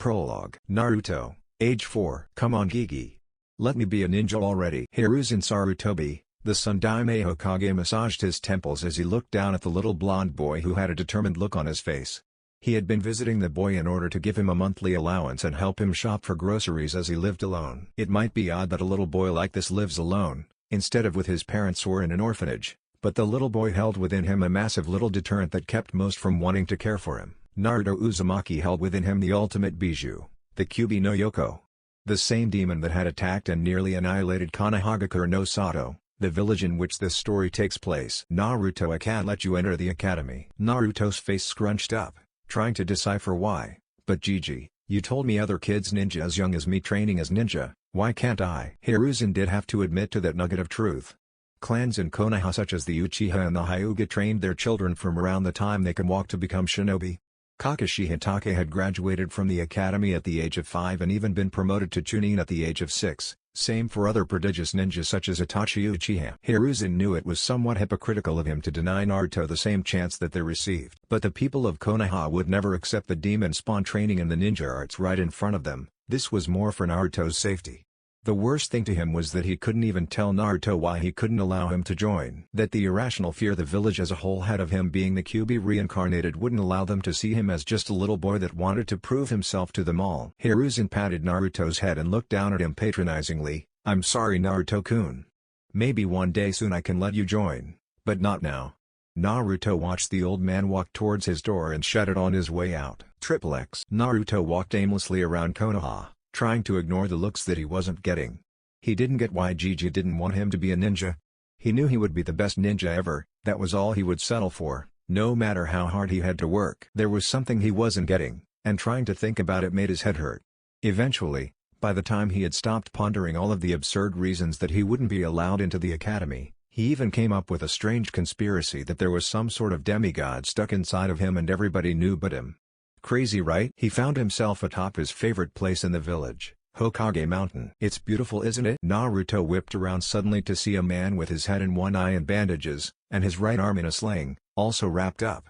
Prologue. Naruto, age 4. Come on Gigi. Let me be a ninja already. Hiruzen Sarutobi, the Sun Daime Hokage, massaged his temples as he looked down at the little blonde boy who had a determined look on his face. He had been visiting the boy in order to give him a monthly allowance and help him shop for groceries as he lived alone. It might be odd that a little boy like this lives alone, instead of with his parents or in an orphanage, but the little boy held within him a massive little deterrent that kept most from wanting to care for him. Naruto Uzumaki held within him the ultimate bijou, the Kyuubi no Yoko. The same demon that had attacked and nearly annihilated Konohagakure no Sato, the village in which this story takes place. Naruto, I can't let you enter the academy. Naruto's face scrunched up, trying to decipher why. But Gigi, you told me other kids ninja as young as me training as ninja, why can't I? Hiruzen did have to admit to that nugget of truth. Clans in Konoha such as the Uchiha and the Hyuga trained their children from around the time they can walk to become shinobi. Kakashi Hatake had graduated from the academy at the age of 5 and even been promoted to Chunin at the age of 6, same for other prodigious ninjas such as Itachi Uchiha. Hiruzen knew it was somewhat hypocritical of him to deny Naruto the same chance that they received. But the people of Konoha would never accept the demon spawn training in the ninja arts right in front of them. This was more for Naruto's safety. The worst thing to him was that he couldn't even tell Naruto why he couldn't allow him to join. That the irrational fear the village as a whole had of him being the Kyuubi reincarnated wouldn't allow them to see him as just a little boy that wanted to prove himself to them all. Hiruzen patted Naruto's head and looked down at him patronizingly. I'm sorry Naruto-kun. Maybe one day soon I can let you join, but not now. Naruto watched the old man walk towards his door and shut it on his way out. X. Naruto walked aimlessly around Konoha, trying to ignore the looks that he wasn't getting. He didn't get why Gigi didn't want him to be a ninja. He knew he would be the best ninja ever, that was all he would settle for, no matter how hard he had to work. There was something he wasn't getting, and trying to think about it made his head hurt. Eventually, by the time he had stopped pondering all of the absurd reasons that he wouldn't be allowed into the academy, he even came up with a strange conspiracy that there was some sort of demigod stuck inside of him and everybody knew but him. Crazy, right? He found himself atop his favorite place in the village, Hokage Mountain. It's beautiful, isn't it? Naruto whipped around suddenly to see a man with his head in one eye in bandages, and his right arm in a sling, also wrapped up.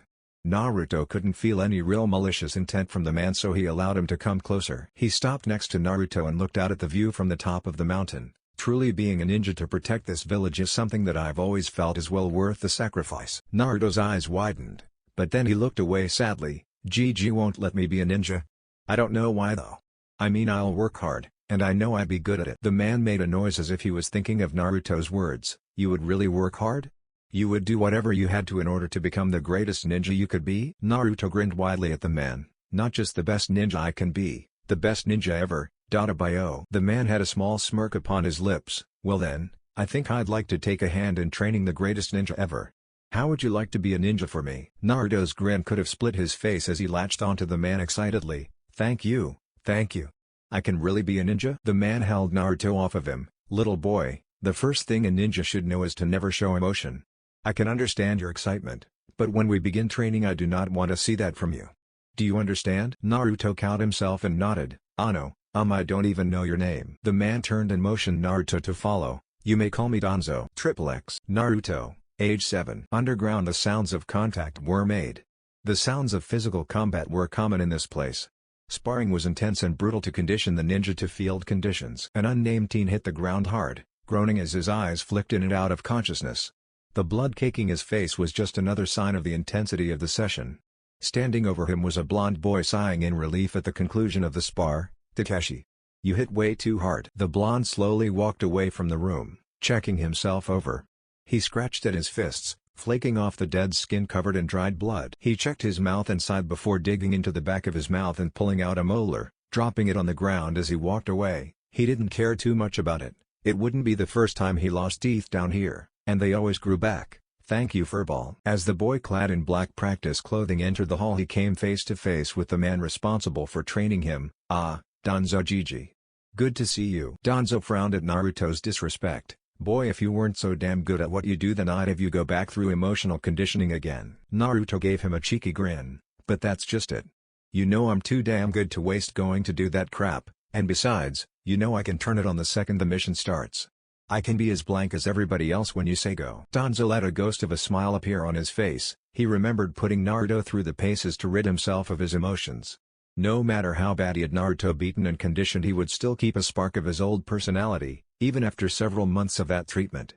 Naruto couldn't feel any real malicious intent from the man, so he allowed him to come closer. He stopped next to Naruto and looked out at the view from the top of the mountain. Truly, being a ninja to protect this village is something that I've always felt is well worth the sacrifice. Naruto's eyes widened, but then he looked away sadly. Gigi won't let me be a ninja. I don't know why though. I mean, I'll work hard, and I know I'd be good at it. The man made a noise as if he was thinking of Naruto's words. You would really work hard? You would do whatever you had to in order to become the greatest ninja you could be? Naruto grinned widely at the man. Not just the best ninja I can be, the best ninja ever, Dadabayo. The man had a small smirk upon his lips. Well then, I think I'd like to take a hand in training the greatest ninja ever. How would you like to be a ninja for me? Naruto's grin could have split his face as he latched onto the man excitedly. Thank you, thank you. I can really be a ninja? The man held Naruto off of him. Little boy, the first thing a ninja should know is to never show emotion. I can understand your excitement, but when we begin training I do not want to see that from you. Do you understand? Naruto cowed himself and nodded. Ano, I don't even know your name. The man turned and motioned Naruto to follow. You may call me Danzo. X. Naruto, age 7. Underground, the sounds of contact were made. The sounds of physical combat were common in this place. Sparring was intense and brutal to condition the ninja to field conditions. An unnamed teen hit the ground hard, groaning as his eyes flicked in and out of consciousness. The blood caking his face was just another sign of the intensity of the session. Standing over him was a blond boy sighing in relief at the conclusion of the spar. Takeshi. You hit way too hard. The blonde slowly walked away from the room, checking himself over. He scratched at his fists, flaking off the dead skin covered in dried blood. He checked his mouth and sighed before digging into the back of his mouth and pulling out a molar, dropping it on the ground as he walked away. He didn't care too much about it. It wouldn't be the first time he lost teeth down here, and they always grew back. Thank you, Furball. As the boy clad in black practice clothing entered the hall, he came face to face with the man responsible for training him. Ah, Danzo Gigi. Good to see you. Danzo frowned at Naruto's disrespect. Boy, if you weren't so damn good at what you do then I'd have you go back through emotional conditioning again. Naruto gave him a cheeky grin. But that's just it. You know I'm too damn good to waste going to do that crap, and besides, you know I can turn it on the second the mission starts. I can be as blank as everybody else when you say go. Danzo let a ghost of a smile appear on his face. He remembered putting Naruto through the paces to rid himself of his emotions. No matter how bad he had Naruto beaten and conditioned, he would still keep a spark of his old personality, even after several months of that treatment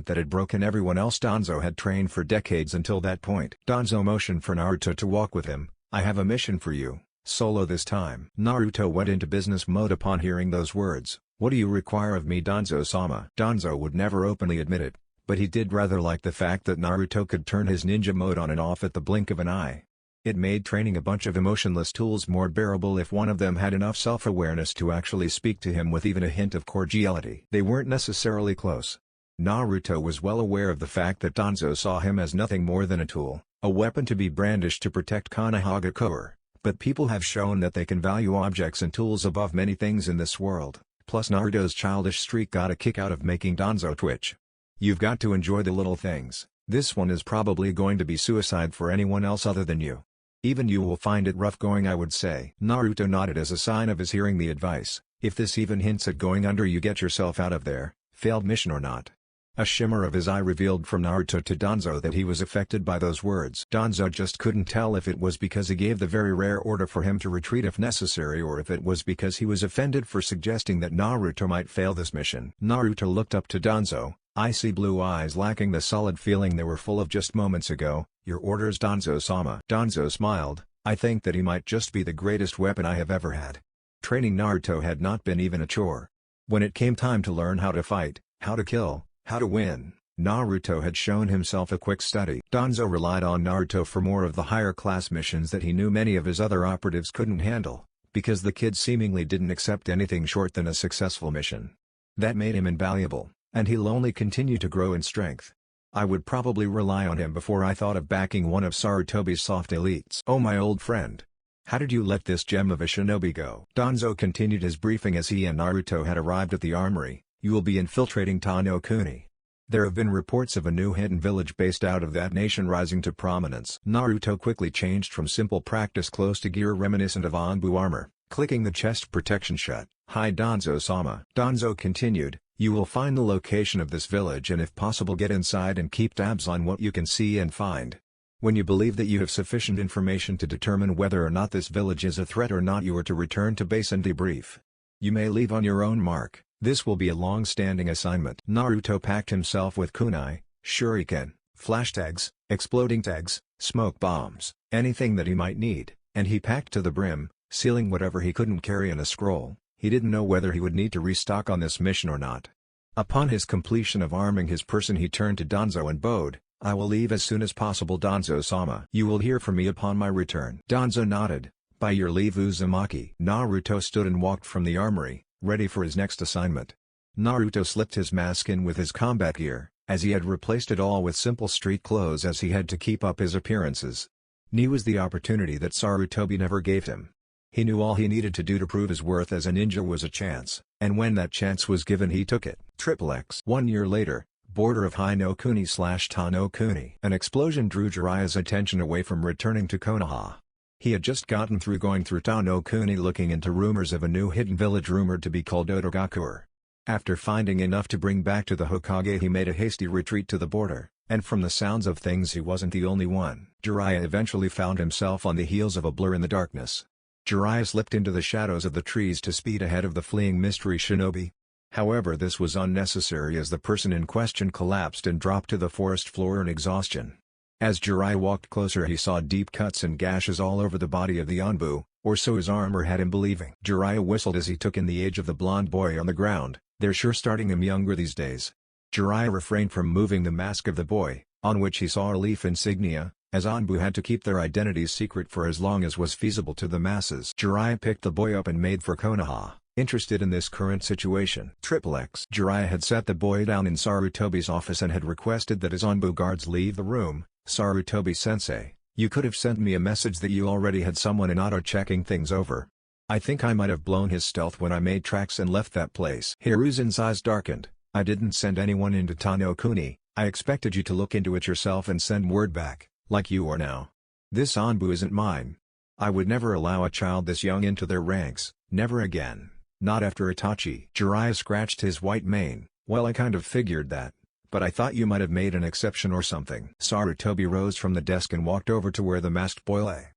that had broken everyone else. Danzo had trained for decades until that point. Danzo motioned for Naruto to walk with him. "I have a mission for you, solo this time." Naruto went into business mode upon hearing those words. "What do you require of me, Danzo-sama?" Danzo would never openly admit it, but he did rather like the fact that Naruto could turn his ninja mode on and off at the blink of an eye. It made training a bunch of emotionless tools more bearable if one of them had enough self-awareness to actually speak to him with even a hint of cordiality. They weren't necessarily close. Naruto was well aware of the fact that Danzo saw him as nothing more than a tool, a weapon to be brandished to protect Konohagakure, but people have shown that they can value objects and tools above many things in this world, plus Naruto's childish streak got a kick out of making Danzo twitch. "You've got to enjoy the little things. This one is probably going to be suicide for anyone else other than you. Even you will find it rough going, I would say." Naruto nodded as a sign of his hearing the advice. "If this even hints at going under, you get yourself out of there, failed mission or not." A shimmer of his eye revealed from Naruto to Danzo that he was affected by those words. Danzo just couldn't tell if it was because he gave the very rare order for him to retreat if necessary, or if it was because he was offended for suggesting that Naruto might fail this mission. Naruto looked up to Danzo, icy blue eyes lacking the solid feeling they were full of just moments ago. "Your orders, Danzo-sama." Danzo smiled. "I think that he might just be the greatest weapon I have ever had." Training Naruto had not been even a chore. When it came time to learn how to fight, how to kill, how to win, Naruto had shown himself a quick study. Danzo relied on Naruto for more of the higher class missions that he knew many of his other operatives couldn't handle, because the kid seemingly didn't accept anything short than a successful mission. That made him invaluable, and he'll only continue to grow in strength. I would probably rely on him before I thought of backing one of Sarutobi's soft elites. "Oh, my old friend. How did you let this gem of a shinobi go?" Danzo continued his briefing as he and Naruto had arrived at the armory. "You will be infiltrating Tano Kuni. There have been reports of a new hidden village based out of that nation rising to prominence." Naruto quickly changed from simple practice clothes to gear reminiscent of Anbu armor, clicking the chest protection shut. "Hi Danzo-sama." Danzo continued, "You will find the location of this village and if possible get inside and keep tabs on what you can see and find. When you believe that you have sufficient information to determine whether or not this village is a threat or not, you are to return to base and debrief. You may leave on your own mark. This will be a long-standing assignment." Naruto packed himself with kunai, shuriken, flash tags, exploding tags, smoke bombs, anything that he might need, and he packed to the brim, sealing whatever he couldn't carry in a scroll. He didn't know whether he would need to restock on this mission or not. Upon his completion of arming his person, he turned to Danzo and bowed. "I will leave as soon as possible, Danzo-sama. You will hear from me upon my return." Danzo nodded. "By your leave, Uzumaki." Naruto stood and walked from the armory, ready for his next assignment. Naruto slipped his mask in with his combat gear, as he had replaced it all with simple street clothes as he had to keep up his appearances. Ni was the opportunity that Sarutobi never gave him. He knew all he needed to do to prove his worth as a ninja was a chance, and when that chance was given he took it. XXX. 1 year later, border of Hi-no-Kuni/Tano Kuni. An explosion drew Jiraiya's attention away from returning to Konoha. He had just gotten through going through Tano Kuni looking into rumors of a new hidden village rumored to be called Otogakure. After finding enough to bring back to the Hokage, he made a hasty retreat to the border, and from the sounds of things he wasn't the only one. Jiraiya eventually found himself on the heels of a blur in the darkness. Jiraiya slipped into the shadows of the trees to speed ahead of the fleeing mystery shinobi. However, this was unnecessary as the person in question collapsed and dropped to the forest floor in exhaustion. As Jiraiya walked closer, he saw deep cuts and gashes all over the body of the Anbu, or so his armor had him believing. Jiraiya whistled as he took in the age of the blonde boy on the ground. "They're sure starting him younger these days." Jiraiya refrained from moving the mask of the boy, on which he saw a leaf insignia, as Anbu had to keep their identities secret for as long as was feasible to the masses. Jiraiya picked the boy up and made for Konoha, interested in this current situation. XXX. Jiraiya had set the boy down in Sarutobi's office and had requested that his Anbu guards leave the room. "Sarutobi-sensei, you could have sent me a message that you already had someone in auto checking things over. I think I might have blown his stealth when I made tracks and left that place." Hiruzen's eyes darkened. "I didn't send anyone into Tano Kuni. I expected you to look into it yourself and send word back, like you are now. This Anbu isn't mine. I would never allow a child this young into their ranks, never again, not after Itachi." Jiraiya scratched his white mane. "Well, I kind of figured that, but I thought you might have made an exception or something." Sarutobi rose from the desk and walked over to where the masked boy lay.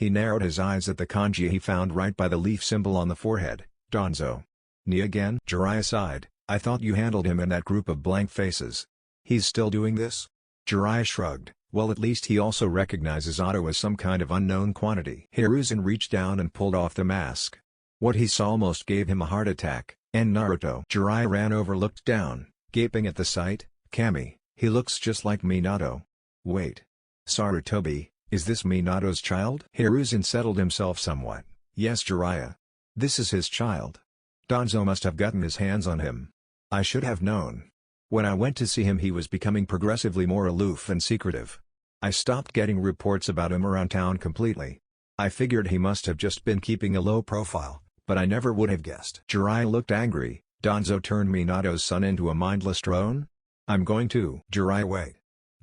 He narrowed his eyes at the kanji he found right by the leaf symbol on the forehead, Danzo. Ni again? Jiraiya sighed, I thought you handled him in that group of blank faces. He's still doing this? Jiraiya shrugged, well at least he also recognizes Otto as some kind of unknown quantity. Hiruzen reached down and pulled off the mask. What he saw almost gave him a heart attack, and Naruto. Jiraiya ran over, looked down, gaping at the sight. Kami, he looks just like Minato. Wait. Sarutobi, is this Minato's child? Hiruzen settled himself somewhat. Yes Jiraiya. This is his child. Danzo must have gotten his hands on him. I should have known. When I went to see him he was becoming progressively more aloof and secretive. I stopped getting reports about him around town completely. I figured he must have just been keeping a low profile, but I never would have guessed. Jiraiya looked angry. Danzo turned Minato's son into a mindless drone? I'm going to. Jiraiya wait.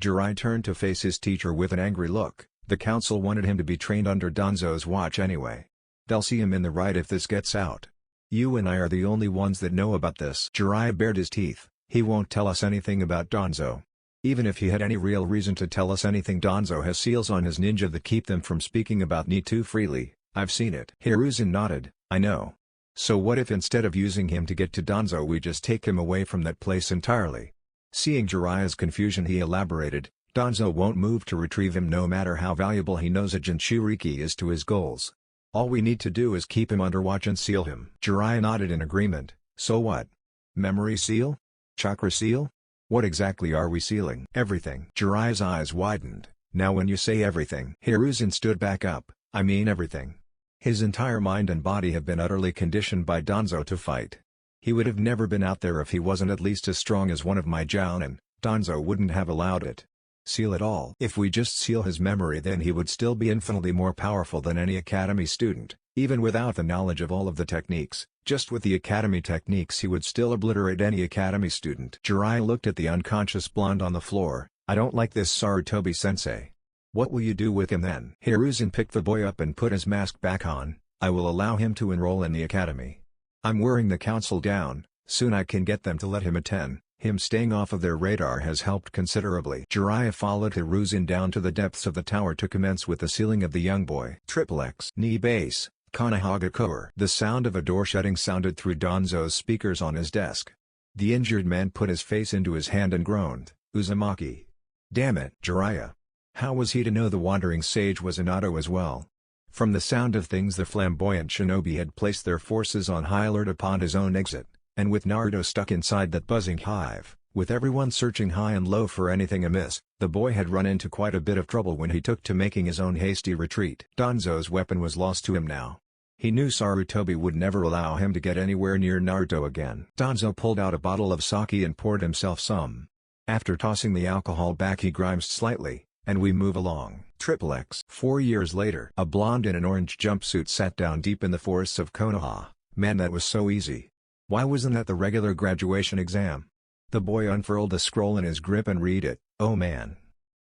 Jiraiya turned to face his teacher with an angry look. The council wanted him to be trained under Danzo's watch anyway. They'll see him in the right if this gets out. You and I are the only ones that know about this. Jiraiya bared his teeth. He won't tell us anything about Danzo. Even if he had any real reason to tell us anything, Danzo has seals on his ninja that keep them from speaking about Ni too freely. I've seen it. Hiruzen nodded. I know. So what if instead of using him to get to Danzo we just take him away from that place entirely? Seeing Jiraiya's confusion he elaborated, Danzo won't move to retrieve him no matter how valuable he knows a Jinchuriki is to his goals. All we need to do is keep him under watch and seal him. Jiraiya nodded in agreement. So what? Memory seal? Chakra seal? What exactly are we sealing? Everything. Jiraiya's eyes widened. Now when you say everything. Hiruzen stood back up. I mean everything. His entire mind and body have been utterly conditioned by Danzo to fight. He would have never been out there if he wasn't at least as strong as one of my Jounin. Danzo wouldn't have allowed it. Seal it all. If we just seal his memory then he would still be infinitely more powerful than any academy student, even without the knowledge of all of the techniques. Just with the academy techniques he would still obliterate any academy student. Jiraiya looked at the unconscious blonde on the floor. I don't like this Sarutobi-sensei. What will you do with him then? Hiruzen picked the boy up and put his mask back on. I will allow him to enroll in the academy. I'm wearing the council down, soon I can get them to let him attend. Him staying off of their radar has helped considerably. Jiraiya followed Hiruzen down to the depths of the tower to commence with the sealing of the young boy. XXX. Knee base, Kanehagakuer. The sound of a door shutting sounded through Danzo's speakers on his desk. The injured man put his face into his hand and groaned. Uzumaki. Damn it. Jiraiya. How was he to know the wandering sage was in Otto as well? From the sound of things the flamboyant shinobi had placed their forces on high alert upon his own exit. And with Naruto stuck inside that buzzing hive, with everyone searching high and low for anything amiss, the boy had run into quite a bit of trouble when he took to making his own hasty retreat. Danzo's weapon was lost to him now. He knew Sarutobi would never allow him to get anywhere near Naruto again. Danzo pulled out a bottle of sake and poured himself some. After tossing the alcohol back he grimaced slightly, and we move along. XXX. 4 years later. A blonde in an orange jumpsuit sat down deep in the forests of Konoha. Man, that was so easy. Why wasn't that the regular graduation exam? The boy unfurled the scroll in his grip and read it. Oh man.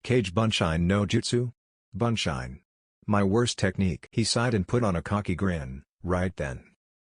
Kage Bunshin no Jutsu? Bunshin. My worst technique. He sighed and put on a cocky grin. Right then.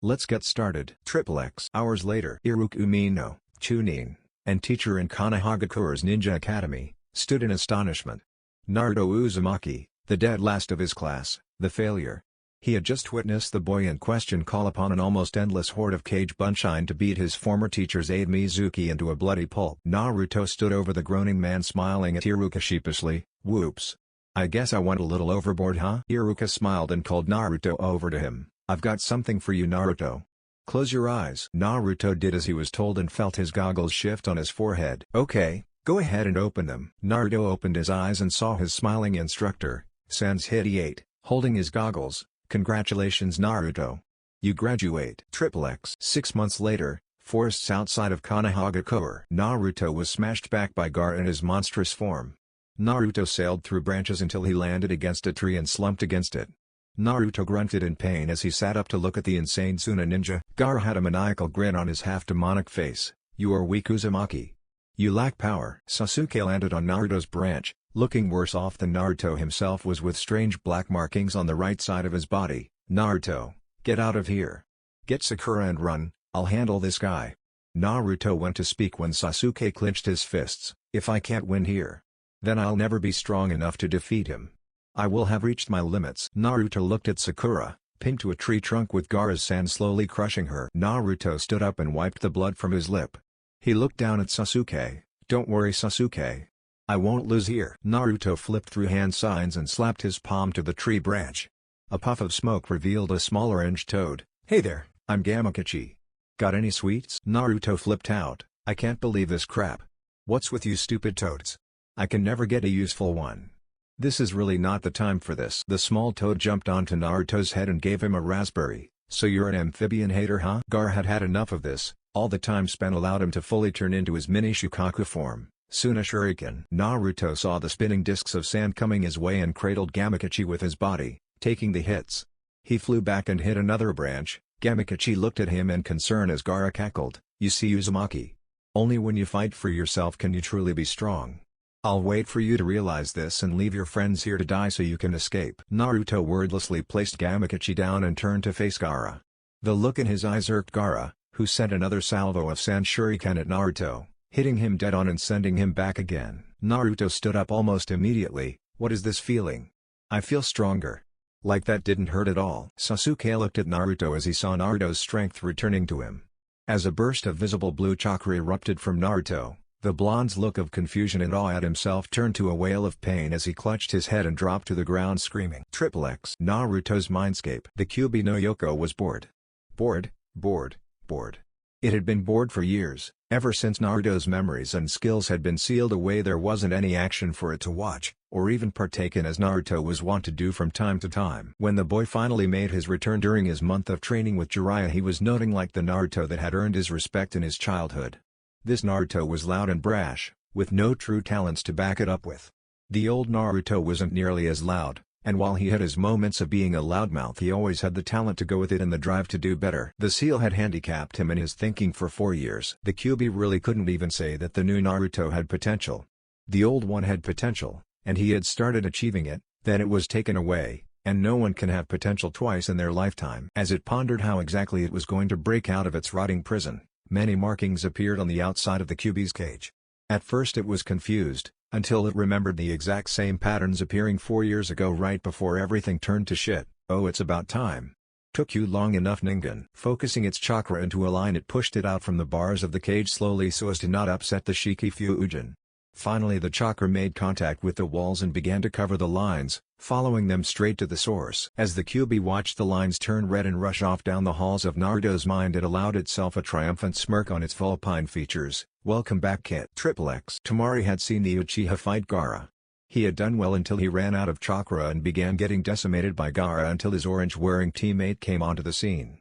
Let's get started. XXX. Hours later. Iruka Umino, Chunin, and teacher in Kanehagakure's Ninja Academy, stood in astonishment. Naruto Uzumaki, the dead last of his class, the failure. He had just witnessed the boy in question call upon an almost endless horde of Kage Bunshin to beat his former teacher's aide Mizuki into a bloody pulp. Naruto stood over the groaning man smiling at Iruka sheepishly. Whoops. I guess I went a little overboard, huh? Iruka smiled and called Naruto over to him. I've got something for you, Naruto. Close your eyes. Naruto did as he was told and felt his goggles shift on his forehead. Okay, go ahead and open them. Naruto opened his eyes and saw his smiling instructor, Sans Hideate, holding his goggles. Congratulations Naruto. You graduate. XXX. 6 months later, forests outside of Kanehagakure. Naruto was smashed back by Gaara in his monstrous form. Naruto sailed through branches until he landed against a tree and slumped against it. Naruto grunted in pain as he sat up to look at the insane Suna ninja. Gaara had a maniacal grin on his half-demonic face. You are weak Uzumaki. You lack power. Sasuke landed on Naruto's branch. Looking worse off than Naruto himself was with strange black markings on the right side of his body. Naruto, get out of here. Get Sakura and run, I'll handle this guy. Naruto went to speak when Sasuke clenched his fists. If I can't win here, then I'll never be strong enough to defeat him. I will have reached my limits. Naruto looked at Sakura, pinned to a tree trunk with Gaara's sand slowly crushing her. Naruto stood up and wiped the blood from his lip. He looked down at Sasuke. Don't worry Sasuke. I won't lose here. Naruto flipped through hand signs and slapped his palm to the tree branch. A puff of smoke revealed a small orange toad. Hey there, I'm Gamakachi. Got any sweets? Naruto flipped out. I can't believe this crap. What's with you stupid toads? I can never get a useful one. This is really not the time for this. The small toad jumped onto Naruto's head and gave him a raspberry. So you're an amphibian hater, huh? Gaara had had enough of this. All the time spent allowed him to fully turn into his mini Shukaku form. Soon a shuriken. Naruto saw the spinning discs of sand coming his way and cradled Gamakachi with his body, taking the hits. He flew back and hit another branch. Gamakachi looked at him in concern as Gaara cackled. You see Uzumaki. Only when you fight for yourself can you truly be strong. I'll wait for you to realize this and leave your friends here to die so you can escape. Naruto wordlessly placed Gamakachi down and turned to face Gaara. The look in his eyes irked Gaara, who sent another salvo of sand shuriken at Naruto, hitting him dead on and sending him back again. Naruto stood up almost immediately. What is this feeling? I feel stronger. Like that didn't hurt at all. Sasuke looked at Naruto as he saw Naruto's strength returning to him. As a burst of visible blue chakra erupted from Naruto, the blonde's look of confusion and awe at himself turned to a wail of pain as he clutched his head and dropped to the ground screaming. X. Naruto's mindscape. The Kyuubi no Yoko was bored. Bored. It had been bored for years. Ever since Naruto's memories and skills had been sealed away, there wasn't any action for it to watch, or even partake in, as Naruto was wont to do from time to time. When the boy finally made his return during his month of training with Jiraiya, he was nothing like the Naruto that had earned his respect in his childhood. This Naruto was loud and brash, with no true talents to back it up with. The old Naruto wasn't nearly as loud, and while he had his moments of being a loudmouth, he always had the talent to go with it and the drive to do better. The seal had handicapped him in his thinking for 4 years. The Kyuubi really couldn't even say that the new Naruto had potential. The old one had potential, and he had started achieving it, then it was taken away, and no one can have potential twice in their lifetime. As it pondered how exactly it was going to break out of its rotting prison, many markings appeared on the outside of the Kyuubi's cage. At first it was confused, until it remembered the exact same patterns appearing 4 years ago right before everything turned to shit. Oh, it's about time. Took you long enough, Ningen. Focusing its chakra into a line, it pushed it out from the bars of the cage slowly so as to not upset the Shikifuujin. Finally the chakra made contact with the walls and began to cover the lines, following them straight to the source. As the Kyuubi watched the lines turn red and rush off down the halls of Naruto's mind, it allowed itself a triumphant smirk on its vulpine features. Welcome back, Kit. X. Temari had seen the Uchiha fight Gaara. He had done well until he ran out of chakra and began getting decimated by Gaara until his orange-wearing teammate came onto the scene.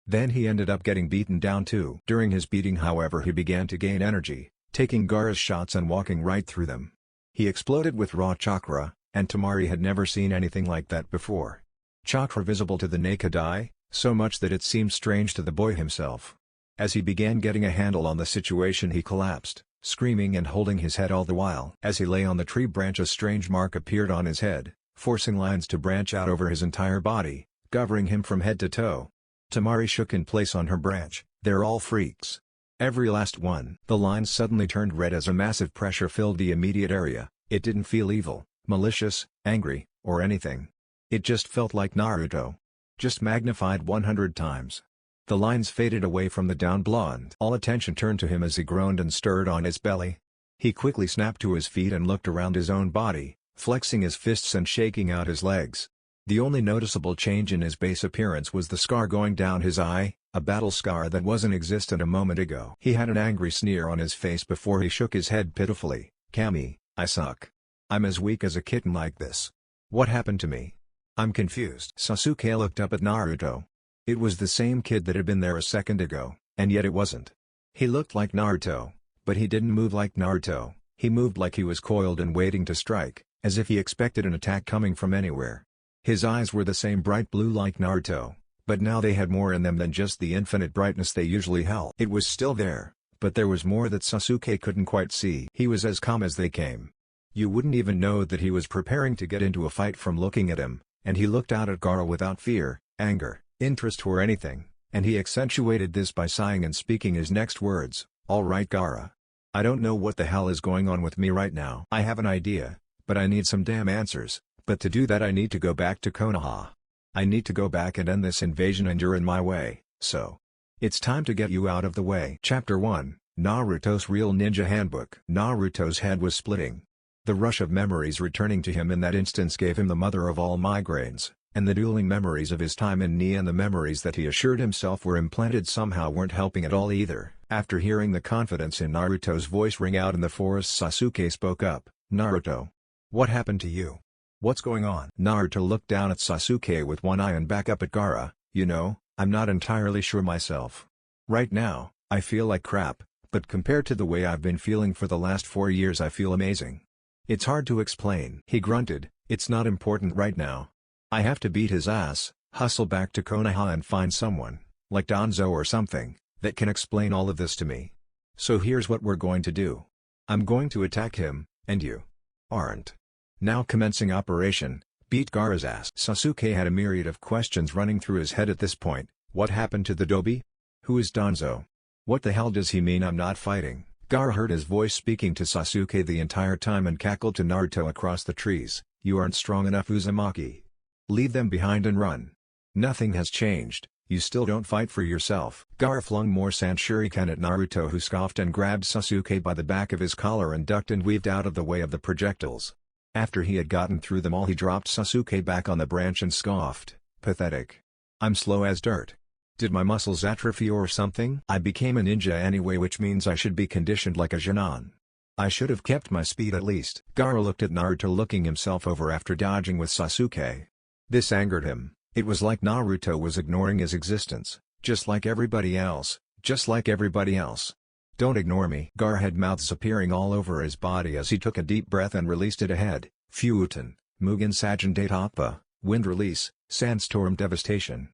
Then he ended up getting beaten down too. During his beating, however, he began to gain energy, taking Gaara's shots and walking right through them. He exploded with raw chakra, and Temari had never seen anything like that before. Chakra visible to the naked eye, so much that it seemed strange to the boy himself. As he began getting a handle on the situation, he collapsed, screaming and holding his head all the while. As he lay on the tree branch, a strange mark appeared on his head, forcing lines to branch out over his entire body, covering him from head to toe. Temari shook in place on her branch. They're all freaks. Every last one. The lines suddenly turned red as a massive pressure filled the immediate area. It didn't feel evil, malicious, angry, or anything. It just felt like Naruto. Just magnified 100 times. The lines faded away from the down blonde. All attention turned to him as he groaned and stirred on his belly. He quickly snapped to his feet and looked around his own body, flexing his fists and shaking out his legs. The only noticeable change in his base appearance was the scar going down his eye, a battle scar that wasn't existent a moment ago. He had an angry sneer on his face before he shook his head pitifully. Kami, I suck. I'm as weak as a kitten like this. What happened to me? I'm confused. Sasuke looked up at Naruto. It was the same kid that had been there a second ago, and yet it wasn't. He looked like Naruto, but he didn't move like Naruto. He moved like he was coiled and waiting to strike, as if he expected an attack coming from anywhere. His eyes were the same bright blue like Naruto, but now they had more in them than just the infinite brightness they usually held. It was still there, but there was more that Sasuke couldn't quite see. He was as calm as they came. You wouldn't even know that he was preparing to get into a fight from looking at him, and he looked out at Gaara without fear, anger, interest or anything, and he accentuated this by sighing and speaking his next words. All right, Gaara. I don't know what the hell is going on with me right now. I have an idea, but I need some damn answers. But to do that I need to go back to Konoha. I need to go back and end this invasion and you're in my way, so. It's time to get you out of the way. Chapter 1, Naruto's Real Ninja Handbook. Naruto's head was splitting. The rush of memories returning to him in that instance gave him the mother of all migraines, and the dueling memories of his time in Nia and the memories that he assured himself were implanted somehow weren't helping at all either. After hearing the confidence in Naruto's voice ring out in the forest, Sasuke spoke up, "Naruto. What happened to you? What's going on?" Naruto looked down at Sasuke with one eye and back up at Gaara. "You know, I'm not entirely sure myself. Right now, I feel like crap, but compared to the way I've been feeling for the last 4 years I feel amazing. It's hard to explain." He grunted, "It's not important right now. I have to beat his ass, hustle back to Konoha and find someone, like Danzo or something, that can explain all of this to me. So here's what we're going to do. I'm going to attack him, and you aren't. Now commencing operation, beat Gaara's ass." Sasuke had a myriad of questions running through his head at this point. What happened to the Dobi? Who is Danzo? What the hell does he mean I'm not fighting? Gaara heard his voice speaking to Sasuke the entire time and cackled to Naruto across the trees, "You aren't strong enough, Uzumaki. Leave them behind and run. Nothing has changed, you still don't fight for yourself." Gaara flung more sand shuriken at Naruto, who scoffed and grabbed Sasuke by the back of his collar and ducked and weaved out of the way of the projectiles. After he had gotten through them all he dropped Sasuke back on the branch and scoffed, "Pathetic. I'm slow as dirt. Did my muscles atrophy or something? I became a ninja anyway, which means I should be conditioned like a Jonin. I should have kept my speed at least." Gaara looked at Naruto, looking himself over after dodging with Sasuke. This angered him. It was like Naruto was ignoring his existence, just like everybody else, just like everybody else. "Don't ignore me." Gaara had mouths appearing all over his body as he took a deep breath and released it ahead. Futon, Mugen Sajin Date Appa, Wind Release, Sandstorm Devastation.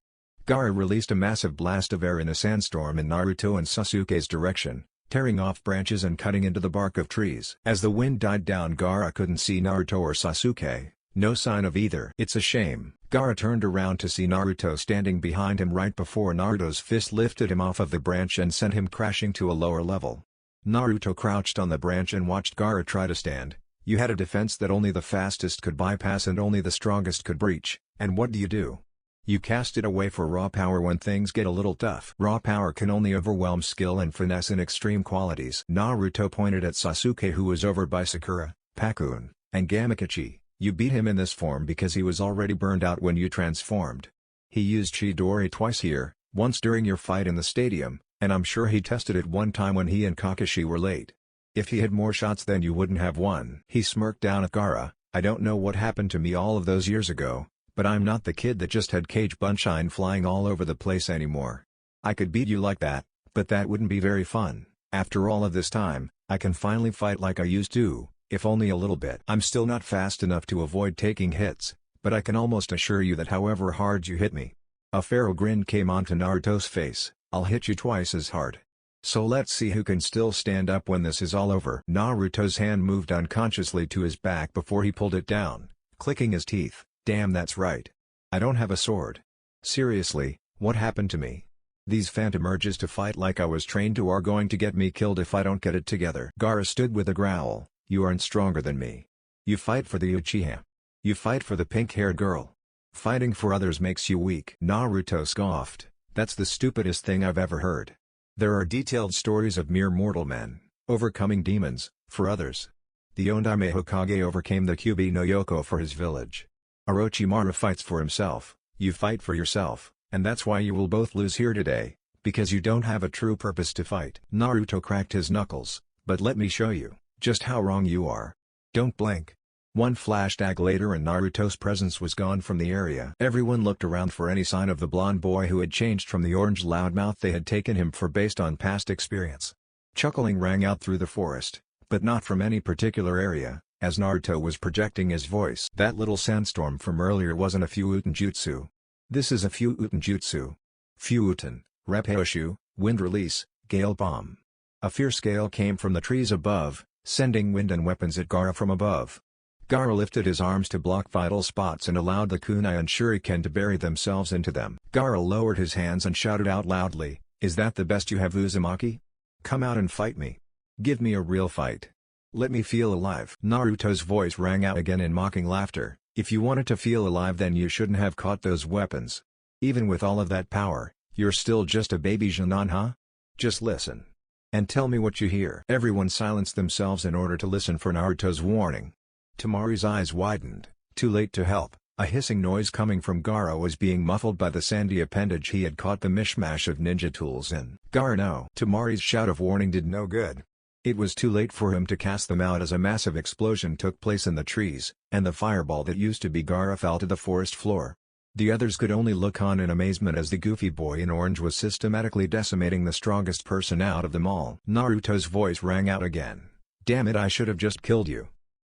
Gaara released a massive blast of air in a sandstorm in Naruto and Sasuke's direction, tearing off branches and cutting into the bark of trees. As the wind died down, Gaara couldn't see Naruto or Sasuke. No sign of either. "It's a shame." Gaara turned around to see Naruto standing behind him right before Naruto's fist lifted him off of the branch and sent him crashing to a lower level. Naruto crouched on the branch and watched Gaara try to stand. "You had a defense that only the fastest could bypass and only the strongest could breach, and what do? You cast it away for raw power when things get a little tough." "Raw power can only overwhelm skill and finesse in extreme qualities." Naruto pointed at Sasuke, who was over by Sakura, Pakun, and Gamakachi. "You beat him in this form because he was already burned out when you transformed. He used Chidori twice here, once during your fight in the stadium, and I'm sure he tested it one time when he and Kakashi were late. If he had more shots then you wouldn't have won." He smirked down at Gaara. "I don't know what happened to me all of those years ago, but I'm not the kid that just had cage bunshine flying all over the place anymore. I could beat you like that, but that wouldn't be very fun. After all of this time, I can finally fight like I used to. If only a little bit. I'm still not fast enough to avoid taking hits, but I can almost assure you that however hard you hit me." A feral grin came onto Naruto's face. "I'll hit you twice as hard. So let's see who can still stand up when this is all over." Naruto's hand moved unconsciously to his back before he pulled it down, clicking his teeth. "Damn, that's right. I don't have a sword. Seriously, what happened to me? These phantom urges to fight like I was trained to are going to get me killed if I don't get it together." Gaara stood with a growl. "You aren't stronger than me. You fight for the Uchiha. You fight for the pink-haired girl. Fighting for others makes you weak." Naruto scoffed. "That's the stupidest thing I've ever heard. There are detailed stories of mere mortal men overcoming demons for others. The Ondaime Hokage overcame the Kyubi no Yoko for his village. Orochimaru fights for himself, you fight for yourself, and that's why you will both lose here today, because you don't have a true purpose to fight." Naruto cracked his knuckles. "But let me show you just how wrong you are. Don't blink." One flash tag later and Naruto's presence was gone from the area. Everyone looked around for any sign of the blonde boy who had changed from the orange loudmouth they had taken him for based on past experience. Chuckling rang out through the forest, but not from any particular area, as Naruto was projecting his voice. "That little sandstorm from earlier wasn't a Fuuten jutsu. This is a Fuuten jutsu. Fuuten, Rephaoshu, Wind Release, Gale Bomb." A fierce gale came from the trees above, sending wind and weapons at Gaara from above. Gaara lifted his arms to block vital spots and allowed the kunai and shuriken to bury themselves into them. Gaara lowered his hands and shouted out loudly, "Is that the best you have, Uzumaki? Come out and fight me. Give me a real fight. Let me feel alive." Naruto's voice rang out again in mocking laughter. If you wanted to feel alive, then you shouldn't have caught those weapons. Even with all of that power, you're still just a baby Janan, huh? Just listen. And tell me what you hear." Everyone silenced themselves in order to listen for Naruto's warning. Temari's eyes widened. Too late to help. A hissing noise coming from Gaara was being muffled by the sandy appendage he had caught the mishmash of ninja tools in. "Gaara, no!" Temari's shout of warning did no good. It was too late for him to cast them out as a massive explosion took place in the trees, and the fireball that used to be Gaara fell to the forest floor. The others could only look on in amazement as the goofy boy in orange was systematically decimating the strongest person out of them all. Naruto's voice rang out again. "Damn it, I should have just killed you."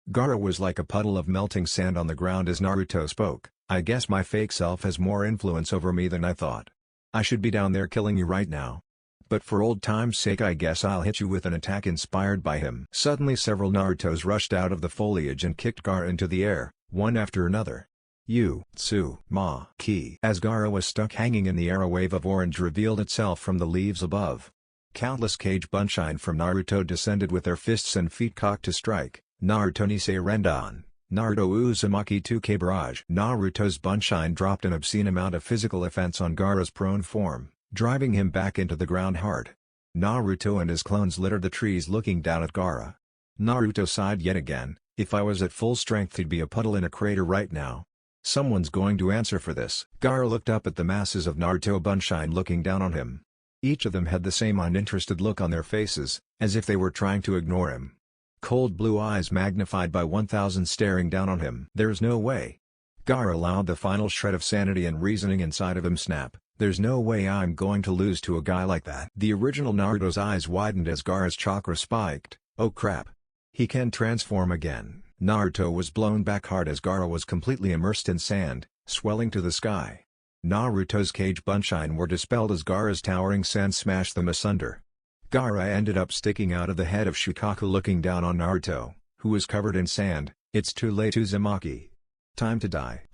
Gaara was like a puddle of melting sand on the ground as Naruto spoke. "I guess my fake self has more influence over me than I thought. I should be down there killing you right now. But for old time's sake, I guess I'll hit you with an attack inspired by him." Suddenly several Narutos rushed out of the foliage and kicked Gaara into the air, one after another. Ki. As Gaara was stuck hanging in the air, a wave of orange revealed itself from the leaves above. Countless Kage Bunshin from Naruto descended with their fists and feet cocked to strike. Naruto Nisei Rendan. Naruto Uzumaki 2K Barrage. Naruto's Bunshin dropped an obscene amount of physical offense on Gaara's prone form, driving him back into the ground hard. Naruto and his clones littered the trees looking down at Gaara. Naruto sighed yet again. "If I was at full strength, he'd be a puddle in a crater right now. Someone's going to answer for this." Gaara looked up at the masses of Naruto Bunshin looking down on him. Each of them had the same uninterested look on their faces, as if they were trying to ignore him. Cold blue eyes magnified by 1,000 staring down on him. "There's no way." Gaara allowed the final shred of sanity and reasoning inside of him snap. "There's no way I'm going to lose to a guy like that." The original Naruto's eyes widened as Gaara's chakra spiked. "Oh crap. He can transform again." Naruto was blown back hard as Gaara was completely immersed in sand, swelling to the sky. Naruto's Kage Bunshin were dispelled as Gaara's towering sand smashed them asunder. Gaara ended up sticking out of the head of Shukaku looking down on Naruto, who was covered in sand. "It's too late, Uzumaki. Time to die."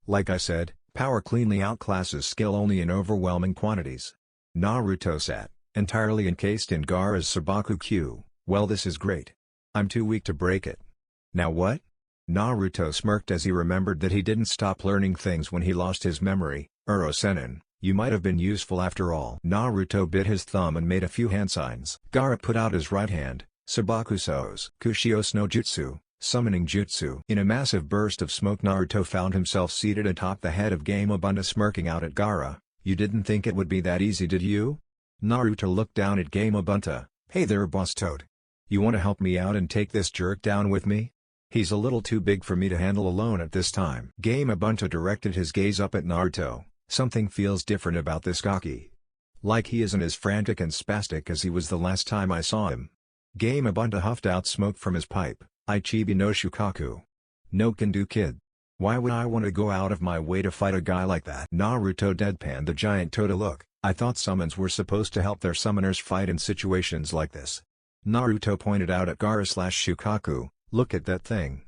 Like I said, power cleanly outclasses skill only in overwhelming quantities. Naruto sat, entirely encased in Gaara's Sabaku Q. "Well, this is great. I'm too weak to break it. Now what?" Naruto smirked as he remembered that he didn't stop learning things when he lost his memory. "Uro-sennin, you might have been useful after all." Naruto bit his thumb and made a few hand signs. Gaara put out his right hand. Sabaku-so's Kushios no Jutsu, summoning jutsu. In a massive burst of smoke, Naruto found himself seated atop the head of Gamabunta smirking out at Gaara. "You didn't think it would be that easy, did you?" Naruto looked down at Gamabunta. "Hey there, Boss Toad. You want to help me out and take this jerk down with me? He's a little too big for me to handle alone at this time." Gamabunta directed his gaze up at Naruto. "Something feels different about this Gaki. Like he isn't as frantic and spastic as he was the last time I saw him." Gamabunta huffed out smoke from his pipe. "Ichibi no Shukaku. No can do, kid. Why would I want to go out of my way to fight a guy like that?" Naruto deadpanned the giant toad a look. "I thought summons were supposed to help their summoners fight in situations like this." Naruto pointed out at Gaara/Shukaku. "Look at that thing.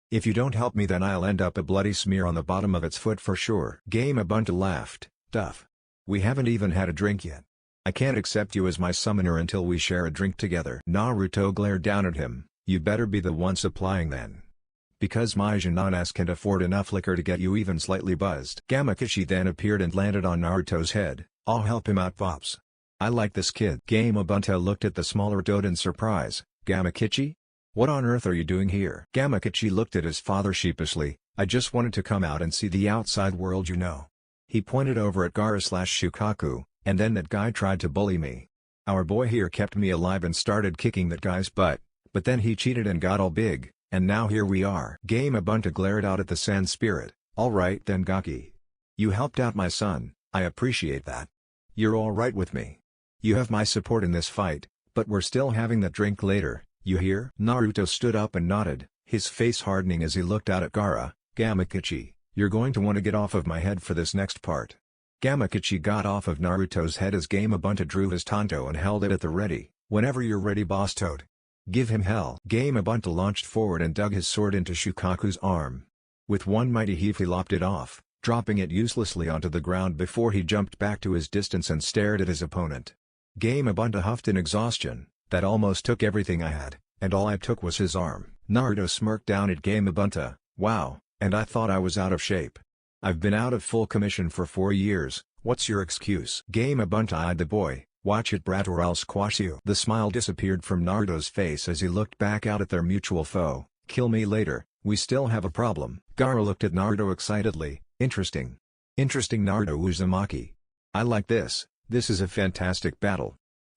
If you don't help me, then I'll end up a bloody smear on the bottom of its foot for sure." Gamabunta laughed. "Duff. We haven't even had a drink yet. I can't accept you as my summoner until we share a drink together." Naruto glared down at him. "You better be the one supplying then. Because my Jananas can't afford enough liquor to get you even slightly buzzed." Gamakichi then appeared and landed on Naruto's head. "I'll help him out, Pops. I like this kid." Gamabunta looked at the smaller toad in surprise. "Gamakichi? What on earth are you doing here?" Gamakichi looked at his father sheepishly. "I just wanted to come out and see the outside world, you know." He pointed over at Gaara/Shukaku, "And then that guy tried to bully me. Our boy here kept me alive and started kicking that guy's butt, but then he cheated and got all big, and now here we are." Gamabunta glared out at the sand spirit. "Alright then, Gaki. You helped out my son, I appreciate that. You're alright with me. You have my support in this fight, but we're still having that drink later. You hear?" Naruto stood up and nodded, his face hardening as he looked out at Gaara. "Gamakichi, you're going to want to get off of my head for this next part." Gamakichi got off of Naruto's head as Gamabunta drew his tanto and held it at the ready. "Whenever you're ready, Boss Toad. Give him hell." Gamabunta launched forward and dug his sword into Shukaku's arm. With one mighty heave he lopped it off, dropping it uselessly onto the ground before he jumped back to his distance and stared at his opponent. Gamabunta huffed in exhaustion. "That almost took everything I had, and all I took was his arm." Naruto smirked down at Gamabunta. "Wow, And I thought I was out of shape. I've been out of full commission for 4 years, what's your excuse? Gamabunta eyed the boy, watch it brat or I'll squash you. The smile disappeared from Naruto's face as he looked back out at their mutual foe. Kill me later, we still have a problem. Gaara looked at Naruto excitedly, interesting. Interesting Naruto Uzumaki. I like this is a fantastic battle.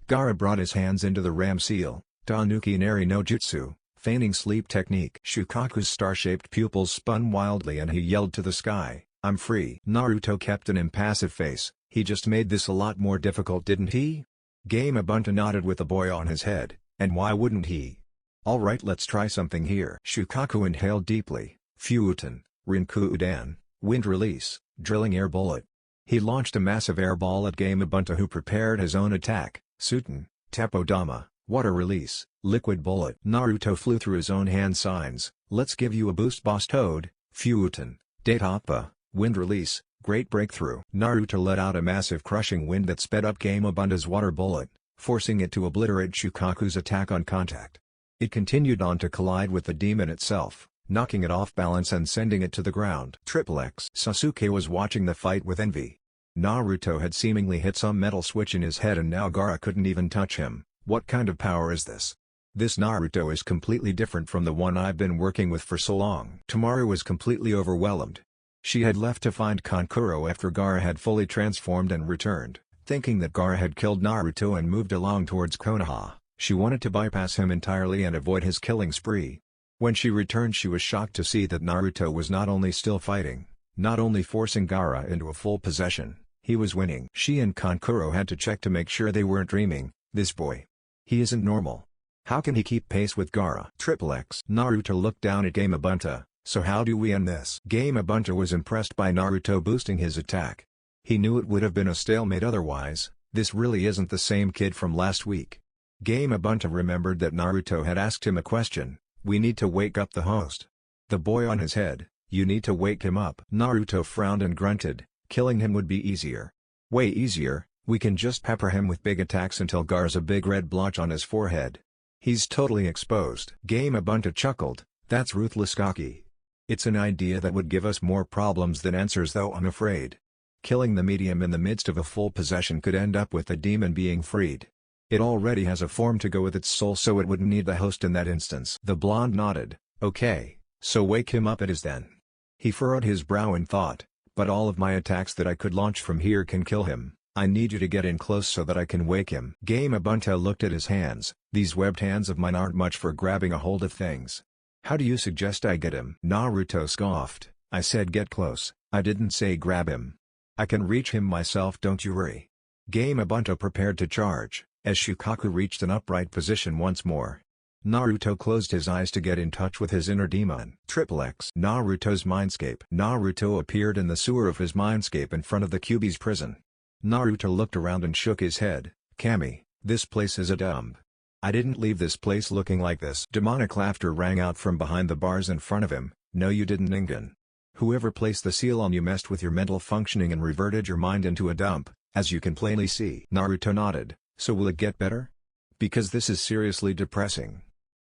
Gaara brought his hands into the ram seal, Tanuki Nari no Jutsu, feigning sleep technique. Shukaku's star-shaped pupils spun wildly and he yelled to the sky, I'm free. Naruto kept an impassive face, he just made this a lot more difficult didn't he? Gamabunta nodded with the boy on his head, and why wouldn't he? Alright, let's try something here. Shukaku inhaled deeply, Fuutan, Rinku Udan, wind release, drilling air bullet. He launched a massive air ball at Gamabunta who prepared his own attack, Sutan, Tepodama, water release, liquid bullet. Naruto flew through his own hand signs, let's give you a boost boss toad, Fuutan, Dateappa, wind release, great breakthrough. Naruto let out a massive crushing wind that sped up Gamabunta's water bullet, forcing it to obliterate Shukaku's attack on contact. It continued on to collide with the demon itself, knocking it off balance and sending it to the ground. X. Sasuke was watching the fight with envy. Naruto had seemingly hit some metal switch in his head and now Gaara couldn't even touch him. What kind of power is this? This Naruto is completely different from the one I've been working with for so long. Tamaru was completely overwhelmed. She had left to find Kankuro after Gaara had fully transformed and returned, thinking that Gaara had killed Naruto and moved along towards Konoha. She wanted to bypass him entirely and avoid his killing spree. When she returned she was shocked to see that Naruto was not only still fighting, not only forcing Gaara into a full possession, he was winning. She and Kankuro had to check to make sure they weren't dreaming. This boy. He isn't normal. How can he keep pace with Gaara? X. Naruto looked down at Gamabunta, so how do we end this? Gamabunta was impressed by Naruto boosting his attack. He knew it would have been a stalemate otherwise, this really isn't the same kid from last week. Gamabunta remembered that Naruto had asked him a question, we need to wake up the host. The boy on his head, you need to wake him up. Naruto frowned and grunted, killing him would be easier. Way easier, we can just pepper him with big attacks until Gaara's a big red blotch on his forehead. He's totally exposed. Gamabunta chuckled, that's ruthless Kaki. It's an idea that would give us more problems than answers though I'm afraid. Killing the medium in the midst of a full possession could end up with the demon being freed. It already has a form to go with its soul so it wouldn't need the host in that instance. The blonde nodded, okay, so wake him up it is then. He furrowed his brow in thought, but all of my attacks that I could launch from here can kill him. I need you to get in close so that I can wake him. Gamabunta looked at his hands, these webbed hands of mine aren't much for grabbing a hold of things. How do you suggest I get him? Naruto scoffed, I said get close, I didn't say grab him. I can reach him myself don't you worry. Gamabunta prepared to charge, as Shukaku reached an upright position once more. Naruto closed his eyes to get in touch with his inner demon. X. Naruto's mindscape. Naruto appeared in the sewer of his mindscape in front of the Kyuubi's prison. Naruto looked around and shook his head, Kami, this place is a dump. I didn't leave this place looking like this. Demonic laughter rang out from behind the bars in front of him, no you didn't Ningen. Whoever placed the seal on you messed with your mental functioning and reverted your mind into a dump, as you can plainly see. Naruto nodded, so will it get better? Because this is seriously depressing.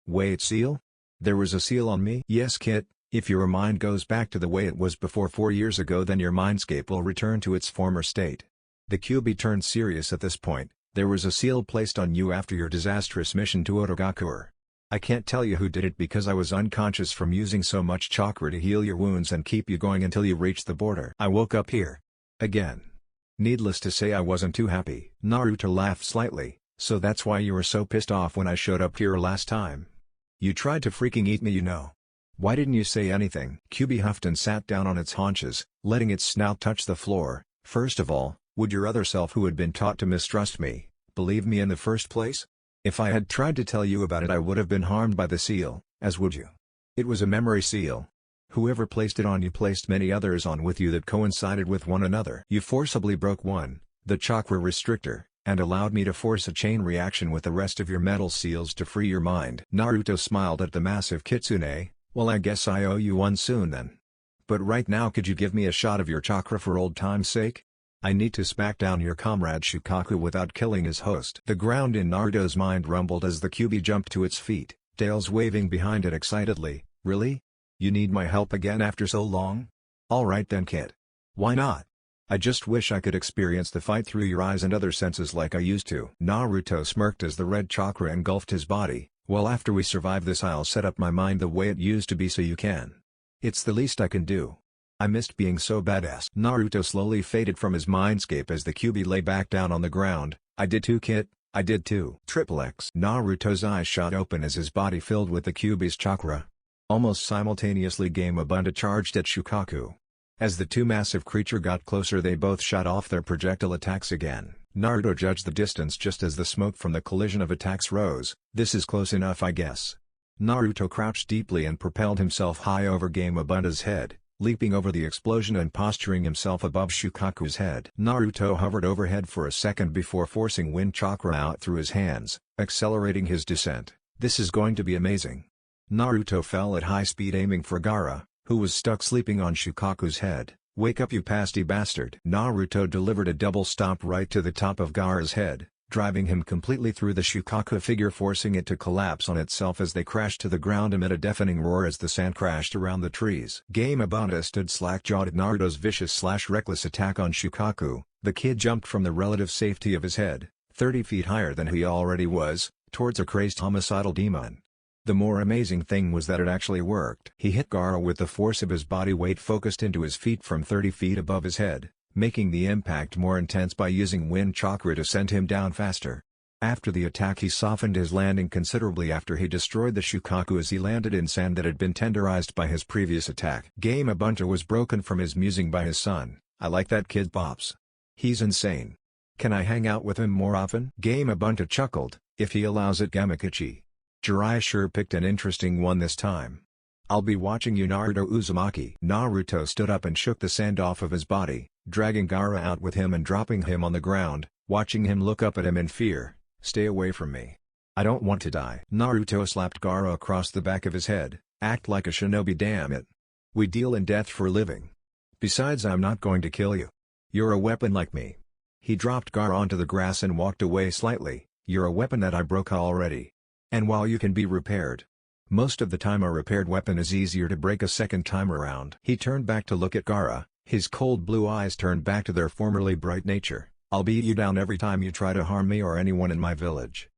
Wait seal? There was a seal on me? Yes Kit, if your mind goes back to the way it was before 4 years ago then your mindscape will return to its former state. The Kyuubi turned serious at this point, there was a seal placed on you after your disastrous mission to Otogakure. I can't tell you who did it because I was unconscious from using so much chakra to heal your wounds and keep you going until you reached the border. I woke up here. Again. Needless to say I wasn't too happy. Naruto laughed slightly, so that's why you were so pissed off when I showed up here last time. You tried to freaking eat me you know. Why didn't you say anything? Kyuubi huffed and sat down on its haunches, letting its snout touch the floor. First of all, would your other self who had been taught to mistrust me, believe me in the first place? If I had tried to tell you about it I would have been harmed by the seal, as would you. It was a memory seal. Whoever placed it on you placed many others on with you that coincided with one another. You forcibly broke one, the chakra restrictor, and allowed me to force a chain reaction with the rest of your metal seals to free your mind. Naruto smiled at the massive kitsune, well I guess I owe you one soon then. But right now could you give me a shot of your chakra for old time's sake? I need to smack down your comrade Shukaku without killing his host. The ground in Naruto's mind rumbled as the Kyuubi jumped to its feet, tails waving behind it excitedly, really? You need my help again after so long? Alright then kid. Why not? I just wish I could experience the fight through your eyes and other senses like I used to. Naruto smirked as the red chakra engulfed his body. Well, after we survive this I'll set up my mind the way it used to be so you can. It's the least I can do. I missed being so badass. Naruto slowly faded from his mindscape as the Kyuubi lay back down on the ground. I did too kid, I did too. Triple X. Naruto's eyes shot open as his body filled with the Kyuubi's chakra. Almost simultaneously Gamabunta charged at Shukaku. As the two massive creatures got closer they both shot off their projectile attacks again. Naruto judged the distance just as the smoke from the collision of attacks rose. This is close enough I guess. Naruto crouched deeply and propelled himself high over Gamabunta's head, leaping over the explosion and posturing himself above Shukaku's head. Naruto hovered overhead for a second before forcing wind chakra out through his hands, accelerating his descent. This is going to be amazing. Naruto fell at high speed aiming for Gaara, who was stuck sleeping on Shukaku's head. Wake up you pasty bastard. Naruto delivered a double stomp right to the top of Gaara's head, driving him completely through the Shukaku figure forcing it to collapse on itself as they crashed to the ground amid a deafening roar as the sand crashed around the trees. Gamabunta stood slack-jawed at Naruto's vicious/reckless attack on Shukaku. The kid jumped from the relative safety of his head, 30 feet higher than he already was, towards a crazed homicidal demon. The more amazing thing was that it actually worked. He hit Gaara with the force of his body weight focused into his feet from 30 feet above his head, making the impact more intense by using wind chakra to send him down faster. After the attack he softened his landing considerably after he destroyed the Shukaku as he landed in sand that had been tenderized by his previous attack. Gamabunta was broken from his musing by his son. I like that kid pops. He's insane. Can I hang out with him more often? Gamabunta chuckled, if he allows it Gamakichi. Jiraiya sure picked an interesting one this time. I'll be watching you Naruto Uzumaki. Naruto stood up and shook the sand off of his body, dragging Gaara out with him and dropping him on the ground, watching him look up at him in fear. Stay away from me. I don't want to die. Naruto slapped Gaara across the back of his head. Act like a shinobi damn it. We deal in death for a living. Besides I'm not going to kill you. You're a weapon like me. He dropped Gaara onto the grass and walked away slightly. You're a weapon that I broke already. And while you can be repaired, most of the time a repaired weapon is easier to break a second time around. He turned back to look at Gaara, his cold blue eyes turned back to their formerly bright nature. I'll beat you down every time you try to harm me or anyone in my village.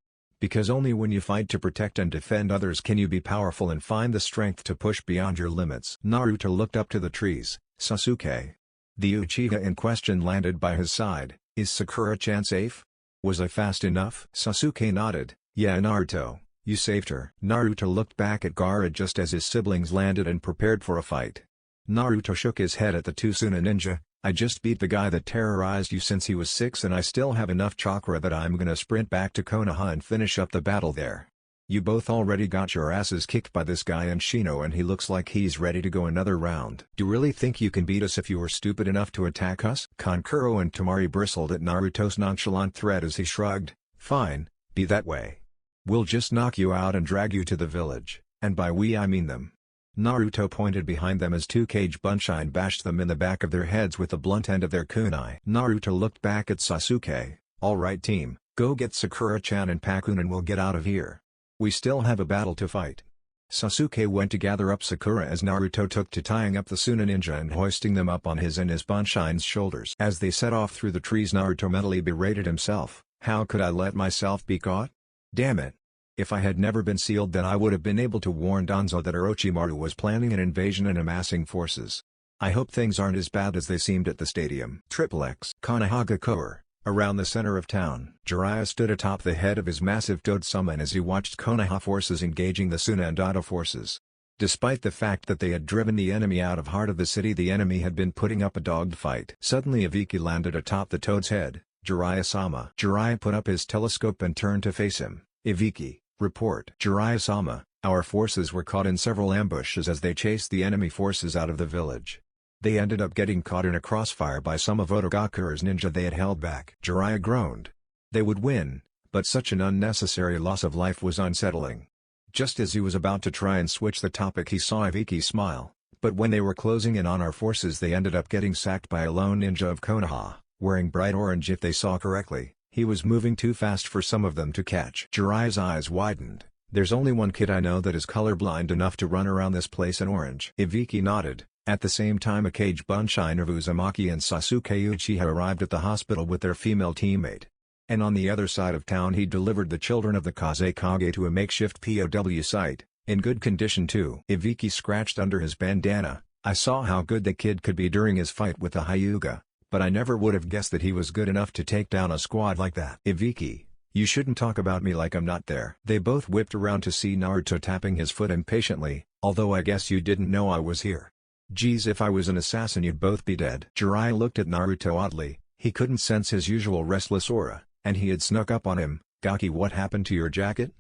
Because only when you fight to protect and defend others can you be powerful and find the strength to push beyond your limits. Naruto looked up to the trees. Sasuke. The Uchiha in question landed by his side. Is Sakura-chan safe? Was I fast enough? Sasuke nodded. Yeah Naruto, you saved her. Naruto looked back at Gaara just as his siblings landed and prepared for a fight. Naruto shook his head at the two Suna ninja. I just beat the guy that terrorized you since he was 6 and I still have enough chakra that I'm gonna sprint back to Konoha and finish up the battle there. You both already got your asses kicked by this guy and Shino and he looks like he's ready to go another round. Do you really think you can beat us if you were stupid enough to attack us? Kankuro and Temari bristled at Naruto's nonchalant threat as he shrugged. Fine, be that way. We'll just knock you out and drag you to the village, and by we I mean them. Naruto pointed behind them as two Kage Bunshin bashed them in the back of their heads with the blunt end of their kunai. Naruto looked back at Sasuke. Alright team, go get Sakura-chan and Pakun and we'll get out of here. We still have a battle to fight. Sasuke went to gather up Sakura as Naruto took to tying up the Suna ninja and hoisting them up on his and his Bunshin's shoulders. As they set off through the trees Naruto mentally berated himself. How could I let myself be caught? Damn it. If I had never been sealed then I would have been able to warn Danzo that Orochimaru was planning an invasion and amassing forces. I hope things aren't as bad as they seemed at the stadium. Triple X. Konohagakure, around the center of town. Jiraiya stood atop the head of his massive Toad summon as he watched Konoha forces engaging the Suna and Oda forces. Despite the fact that they had driven the enemy out of heart of the city the enemy had been putting up a dogfight. Suddenly Ibiki landed atop the Toad's head. Jiraiya-sama. Jiraiya put up his telescope and turned to face him. Ibiki, report. Jiraiya-sama, our forces were caught in several ambushes as they chased the enemy forces out of the village. They ended up getting caught in a crossfire by some of Otogakure's ninja they had held back. Jiraiya groaned. They would win, but such an unnecessary loss of life was unsettling. Just as he was about to try and switch the topic he saw Ibiki smile, but when they were closing in on our forces they ended up getting sacked by a lone ninja of Konoha. Wearing bright orange if they saw correctly, he was moving too fast for some of them to catch. Jiraiya's eyes widened. There's only one kid I know that is colorblind enough to run around this place in orange. Ibiki nodded. At the same time, a Cage Bunshin of Uzumaki and Sasuke Uchiha arrived at the hospital with their female teammate. And on the other side of town he delivered the children of the Kazekage to a makeshift POW site, in good condition too. Ibiki scratched under his bandana. I saw how good the kid could be during his fight with the Hyuga, but I never would have guessed that he was good enough to take down a squad like that. Ibiki, you shouldn't talk about me like I'm not there. They both whipped around to see Naruto tapping his foot impatiently, although I guess you didn't know I was here. Geez, if I was an assassin you'd both be dead. Jiraiya looked at Naruto oddly. He couldn't sense his usual restless aura, and he had snuck up on him. Gaki, what happened to your jacket?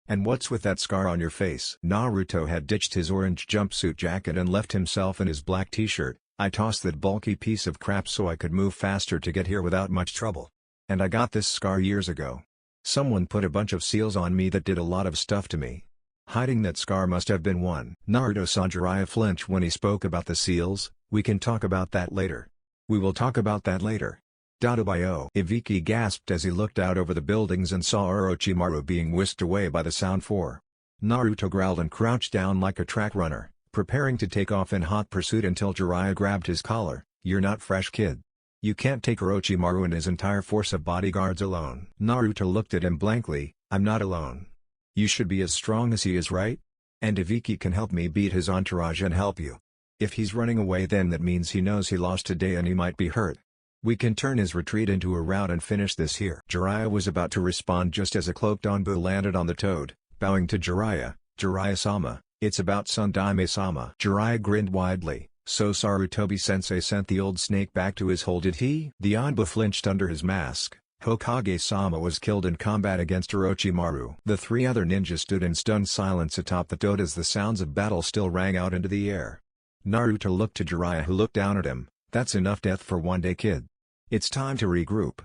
And what's with that scar on your face? Naruto had ditched his orange jumpsuit jacket and left himself in his black t-shirt. I tossed that bulky piece of crap so I could move faster to get here without much trouble. And I got this scar years ago. Someone put a bunch of seals on me that did a lot of stuff to me. Hiding that scar must have been one. Naruto saw Jiraiya flinch when he spoke about the seals. We can talk about that later. We will talk about that later. Dadabayo. Ibiki gasped as he looked out over the buildings and saw Orochimaru being whisked away by the Sound 4. Naruto growled and crouched down like a track runner, preparing to take off in hot pursuit until Jiraiya grabbed his collar. You're not fresh, kid. You can't take Orochimaru and his entire force of bodyguards alone. Naruto looked at him blankly. I'm not alone. You should be as strong as he is, right? And Ibiki can help me beat his entourage and help you. If he's running away, then that means he knows he lost today and he might be hurt. We can turn his retreat into a rout and finish this here. Jiraiya was about to respond just as a cloaked Anbu landed on the toad, bowing to Jiraiya. Jiraiya-sama, it's about Sandaime-sama. Jiraiya grinned widely. So Sarutobi-sensei sent the old snake back to his hole, did he? The Anbu flinched under his mask. Hokage-sama was killed in combat against Orochimaru. The three other ninjas stood in stunned silence atop the toad as the sounds of battle still rang out into the air. Naruto looked to Jiraiya, who looked down at him. That's enough death for one day, kid. It's time to regroup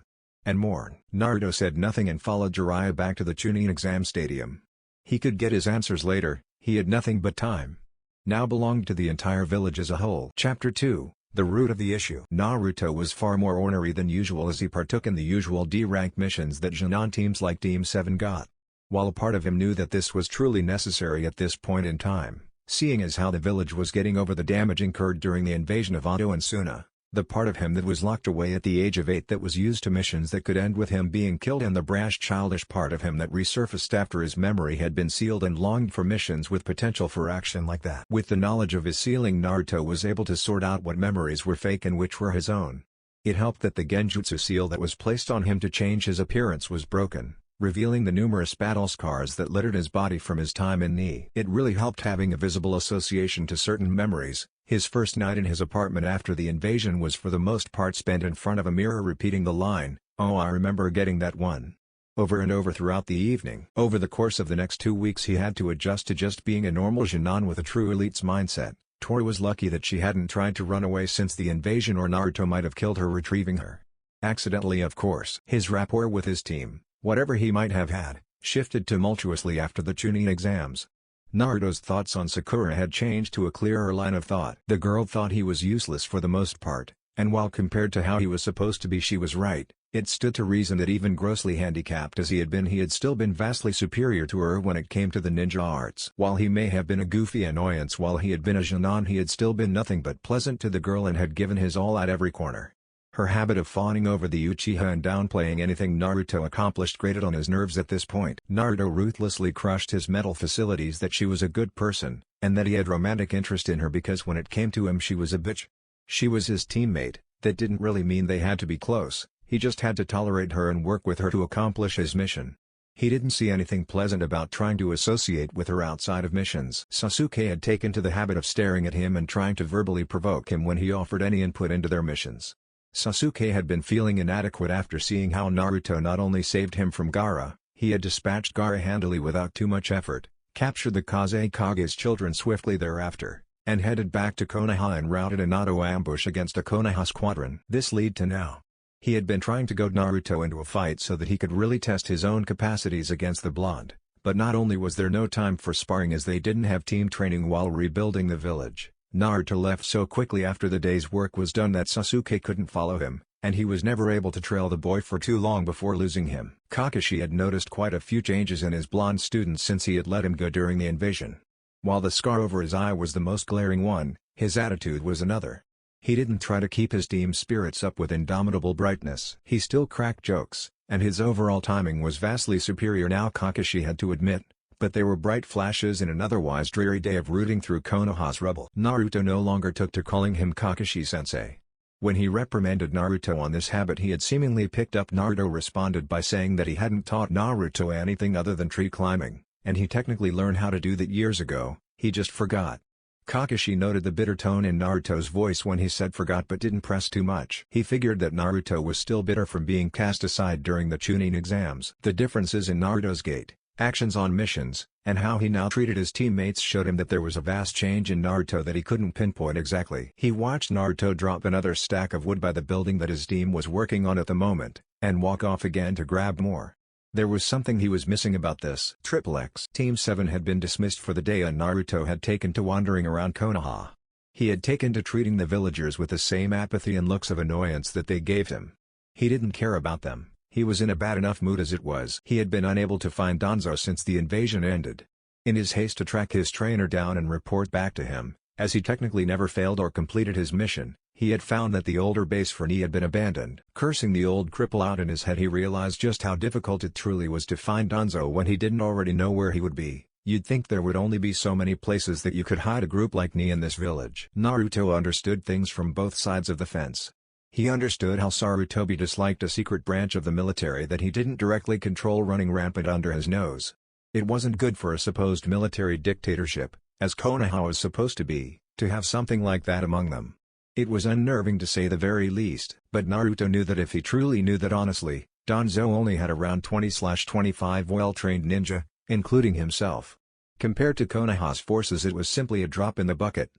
and mourn. Naruto said nothing and followed Jiraiya back to the Chunin exam stadium. He could get his answers later, he had nothing but time. Now belonged to the entire village as a whole. Chapter 2, The Root of the Issue. Naruto was far more ornery than usual as he partook in the usual D-rank missions that Junon teams like Team 7 got. While a part of him knew that this was truly necessary at this point in time, seeing as how the village was getting over the damage incurred during the invasion of Ado and Suna, the part of him that was locked away at the age of 8 that was used to missions that could end with him being killed, and the brash childish part of him that resurfaced after his memory had been sealed and longed for missions with potential for action like that. With the knowledge of his sealing, Naruto was able to sort out what memories were fake and which were his own. It helped that the genjutsu seal that was placed on him to change his appearance was broken, revealing the numerous battle scars that littered his body from his time in Ni. It really helped having a visible association to certain memories. His first night in his apartment after the invasion was for the most part spent in front of a mirror repeating the line, "Oh, I remember getting that one," over and over throughout the evening. Over the course of the next 2 weeks he had to adjust to just being a normal Junon with a true elite's mindset. Tori was lucky that she hadn't tried to run away since the invasion, or Naruto might have killed her retrieving her. Accidentally, of course. His rapport with his team, whatever he might have had, shifted tumultuously after the Chunin exams. Naruto's thoughts on Sakura had changed to a clearer line of thought. The girl thought he was useless for the most part, and while compared to how he was supposed to be she was right. It stood to reason that even grossly handicapped as he had still been vastly superior to her when it came to the ninja arts. While he may have been a goofy annoyance while he had been a Junon, he had still been nothing but pleasant to the girl and had given his all at every corner. Her habit of fawning over the Uchiha and downplaying anything Naruto accomplished grated on his nerves at this point. Naruto ruthlessly crushed his mental facilities that she was a good person, and that he had romantic interest in her because when it came to him she was a bitch. She was his teammate. That didn't really mean they had to be close, he just had to tolerate her and work with her to accomplish his mission. He didn't see anything pleasant about trying to associate with her outside of missions. Sasuke had taken to the habit of staring at him and trying to verbally provoke him when he offered any input into their missions. Sasuke had been feeling inadequate after seeing how Naruto not only saved him from Gaara, he had dispatched Gaara handily without too much effort, captured the Kazekage's children swiftly thereafter, and headed back to Konoha and routed an auto ambush against a Konoha squadron. This led to now. He had been trying to goad Naruto into a fight so that he could really test his own capacities against the blonde, but not only was there no time for sparring as they didn't have team training while rebuilding the village, Naruto left so quickly after the day's work was done that Sasuke couldn't follow him. and he was never able to trail the boy for too long before losing him. Kakashi had noticed quite a few changes in his blonde student since he had let him go during the invasion. While the scar over his eye was the most glaring one, his attitude was another. He didn't try to keep his team's spirits up with indomitable brightness. He still cracked jokes, and his overall timing was vastly superior now, Kakashi had to admit, but they were bright flashes in an otherwise dreary day of rooting through Konoha's rubble. Naruto no longer took to calling him Kakashi-sensei. When he reprimanded Naruto on this habit he had seemingly picked up, Naruto responded by saying that he hadn't taught Naruto anything other than tree climbing, and he technically learned how to do that years ago, he just forgot. Kakashi noted the bitter tone in Naruto's voice when he said forgot but didn't press too much. He figured that Naruto was still bitter from being cast aside during the Chunin exams. The differences in Naruto's gait, actions on missions, and how he now treated his teammates showed him that there was a vast change in Naruto that he couldn't pinpoint exactly. He watched Naruto drop another stack of wood by the building that his team was working on at the moment, and walk off again to grab more. There was something he was missing about this. XXX Team 7 had been dismissed for the day and Naruto had taken to wandering around Konoha. He had taken to treating the villagers with the same apathy and looks of annoyance that they gave him. He didn't care about them, he was in a bad enough mood as it was. He had been unable to find Danzo since the invasion ended. In his haste to track his trainer down and report back to him, as he technically never failed or completed his mission, he had found that the older base for Ni had been abandoned. Cursing the old cripple out in his head, he realized just how difficult it truly was to find Danzo when he didn't already know where he would be. You'd think there would only be so many places that you could hide a group like Ni in this village. Naruto understood things from both sides of the fence. He understood how Sarutobi disliked a secret branch of the military that he didn't directly control running rampant under his nose. It wasn't good for a supposed military dictatorship, as Konoha was supposed to be, to have something like that among them. It was unnerving to say the very least. But Naruto knew that if he truly knew that honestly, Danzo only had around 20-25 well-trained ninja, including himself. Compared to Konoha's forces it was simply a drop in the bucket.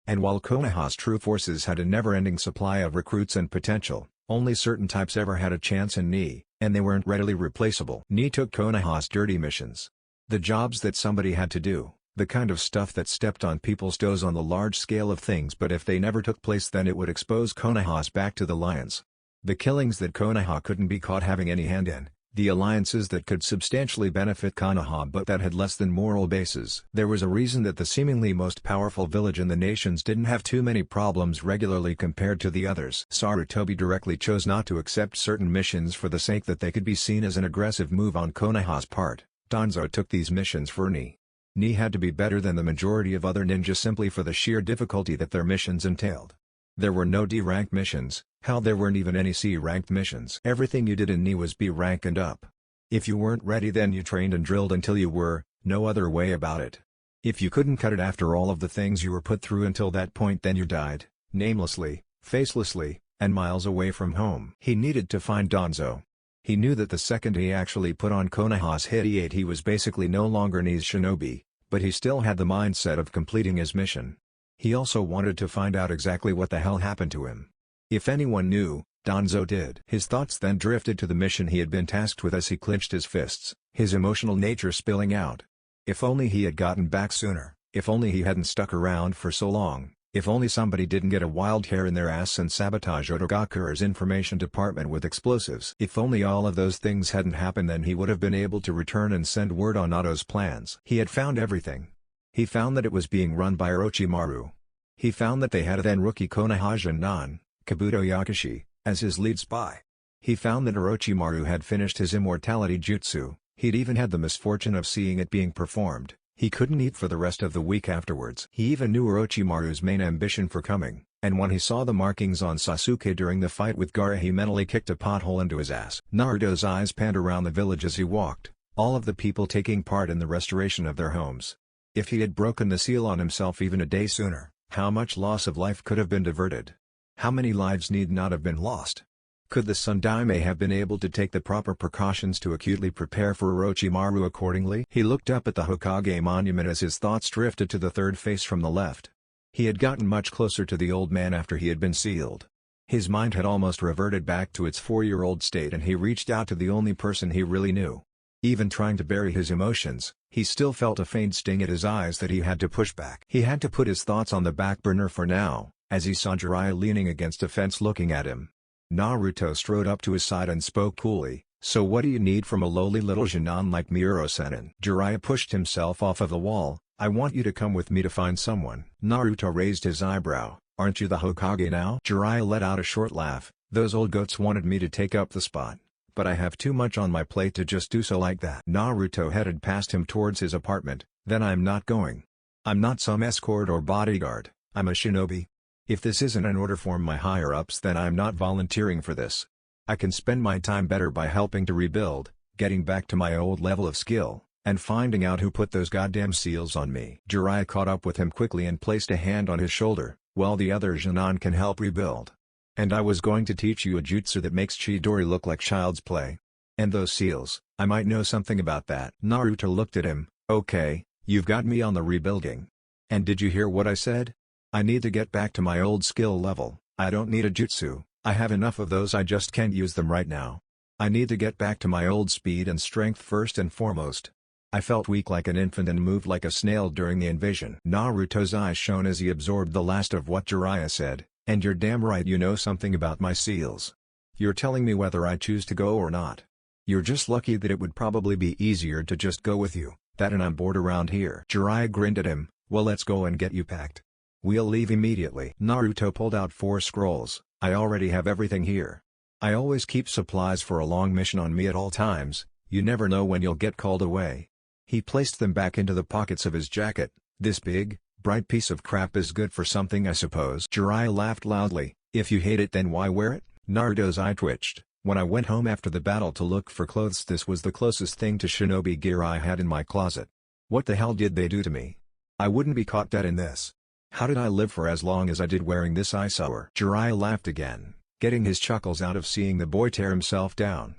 And while Konoha's true forces had a never-ending supply of recruits and potential, only certain types ever had a chance in Ni, and they weren't readily replaceable. Ni took Konoha's dirty missions. The jobs that somebody had to do. The kind of stuff that stepped on people's toes on the large scale of things, but if they never took place then it would expose Konoha's back to the lions. The killings that Konoha couldn't be caught having any hand in, the alliances that could substantially benefit Konoha but that had less than moral bases. There was a reason that the seemingly most powerful village in the nations didn't have too many problems regularly compared to the others. Sarutobi directly chose not to accept certain missions for the sake that they could be seen as an aggressive move on Konoha's part. Danzo took these missions for Ni. Ni had to be better than the majority of other ninjas simply for the sheer difficulty that their missions entailed. There were no D-rank missions, hell there weren't even any C-ranked missions. Everything you did in Ni was B rank and up. If you weren't ready then you trained and drilled until you were, no other way about it. If you couldn't cut it after all of the things you were put through until that point then you died, namelessly, facelessly, and miles away from home. He needed to find Danzo. He knew that the second he actually put on Konoha's head he was basically no longer Ni's shinobi, but he still had the mindset of completing his mission. He also wanted to find out exactly what the hell happened to him. If anyone knew, Danzo did. His thoughts then drifted to the mission he had been tasked with as he clenched his fists, his emotional nature spilling out. If only he had gotten back sooner, if only he hadn't stuck around for so long. If only somebody didn't get a wild hair in their ass and sabotage Otogakure's information department with explosives. If only all of those things hadn't happened then he would have been able to return and send word on Otto's plans. He had found everything. He found that it was being run by Orochimaru. He found that they had a then-rookie Konoha Nan, Kabuto Yakushi, as his lead spy. He found that Orochimaru had finished his immortality jutsu, he'd even had the misfortune of seeing it being performed. He couldn't eat for the rest of the week afterwards. He even knew Orochimaru's main ambition for coming, and when he saw the markings on Sasuke during the fight with Gaara he mentally kicked a pothole into his ass. Naruto's eyes panned around the village as he walked, all of the people taking part in the restoration of their homes. If he had broken the seal on himself even a day sooner, how much loss of life could have been diverted? How many lives need not have been lost? Could the Sundaime have been able to take the proper precautions to acutely prepare for Orochimaru accordingly? He looked up at the Hokage monument as his thoughts drifted to the third face from the left. He had gotten much closer to the old man after he had been sealed. His mind had almost reverted back to its 4-year-old state and he reached out to the only person he really knew. Even trying to bury his emotions, he still felt a faint sting at his eyes that he had to push back. He had to put his thoughts on the back burner for now, as he saw Jiraiya leaning against a fence looking at him. Naruto strode up to his side and spoke coolly, "So what do you need from a lowly little Jonin like Miro-senin?" Jiraiya pushed himself off of the wall. "I want you to come with me to find someone." Naruto raised his eyebrow. "Aren't you the Hokage now?" Jiraiya let out a short laugh. "Those old goats wanted me to take up the spot. But I have too much on my plate to just do so like that." Naruto headed past him towards his apartment. "Then I'm not going. I'm not some escort or bodyguard, I'm a shinobi. If this isn't an order from my higher-ups, then I'm not volunteering for this. I can spend my time better by helping to rebuild, getting back to my old level of skill, and finding out who put those goddamn seals on me." Jiraiya caught up with him quickly and placed a hand on his shoulder. "Well, the other Jonin can help rebuild. And I was going to teach you a jutsu that makes Chidori look like child's play. And those seals, I might know something about that." Naruto looked at him. "Okay, you've got me on the rebuilding. And did you hear what I said? I need to get back to my old skill level. I don't need a jutsu, I have enough of those, I just can't use them right now. I need to get back to my old speed and strength first and foremost." I felt weak like an infant and moved like a snail during the invasion. Naruto's eyes shone as he absorbed the last of what Jiraiya said. "And you're damn right you know something about my seals. You're telling me whether I choose to go or not. You're just lucky that it would probably be easier to just go with you, that and I'm bored around here." Jiraiya grinned at him. "Well, let's go and get you packed. We'll leave immediately." Naruto pulled out 4 scrolls. "I already have everything here. I always keep supplies for a long mission on me at all times, you never know when you'll get called away." He placed them back into the pockets of his jacket. "This big, bright piece of crap is good for something, I suppose." Jiraiya laughed loudly. "If you hate it, then why wear it?" Naruto's eye twitched. "When I went home after the battle to look for clothes, this was the closest thing to shinobi gear I had in my closet. What the hell did they do to me? I wouldn't be caught dead in this. How did I live for as long as I did wearing this eyesore?" Jiraiya laughed again, getting his chuckles out of seeing the boy tear himself down.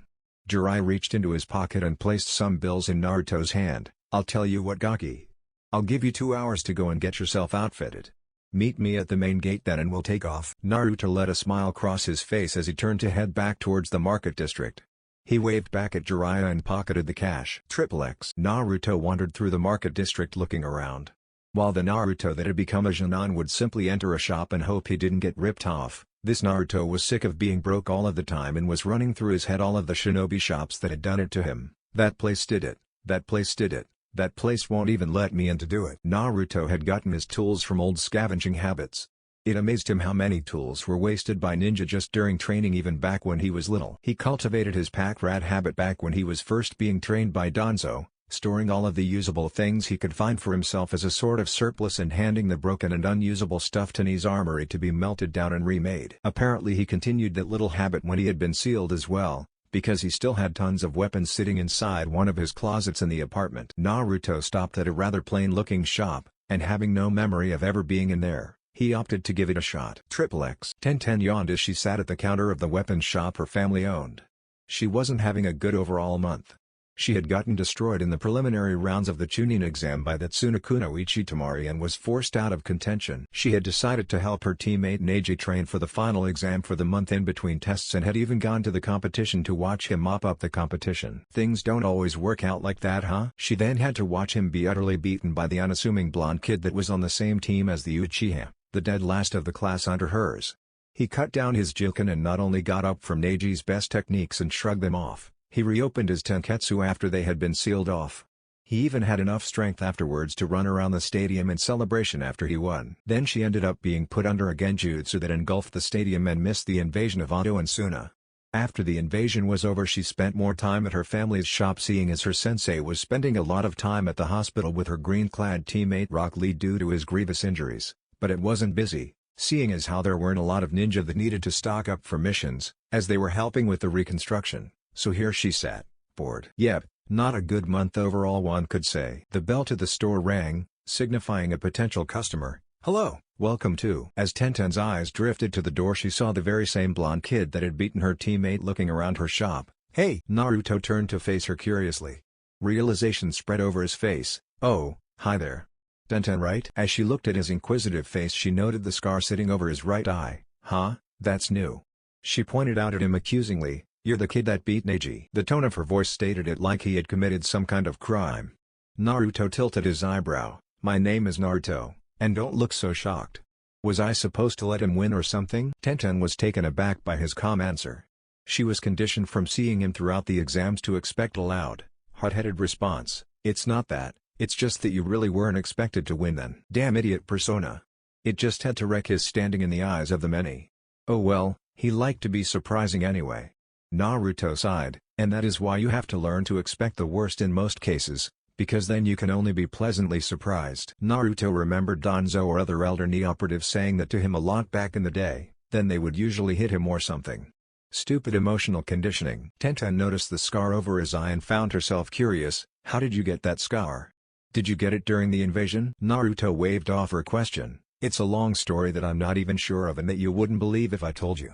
Jiraiya reached into his pocket and placed some bills in Naruto's hand. "I'll tell you what, Gaki. I'll give you 2 hours to go and get yourself outfitted. Meet me at the main gate then and we'll take off." Naruto let a smile cross his face as he turned to head back towards the market district. He waved back at Jiraiya and pocketed the cash. XXX. Naruto wandered through the market district looking around. While the Naruto that had become a Jonin would simply enter a shop and hope he didn't get ripped off, this Naruto was sick of being broke all of the time and was running through his head all of the shinobi shops that had done it to him. "That place did it, that place did it, that place won't even let me in to do it." Naruto had gotten his tools from old scavenging habits. It amazed him how many tools were wasted by ninja just during training even back when he was little. He cultivated his pack rat habit back when he was first being trained by Danzo, storing all of the usable things he could find for himself as a sort of surplus and handing the broken and unusable stuff to Ni's armory to be melted down and remade. Apparently he continued that little habit when he had been sealed as well, because he still had tons of weapons sitting inside one of his closets in the apartment. Naruto stopped at a rather plain-looking shop, and having no memory of ever being in there, he opted to give it a shot. XXX. Tenten yawned as she sat at the counter of the weapons shop her family owned. She wasn't having a good overall month. She had gotten destroyed in the preliminary rounds of the Chunin exam by that Tsunakuno Ichitamari and was forced out of contention. She had decided to help her teammate Neji train for the final exam for the month in between tests and had even gone to the competition to watch him mop up the competition. Things don't always work out like that, huh? She then had to watch him be utterly beaten by the unassuming blonde kid that was on the same team as the Uchiha, the dead last of the class under hers. He cut down his Juken and not only got up from Neji's best techniques and shrugged them off, he reopened his Tenketsu after they had been sealed off. He even had enough strength afterwards to run around the stadium in celebration after he won. Then she ended up being put under a genjutsu that engulfed the stadium and missed the invasion of Ando and Suna. After the invasion was over, she spent more time at her family's shop, seeing as her sensei was spending a lot of time at the hospital with her green-clad teammate Rock Lee due to his grievous injuries, but it wasn't busy, seeing as how there weren't a lot of ninja that needed to stock up for missions, as they were helping with the reconstruction. So here she sat, bored. Yep, not a good month overall, one could say. The bell to the store rang, signifying a potential customer. "Hello, welcome to." As Tenten's eyes drifted to the door, she saw the very same blonde kid that had beaten her teammate looking around her shop. "Hey!" Naruto turned to face her curiously. Realization spread over his face. "Oh, hi there. Tenten, right?" As she looked at his inquisitive face, she noted the scar sitting over his right eye. "Huh, that's new." She pointed out at him accusingly. "You're the kid that beat Neji." The tone of her voice stated it like he had committed some kind of crime. Naruto tilted his eyebrow. "My name is Naruto, and don't look so shocked. Was I supposed to let him win or something? Tenten was taken aback by his calm answer. She was conditioned from seeing him throughout the exams to expect a loud, hot-headed response. It's not that, it's just that you really weren't expected to win then. Damn idiot persona. It just had to wreck his standing in the eyes of the many. Oh well, he liked to be surprising anyway. Naruto sighed, and that is why you have to learn to expect the worst in most cases, because then you can only be pleasantly surprised. Naruto remembered Danzo or other elder operatives saying that to him a lot back in the day, then they would usually hit him or something. Stupid emotional conditioning. Tenten noticed the scar over his eye and found herself curious. How did you get that scar? Did you get it during the invasion? Naruto waved off her question. It's a long story that I'm not even sure of and that you wouldn't believe if I told you.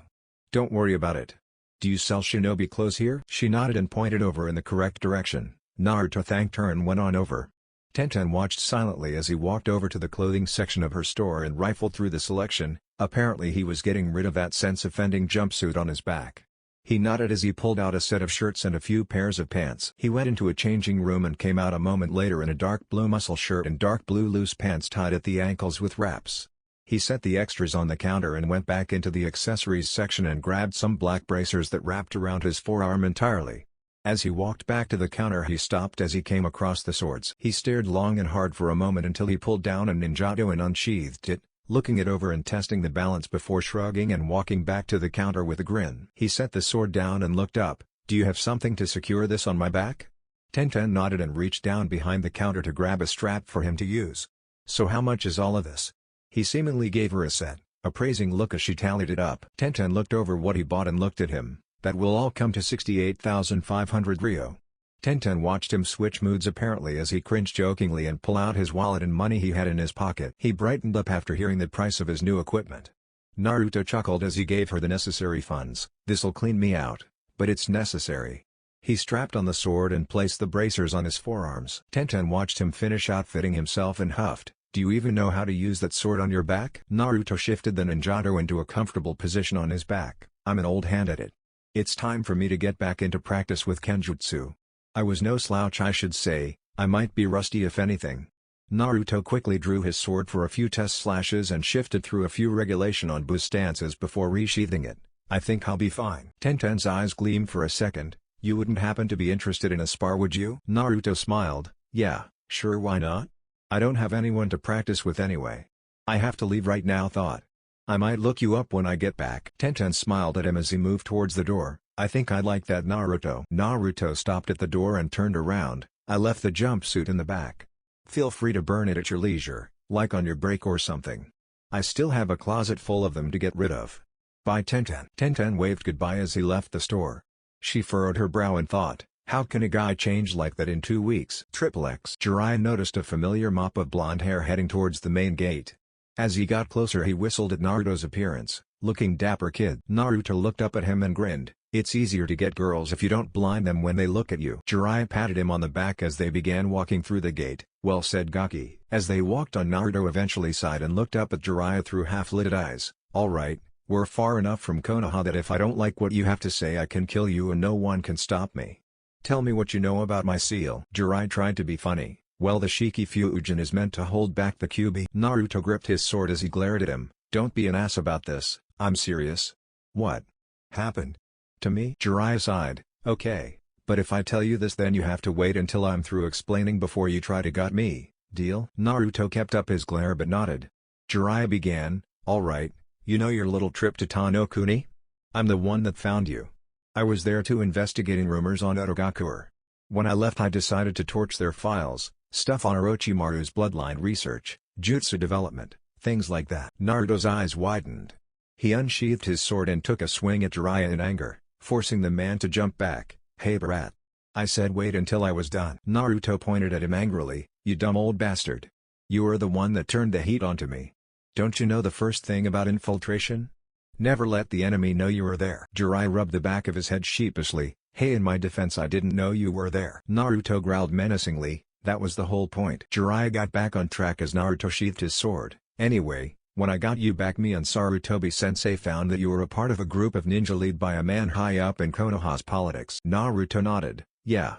Don't worry about it. Do you sell shinobi clothes here? She nodded and pointed over in the correct direction. Naruto thanked her and went on over. Tenten watched silently as he walked over to the clothing section of her store and rifled through the selection. Apparently he was getting rid of that sense-offending jumpsuit on his back. He nodded as he pulled out a set of shirts and a few pairs of pants. He went into a changing room and came out a moment later in a dark blue muscle shirt and dark blue loose pants tied at the ankles with wraps. He set the extras on the counter and went back into the accessories section and grabbed some black bracers that wrapped around his forearm entirely. As he walked back to the counter he stopped as he came across the swords. He stared long and hard for a moment until he pulled down a ninjato and unsheathed it, looking it over and testing the balance before shrugging and walking back to the counter with a grin. He set the sword down and looked up. Do you have something to secure this on my back? Tenten nodded and reached down behind the counter to grab a strap for him to use. So how much is all of this? He seemingly gave her a set, appraising look as she tallied it up. Tenten looked over what he bought and looked at him. That will all come to 68,500 ryo. Tenten watched him switch moods apparently as he cringed jokingly and pull out his wallet and money he had in his pocket. He brightened up after hearing the price of his new equipment. Naruto chuckled as he gave her the necessary funds. This'll clean me out, but it's necessary. He strapped on the sword and placed the bracers on his forearms. Tenten watched him finish outfitting himself and huffed. Do you even know how to use that sword on your back? Naruto shifted the ninjato into a comfortable position on his back. I'm an old hand at it. It's time for me to get back into practice with Kenjutsu. I was no slouch I should say, I might be rusty if anything. Naruto quickly drew his sword for a few test slashes and shifted through a few regulation on boost stances before resheathing it. I think I'll be fine. Tenten's eyes gleamed for a second. You wouldn't happen to be interested in a spar would you? Naruto smiled. Yeah, sure why not? I don't have anyone to practice with anyway. I have to leave right now thought. I might look you up when I get back. Tenten smiled at him as he moved towards the door. I think I'd like that Naruto. Naruto stopped at the door and turned around. I left the jumpsuit in the back. Feel free to burn it at your leisure, like on your break or something. I still have a closet full of them to get rid of. Bye Tenten. Tenten waved goodbye as he left the store. She furrowed her brow and thought, how can a guy change like that in 2 weeks? X. Jiraiya noticed a familiar mop of blonde hair heading towards the main gate. As he got closer he whistled at Naruto's appearance, looking dapper kid. Naruto looked up at him and grinned. It's easier to get girls if you don't blind them when they look at you. Jiraiya patted him on the back as they began walking through the gate. Well said Gaki. As they walked on Naruto eventually sighed and looked up at Jiraiya through half-lidded eyes. Alright, we're far enough from Konoha that if I don't like what you have to say I can kill you and no one can stop me. Tell me what you know about my seal. Jiraiya tried to be funny. Well the Shiki Fuujin is meant to hold back the Kyuubi. Naruto gripped his sword as he glared at him. Don't be an ass about this, I'm serious. What happened to me? Jiraiya sighed. Okay, but if I tell you this then you have to wait until I'm through explaining before you try to gut me, deal? Naruto kept up his glare but nodded. Jiraiya began, alright, you know your little trip to Tano Kuni? I'm the one that found you. I was there too investigating rumors on Otogakure. When I left I decided to torch their files, stuff on Orochimaru's bloodline research, jutsu development, things like that. Naruto's eyes widened. He unsheathed his sword and took a swing at Jiraiya in anger, forcing the man to jump back. Hey brat. I said wait until I was done. Naruto pointed at him angrily, you dumb old bastard. You were the one that turned the heat onto me. Don't you know the first thing about infiltration? Never let the enemy know you were there. Jiraiya rubbed the back of his head sheepishly. Hey in my defense I didn't know you were there. Naruto growled menacingly, that was the whole point. Jiraiya got back on track as Naruto sheathed his sword. Anyway, when I got you back me and Sarutobi-sensei found that you were a part of a group of ninja led by a man high up in Konoha's politics. Naruto nodded. Yeah,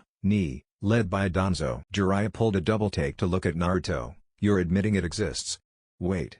led by Danzo. Jiraiya pulled a double take to look at Naruto. You're admitting it exists. Wait.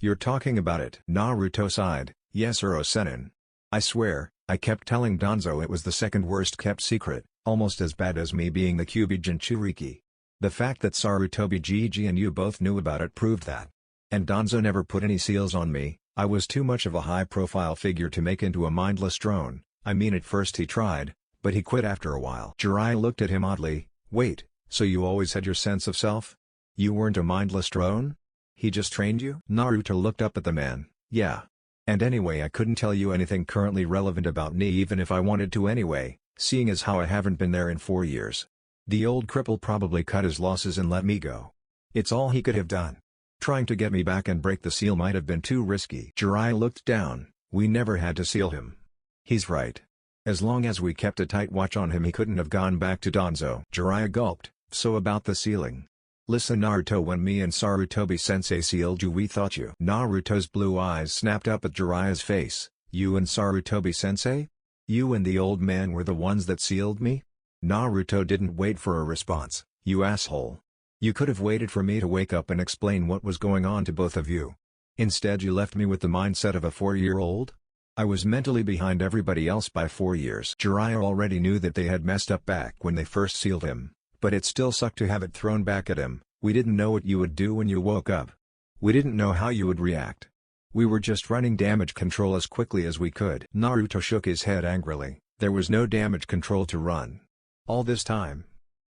You're talking about it. Naruto sighed, yes Uro-sennin. I swear, I kept telling Danzo it was the second worst kept secret, almost as bad as me being the Kyuubi Jinchuriki. The fact that Sarutobi Gigi and you both knew about it proved that. And Danzo never put any seals on me. I was too much of a high-profile figure to make into a mindless drone. I mean at first he tried, but he quit after a while. Jiraiya looked at him oddly. Wait, so you always had your sense of self? You weren't a mindless drone? He just trained you? Naruto looked up at the man. Yeah. And anyway I couldn't tell you anything currently relevant about me even if I wanted to anyway, seeing as how I haven't been there in 4 years. The old cripple probably cut his losses and let me go. It's all he could have done. Trying to get me back and break the seal might have been too risky. Jiraiya looked down. We never had to seal him. He's right. As long as we kept a tight watch on him he couldn't have gone back to Danzo. Jiraiya gulped. So about the sealing. Listen Naruto, when me and Sarutobi-sensei sealed you we thought you. Naruto's blue eyes snapped up at Jiraiya's face. You and Sarutobi-sensei? You and the old man were the ones that sealed me? Naruto didn't wait for a response. You asshole. You could have waited for me to wake up and explain what was going on to both of you. Instead you left me with the mindset of a 4-year-old? I was mentally behind everybody else by 4 years. Jiraiya already knew that they had messed up back when they first sealed him. But it still sucked to have it thrown back at him. We didn't know what you would do when you woke up. We didn't know how you would react. We were just running damage control as quickly as we could. Naruto shook his head angrily. There was no damage control to run. All this time.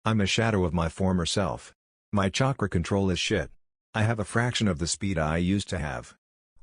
I'm a shadow of my former self. My chakra control is shit. I have a fraction of the speed I used to have.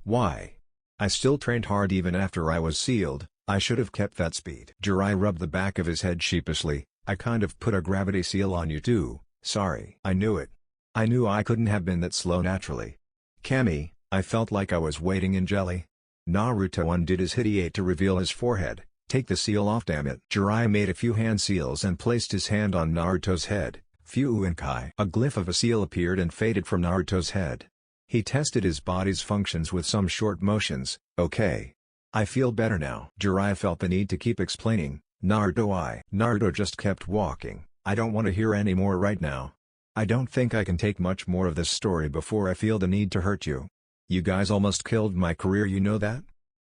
Why? I still trained hard even after I was sealed. I should have kept that speed. Jiraiya rubbed the back of his head sheepishly. I kind of put a gravity seal on you too, sorry. I knew it. I knew I couldn't have been that slow naturally. Kami, I felt like I was waiting in jelly. Naruto undid his hideate to reveal his forehead. Take the seal off, damn it. Jiraiya made a few hand seals and placed his hand on Naruto's head. Fuuinkai. A glyph of a seal appeared and faded from Naruto's head. He tested his body's functions with some short motions. I feel better now. Jiraiya felt the need to keep explaining. Naruto just kept walking. I don't want to hear any more right now. I don't think I can take much more of this story before I feel the need to hurt you. You guys almost killed my career, you know that?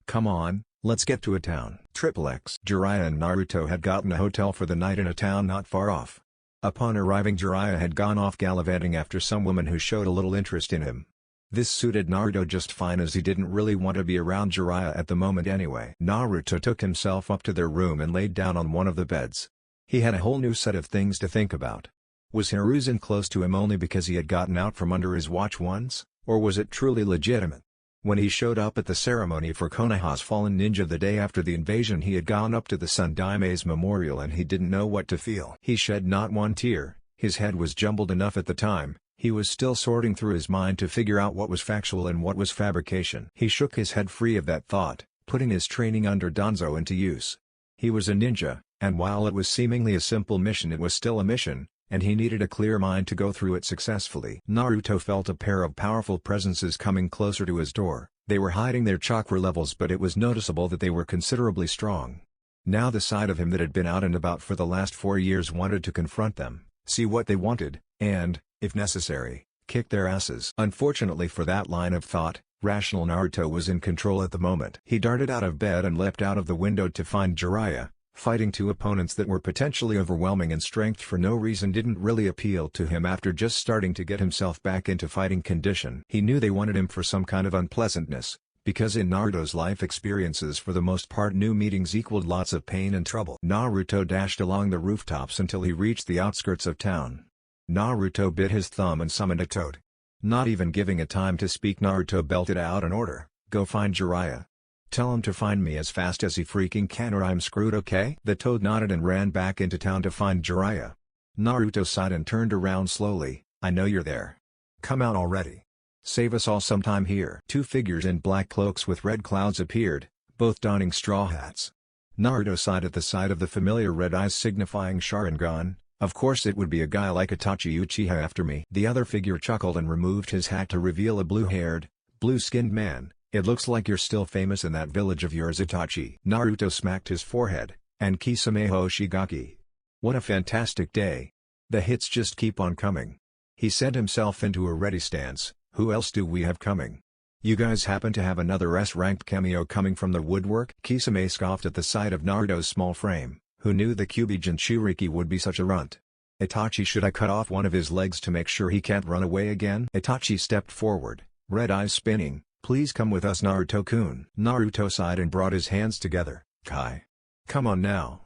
Come on, let's get to a town. XXX. Jiraiya and Naruto had gotten a hotel for the night in a town not far off. Upon arriving Jiraiya had gone off gallivanting after some woman who showed a little interest in him. This suited Naruto just fine as he didn't really want to be around Jiraiya at the moment anyway. Naruto took himself up to their room and laid down on one of the beds. He had a whole new set of things to think about. Was Hiruzen close to him only because he had gotten out from under his watch once, or was it truly legitimate? When he showed up at the ceremony for Konoha's fallen ninja the day after the invasion he had gone up to the Sun Daime's memorial and he didn't know what to feel. He shed not one tear, his head was jumbled enough at the time. He was still sorting through his mind to figure out what was factual and what was fabrication. He shook his head free of that thought, putting his training under Danzo into use. He was a ninja, and while it was seemingly a simple mission it was still a mission, and he needed a clear mind to go through it successfully. Naruto felt a pair of powerful presences coming closer to his door. They were hiding their chakra levels but it was noticeable that they were considerably strong. Now the side of him that had been out and about for the last 4 years wanted to confront them, see what they wanted, and, if necessary, kick their asses. Unfortunately for that line of thought, rational Naruto was in control at the moment. He darted out of bed and leapt out of the window to find Jiraiya. Fighting two opponents that were potentially overwhelming in strength for no reason didn't really appeal to him after just starting to get himself back into fighting condition. He knew they wanted him for some kind of unpleasantness, because in Naruto's life experiences for the most part new meetings equaled lots of pain and trouble. Naruto dashed along the rooftops until he reached the outskirts of town. Naruto bit his thumb and summoned a toad. Not even giving it time to speak Naruto belted out an order, go find Jiraiya. Tell him to find me as fast as he freaking can or I'm screwed, okay? The toad nodded and ran back into town to find Jiraiya. Naruto sighed and turned around slowly, I know you're there. Come out already. Save us all some time here. Two figures in black cloaks with red clouds appeared, both donning straw hats. Naruto sighed at the sight of the familiar red eyes signifying Sharingan. Of course it would be a guy like Itachi Uchiha after me. The other figure chuckled and removed his hat to reveal a blue-haired, blue-skinned man. It looks like you're still famous in that village of yours, Itachi. Naruto smacked his forehead, and Kisameho Shigaki. What a fantastic day. The hits just keep on coming. He sent himself into a ready stance. Who else do we have coming? You guys happen to have another S-ranked cameo coming from the woodwork? Kisame scoffed at the sight of Naruto's small frame, who knew the Kyuubi Jinchuriki would be such a runt. Itachi, should I cut off one of his legs to make sure he can't run away again? Itachi stepped forward, red eyes spinning. Please come with us, Naruto-kun. Naruto sighed and brought his hands together. Kai. Come on now.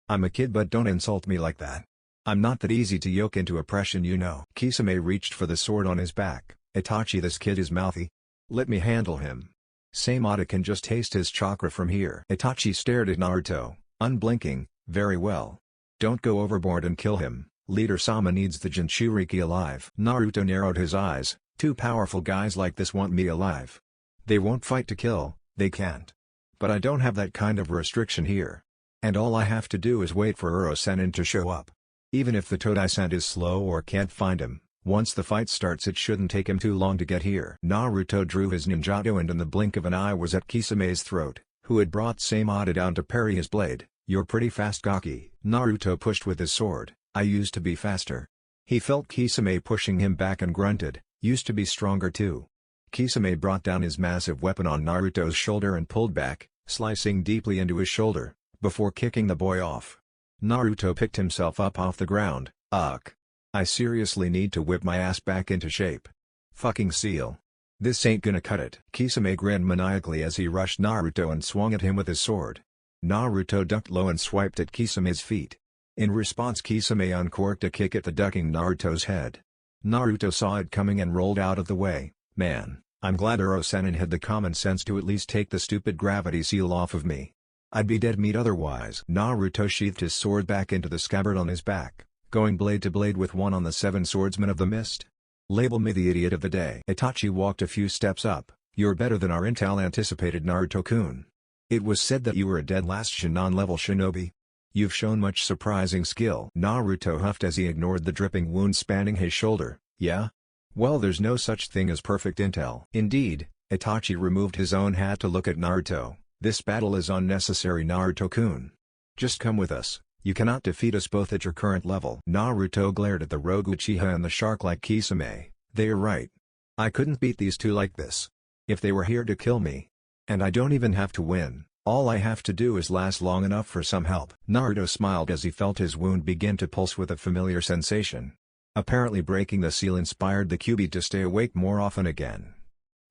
I'm a kid, but don't insult me like that. I'm not that easy to yoke into oppression, you know. Kisame reached for the sword on his back. Itachi, this kid is mouthy. Let me handle him. Saimata can just taste his chakra from here. Itachi stared at Naruto, unblinking. Very well. Don't go overboard and kill him. Leader Sama needs the Jinchuriki alive. Naruto narrowed his eyes. Two powerful guys like this want me alive. They won't fight to kill, they can't. But I don't have that kind of restriction here. And all I have to do is wait for Uro-sennin to show up. Even if the Todai-san is slow or can't find him, once the fight starts it shouldn't take him too long to get here. Naruto drew his ninjato and in the blink of an eye was at Kisame's throat, who had brought Saimata down to parry his blade. You're pretty fast, Gaki. Naruto pushed with his sword. I used to be faster. He felt Kisame pushing him back and grunted, used to be stronger too. Kisame brought down his massive weapon on Naruto's shoulder and pulled back, slicing deeply into his shoulder, before kicking the boy off. Naruto picked himself up off the ground. Ugh. I seriously need to whip my ass back into shape. Fucking seal. This ain't gonna cut it. Kisame grinned maniacally as he rushed Naruto and swung at him with his sword. Naruto ducked low and swiped at Kisame's feet. In response, Kisame uncorked a kick at the ducking Naruto's head. Naruto saw it coming and rolled out of the way. Man, I'm glad Uro-sennin had the common sense to at least take the stupid gravity seal off of me. I'd be dead meat otherwise. Naruto sheathed his sword back into the scabbard on his back, going blade to blade with one on the seven swordsmen of the mist. Label me the idiot of the day. Itachi walked a few steps up. You're better than our intel anticipated, Naruto-kun. It was said that you were a dead last Shinnon level shinobi. You've shown much surprising skill. Naruto huffed as he ignored the dripping wound spanning his shoulder. Yeah? Well, there's no such thing as perfect intel. Indeed, Itachi removed his own hat to look at Naruto. This battle is unnecessary, Naruto-kun. Just come with us. You cannot defeat us both at your current level. Naruto glared at the rogue Uchiha and the shark like Kisame. They're right. I couldn't beat these two like this. If they were here to kill me. And I don't even have to win. All I have to do is last long enough for some help. Naruto smiled as he felt his wound begin to pulse with a familiar sensation. Apparently breaking the seal inspired the Kyuubi to stay awake more often again.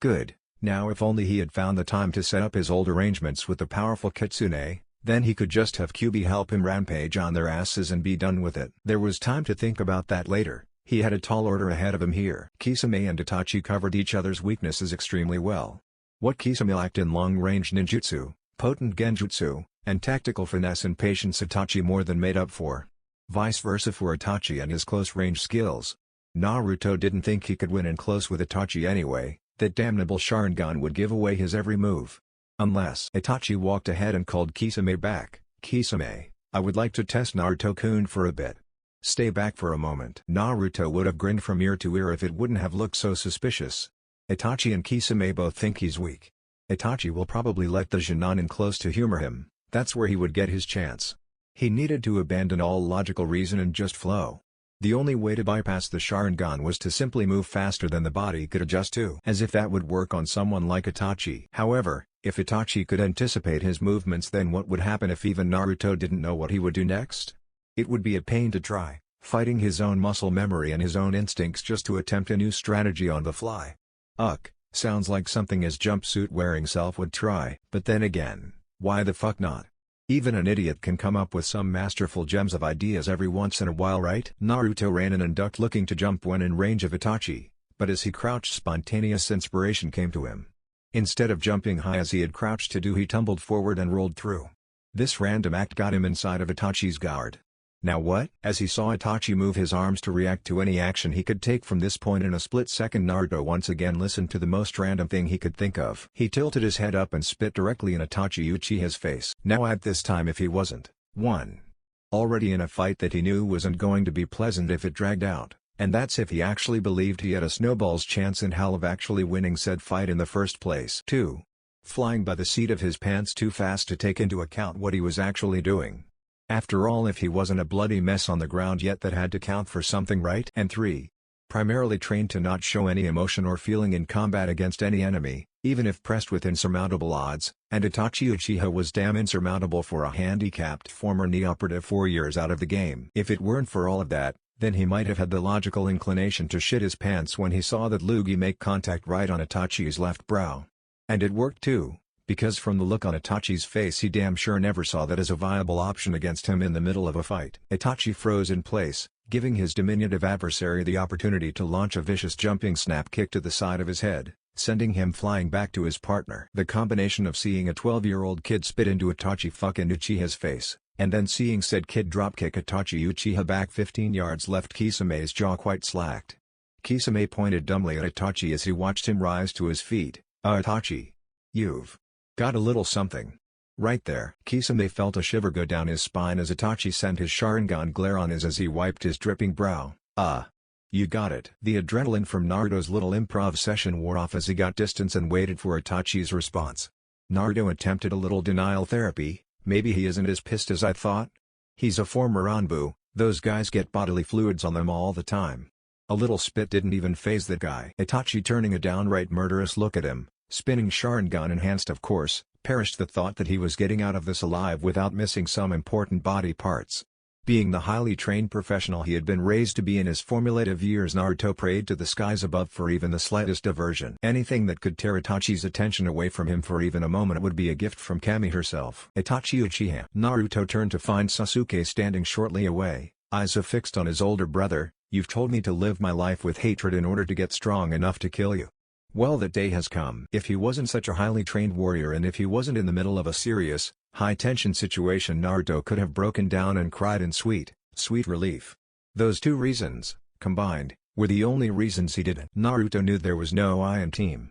Good. Now if only he had found the time to set up his old arrangements with the powerful Kitsune, then he could just have Kyuubi help him rampage on their asses and be done with it. There was time to think about that later. He had a tall order ahead of him here. Kisame and Itachi covered each other's weaknesses extremely well. What Kisame lacked in long-range ninjutsu, potent genjutsu, and tactical finesse and patience, Itachi more than made up for. Vice versa for Itachi and his close-range skills. Naruto didn't think he could win in close with Itachi anyway. That damnable Sharingan would give away his every move. Unless Itachi walked ahead and called Kisame back. Kisame, I would like to test Naruto-kun for a bit. Stay back for a moment. Naruto would have grinned from ear to ear if it wouldn't have looked so suspicious. Itachi and Kisame both think he's weak. Itachi will probably let the Shinnon in close to humor him. That's where he would get his chance. He needed to abandon all logical reason and just flow. The only way to bypass the Sharingan was to simply move faster than the body could adjust to. As if that would work on someone like Itachi. However, if Itachi could anticipate his movements, then what would happen if even Naruto didn't know what he would do next? It would be a pain to try, fighting his own muscle memory and his own instincts just to attempt a new strategy on the fly. Sounds like something his jumpsuit-wearing self would try. But then again, why the fuck not? Even an idiot can come up with some masterful gems of ideas every once in a while, right? Naruto ran in and ducked, looking to jump when in range of Itachi, but as he crouched, spontaneous inspiration came to him. Instead of jumping high as he had crouched to do, he tumbled forward and rolled through. This random act got him inside of Itachi's guard. Now what? As he saw Itachi move his arms to react to any action he could take from this point in a split second, Naruto once again listened to the most random thing he could think of. He tilted his head up and spit directly in Itachi Uchiha's face. Now at this time, if he wasn't already in a fight that he knew wasn't going to be pleasant if it dragged out, and that's if he actually believed he had a snowball's chance in hell of actually winning said fight in the first place. 2. Flying by the seat of his pants too fast to take into account what he was actually doing. After all, if he wasn't a bloody mess on the ground yet, that had to count for something, right? And 3. primarily trained to not show any emotion or feeling in combat against any enemy, even if pressed with insurmountable odds, and Itachi Uchiha was damn insurmountable for a handicapped former knee operative 4 years out of the game. If it weren't for all of that, then he might have had the logical inclination to shit his pants when he saw that Lugi make contact right on Itachi's left brow. And it worked too, because from the look on Itachi's face he damn sure never saw that as a viable option against him in the middle of a fight. Itachi froze in place, giving his diminutive adversary the opportunity to launch a vicious jumping snap kick to the side of his head, sending him flying back to his partner. The combination of seeing a 12-year-old kid spit into Itachi fucking Uchiha's face, and then seeing said kid dropkick Itachi Uchiha back 15 yards left Kisame's jaw quite slacked. Kisame pointed dumbly at Itachi as he watched him rise to his feet. Itachi. You've got a little something. Right there." Kisame felt a shiver go down his spine as Itachi sent his Sharingan glare on his as he wiped his dripping brow. You got it." The adrenaline from Naruto's little improv session wore off as he got distance and waited for Itachi's response. Naruto attempted a little denial therapy. "Maybe he isn't as pissed as I thought. He's a former Anbu, those guys get bodily fluids on them all the time. A little spit didn't even faze that guy." Itachi, turning a downright murderous look at him, spinning Sharingan enhanced of course, perished the thought that he was getting out of this alive without missing some important body parts. Being the highly trained professional he had been raised to be in his formative years, Naruto prayed to the skies above for even the slightest diversion. Anything that could tear Itachi's attention away from him for even a moment would be a gift from Kami herself. Itachi Uchiha. Naruto turned to find Sasuke standing shortly away, eyes fixed on his older brother. "You've told me to live my life with hatred in order to get strong enough to kill you. Well, that day has come." If he wasn't such a highly trained warrior and if he wasn't in the middle of a serious, high-tension situation, Naruto could have broken down and cried in sweet relief. Those two reasons, combined, were the only reasons he didn't. Naruto knew there was no I in team.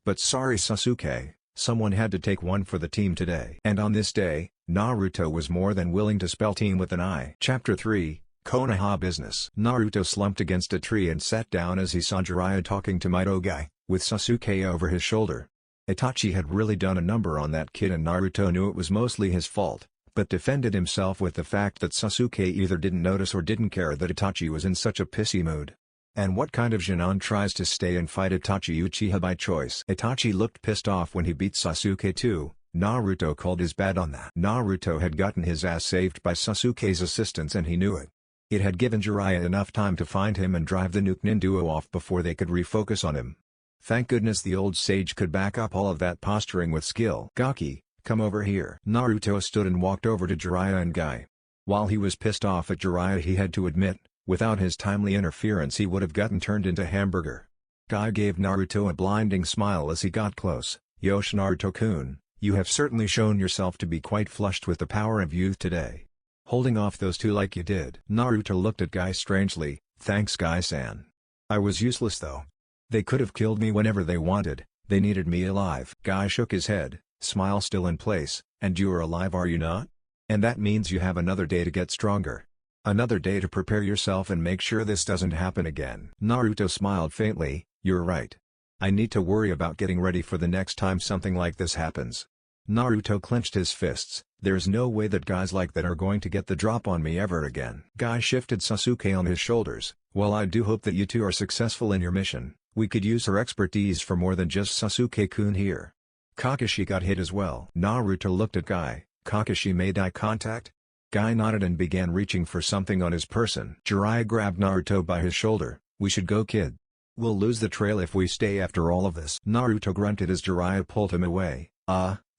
But sorry Sasuke, someone had to take one for the team today. And on this day, Naruto was more than willing to spell team with an I. Chapter 3, Konoha Business. Naruto slumped against a tree and sat down as he saw Jiraiya talking to Midougai, with Sasuke over his shoulder. Itachi had really done a number on that kid and Naruto knew it was mostly his fault, but defended himself with the fact that Sasuke either didn't notice or didn't care that Itachi was in such a pissy mood. And what kind of Jinan tries to stay and fight Itachi Uchiha by choice? Itachi looked pissed off when he beat Sasuke too. Naruto called his bad on that. Naruto had gotten his ass saved by Sasuke's assistance and he knew it. It had given Jiraiya enough time to find him and drive the nuke ninduo off before they could refocus on him. Thank goodness the old sage could back up all of that posturing with skill. "Gaki, come over here." Naruto stood and walked over to Jiraiya and Guy. While he was pissed off at Jiraiya, he had to admit, without his timely interference he would have gotten turned into hamburger. Guy gave Naruto a blinding smile as he got close. "Yosh Naruto-kun, you have certainly shown yourself to be quite flushed with the power of youth today. Holding off those two like you did." Naruto looked at Guy strangely. "Thanks Guy-san. I was useless though. They could have killed me whenever they wanted, they needed me alive." Guy shook his head, smile still in place. "And you're alive, are you not? And that means you have another day to get stronger. Another day to prepare yourself and make sure this doesn't happen again." Naruto smiled faintly. "You're right. I need to worry about getting ready for the next time something like this happens." Naruto clenched his fists. "There's no way that guys like that are going to get the drop on me ever again." Guy shifted Sasuke on his shoulders. "Well, I do hope that you two are successful in your mission. We could use her expertise for more than just Sasuke-kun here." "Kakashi got hit as well." Naruto looked at Guy. "Kakashi made eye contact?" Guy nodded and began reaching for something on his person. Jiraiya grabbed Naruto by his shoulder. "We should go, kid. We'll lose the trail if we stay after all of this." Naruto grunted as Jiraiya pulled him away.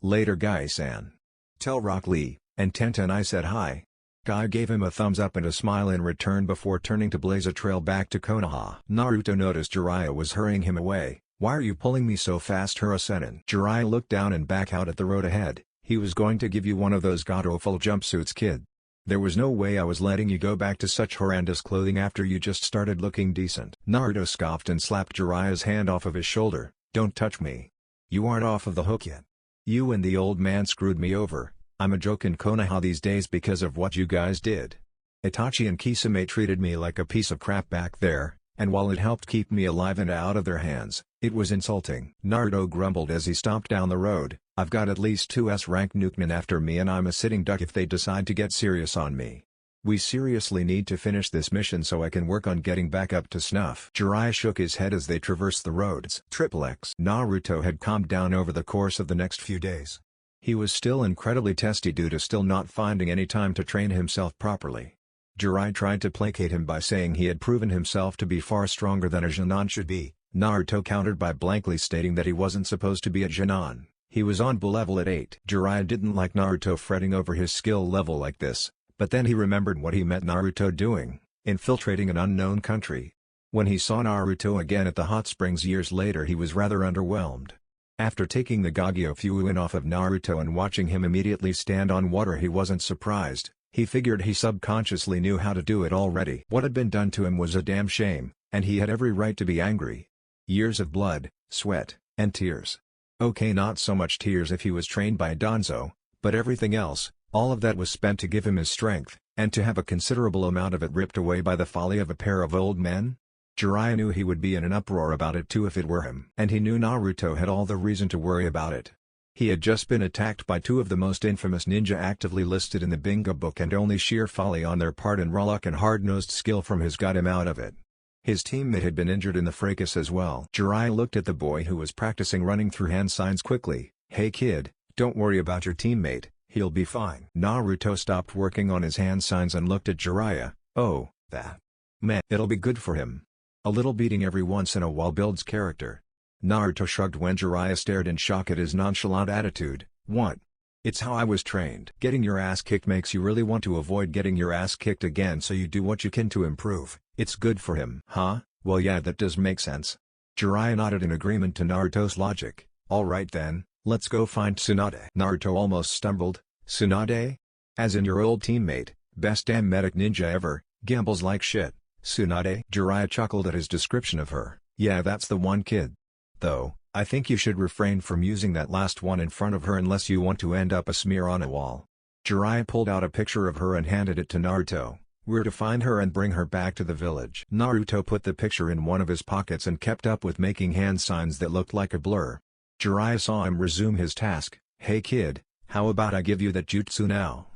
Later Guy-san. Tell Rock Lee, and Tenta and I said hi." Guy gave him a thumbs up and a smile in return before turning to blaze a trail back to Konoha. Naruto noticed Jiraiya was hurrying him away. "Why are you pulling me so fast, Hiro-sen?" Jiraiya looked down and back out at the road ahead. "He was going to give you one of those god-awful jumpsuits, kid. There was no way I was letting you go back to such horrendous clothing after you just started looking decent." Naruto scoffed and slapped Jiraiya's hand off of his shoulder. "Don't touch me. You aren't off of the hook yet. You and the old man screwed me over. I'm a joke in Konoha these days because of what you guys did. Itachi and Kisame treated me like a piece of crap back there, and while it helped keep me alive and out of their hands, it was insulting." Naruto grumbled as he stomped down the road. "I've got at least 2 S-rank nukemen after me and I'm a sitting duck if they decide to get serious on me. We seriously need to finish this mission so I can work on getting back up to snuff. Jiraiya shook his head as they traversed the roads. X. Naruto had calmed down over the course of the next few days. He was still incredibly testy due to still not finding any time to train himself properly. Jiraiya tried to placate him by saying he had proven himself to be far stronger than a Genin should be. Naruto countered by blankly stating that he wasn't supposed to be a Genin. He was on Bull level at 8. Jiraiya didn't like Naruto fretting over his skill level like this, but then he remembered what he met Naruto doing, infiltrating an unknown country. When he saw Naruto again at the hot springs years later, he was rather underwhelmed. After taking the Gagyo Fuin off of Naruto and watching him immediately stand on water, he wasn't surprised. He figured he subconsciously knew how to do it already. What had been done to him was a damn shame, and he had every right to be angry. Years of blood, sweat, and tears. Okay, not so much tears if he was trained by Danzo, but everything else, all of that was spent to give him his strength, and to have a considerable amount of it ripped away by the folly of a pair of old men? Jiraiya knew he would be in an uproar about it too if it were him. And he knew Naruto had all the reason to worry about it. He had just been attacked by two of the most infamous ninja actively listed in the bingo book, and only sheer folly on their part and raw luck and hard-nosed skill from his got him out of it. His teammate had been injured in the fracas as well. Jiraiya looked at the boy who was practicing running through hand signs quickly. Hey kid, don't worry about your teammate, he'll be fine. Naruto stopped working on his hand signs and looked at Jiraiya. Oh, that. Man, it'll be good for him. A little beating every once in a while builds character. Naruto shrugged when Jiraiya stared in shock at his nonchalant attitude. What? It's how I was trained. Getting your ass kicked makes you really want to avoid getting your ass kicked again, so you do what you can to improve. It's good for him. Huh? Well yeah, that does make sense. Jiraiya nodded in agreement to Naruto's logic. Alright then, let's go find Tsunade. Naruto almost stumbled. Tsunade? As in your old teammate, best damn medic ninja ever, gambles like shit. Tsunade? Jiraiya chuckled at his description of her. Yeah, that's the one kid. Though, I think you should refrain from using that last one in front of her unless you want to end up a smear on a wall. Jiraiya pulled out a picture of her and handed it to Naruto. We're to find her and bring her back to the village. Naruto put the picture in one of his pockets and kept up with making hand signs that looked like a blur. Jiraiya saw him resume his task. Hey kid, how about I give you that jutsu now?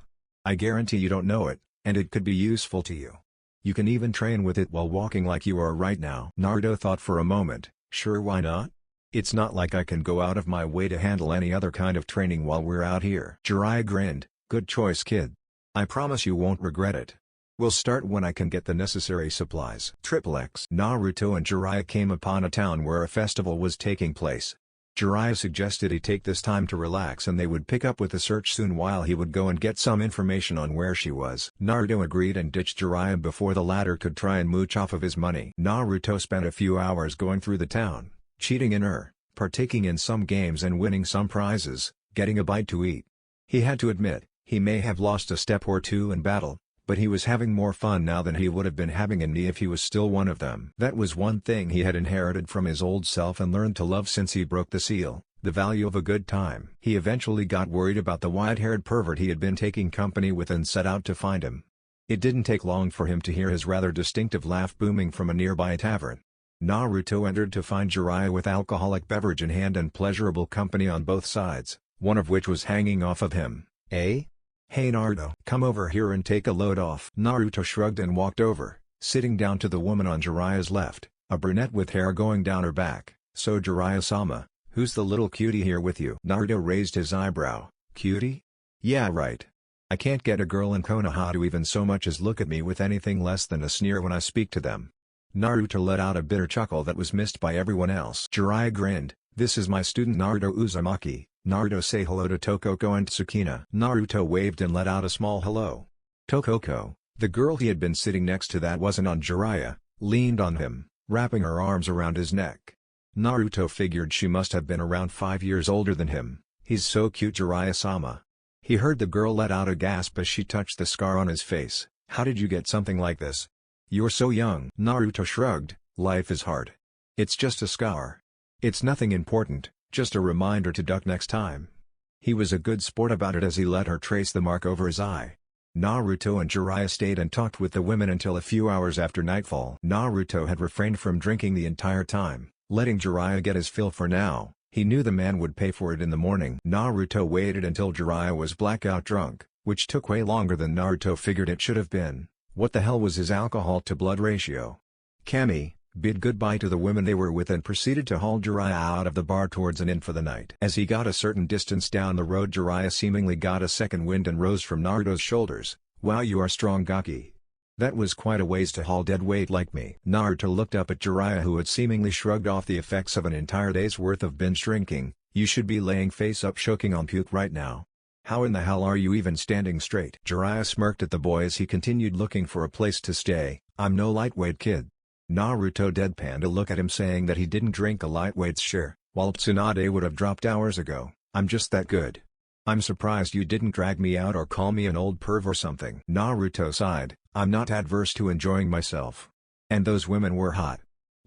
I guarantee you don't know it, and it could be useful to you. You can even train with it while walking like you are right now. Naruto thought for a moment. Sure, why not? It's not like I can go out of my way to handle any other kind of training while we're out here. Jiraiya grinned. Good choice kid. I promise you won't regret it. We'll start when I can get the necessary supplies. X. Naruto and Jiraiya came upon a town where a festival was taking place. Jiraiya suggested he take this time to relax and they would pick up with the search soon while he would go and get some information on where she was. Naruto agreed and ditched Jiraiya before the latter could try and mooch off of his money. Naruto spent a few hours going through the town, cheating in her, partaking in some games and winning some prizes, getting a bite to eat. He had to admit, he may have lost a step or two in battle, but he was having more fun now than he would have been having in Ni if he was still one of them. That was one thing he had inherited from his old self and learned to love since he broke the seal, the value of a good time. He eventually got worried about the white-haired pervert he had been taking company with and set out to find him. It didn't take long for him to hear his rather distinctive laugh booming from a nearby tavern. Naruto entered to find Jiraiya with alcoholic beverage in hand and pleasurable company on both sides, one of which was hanging off of him. Eh? Hey Naruto, come over here and take a load off. Naruto shrugged and walked over, sitting down to the woman on Jiraiya's left, a brunette with hair going down her back. So Jiraiya-sama, who's the little cutie here with you? Naruto raised his eyebrow. Cutie? Yeah right. I can't get a girl in Konoha to even so much as look at me with anything less than a sneer when I speak to them. Naruto let out a bitter chuckle that was missed by everyone else. Jiraiya grinned. This is my student Naruto Uzumaki. Naruto, say hello to Tokoko and Tsukina. Naruto waved and let out a small hello. Tokoko, the girl he had been sitting next to that wasn't on Jiraiya, leaned on him, wrapping her arms around his neck. Naruto figured she must have been around 5 years older than him. He's so cute, Jiraiya-sama. He heard the girl let out a gasp as she touched the scar on his face. How did you get something like this? You're so young. Naruto shrugged. Life is hard. It's just a scar. It's nothing important. Just a reminder to duck next time. He was a good sport about it as he let her trace the mark over his eye. Naruto and Jiraiya stayed and talked with the women until a few hours after nightfall. Naruto had refrained from drinking the entire time, letting Jiraiya get his fill for now. He knew the man would pay for it in the morning. Naruto waited until Jiraiya was blackout drunk, which took way longer than Naruto figured it should have been. What the hell was his alcohol-to-blood ratio? Kami bid goodbye to the women they were with and proceeded to haul Jiraiya out of the bar towards an inn for the night. As he got a certain distance down the road, Jiraiya seemingly got a second wind and rose from Naruto's shoulders. "Wow, you are strong, Gaki. That was quite a ways to haul dead weight like me." Naruto looked up at Jiraiya, who had seemingly shrugged off the effects of an entire day's worth of binge drinking. "You should be laying face up choking on puke right now. How in the hell are you even standing straight?" Jiraiya smirked at the boy as he continued looking for a place to stay. "I'm no lightweight kid." Naruto deadpanned a look at him, saying that he didn't drink a lightweight's share, while Tsunade would have dropped hours ago. "I'm just that good. I'm surprised you didn't drag me out or call me an old perv or something." Naruto sighed. "I'm not adverse to enjoying myself. And those women were hot.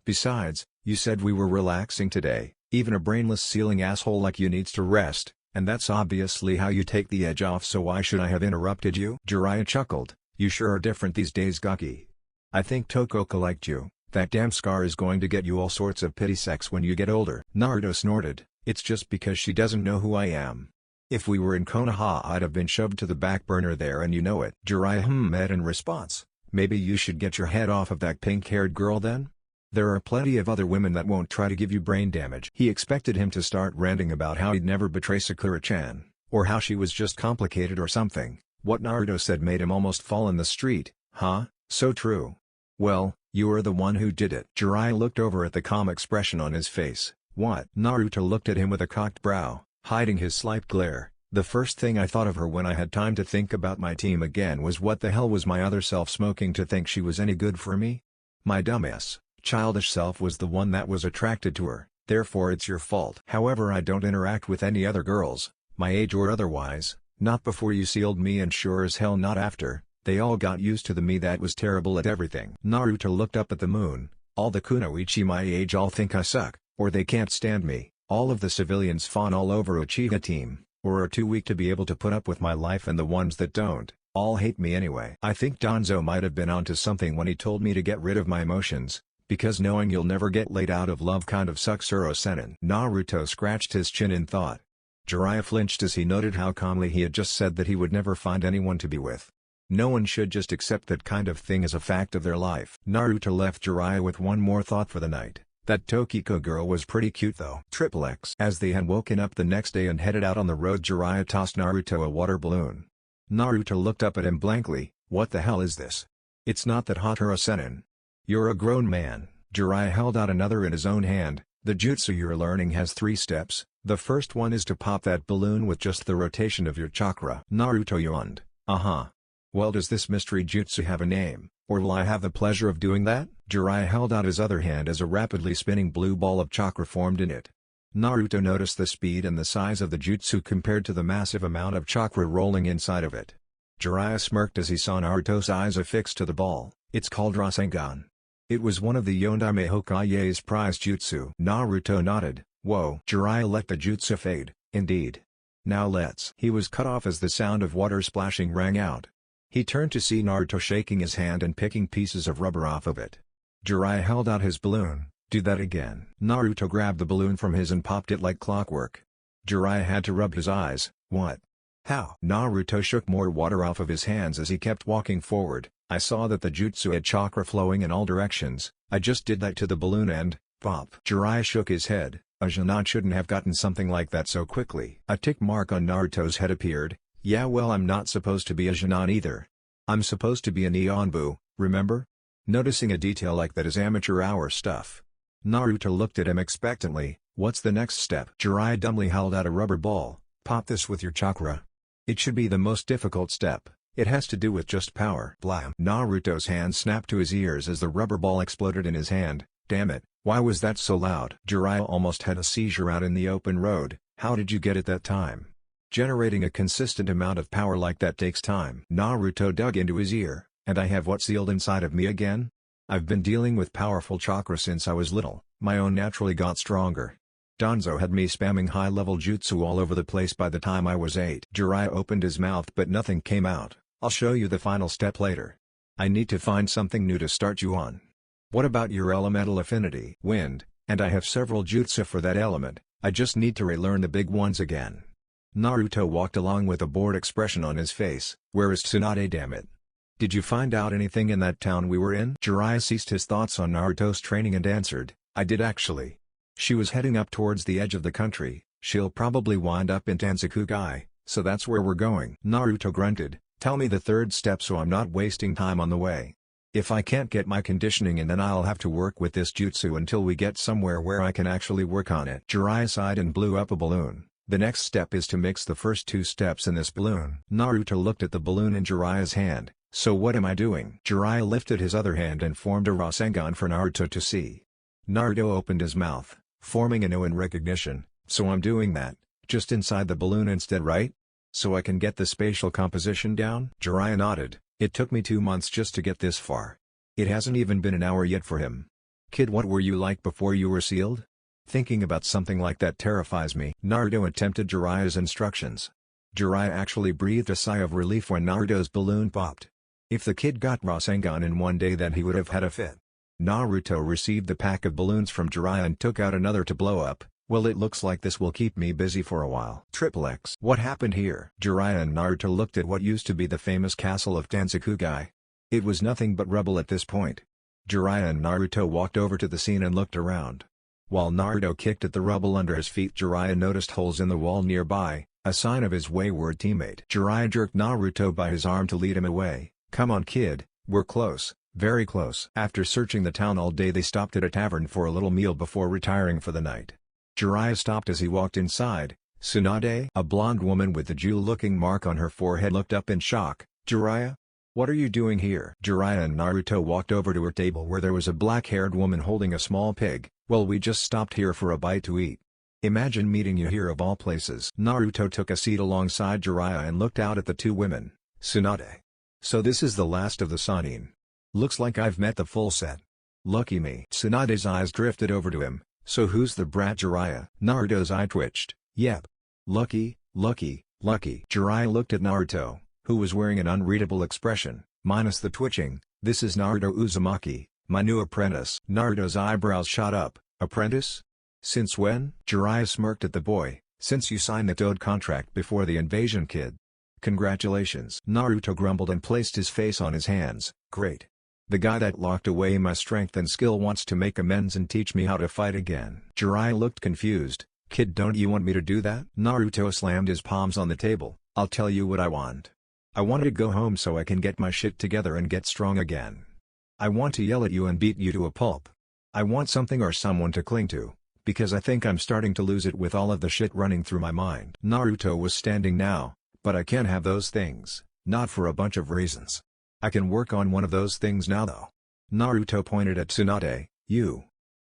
Besides, you said we were relaxing today. Even a brainless ceiling asshole like you needs to rest, and that's obviously how you take the edge off, so why should I have interrupted you?" Jiraiya chuckled. "You sure are different these days, Gaki. I think Tokoka liked you. That damn scar is going to get you all sorts of pity sex when you get older." Naruto snorted. "It's just because she doesn't know who I am. If we were in Konoha, I'd have been shoved to the back burner there, and you know it." Jiraiya hummed in response. "Maybe you should get your head off of that pink-haired girl then? There are plenty of other women that won't try to give you brain damage." He expected him to start ranting about how he'd never betray Sakura-chan, or how she was just complicated or something. What Naruto said made him almost fall in the street. "Huh? So true. Well, you are the one who did it." Jiraiya looked over at the calm expression on his face. "What?" Naruto looked at him with a cocked brow, hiding his slight glare. "The first thing I thought of her when I had time to think about my team again was what the hell was my other self smoking to think she was any good for me? My dumbass, childish self was the one that was attracted to her, therefore it's your fault." "However, I don't interact with any other girls, my age or otherwise, not before you sealed me and sure as hell not after. They all got used to the me that was terrible at everything." Naruto looked up at the moon. "All the kunoichi my age all think I suck, or they can't stand me. All of the civilians fawn all over Uchiha team, or are too weak to be able to put up with my life, and the ones that don't, all hate me anyway." I think Danzo might have been onto something when he told me to get rid of my emotions, because knowing you'll never get laid out of love kind of sucks. Uro-senin. Naruto scratched his chin in thought. Jiraiya flinched as he noted how calmly he had just said that he would never find anyone to be with. No one should just accept that kind of thing as a fact of their life. Naruto left Jiraiya with one more thought for the night. That Tokiko girl was pretty cute though. XXX. As they had woken up the next day and headed out on the road, Jiraiya tossed Naruto a water balloon. Naruto looked up at him blankly. "What the hell is this? It's not that hot, Uro-senin. You're a grown man." Jiraiya held out another in his own hand. "The jutsu you're learning has 3 steps. The first one is to pop that balloon with just the rotation of your chakra." Naruto yawned. "Uh-huh. Well, does this mystery jutsu have a name, or will I have the pleasure of doing that?" Jiraiya held out his other hand as a rapidly spinning blue ball of chakra formed in it. Naruto noticed the speed and the size of the jutsu compared to the massive amount of chakra rolling inside of it. Jiraiya smirked as he saw Naruto's eyes affixed to the ball. "It's called Rasengan. It was one of the Yondaime Hokage's prized jutsu." Naruto nodded. "Whoa." Jiraiya let the jutsu fade. "Indeed. Now let's." He was cut off as the sound of water splashing rang out. He turned to see Naruto shaking his hand and picking pieces of rubber off of it. Jiraiya held out his balloon. "Do that again." Naruto grabbed the balloon from his and popped it like clockwork. Jiraiya had to rub his eyes. "What? How?" Naruto shook more water off of his hands as he kept walking forward. "I saw that the jutsu had chakra flowing in all directions. I just did that to the balloon and, pop." Jiraiya shook his head. A Genin shouldn't have gotten something like that so quickly. A tick mark on Naruto's head appeared. "Yeah, well, I'm not supposed to be a Genin either. I'm supposed to be a Nihonbu, remember? Noticing a detail like that is amateur hour stuff." Naruto looked at him expectantly. "What's the next step?" Jiraiya dumbly held out a rubber ball. "Pop this with your chakra. It should be the most difficult step. It has to do with just power." Blam! Naruto's hand snapped to his ears as the rubber ball exploded in his hand. "Damn it, why was that so loud?" Jiraiya almost had a seizure out in the open road. "How did you get it that time? Generating a consistent amount of power like that takes time." Naruto dug into his ear. "And I have what sealed inside of me again? I've been dealing with powerful chakra since I was little. My own naturally got stronger. Danzo had me spamming high-level jutsu all over the place by the time I was 8. Jiraiya opened his mouth but nothing came out. "I'll show you the final step later. I need to find something new to start you on. What about your elemental affinity?" "Wind, and I have several jutsu for that element. I just need to relearn the big ones again." Naruto walked along with a bored expression on his face. Where is Tsunade, damn it? Did you find out anything in that town we were in? Jiraiya ceased his thoughts on Naruto's training and answered, I did actually. She was heading up towards the edge of the country. She'll probably wind up in Tanzakugai, so that's where we're going. Naruto grunted, tell me the third step so I'm not wasting time on the way. If I can't get my conditioning in, then I'll have to work with this jutsu until we get somewhere where I can actually work on it. Jiraiya sighed and blew up a balloon. The next step is to mix the first two steps in this balloon. Naruto looked at the balloon in Jiraiya's hand. So what am I doing? Jiraiya lifted his other hand and formed a Rasengan for Naruto to see. Naruto opened his mouth, forming an O in recognition. So I'm doing that, just inside the balloon instead, right? So I can get the spatial composition down? Jiraiya nodded. It took me 2 months just to get this far. It hasn't even been an hour yet for him. Kid, what were you like before you were sealed? Thinking about something like that terrifies me. Naruto attempted Jiraiya's instructions. Jiraiya actually breathed a sigh of relief when Naruto's balloon popped. If the kid got Rasengan in one day, then he would have had a fit. Naruto received the pack of balloons from Jiraiya and took out another to blow up. Well, it looks like this will keep me busy for a while. X. What happened here? Jiraiya and Naruto looked at what used to be the famous castle of Tanzakugai. It was nothing but rubble at this point. Jiraiya and Naruto walked over to the scene and looked around. While Naruto kicked at the rubble under his feet, Jiraiya noticed holes in the wall nearby, a sign of his wayward teammate. Jiraiya jerked Naruto by his arm to lead him away. Come on, kid, we're close, very close. After searching the town all day, they stopped at a tavern for a little meal before retiring for the night. Jiraiya stopped as he walked inside. Tsunade, a blonde woman with a jewel-looking mark on her forehead, looked up in shock. Jiraiya? What are you doing here? Jiraiya and Naruto walked over to her table where there was a black-haired woman holding a small pig. Well, we just stopped here for a bite to eat. Imagine meeting you here of all places. Naruto took a seat alongside Jiraiya and looked out at the two women. Tsunade. So this is the last of the Sannin. Looks like I've met the full set. Lucky me. Tsunade's eyes drifted over to him. So who's the brat, Jiraiya? Naruto's eye twitched. Yep. Lucky, lucky, lucky. Jiraiya looked at Naruto, who was wearing an unreadable expression, minus the twitching. This is Naruto Uzumaki, my new apprentice. Naruto's eyebrows shot up. Apprentice? Since when? Jiraiya smirked at the boy. Since you signed the Toad contract before the invasion, kid. Congratulations. Naruto grumbled and placed his face on his hands. Great. The guy that locked away my strength and skill wants to make amends and teach me how to fight again. Jiraiya looked confused. Kid, don't you want me to do that? Naruto slammed his palms on the table. I'll tell you what I want. I want to go home so I can get my shit together and get strong again. I want to yell at you and beat you to a pulp. I want something or someone to cling to, because I think I'm starting to lose it with all of the shit running through my mind. Naruto was standing now, but I can't have those things, not for a bunch of reasons. I can work on one of those things now though. Naruto pointed at Tsunade.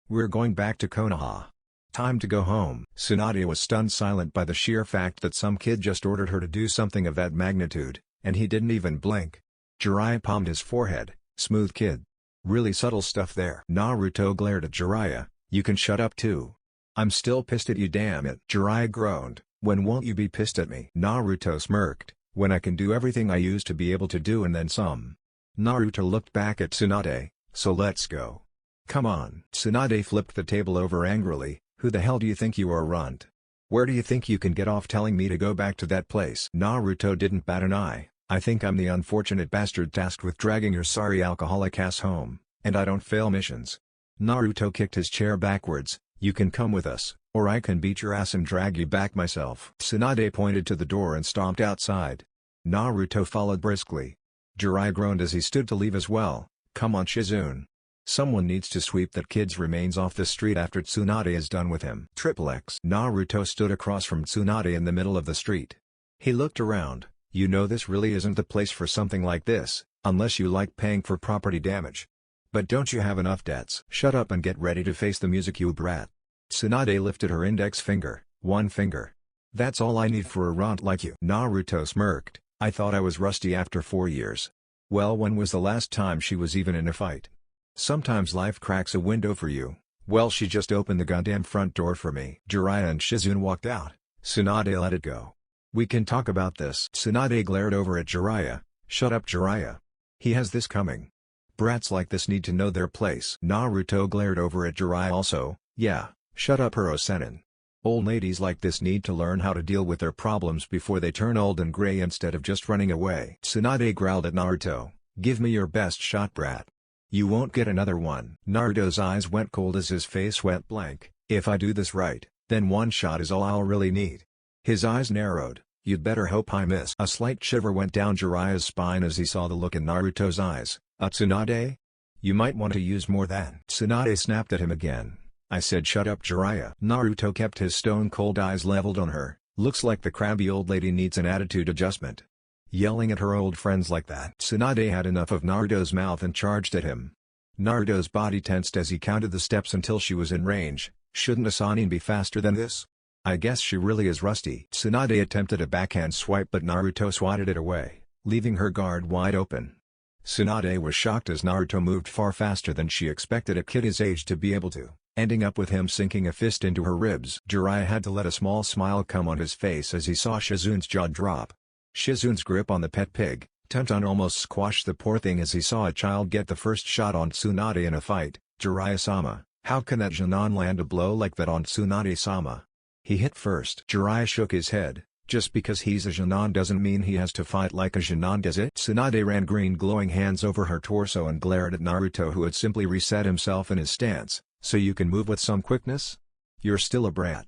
We're going back to Konoha. Time to go home. Tsunade was stunned silent by the sheer fact that some kid just ordered her to do something of that magnitude, and he didn't even blink. Jiraiya palmed his forehead. Smooth kid. Really subtle stuff there. Naruto glared at Jiraiya. You can shut up too. I'm still pissed at you, damn it. Jiraiya groaned. When won't you be pissed at me? Naruto smirked. When I can do everything I used to be able to do and then some. Naruto looked back at Tsunade. So let's go. Come on. Tsunade flipped the table over angrily. Who the hell do you think you are, runt? Where do you think you can get off telling me to go back to that place? Naruto didn't bat an eye. I think I'm the unfortunate bastard tasked with dragging your sorry alcoholic ass home, and I don't fail missions. Naruto kicked his chair backwards. You can come with us, or I can beat your ass and drag you back myself. Tsunade pointed to the door and stomped outside. Naruto followed briskly. Jiraiya groaned as he stood to leave as well. Come on, Shizune. Someone needs to sweep that kid's remains off the street after Tsunade is done with him. X. Naruto stood across from Tsunade in the middle of the street. He looked around. You know, this really isn't the place for something like this, unless you like paying for property damage. But don't you have enough debts? Shut up and get ready to face the music, you brat. Tsunade lifted her index finger. One finger. That's all I need for a runt like you. Naruto smirked. I thought I was rusty after 4 years. Well, when was the last time she was even in a fight? Sometimes life cracks a window for you. Well, she just opened the goddamn front door for me. Jiraiya and Shizune walked out. Tsunade let it go. We can talk about this. Tsunade glared over at Jiraiya. Shut up, Jiraiya. He has this coming. Brats like this need to know their place. Naruto glared over at Jiraiya also. Yeah, shut up, Hiro-senin. Old ladies like this need to learn how to deal with their problems before they turn old and gray instead of just running away. Tsunade growled at Naruto, "Give me your best shot, brat. You won't get another one." Naruto's eyes went cold as his face went blank. "If I do this right, then one shot is all I'll really need." His eyes narrowed. "You'd better hope I miss." A slight shiver went down Jiraiya's spine as he saw the look in Naruto's eyes. "Tsunade? You might want to use more than." Tsunade snapped at him again. "I said shut up, Jiraiya." Naruto kept his stone-cold eyes leveled on her. "Looks like the crabby old lady needs an attitude adjustment. Yelling at her old friends like that." Tsunade had enough of Naruto's mouth and charged at him. Naruto's body tensed as he counted the steps until she was in range. Shouldn't a Sannin be faster than this? I guess she really is rusty. Tsunade attempted a backhand swipe but Naruto swatted it away, leaving her guard wide open. Tsunade was shocked as Naruto moved far faster than she expected a kid his age to be able to, ending up with him sinking a fist into her ribs. Jiraiya had to let a small smile come on his face as he saw Shizun's jaw drop. Shizun's grip on the pet pig, Tonton almost squashed the poor thing as he saw a child get the first shot on Tsunade in a fight. "Jiraiya-sama, how can that Jonan land a blow like that on Tsunade-sama? He hit first." Jiraiya shook his head. "Just because he's a Jonan doesn't mean he has to fight like a Jonan, does it?" Tsunade ran green glowing hands over her torso and glared at Naruto who had simply reset himself in his stance. "So you can move with some quickness? You're still a brat.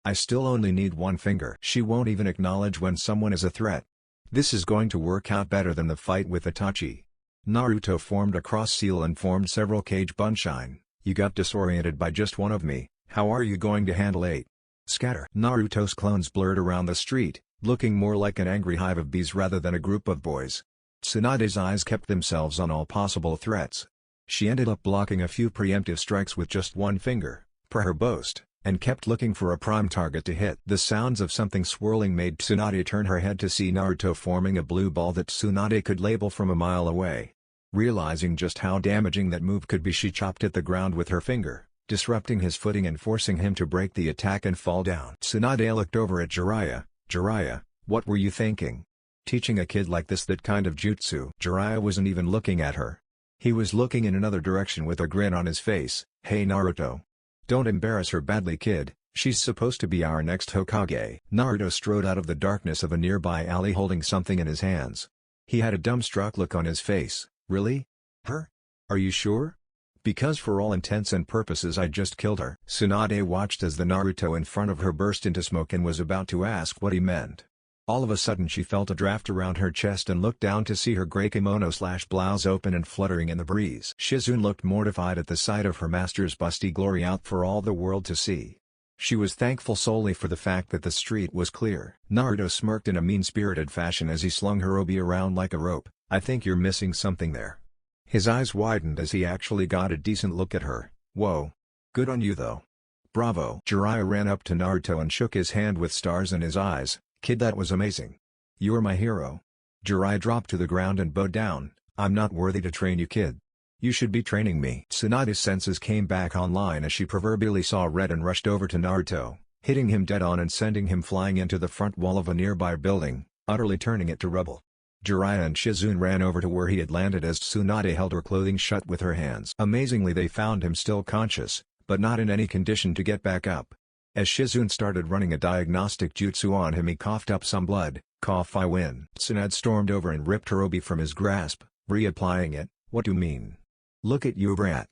I still only need one finger." She won't even acknowledge when someone is a threat. This is going to work out better than the fight with Itachi. Naruto formed a cross seal and formed several cage bunshine. "You got disoriented by just one of me, how are you going to handle 8? Scatter." Naruto's clones blurred around the street, looking more like an angry hive of bees rather than a group of boys. Tsunade's eyes kept themselves on all possible threats. She ended up blocking a few preemptive strikes with just one finger, per her boast, and kept looking for a prime target to hit. The sounds of something swirling made Tsunade turn her head to see Naruto forming a blue ball that Tsunade could label from a mile away. Realizing just how damaging that move could be, she chopped at the ground with her finger, disrupting his footing and forcing him to break the attack and fall down. Tsunade looked over at Jiraiya. "Jiraiya, what were you thinking? Teaching a kid like this that kind of jutsu?" Jiraiya wasn't even looking at her. He was looking in another direction with a grin on his face. "Hey Naruto. Don't embarrass her badly, kid. She's supposed to be our next Hokage." Naruto strode out of the darkness of a nearby alley holding something in his hands. He had a dumbstruck look on his face. "Really? Her? Are you sure? Because for all intents and purposes I just killed her." Tsunade watched as the Naruto in front of her burst into smoke and was about to ask what he meant. All of a sudden she felt a draft around her chest and looked down to see her gray kimono/blouse open and fluttering in the breeze. Shizun looked mortified at the sight of her master's busty glory out for all the world to see. She was thankful solely for the fact that the street was clear. Naruto smirked in a mean-spirited fashion as he slung her obi around like a rope. "I think you're missing something there." His eyes widened as he actually got a decent look at her. "Whoa. Good on you though. Bravo." Jiraiya ran up to Naruto and shook his hand with stars in his eyes. "Kid, that was amazing. You're my hero." Jiraiya dropped to the ground and bowed down. "I'm not worthy to train you, kid. You should be training me." Tsunade's senses came back online as she proverbially saw red and rushed over to Naruto, hitting him dead on and sending him flying into the front wall of a nearby building, utterly turning it to rubble. Jiraiya and Shizun ran over to where he had landed as Tsunade held her clothing shut with her hands. Amazingly, they found him still conscious, but not in any condition to get back up. As Shizun started running a diagnostic jutsu on him, he coughed up some blood. "Cough, I win." Tsunade stormed over and ripped her obi from his grasp, reapplying it. "What do you mean? Look at you, brat.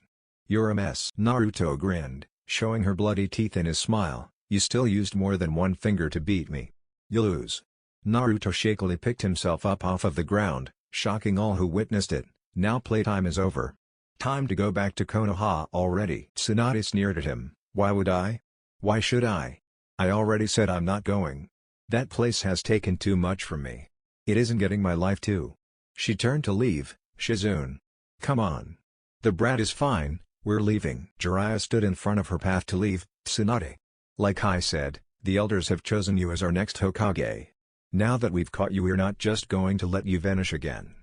You're a mess." Naruto grinned, showing her bloody teeth in his smile. "You still used more than one finger to beat me. You lose." Naruto shakily picked himself up off of the ground, shocking all who witnessed it. "Now playtime is over. Time to go back to Konoha already." Tsunade sneered at him. "Why would I? Why should I? I already said I'm not going. That place has taken too much from me. It isn't getting my life too." She turned to leave. "Shizun. Come on. The brat is fine, we're leaving." Jiraiya stood in front of her path to leave. "Tsunade. Like I said, the elders have chosen you as our next Hokage. Now that we've caught you, we're not just going to let you vanish again.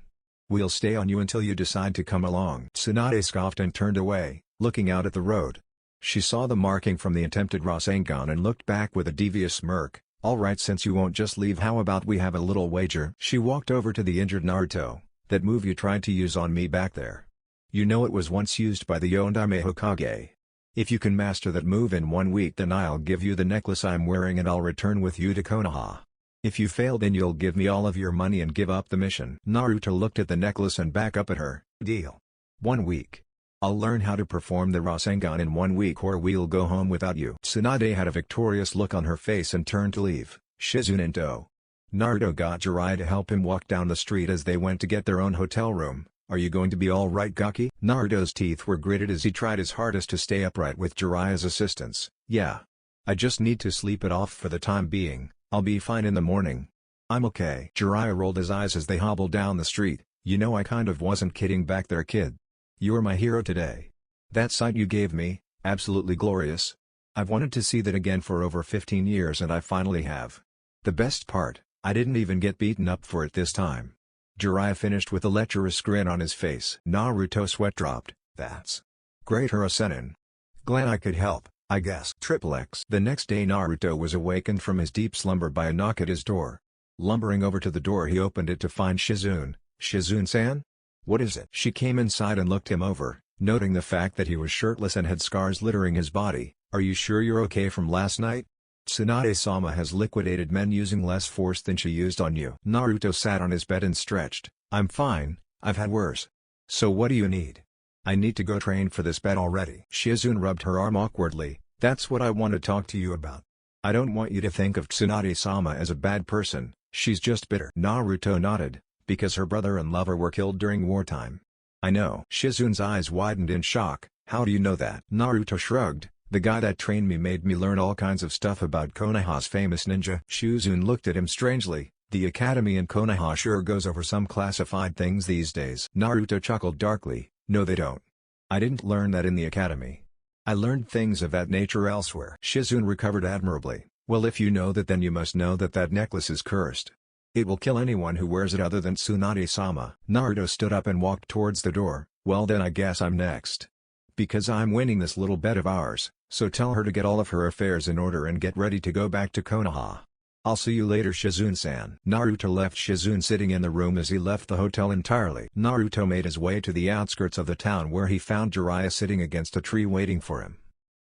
We'll stay on you until you decide to come along." Tsunade scoffed and turned away, looking out at the road. She saw the marking from the attempted Rasengan and looked back with a devious smirk. "Alright, since you won't just leave, how about we have a little wager?" She walked over to the injured Naruto. "That move you tried to use on me back there. You know it was once used by the Yondaime Hokage. If you can master that move in 1 week, then I'll give you the necklace I'm wearing and I'll return with you to Konoha. If you fail, then you'll give me all of your money and give up the mission." Naruto looked at the necklace and back up at her. "Deal. 1 week. I'll learn how to perform the Rasengan in 1 week or we'll go home without you." Tsunade had a victorious look on her face and turned to leave, Shizune in tow. Naruto got Jiraiya to help him walk down the street as they went to get their own hotel room. "Are you going to be alright, Gaki?" Naruto's teeth were gritted as he tried his hardest to stay upright with Jiraiya's assistance. "Yeah. I just need to sleep it off for the time being. I'll be fine in the morning. I'm okay." Jiraiya rolled his eyes as they hobbled down the street. "You know, I kind of wasn't kidding back there, kid. You're my hero today. That sight you gave me, absolutely glorious. I've wanted to see that again for over 15 years and I finally have. The best part, I didn't even get beaten up for it this time." Jiraiya finished with a lecherous grin on his face. Naruto sweat dropped. "That's great, Hirusenin. Glad I could help, I guess." XXX. The next day Naruto was awakened from his deep slumber by a knock at his door. Lumbering over to the door, he opened it to find Shizune. "Shizune-san? What is it?" She came inside and looked him over, noting the fact that he was shirtless and had scars littering his body. "Are you sure you're okay from last night? Tsunade-sama has liquidated men using less force than she used on you." Naruto sat on his bed and stretched. "I'm fine, I've had worse. So what do you need?" "I need to go train for this bet already." Shizune rubbed her arm awkwardly. "That's what I want to talk to you about. I don't want you to think of Tsunade-sama as a bad person, she's just bitter." Naruto nodded, "Because her brother and lover were killed during wartime." "I know." Shizune's eyes widened in shock. "How do you know that?" Naruto shrugged. "The guy that trained me made me learn all kinds of stuff about Konoha's famous ninja." Shizune looked at him strangely. "The academy in Konoha sure goes over some classified things these days." Naruto chuckled darkly. "No, they don't. I didn't learn that in the academy. I learned things of that nature elsewhere." Shizune recovered admirably. "Well, if you know that, then you must know that that necklace is cursed. It will kill anyone who wears it other than Tsunade-sama." Naruto stood up and walked towards the door. "Well, then I guess I'm next. Because I'm winning this little bet of ours, so tell her to get all of her affairs in order and get ready to go back to Konoha. I'll see you later, Shizune-san." Naruto left Shizune sitting in the room as he left the hotel entirely. Naruto made his way to the outskirts of the town where he found Jiraiya sitting against a tree waiting for him.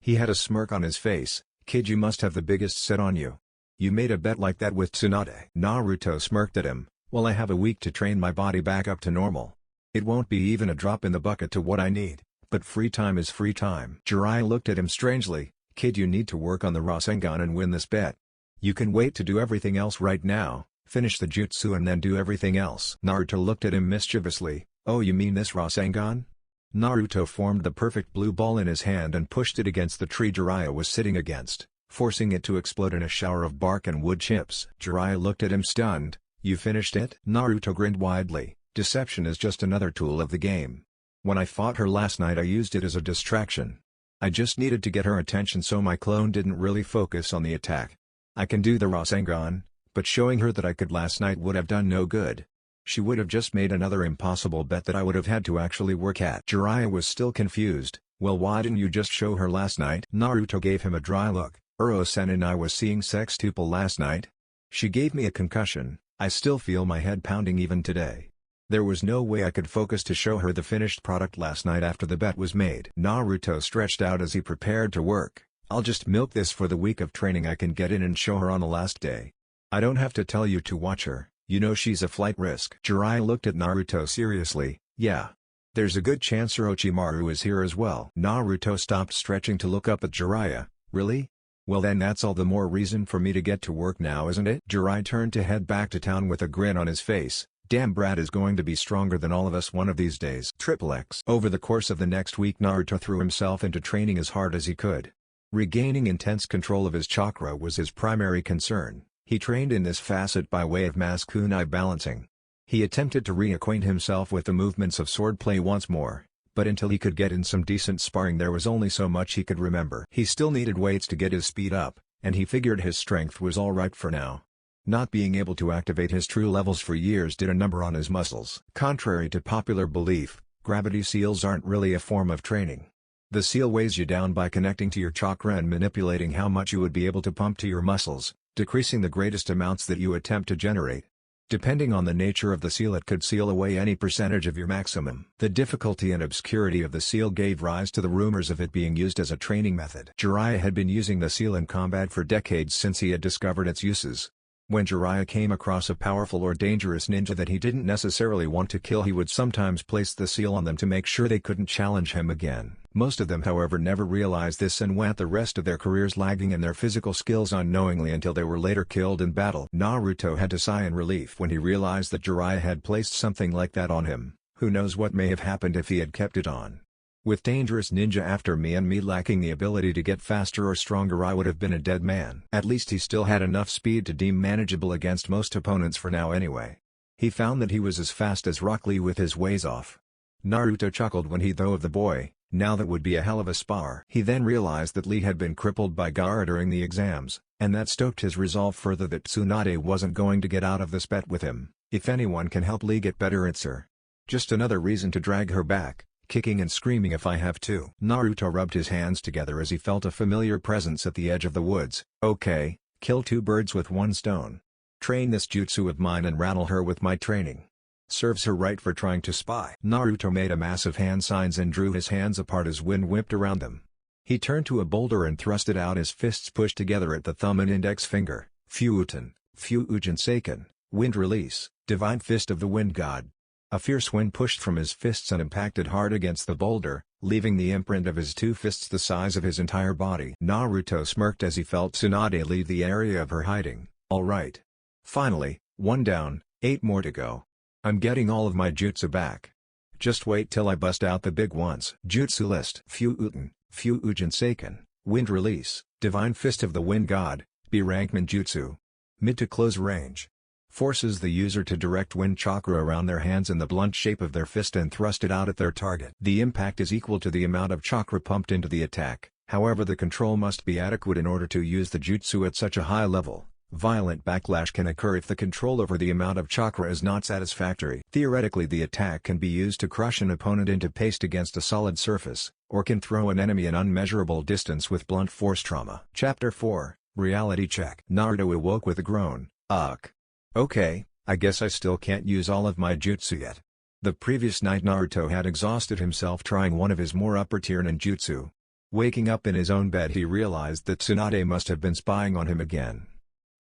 He had a smirk on his face. "Kid, you must have the biggest set on you. You made a bet like that with Tsunade." Naruto smirked at him. "Well, I have a week to train my body back up to normal. It won't be even a drop in the bucket to what I need, but free time is free time." Jiraiya looked at him strangely. "Kid, you need to work on the Rasengan and win this bet. You can wait to do everything else right now, finish the jutsu and then do everything else." Naruto looked at him mischievously. "Oh, you mean this Rasengan?" Naruto formed the perfect blue ball in his hand and pushed it against the tree Jiraiya was sitting against, forcing it to explode in a shower of bark and wood chips. Jiraiya looked at him stunned. "You finished it?" Naruto grinned widely. "Deception is just another tool of the game. When I fought her last night, I used it as a distraction. I just needed to get her attention so my clone didn't really focus on the attack. I can do the Rasengan, but showing her that I could last night would have done no good. She would have just made another impossible bet that I would have had to actually work at." Jiraiya was still confused. "Well, why didn't you just show her last night?" Naruto gave him a dry look. "Uro-sen and I was seeing sextuple last night. She gave me a concussion. I still feel my head pounding even today. There was no way I could focus to show her the finished product last night after the bet was made." Naruto stretched out as he prepared to work. "I'll just milk this for the week of training I can get in and show her on the last day. I don't have to tell you to watch her, you know she's a flight risk." Jiraiya looked at Naruto seriously. "Yeah. There's a good chance Orochimaru is here as well." Naruto stopped stretching to look up at Jiraiya. "Really? Well, then that's all the more reason for me to get to work now, isn't it?" Jiraiya turned to head back to town with a grin on his face. "Damn, Brad is going to be stronger than all of us one of these days." XXX. Over the course of the next week, Naruto threw himself into training as hard as he could. Regaining intense control of his chakra was his primary concern. He trained in this facet by way of mass kunai balancing. He attempted to reacquaint himself with the movements of swordplay once more, but until he could get in some decent sparring there was only so much he could remember. He still needed weights to get his speed up, and he figured his strength was alright for now. Not being able to activate his true levels for years did a number on his muscles. Contrary to popular belief, gravity seals aren't really a form of training. The seal weighs you down by connecting to your chakra and manipulating how much you would be able to pump to your muscles, decreasing the greatest amounts that you attempt to generate. Depending on the nature of the seal, it could seal away any percentage of your maximum. The difficulty and obscurity of the seal gave rise to the rumors of it being used as a training method. Jiraiya had been using the seal in combat for decades since he had discovered its uses. When Jiraiya came across a powerful or dangerous ninja that he didn't necessarily want to kill, he would sometimes place the seal on them to make sure they couldn't challenge him again. Most of them, however, never realized this and went the rest of their careers lagging in their physical skills unknowingly until they were later killed in battle. Naruto had to sigh in relief when he realized that Jiraiya had placed something like that on him. Who knows what may have happened if he had kept it on. With dangerous ninja after me and me lacking the ability to get faster or stronger, I would have been a dead man. At least he still had enough speed to deem manageable against most opponents for now anyway. He found that he was as fast as Rock Lee with his ways off. Naruto chuckled when he thought of the boy. Now that would be a hell of a spar. He then realized that Lee had been crippled by Gaara during the exams, and that stoked his resolve further that Tsunade wasn't going to get out of this bet with him. If anyone can help Lee get better, it's her. Just another reason to drag her back, kicking and screaming if I have to. Naruto rubbed his hands together as he felt a familiar presence at the edge of the woods. Okay, kill two birds with one stone. Train this jutsu of mine and rattle her with my training. Serves her right for trying to spy. Naruto made a massive hand signs and drew his hands apart as wind whipped around them. He turned to a boulder and thrusted out his fists pushed together at the thumb and index finger. Fuuten, Fuujin Seiken, wind release, divine fist of the wind god. A fierce wind pushed from his fists and impacted hard against the boulder, leaving the imprint of his two fists the size of his entire body. Naruto smirked as he felt Tsunade leave the area of her hiding. Alright. Finally, one down, 8 more to go. I'm getting all of my jutsu back. Just wait till I bust out the big ones. Jutsu list. Fuuten, Fuujin Seiken, wind release, divine fist of the wind god, B rank ninjutsu. Mid to close range. Forces the user to direct wind chakra around their hands in the blunt shape of their fist and thrust it out at their target. The impact is equal to the amount of chakra pumped into the attack, however the control must be adequate in order to use the jutsu at such a high level. Violent backlash can occur if the control over the amount of chakra is not satisfactory. Theoretically, the attack can be used to crush an opponent into paste against a solid surface, or can throw an enemy an unmeasurable distance with blunt force trauma. Chapter 4, Reality Check. Naruto awoke with a groan. Ugh. Okay, I guess I still can't use all of my jutsu yet. The previous night Naruto had exhausted himself trying one of his more upper-tier ninjutsu. Waking up in his own bed, he realized that Tsunade must have been spying on him again.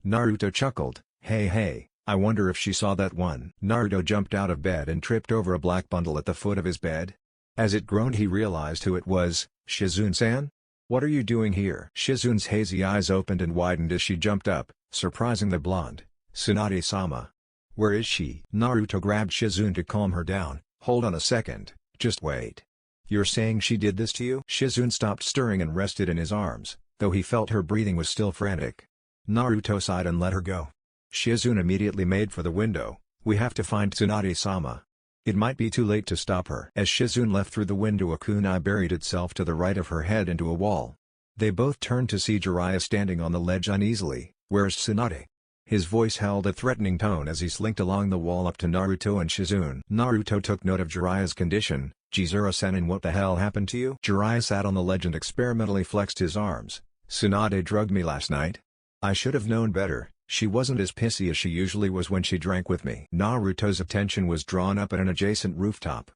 Naruto chuckled. Hey, I wonder if she saw that one. Naruto jumped out of bed and tripped over a black bundle at the foot of his bed. As it groaned, he realized who it was. Shizune-san? What are you doing here? Shizune's hazy eyes opened and widened as she jumped up, surprising the blonde. Tsunade-sama. Where is she? Naruto grabbed Shizune to calm her down. Hold on a second, just wait. You're saying she did this to you? Shizune stopped stirring and rested in his arms, though he felt her breathing was still frantic. Naruto sighed and let her go. Shizune immediately made for the window. We have to find Tsunade-sama. It might be too late to stop her. As Shizune left through the window, a kunai buried itself to the right of her head into a wall. They both turned to see Jiraiya standing on the ledge uneasily. Where's Tsunade? His voice held a threatening tone as he slinked along the wall up to Naruto and Shizune. Naruto took note of Jiraiya's condition. Chizuru-san, what the hell happened to you? Jiraiya sat on the ledge and experimentally flexed his arms. Tsunade drugged me last night. I should have known better. She wasn't as pissy as she usually was when she drank with me. Naruto's attention was drawn up at an adjacent rooftop.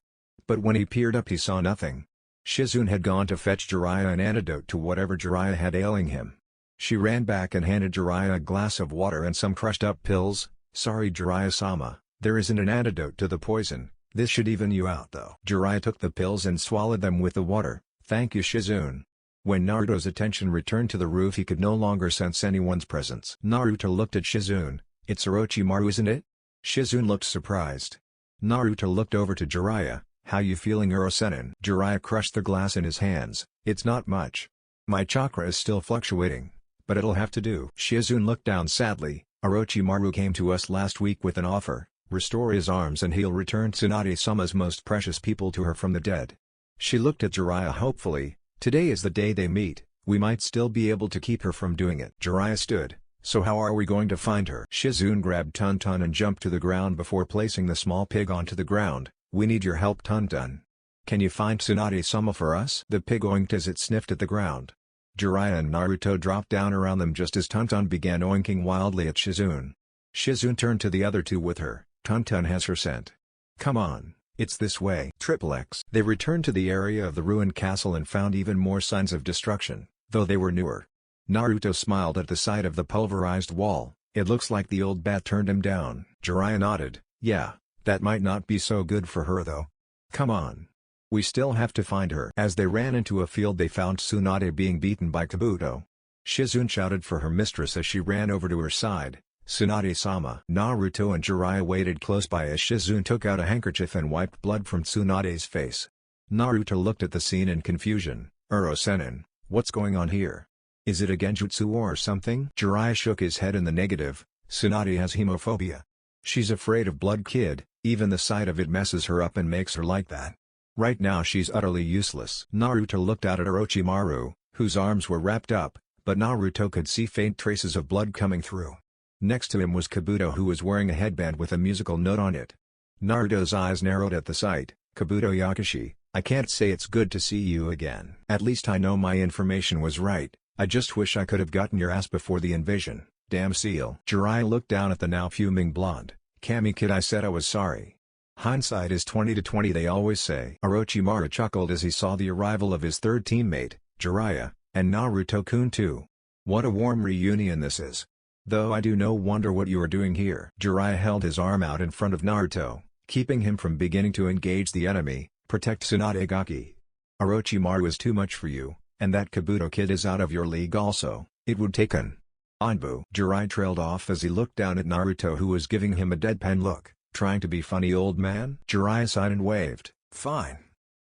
But when he peered up, he saw nothing. Shizune had gone to fetch Jiraiya an antidote to whatever Jiraiya had ailing him. She ran back and handed Jiraiya a glass of water and some crushed-up pills. Sorry Jiraiya-sama, there isn't an antidote to the poison. This should even you out though. Jiraiya took the pills and swallowed them with the water. Thank you Shizune. When Naruto's attention returned to the roof, he could no longer sense anyone's presence. Naruto looked at Shizune. It's Orochimaru, isn't it? Shizune looked surprised. Naruto looked over to Jiraiya. How you feeling Uro-senin? Jiraiya crushed the glass in his hands. It's not much. My chakra is still fluctuating, but it'll have to do. Shizune looked down sadly. Orochimaru came to us last week with an offer. Restore his arms and he'll return Tsunade-sama's most precious people to her from the dead. She looked at Jiraiya hopefully. Today is the day they meet. We might still be able to keep her from doing it. Jiraiya stood. So how are we going to find her? Shizune grabbed Tun-Tun and jumped to the ground before placing the small pig onto the ground. We need your help Tun-Tun. Can you find Tsunade-sama for us? The pig oinked as it sniffed at the ground. Jiraiya and Naruto dropped down around them just as Tun-Tun began oinking wildly at Shizune. Shizune turned to the other two with her. Tun has her scent. Come on, it's this way. XXX. They returned to the area of the ruined castle and found even more signs of destruction, though they were newer. Naruto smiled at the sight of the pulverized wall. It looks like the old bat turned him down. Jiraiya nodded. Yeah, that might not be so good for her though. Come on. We still have to find her. As they ran into a field they found Tsunade being beaten by Kabuto. Shizune shouted for her mistress as she ran over to her side. Tsunade-sama. Naruto and Jiraiya waited close by as Shizune took out a handkerchief and wiped blood from Tsunade's face. Naruto looked at the scene in confusion. Uro-sennin, what's going on here? Is it a genjutsu or something? Jiraiya shook his head in the negative. Tsunade has hemophobia. She's afraid of blood, kid. Even the sight of it messes her up and makes her like that. Right now she's utterly useless. Naruto looked out at Orochimaru, whose arms were wrapped up, but Naruto could see faint traces of blood coming through. Next to him was Kabuto, who was wearing a headband with a musical note on it. Naruto's eyes narrowed at the sight. Kabuto Yakushi, I can't say it's good to see you again. At least I know my information was right. I just wish I could have gotten your ass before the invasion. Damn seal. Jiraiya looked down at the now fuming blonde. Kami kid, I said I was sorry. Hindsight is 20/20 they always say. Orochimaru chuckled as he saw the arrival of his third teammate, Jiraiya, and Naruto-kun too. What a warm reunion this is. Though I do no wonder what you are doing here. Jiraiya held his arm out in front of Naruto, keeping him from beginning to engage the enemy. Protect Tsunade Gaki. Orochimaru is too much for you, and that Kabuto kid is out of your league also. It would take an Anbu. Jiraiya trailed off as he looked down at Naruto, who was giving him a deadpan look. Trying to be funny, old man? Jiraiya sighed and waved. Fine.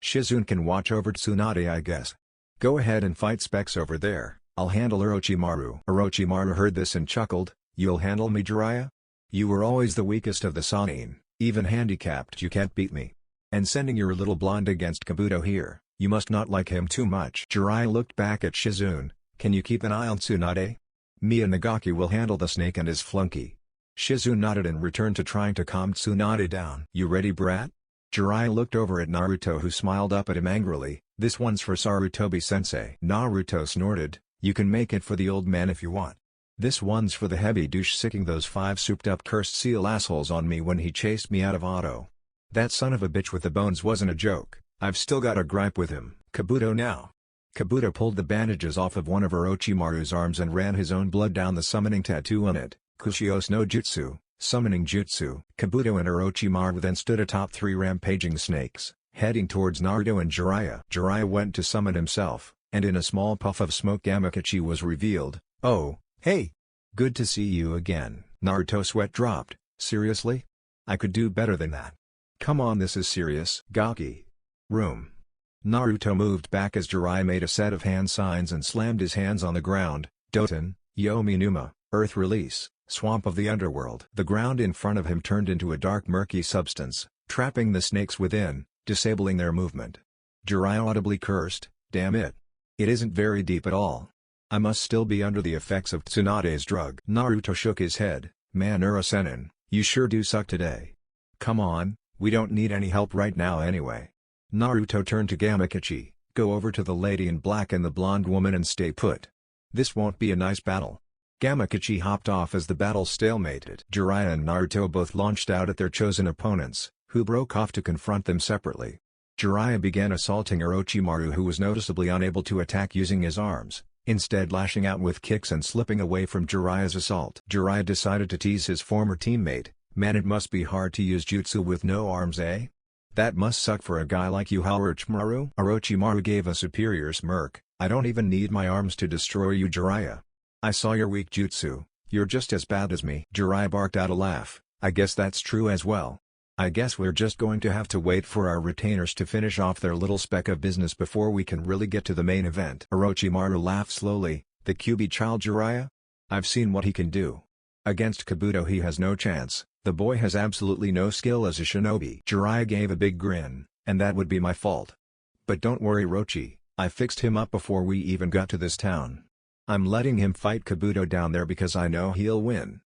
Shizune can watch over Tsunade, I guess. Go ahead and fight Specs over there. I'll handle Orochimaru. Orochimaru heard this and chuckled. You'll handle me, Jiraiya? You were always the weakest of the Sannin. Even handicapped you can't beat me. And sending your little blonde against Kabuto here, you must not like him too much. Jiraiya looked back at Shizune. Can you keep an eye on Tsunade? Me and Nagaki will handle the snake and his flunky. Shizune nodded and returned to trying to calm Tsunade down. You ready, brat? Jiraiya looked over at Naruto, who smiled up at him angrily. This one's for Sarutobi-sensei. Naruto snorted. You can make it for the old man if you want. This one's for the heavy douche sicking those 5 souped-up cursed seal assholes on me when he chased me out of auto. That son of a bitch with the bones wasn't a joke. I've still got a gripe with him. Kabuto now. Kabuto pulled the bandages off of one of Orochimaru's arms and ran his own blood down the summoning tattoo on it. Kushios no Jutsu, summoning jutsu. Kabuto and Orochimaru then stood atop 3 rampaging snakes, heading towards Naruto and Jiraiya. Jiraiya went to summon himself, and in a small puff of smoke Gamakachi was revealed. Oh, hey! Good to see you again. Naruto's sweat dropped. Seriously? I could do better than that. Come on, this is serious. Gaki. Room. Naruto moved back as Jiraiya made a set of hand signs and slammed his hands on the ground. Doten, Yomi Numa, Earth Release, Swamp of the Underworld. The ground in front of him turned into a dark murky substance, trapping the snakes within, disabling their movement. Jiraiya audibly cursed, damn it. It isn't very deep at all. I must still be under the effects of Tsunade's drug. Naruto shook his head. Man, Uro-sennin, you sure do suck today. Come on, we don't need any help right now anyway. Naruto turned to Gamakachi. Go over to the lady in black and the blonde woman and stay put. This won't be a nice battle. Gamakachi hopped off as the battle stalemated. Jiraiya and Naruto both launched out at their chosen opponents, who broke off to confront them separately. Jiraiya began assaulting Orochimaru, who was noticeably unable to attack using his arms, instead lashing out with kicks and slipping away from Jiraiya's assault. Jiraiya decided to tease his former teammate. Man, it must be hard to use jutsu with no arms, eh? That must suck for a guy like you, Orochimaru. Orochimaru gave a superior smirk. I don't even need my arms to destroy you, Jiraiya. I saw your weak jutsu. You're just as bad as me. Jiraiya barked out a laugh. I guess that's true as well. I guess we're just going to have to wait for our retainers to finish off their little speck of business before we can really get to the main event. Orochimaru laughed slowly. The Kyuubi child Jiraiya? I've seen what he can do. Against Kabuto he has no chance. The boy has absolutely no skill as a shinobi. Jiraiya gave a big grin, and that would be my fault. But don't worry, Rochi, I fixed him up before we even got to this town. I'm letting him fight Kabuto down there because I know he'll win.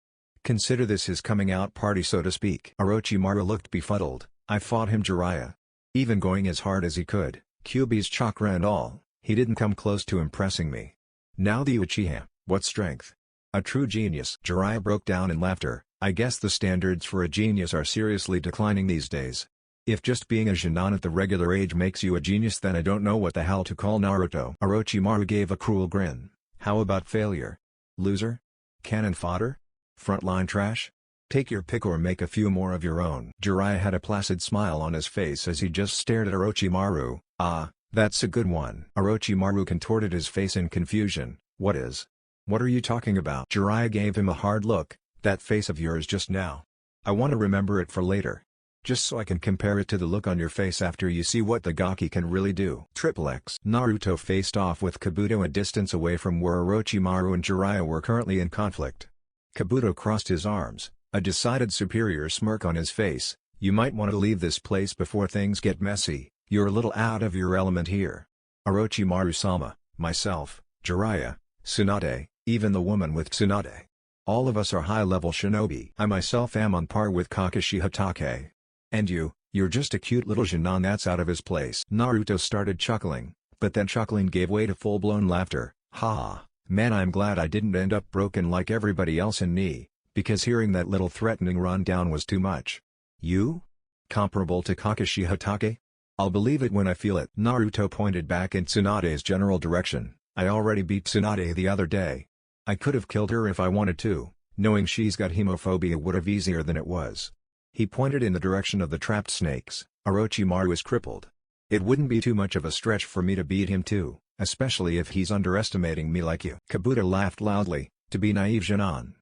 Consider this his coming out party, so to speak. Orochimaru looked befuddled. I fought him, Jiraiya. Even going as hard as he could, Kyuubi's chakra and all, he didn't come close to impressing me. Now the Uchiha, what strength. A true genius. Jiraiya broke down in laughter. I guess the standards for a genius are seriously declining these days. If just being a Jinan at the regular age makes you a genius, then I don't know what the hell to call Naruto. Orochimaru gave a cruel grin. How about failure? Loser? Cannon fodder? Frontline trash? Take your pick or make a few more of your own. Jiraiya had a placid smile on his face as he just stared at Orochimaru. Ah, that's a good one. Orochimaru contorted his face in confusion. What is? What are you talking about? Jiraiya gave him a hard look. That face of yours just now. I want to remember it for later. Just so I can compare it to the look on your face after you see what the Gaki can really do. X. Naruto faced off with Kabuto a distance away from where Orochimaru and Jiraiya were currently in conflict. Kabuto crossed his arms, a decided superior smirk on his face. You might want to leave this place before things get messy. You're a little out of your element here. Orochimaru-sama, myself, Jiraiya, Tsunade, even the woman with Tsunade. All of us are high-level shinobi. I myself am on par with Kakashi Hatake. And you're just a cute little Jinan that's out of his place. Naruto started chuckling, but then chuckling gave way to full-blown laughter. Ha! Man, I'm glad I didn't end up broken like everybody else in knee, because hearing that little threatening rundown was too much. You? Comparable to Kakashi Hatake? I'll believe it when I feel it. Naruto pointed back in Tsunade's general direction. I already beat Tsunade the other day. I could have killed her if I wanted to, knowing she's got hemophobia would have easier than it was. He pointed in the direction of the trapped snakes. Orochimaru is crippled. It wouldn't be too much of a stretch for me to beat him too, especially if he's underestimating me like you. Kabuto laughed loudly, to be naive Jinan.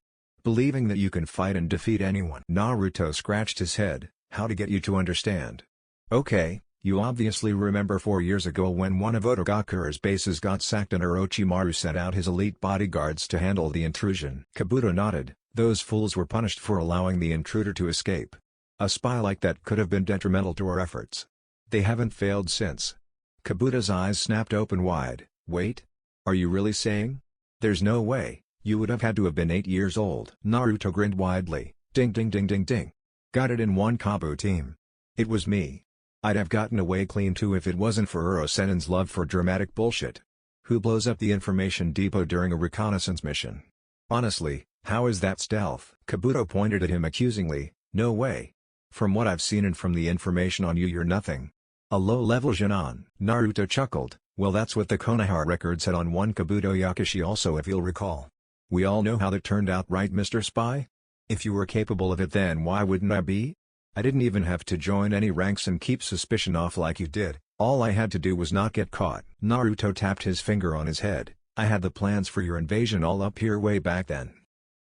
Believing that you can fight and defeat anyone. Naruto scratched his head, how to get you to understand. Okay, you obviously remember 4 years ago when one of Otogakura's bases got sacked and Orochimaru sent out his elite bodyguards to handle the intrusion. Kabuto nodded. Those fools were punished for allowing the intruder to escape. A spy like that could have been detrimental to our efforts. They haven't failed since. Kabuto's eyes snapped open wide. Wait? Are you really saying? There's no way, you would have had to have been 8 years old. Naruto grinned widely. Ding ding ding ding ding. Got it in one Kabu team. It was me. I'd have gotten away clean too if it wasn't for Uro-senen's love for dramatic bullshit. Who blows up the information depot during a reconnaissance mission? Honestly, how is that stealth? Kabuto pointed at him accusingly. No way. From what I've seen and from the information on you, you're nothing. A low-level Jinan. Naruto chuckled. Well, that's what the Konoha record said on one Kabuto Yakushi also, if you'll recall. We all know how that turned out, right, Mr. Spy? If you were capable of it, then why wouldn't I be? I didn't even have to join any ranks and keep suspicion off like you did. All I had to do was not get caught. Naruto tapped his finger on his head. I had the plans for your invasion all up here way back then.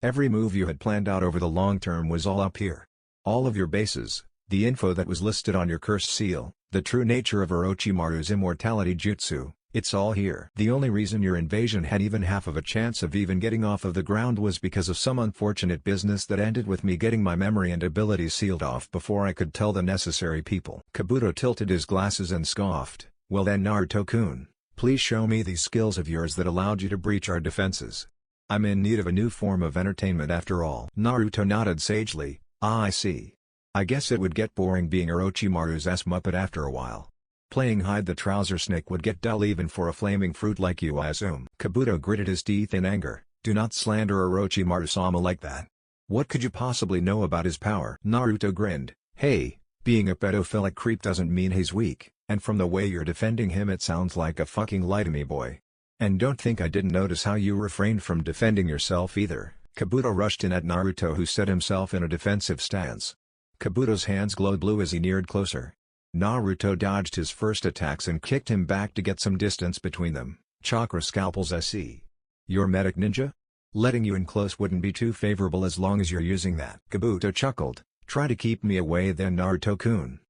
Every move you had planned out over the long term was all up here. All of your bases, the info that was listed on your cursed seal, the true nature of Orochimaru's immortality jutsu, it's all here. The only reason your invasion had even half of a chance of even getting off of the ground was because of some unfortunate business that ended with me getting my memory and abilities sealed off before I could tell the necessary people. Kabuto tilted his glasses and scoffed. Well then, Naruto-kun, please show me these skills of yours that allowed you to breach our defenses. I'm in need of a new form of entertainment after all. Naruto nodded sagely. Ah, I see. I guess it would get boring being Orochimaru's ass muppet after a while. Playing hide the trouser snake would get dull even for a flaming fruit like you, I assume. Kabuto gritted his teeth in anger. Do not slander Orochimaru-sama like that. What could you possibly know about his power? Naruto grinned. Hey, being a pedophilic creep doesn't mean he's weak, and from the way you're defending him it sounds like a fucking lie to me, boy. And don't think I didn't notice how you refrained from defending yourself either. Kabuto rushed in at Naruto, who set himself in a defensive stance. Kabuto's hands glowed blue as he neared closer. Naruto dodged his first attacks and kicked him back to get some distance between them. Chakra scalpels, I see. You're medic ninja? Letting you in close wouldn't be too favorable as long as you're using that. Kabuto chuckled. Try to keep me away then, Naruto-kun.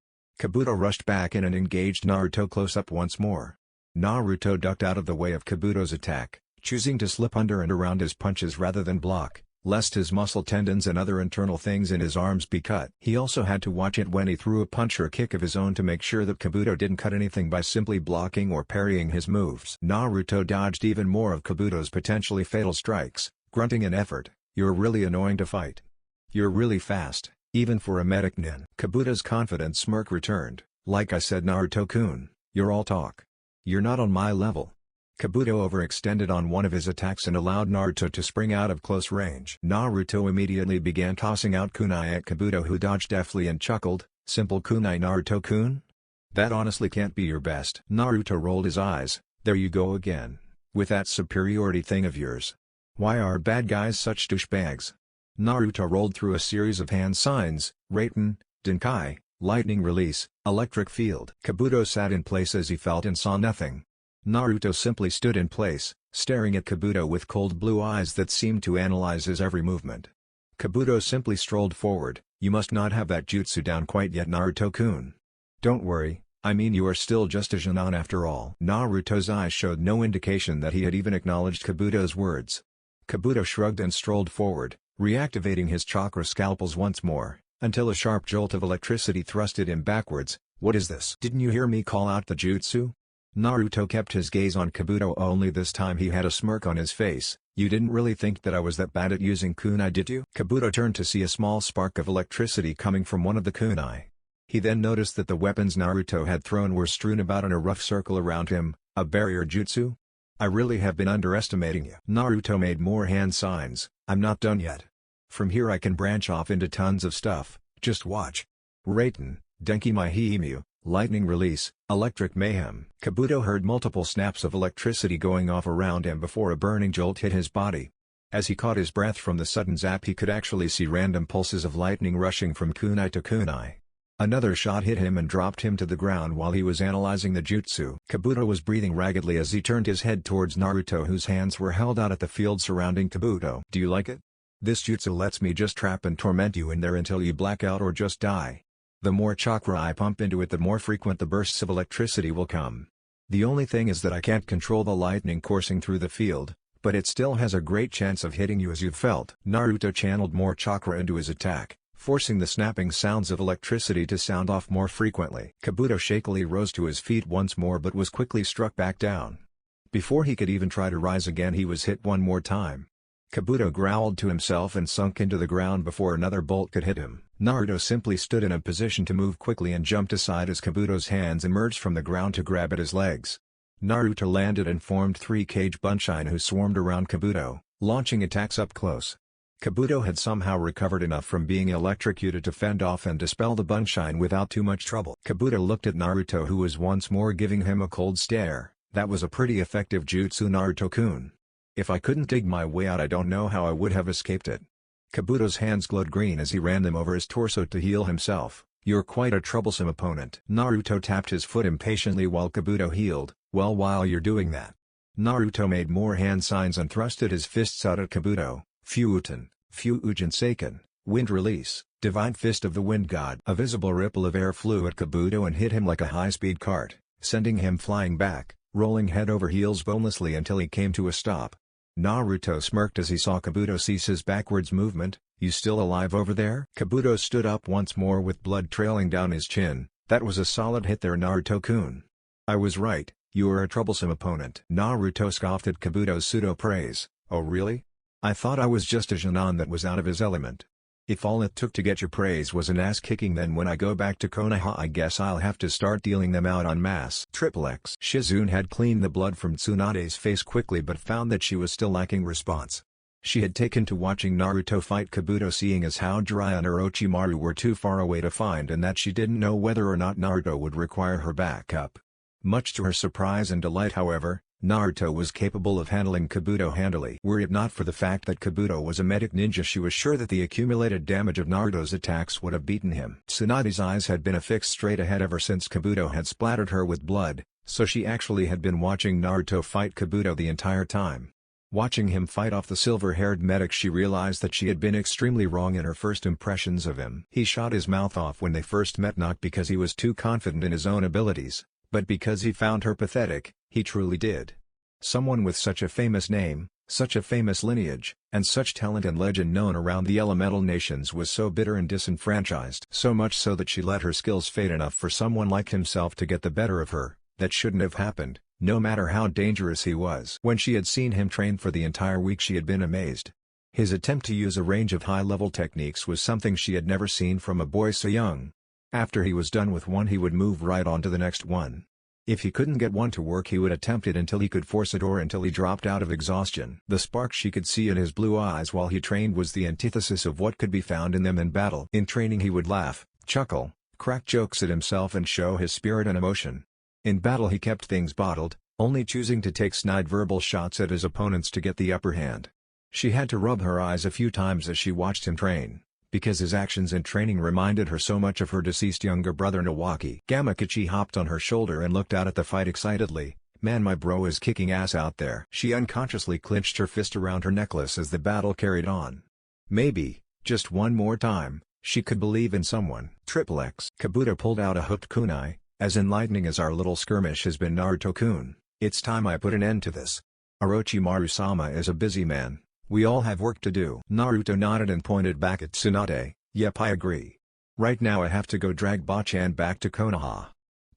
Kabuto rushed back in and engaged Naruto close up once more. Naruto ducked out of the way of Kabuto's attack, choosing to slip under and around his punches rather than block, lest his muscle tendons and other internal things in his arms be cut. He also had to watch it when he threw a punch or kick of his own to make sure that Kabuto didn't cut anything by simply blocking or parrying his moves. Naruto dodged even more of Kabuto's potentially fatal strikes, grunting in effort. You're really annoying to fight. You're really fast, even for a medic nin. Kabuto's confident smirk returned. Like I said, Naruto-kun, you're all talk. You're not on my level. Kabuto overextended on one of his attacks and allowed Naruto to spring out of close range. Naruto immediately began tossing out kunai at Kabuto, who dodged deftly and chuckled, "Simple kunai, Naruto-kun? That honestly can't be your best." Naruto rolled his eyes. "There you go again, with that superiority thing of yours. Why are bad guys such douchebags?" Naruto rolled through a series of hand signs: Raiten, Denkai, Lightning Release, Electric Field. Kabuto sat in place as he felt and saw nothing. Naruto simply stood in place, staring at Kabuto with cold blue eyes that seemed to analyze his every movement. Kabuto simply strolled forward. "You must not have that jutsu down quite yet, Naruto-kun. Don't worry, I mean you are still just a Jonin after all." Naruto's eyes showed no indication that he had even acknowledged Kabuto's words. Kabuto shrugged and strolled forward, reactivating his chakra scalpels once more, until a sharp jolt of electricity thrusted him backwards. "What is this? Didn't you hear me call out the jutsu?" Naruto kept his gaze on Kabuto, only this time he had a smirk on his face. "You didn't really think that I was that bad at using kunai, did you?" Kabuto turned to see a small spark of electricity coming from one of the kunai. He then noticed that the weapons Naruto had thrown were strewn about in a rough circle around him. "A barrier jutsu? I really have been underestimating you." Naruto made more hand signs. "I'm not done yet. From here I can branch off into tons of stuff, just watch." Raiten, Denki Mihimyu, Lightning Release, Electric Mayhem. Kabuto heard multiple snaps of electricity going off around him before a burning jolt hit his body. As he caught his breath from the sudden zap, he could actually see random pulses of lightning rushing from kunai to kunai. Another shot hit him and dropped him to the ground while he was analyzing the jutsu. Kabuto was breathing raggedly as he turned his head towards Naruto, whose hands were held out at the field surrounding Kabuto. "Do you like it? This jutsu lets me just trap and torment you in there until you black out or just die. The more chakra I pump into it, the more frequent the bursts of electricity will come. The only thing is that I can't control the lightning coursing through the field, but it still has a great chance of hitting you as you've felt." Naruto channeled more chakra into his attack, forcing the snapping sounds of electricity to sound off more frequently. Kabuto shakily rose to his feet once more but was quickly struck back down. Before he could even try to rise again, he was hit one more time. Kabuto growled to himself and sunk into the ground before another bolt could hit him. Naruto simply stood in a position to move quickly and jumped aside as Kabuto's hands emerged from the ground to grab at his legs. Naruto landed and formed 3 cage bunshin who swarmed around Kabuto, launching attacks up close. Kabuto had somehow recovered enough from being electrocuted to fend off and dispel the bunshin without too much trouble. Kabuto looked at Naruto, who was once more giving him a cold stare. "That was a pretty effective jutsu, Naruto-kun. If I couldn't dig my way out, I don't know how I would have escaped it." Kabuto's hands glowed green as he ran them over his torso to heal himself. "You're quite a troublesome opponent." Naruto tapped his foot impatiently while Kabuto healed. "Well, while you're doing that." Naruto made more hand signs and thrusted his fists out at Kabuto. "Fuuten, Fuujin Seiken, Wind Release, Divine Fist of the Wind God." A visible ripple of air flew at Kabuto and hit him like a high-speed cart, sending him flying back, rolling head over heels bonelessly until he came to a stop. Naruto smirked as he saw Kabuto cease his backwards movement. "You still alive over there?" Kabuto stood up once more with blood trailing down his chin. "That was a solid hit there, Naruto-kun. I was right, you are a troublesome opponent." Naruto scoffed at Kabuto's pseudo-praise. "Oh really? I thought I was just a Jonin that was out of his element. If all it took to get your praise was an ass-kicking, then when I go back to Konoha I guess I'll have to start dealing them out en masse." XXX. Shizune had cleaned the blood from Tsunade's face quickly but found that she was still lacking response. She had taken to watching Naruto fight Kabuto, seeing as how Jiraiya and Orochimaru were too far away to find, and that she didn't know whether or not Naruto would require her backup. Much to her surprise and delight, however, Naruto was capable of handling Kabuto handily. Were it not for the fact that Kabuto was a medic ninja, she was sure that the accumulated damage of Naruto's attacks would have beaten him. Tsunade's eyes had been affixed straight ahead ever since Kabuto had splattered her with blood, so she actually had been watching Naruto fight Kabuto the entire time. Watching him fight off the silver-haired medic, she realized that she had been extremely wrong in her first impressions of him. He shot his mouth off when they first met, not because he was too confident in his own abilities, but because he found her pathetic. He truly did. Someone with such a famous name, such a famous lineage, and such talent and legend known around the elemental nations was so bitter and disenfranchised. So much so that she let her skills fade enough for someone like himself to get the better of her. That shouldn't have happened, no matter how dangerous he was. When she had seen him train for the entire week, she had been amazed. His attempt to use a range of high-level techniques was something she had never seen from a boy so young. After he was done with one, he would move right on to the next one. If he couldn't get one to work, he would attempt it until he could force a door until he dropped out of exhaustion. The spark she could see in his blue eyes while he trained was the antithesis of what could be found in them in battle. In training he would laugh, chuckle, crack jokes at himself and show his spirit and emotion. In battle he kept things bottled, only choosing to take snide verbal shots at his opponents to get the upper hand. She had to rub her eyes a few times as she watched him train, because his actions in training reminded her so much of her deceased younger brother Nawaki. Gamakichi hopped on her shoulder and looked out at the fight excitedly. "Man, my bro is kicking ass out there." She unconsciously clenched her fist around her necklace as the battle carried on. Maybe, just one more time, she could believe in someone. XXX. Kabuto pulled out a hooked kunai. "As enlightening as our little skirmish has been, Naruto-kun, it's time I put an end to this. Orochimaru-sama is a busy man. We all have work to do." Naruto nodded and pointed back at Tsunade. "Yep, I agree. Right now I have to go drag Bachan back to Konoha.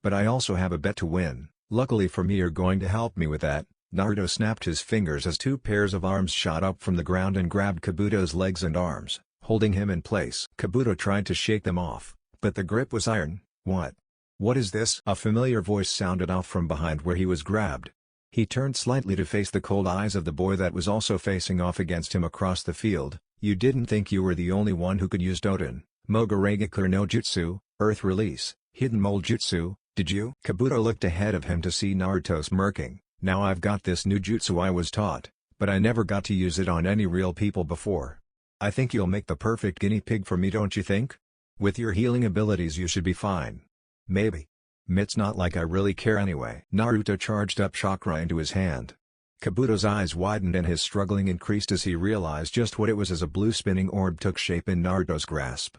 But I also have a bet to win. Luckily for me you're going to help me with that." Naruto snapped his fingers as two pairs of arms shot up from the ground and grabbed Kabuto's legs and arms, holding him in place. Kabuto tried to shake them off, but the grip was iron. "What? What is this?" A familiar voice sounded off from behind where he was grabbed. He turned slightly to face the cold eyes of the boy that was also facing off against him across the field. "You didn't think you were the only one who could use Doten, Mogaragakure no Jutsu, Earth Release, Hidden Mold Jutsu, did you?" Kabuto looked ahead of him to see Naruto smirking. "Now I've got this new jutsu I was taught, but I never got to use it on any real people before. I think you'll make the perfect guinea pig for me, don't you think? With your healing abilities you should be fine." "Maybe. It's not like I really care anyway." Naruto charged up chakra into his hand. Kabuto's eyes widened and his struggling increased as he realized just what it was as a blue spinning orb took shape in Naruto's grasp.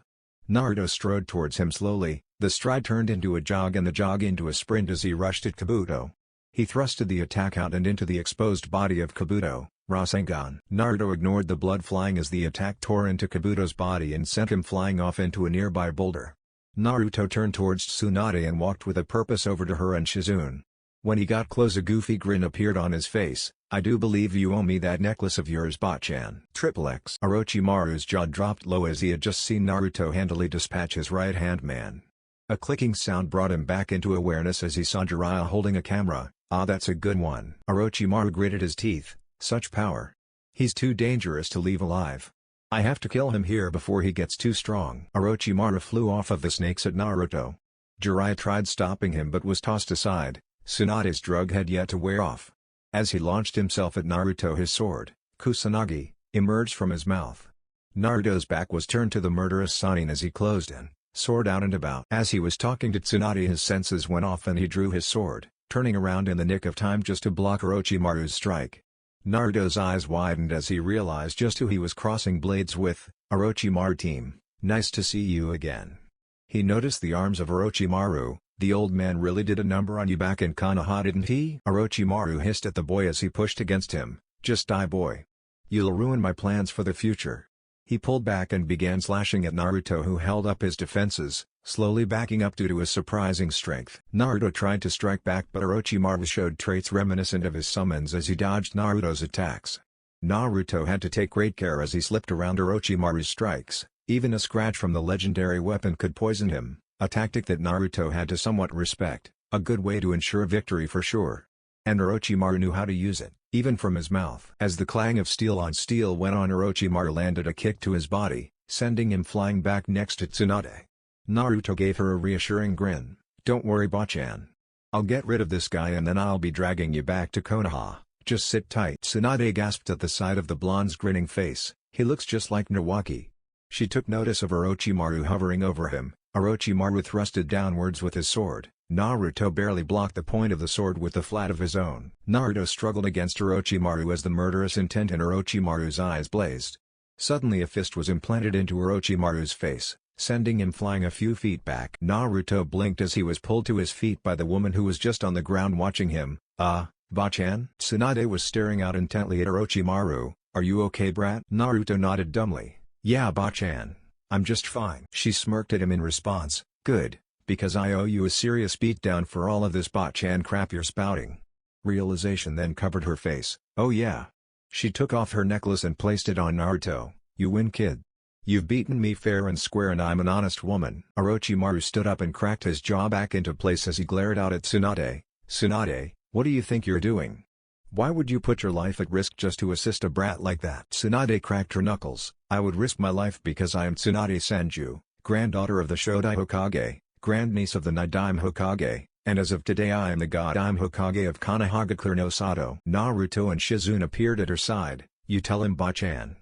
Naruto strode towards him slowly, the stride turned into a jog and the jog into a sprint as he rushed at Kabuto. He thrusted the attack out and into the exposed body of Kabuto, Rasengan. Naruto ignored the blood flying as the attack tore into Kabuto's body and sent him flying off into a nearby boulder. Naruto turned towards Tsunade and walked with a purpose over to her and Shizune. When he got close a goofy grin appeared on his face. "I do believe you owe me that necklace of yours, Bachan." XXX. Orochimaru's jaw dropped low as he had just seen Naruto handily dispatch his right-hand man. A clicking sound brought him back into awareness as he saw Jiraiya holding a camera. "Ah, that's a good one." Orochimaru gritted his teeth. "Such power. He's too dangerous to leave alive. I have to kill him here before he gets too strong." Orochimaru flew off of the snakes at Naruto. Jiraiya tried stopping him but was tossed aside. Tsunade's drug had yet to wear off. As he launched himself at Naruto, his sword, Kusanagi, emerged from his mouth. Naruto's back was turned to the murderous Sannin as he closed in, sword out and about. As he was talking to Tsunade his senses went off and he drew his sword, turning around in the nick of time just to block Orochimaru's strike. Naruto's eyes widened as he realized just who he was crossing blades with. "Orochimaru team, nice to see you again." He noticed the arms of Orochimaru. "The old man really did a number on you back in Konoha, didn't he?" Orochimaru hissed at the boy as he pushed against him. "Just die, boy. You'll ruin my plans for the future." He pulled back and began slashing at Naruto, who held up his defenses, slowly backing up due to his surprising strength. Naruto tried to strike back but Orochimaru showed traits reminiscent of his summons as he dodged Naruto's attacks. Naruto had to take great care as he slipped around Orochimaru's strikes. Even a scratch from the legendary weapon could poison him, a tactic that Naruto had to somewhat respect, a good way to ensure victory for sure. And Orochimaru knew how to use it, even from his mouth. As the clang of steel on steel went on, Orochimaru landed a kick to his body, sending him flying back next to Tsunade. Naruto gave her a reassuring grin. "Don't worry, Bachan. I'll get rid of this guy and then I'll be dragging you back to Konoha. Just sit tight." Tsunade gasped at the sight of the blonde's grinning face. "He looks just like Nawaki." She took notice of Orochimaru hovering over him. Orochimaru thrusted downwards with his sword. Naruto barely blocked the point of the sword with the flat of his own. Naruto struggled against Orochimaru as the murderous intent in Orochimaru's eyes blazed. Suddenly a fist was implanted into Orochimaru's face, sending him flying a few feet back. Naruto blinked as he was pulled to his feet by the woman who was just on the ground watching him. Bachan?" Tsunade was staring out intently at Orochimaru. "Are you okay, brat?" Naruto nodded dumbly. "Yeah, Bachan. I'm just fine." She smirked at him in response. "Good, because I owe you a serious beatdown for all of this Bachan crap you're spouting." Realization then covered her face. "Oh yeah." She took off her necklace and placed it on Naruto. "You win, kid. You've beaten me fair and square and I'm an honest woman." Orochimaru stood up and cracked his jaw back into place as he glared out at Tsunade. Tsunade, what do you think you're doing? Why would you put your life at risk just to assist a brat like that? Tsunade cracked her knuckles. I would risk my life because I am Tsunade Senju, granddaughter of the Shodai Hokage, grandniece of the Nidaime Hokage, and as of today I am the Godime Hokage of Konohagakure no Sato. Naruto and Shizune appeared at her side. You tell him, Bachan.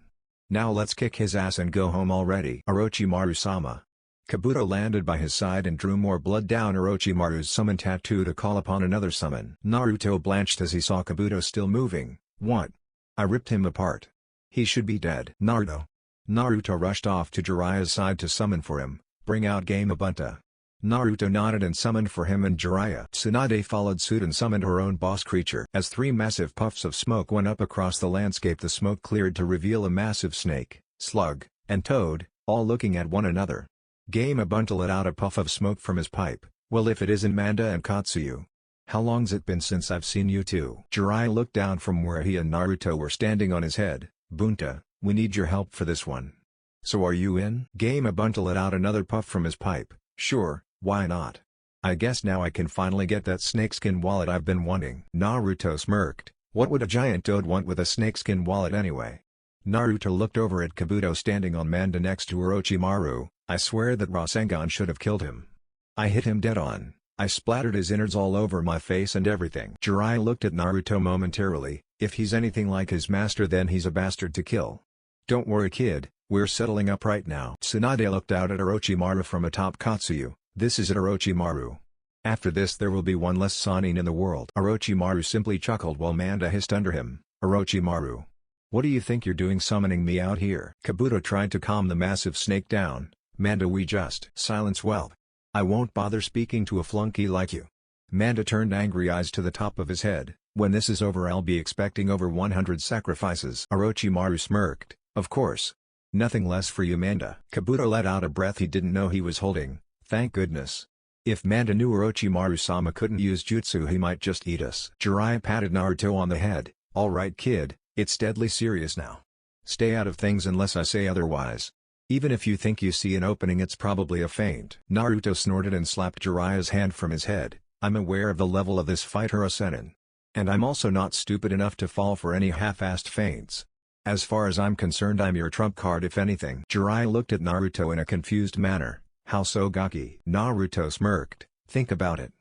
Now let's kick his ass and go home already. Orochimaru-sama. Kabuto landed by his side and drew more blood down Orochimaru's summon tattoo to call upon another summon. Naruto blanched as he saw Kabuto still moving. What? I ripped him apart. He should be dead. Naruto rushed off to Jiraiya's side to summon for him. Bring out Gamabunta. Naruto nodded and summoned for him and Jiraiya. Tsunade followed suit and summoned her own boss creature. As three massive puffs of smoke went up across the landscape, the smoke cleared to reveal a massive snake, slug, and toad, all looking at one another. Gamabunta let out a puff of smoke from his pipe. Well, if it isn't Manda and Katsuyu. How long's it been since I've seen you two? Jiraiya looked down from where he and Naruto were standing on his head. Bunta, we need your help for this one. So are you in? Gamabunta let out another puff from his pipe. Sure, why not? I guess now I can finally get that snakeskin wallet I've been wanting. Naruto smirked. What would a giant toad want with a snakeskin wallet anyway? Naruto looked over at Kabuto standing on Manda next to Orochimaru. I swear that Rasengan should have killed him. I hit him dead on. I splattered his innards all over my face and everything. Jiraiya looked at Naruto momentarily. If he's anything like his master, then he's a bastard to kill. Don't worry, kid, we're settling up right now. Tsunade looked out at Orochimaru from atop Katsuyu. This is it, Orochimaru. After this there will be one less Sannin in the world. Orochimaru simply chuckled while Manda hissed under him. Orochimaru. What do you think you're doing summoning me out here? Kabuto tried to calm the massive snake down. Manda, we just silence. Well, I won't bother speaking to a flunky like you. Manda turned angry eyes to the top of his head. When this is over I'll be expecting over 100 sacrifices. Orochimaru smirked. Of course. Nothing less for you, Manda. Kabuto let out a breath he didn't know he was holding. Thank goodness. If Manda knew Orochimaru-sama couldn't use jutsu, he might just eat us. Jiraiya patted Naruto on the head. Alright, kid, it's deadly serious now. Stay out of things unless I say otherwise. Even if you think you see an opening, it's probably a feint. Naruto snorted and slapped Jiraiya's hand from his head. I'm aware of the level of this fight, Hirosenin. And I'm also not stupid enough to fall for any half-assed feints. As far as I'm concerned, I'm your trump card if anything. Jiraiya looked at Naruto in a confused manner. How so, Gaki? Naruto smirked. Think about it.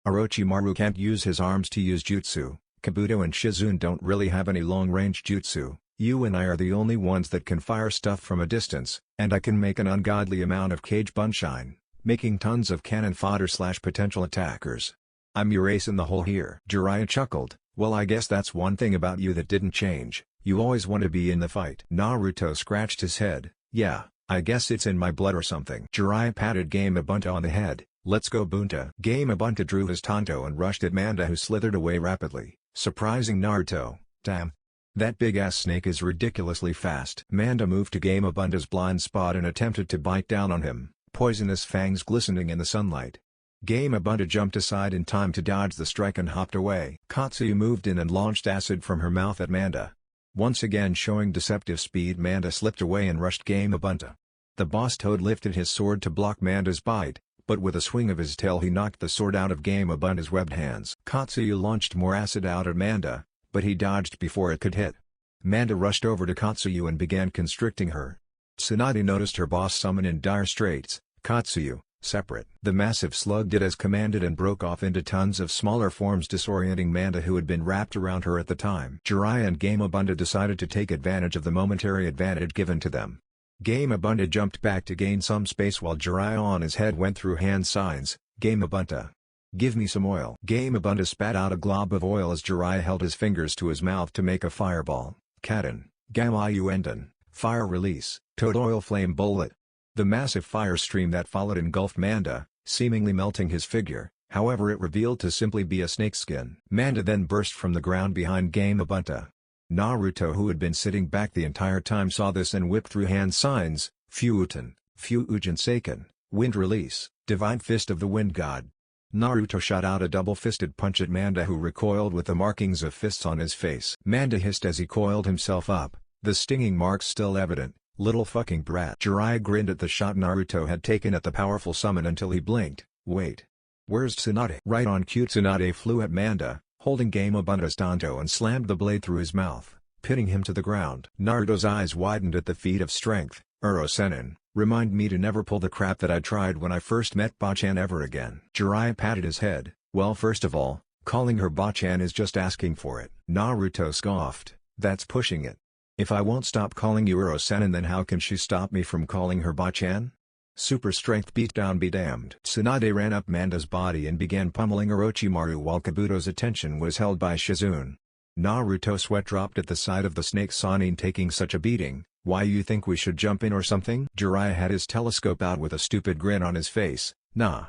Orochimaru can't use his arms to use jutsu. Kabuto and Shizune don't really have any long-range jutsu. You and I are the only ones that can fire stuff from a distance, and I can make an ungodly amount of cage bunshine, making tons of cannon fodder / potential attackers. I'm your ace in the hole here. Jiraiya chuckled. Well, I guess that's one thing about you that didn't change. You always want to be in the fight. Naruto scratched his head. Yeah, I guess it's in my blood or something. Jiraiya patted Gamabunta on the head. Let's go, Bunta. Gamabunta drew his tanto and rushed at Manda, who slithered away rapidly, surprising Naruto. Damn. That big-ass snake is ridiculously fast. Manda moved to Gamabunta's blind spot and attempted to bite down on him, poisonous fangs glistening in the sunlight. Gamabunta jumped aside in time to dodge the strike and hopped away. Katsuyu moved in and launched acid from her mouth at Manda. Once again showing deceptive speed, Manda slipped away and rushed Gamabunta. The boss toad lifted his sword to block Manda's bite, but with a swing of his tail he knocked the sword out of Gamabunta's webbed hands. Katsuyu launched more acid out at Manda, but he dodged before it could hit. Manda rushed over to Katsuyu and began constricting her. Tsunade noticed her boss summon in dire straits. Katsuyu, separate. The massive slug did as commanded and broke off into tons of smaller forms, disorienting Manda, who had been wrapped around her at the time. Jiraiya and Gamabunta decided to take advantage of the momentary advantage given to them. Gamabunta jumped back to gain some space while Jiraiya on his head went through hand signs. Gamabunta. Give me some oil. Gamabunta spat out a glob of oil as Jiraiya held his fingers to his mouth to make a fireball. Kaden, Gamayuenden, fire release, toad oil flame bullet. The massive fire stream that followed engulfed Manda, seemingly melting his figure. However, it revealed to simply be a snakeskin. Manda then burst from the ground behind Gamabunta. Naruto, who had been sitting back the entire time, saw this and whipped through hand signs. Fuuten, Fuujin Seiken, wind release, divine fist of the wind god. Naruto shot out a double-fisted punch at Manda, who recoiled with the markings of fists on his face. Manda hissed as he coiled himself up, the stinging marks still evident. Little fucking brat. Jiraiya grinned at the shot Naruto had taken at the powerful summon until he blinked. Wait. Where's Tsunade? Right on cue. Tsunade flew at Manda, holding Game Abundance Danto and slammed the blade through his mouth, pitting him to the ground. Naruto's eyes widened at the feat of strength. Uro-sennin, remind me to never pull the crap that I tried when I first met Bachan ever again. Jiraiya patted his head. Well, first of all, calling her Bachan is just asking for it. Naruto scoffed. That's pushing it. If I won't stop calling you Uro-sennin, then how can she stop me from calling her Bachan? Super strength beatdown be damned. Tsunade ran up Manda's body and began pummeling Orochimaru while Kabuto's attention was held by Shizune. Naruto sweat dropped at the sight of the snake Sannin taking such a beating. Why, you think we should jump in or something? Jiraiya had his telescope out with a stupid grin on his face. Nah.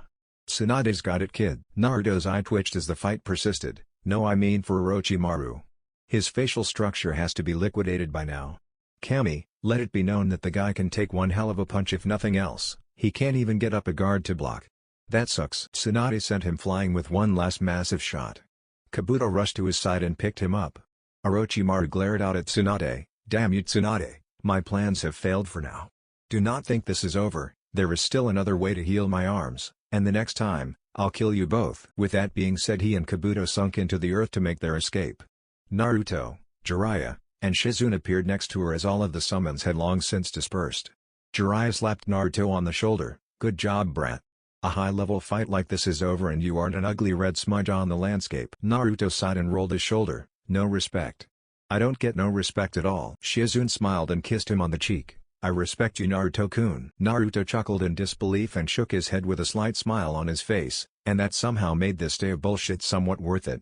Tsunade's got it, kid. Naruto's eye twitched as the fight persisted. No, I mean for Orochimaru. His facial structure has to be liquidated by now. Kami, let it be known that the guy can take one hell of a punch if nothing else. He can't even get up a guard to block. That sucks. Tsunade sent him flying with one last massive shot. Kabuto rushed to his side and picked him up. Orochimaru glared out at Tsunade. Damn you, Tsunade. My plans have failed for now. Do not think this is over. There is still another way to heal my arms, and the next time, I'll kill you both. With that being said, he and Kabuto sunk into the earth to make their escape. Naruto, Jiraiya, and Shizune appeared next to her as all of the summons had long since dispersed. Jiraiya slapped Naruto on the shoulder. Good job, brat. A high-level fight like this is over and you aren't an ugly red smudge on the landscape. Naruto sighed and rolled his shoulder. No respect. I don't get no respect at all. Shizune smiled and kissed him on the cheek. I respect you, Naruto-kun. Naruto chuckled in disbelief and shook his head with a slight smile on his face, and that somehow made this day of bullshit somewhat worth it.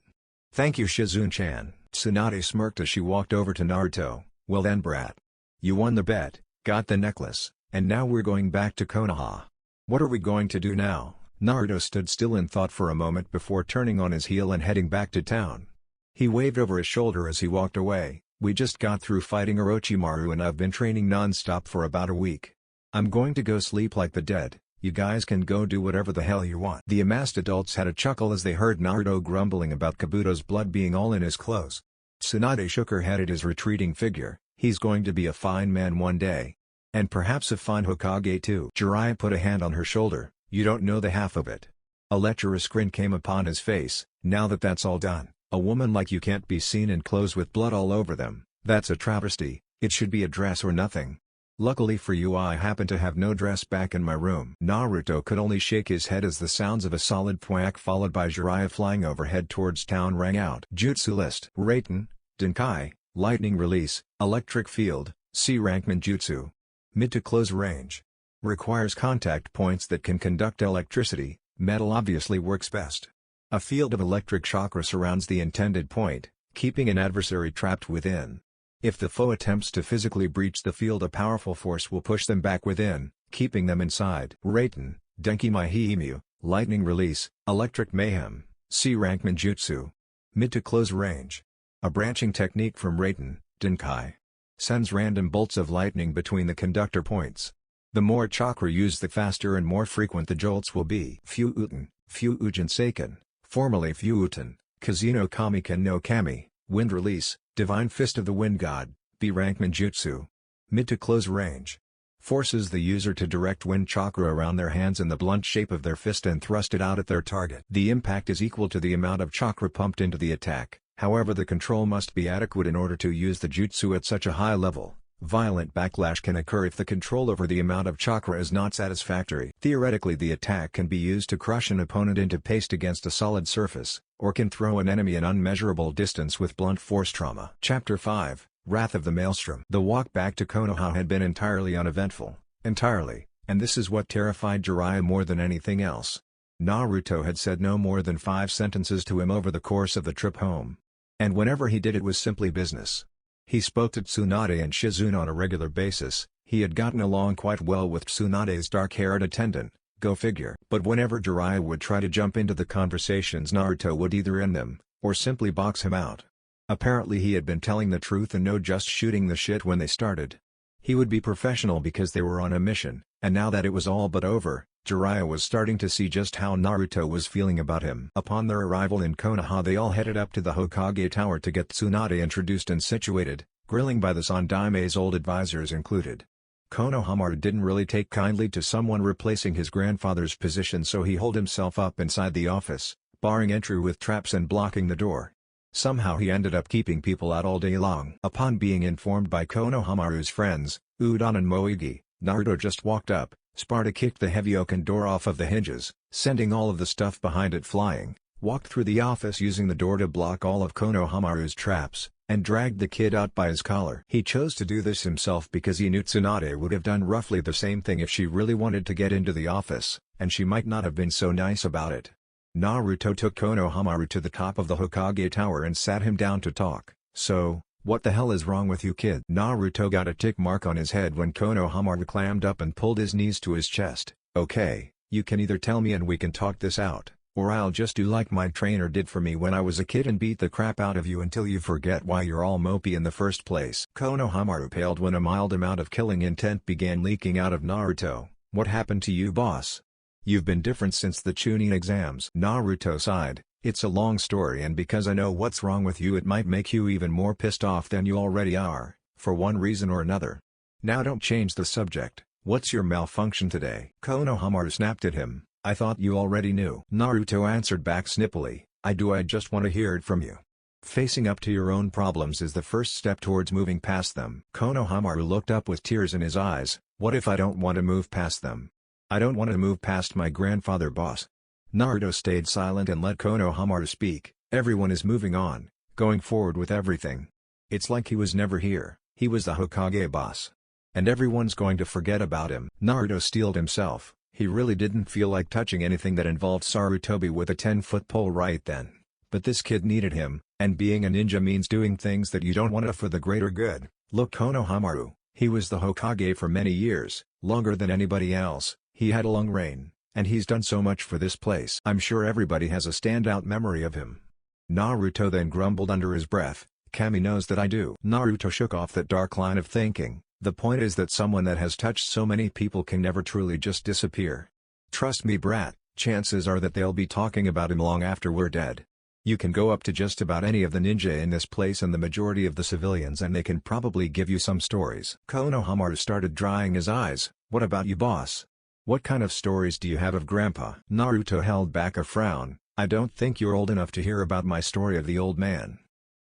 Thank you, Shizune-chan. Tsunade smirked as she walked over to Naruto. Well then, brat. You won the bet, got the necklace, and now we're going back to Konoha. What are we going to do now? Naruto stood still in thought for a moment before turning on his heel and heading back to town. He waved over his shoulder as he walked away. We just got through fighting Orochimaru and I've been training non-stop for about a week. I'm going to go sleep like the dead. You guys can go do whatever the hell you want. The amassed adults had a chuckle as they heard Naruto grumbling about Kabuto's blood being all in his clothes. Tsunade shook her head at his retreating figure. He's going to be a fine man one day. And perhaps a fine Hokage too. Jiraiya put a hand on her shoulder. You don't know the half of it. A lecherous grin came upon his face. Now that that's all done, a woman like you can't be seen in clothes with blood all over them. That's a travesty. It should be a dress or nothing. Luckily for you, I happen to have no dress back in my room. Naruto could only shake his head as the sounds of a solid thwack followed by Jiraiya flying overhead towards town rang out. Jutsu list. Raiten, Denkai, Lightning Release, Electric Field, C-Rank Ninjutsu. Mid to close range. Requires contact points that can conduct electricity. Metal obviously works best. A field of electric chakra surrounds the intended point, keeping an adversary trapped within. If the foe attempts to physically breach the field, a powerful force will push them back within, keeping them inside. Raiten, Denki Maiheimu, Lightning Release, Electric Mayhem, C-Rank Ninjutsu. Mid to close range. A branching technique from Raiten, Denkai. Sends random bolts of lightning between the conductor points. The more chakra used, the faster and more frequent the jolts will be. Fyuuten, Fyujin Seiken, formerly Fyuuten, Kazino Kamiken no Kami, Wind Release, Divine Fist of the Wind God, B-Rank Ninjutsu. Mid to close range. Forces the user to direct wind chakra around their hands in the blunt shape of their fist and thrust it out at their target. The impact is equal to the amount of chakra pumped into the attack, however the control must be adequate in order to use the jutsu at such a high level. Violent backlash can occur if the control over the amount of chakra is not satisfactory. Theoretically, the attack can be used to crush an opponent into paste against a solid surface, or can throw an enemy an unmeasurable distance with blunt force trauma. Chapter 5, Wrath of the Maelstrom. The walk back to Konoha had been entirely uneventful. Entirely, and this is what terrified Jiraiya more than anything else. Naruto had said no more than 5 sentences to him over the course of the trip home. And whenever he did, it was simply business. He spoke to Tsunade and Shizune on a regular basis. He had gotten along quite well with Tsunade's dark-haired attendant, go figure. But whenever Jiraiya would try to jump into the conversations, Naruto would either end them, or simply box him out. Apparently he had been telling the truth and no just shooting the shit when they started. He would be professional because they were on a mission, and now that it was all but over, Jiraiya was starting to see just how Naruto was feeling about him. Upon their arrival in Konoha, they all headed up to the Hokage Tower to get Tsunade introduced and situated, grilling by the Sandaime's old advisors included. Konohamaru didn't really take kindly to someone replacing his grandfather's position, so he holed himself up inside the office, barring entry with traps and blocking the door. Somehow he ended up keeping people out all day long. Upon being informed by Konohamaru's friends, Udon and Moigi, Naruto just walked up. Sparta kicked the heavy oaken door off of the hinges, sending all of the stuff behind it flying, walked through the office using the door to block all of Konohamaru's traps, and dragged the kid out by his collar. He chose to do this himself because he knew Tsunade would have done roughly the same thing if she really wanted to get into the office, and she might not have been so nice about it. Naruto took Konohamaru to the top of the Hokage Tower and sat him down to talk. "So, what the hell is wrong with you, kid?" Naruto got a tick mark on his head when Konohamaru clammed up and pulled his knees to his chest. "Okay, you can either tell me and we can talk this out, or I'll just do like my trainer did for me when I was a kid and beat the crap out of you until you forget why you're all mopey in the first place." Konohamaru paled when a mild amount of killing intent began leaking out of Naruto. "What happened to you, boss? You've been different since the Chunin exams." Naruto sighed. "It's a long story, and because I know what's wrong with you, it might make you even more pissed off than you already are, for one reason or another. Now don't change the subject. What's your malfunction today?" Konohamaru snapped at him. "I thought you already knew." Naruto answered back snippily, I just want to hear it from you. Facing up to your own problems is the first step towards moving past them." Konohamaru looked up with tears in his eyes. "What if I don't want to move past them?" "I don't want to move past my grandfather, boss." Naruto stayed silent and let Konohamaru speak. "Everyone is moving on, going forward with everything. It's like he was never here. He was the Hokage boss. And everyone's going to forget about him." Naruto steeled himself. He really didn't feel like touching anything that involved Sarutobi with a 10-foot pole right then. But this kid needed him, and being a ninja means doing things that you don't want to for the greater good. Look, Konohamaru, he was the Hokage for many years, longer than anybody else. He had a long reign, and he's done so much for this place. I'm sure everybody has a standout memory of him." Naruto then grumbled under his breath, "Kami knows that I do." Naruto shook off that dark line of thinking. The point is that someone that has touched so many people can never truly just disappear. Trust me, brat, chances are that they'll be talking about him long after we're dead. You can go up to just about any of the ninja in this place and the majority of the civilians, and they can probably give you some stories. Konohamaru started drying his eyes. "What about you, boss? What kind of stories do you have of Grandpa?" Naruto held back a frown. "I don't think you're old enough to hear about my story of the old man.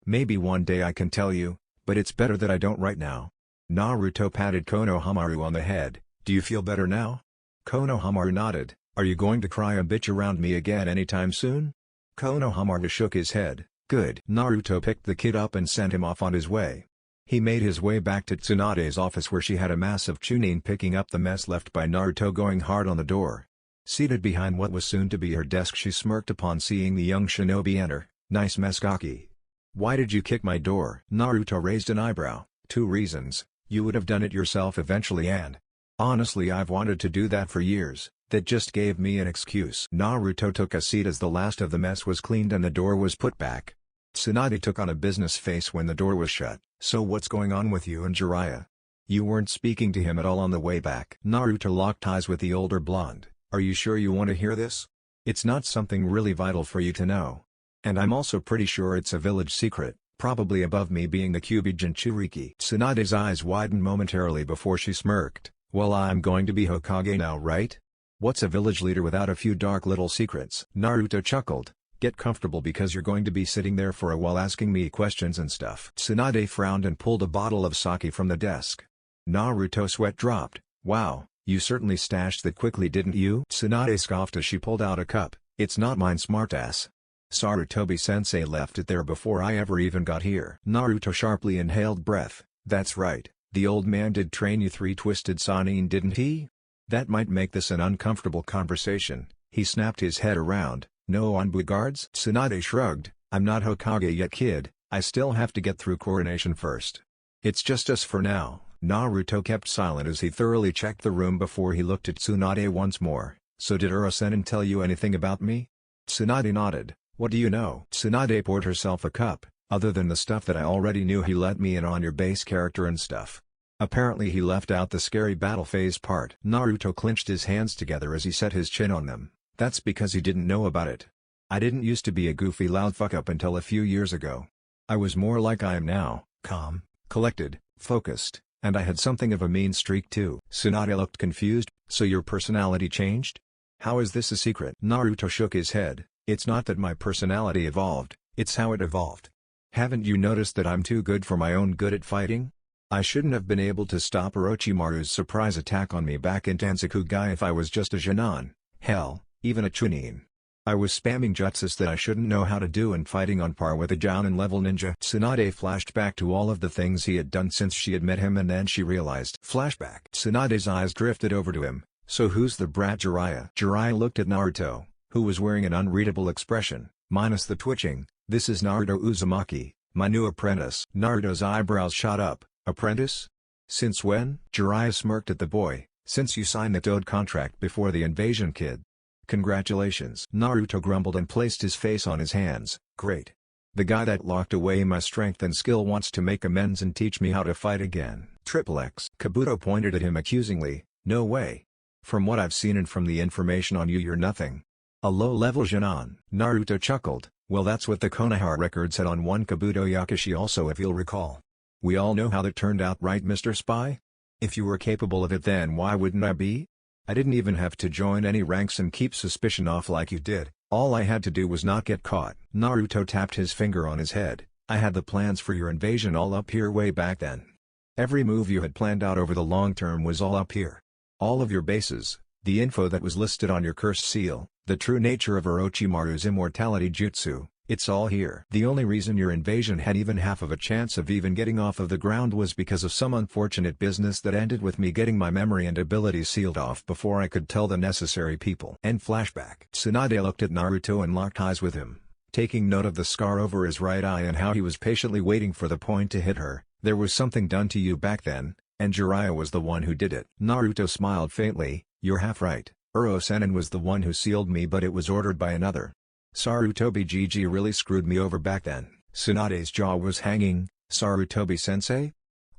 Maybe one day I can tell you, but it's better that I don't right now." Naruto patted Konohamaru on the head. "Do you feel better now?" Konohamaru nodded. "Are you going to cry and bitch around me again anytime soon?" Konohamaru shook his head. "Good." Naruto picked the kid up and sent him off on his way. He made his way back to Tsunade's office, where she had a massive Chunin picking up the mess left by Naruto, going hard on the door. Seated behind what was soon to be her desk, she smirked upon seeing the young shinobi enter. "Nice mess, Gaki. Why did you kick my door?" Naruto raised an eyebrow. "2 reasons. You would have done it yourself eventually, and honestly, I've wanted to do that for years. That just gave me an excuse." Naruto took a seat as the last of the mess was cleaned and the door was put back. Tsunade took on a business face when the door was shut. "So what's going on with you and Jiraiya? You weren't speaking to him at all on the way back." Naruto locked eyes with the older blonde. "Are you sure you want to hear this? It's not something really vital for you to know. And I'm also pretty sure it's a village secret, probably above me being the Kyuubi Jinchuriki." Tsunade's eyes widened momentarily before she smirked. "Well, I'm going to be Hokage now, right? What's a village leader without a few dark little secrets?" Naruto chuckled. "Get comfortable, because you're going to be sitting there for a while asking me questions and stuff." Tsunade frowned and pulled a bottle of sake from the desk. Naruto's sweat dropped. "Wow, you certainly stashed that quickly, didn't you?" Tsunade scoffed as she pulled out a cup. "It's not mine, smartass. Sarutobi-sensei left it there before I ever even got here." Naruto sharply inhaled breath. "That's right, the old man did train you 3 twisted Sannin, didn't he? That might make this an uncomfortable conversation." He snapped his head around. "No onbu guards?" Tsunade shrugged. "I'm not Hokage yet, kid. I still have to get through coronation first. It's just us for now." Naruto kept silent as he thoroughly checked the room before he looked at Tsunade once more. "So did Urasenin tell you anything about me?" Tsunade nodded. "What do you know?" Tsunade poured herself a cup. "Other than the stuff that I already knew, he let me in on your base character and stuff. Apparently he left out the scary battle phase part." Naruto clenched his hands together as he set his chin on them. "That's because he didn't know about it. I didn't used to be a goofy loud fuck-up until a few years ago. I was more like I am now, calm, collected, focused, And I had something of a mean streak too. Tsunade looked confused. So your personality changed? How is this a secret? Naruto shook his head. It's not that my personality evolved, it's how it evolved. Haven't you noticed that I'm too good for my own good at fighting? I shouldn't have been able to stop Orochimaru's surprise attack on me back in Tansakugai if I was just a Jonin, hell, even a Chunin. I was spamming jutsus that I shouldn't know how to do and fighting on par with a Jounin level ninja. Tsunade flashed back to all of the things he had done since she had met him, and then she realized. Flashback. Tsunade's eyes drifted over to him. So who's the brat Jiraiya? Jiraiya looked at Naruto, who was wearing an unreadable expression, minus the twitching. This is Naruto Uzumaki, my new apprentice. Naruto's eyebrows shot up. Apprentice? Since when? Jiraiya smirked at the boy. Since you signed the Toad contract before the invasion, kid. Congratulations. Naruto grumbled and placed his face on his hands. Great. The guy that locked away my strength and skill wants to make amends and teach me how to fight again. Triple X. Kabuto pointed at him accusingly. No way. From what I've seen and from the information on you, you're nothing. A low-level Jonin. Naruto chuckled. Well, that's what the Konoha record said on one Kabuto Yakushi also, if you'll recall. We all know how that turned out, right, Mr. Spy? If you were capable of it, then why wouldn't I be? I didn't even have to join any ranks and keep suspicion off like you did. All I had to do was not get caught. Naruto tapped his finger on his head. I had the plans for your invasion all up here way back then. Every move you had planned out over the long term was all up here. All of your bases, the info that was listed on your cursed seal, the true nature of Orochimaru's immortality jutsu, it's all here. The only reason your invasion had even half of a chance of even getting off of the ground was because of some unfortunate business that ended with me getting my memory and abilities sealed off before I could tell the necessary people. End flashback. Tsunade looked at Naruto and locked eyes with him, taking note of the scar over his right eye and how he was patiently waiting for the point to hit her. There was something done to you back then, and Jiraiya was the one who did it. Naruto smiled faintly. You're half right. Uro-sennin was the one who sealed me, but it was ordered by another. Sarutobi GG really screwed me over back then. Tsunade's jaw was hanging. Sarutobi-sensei?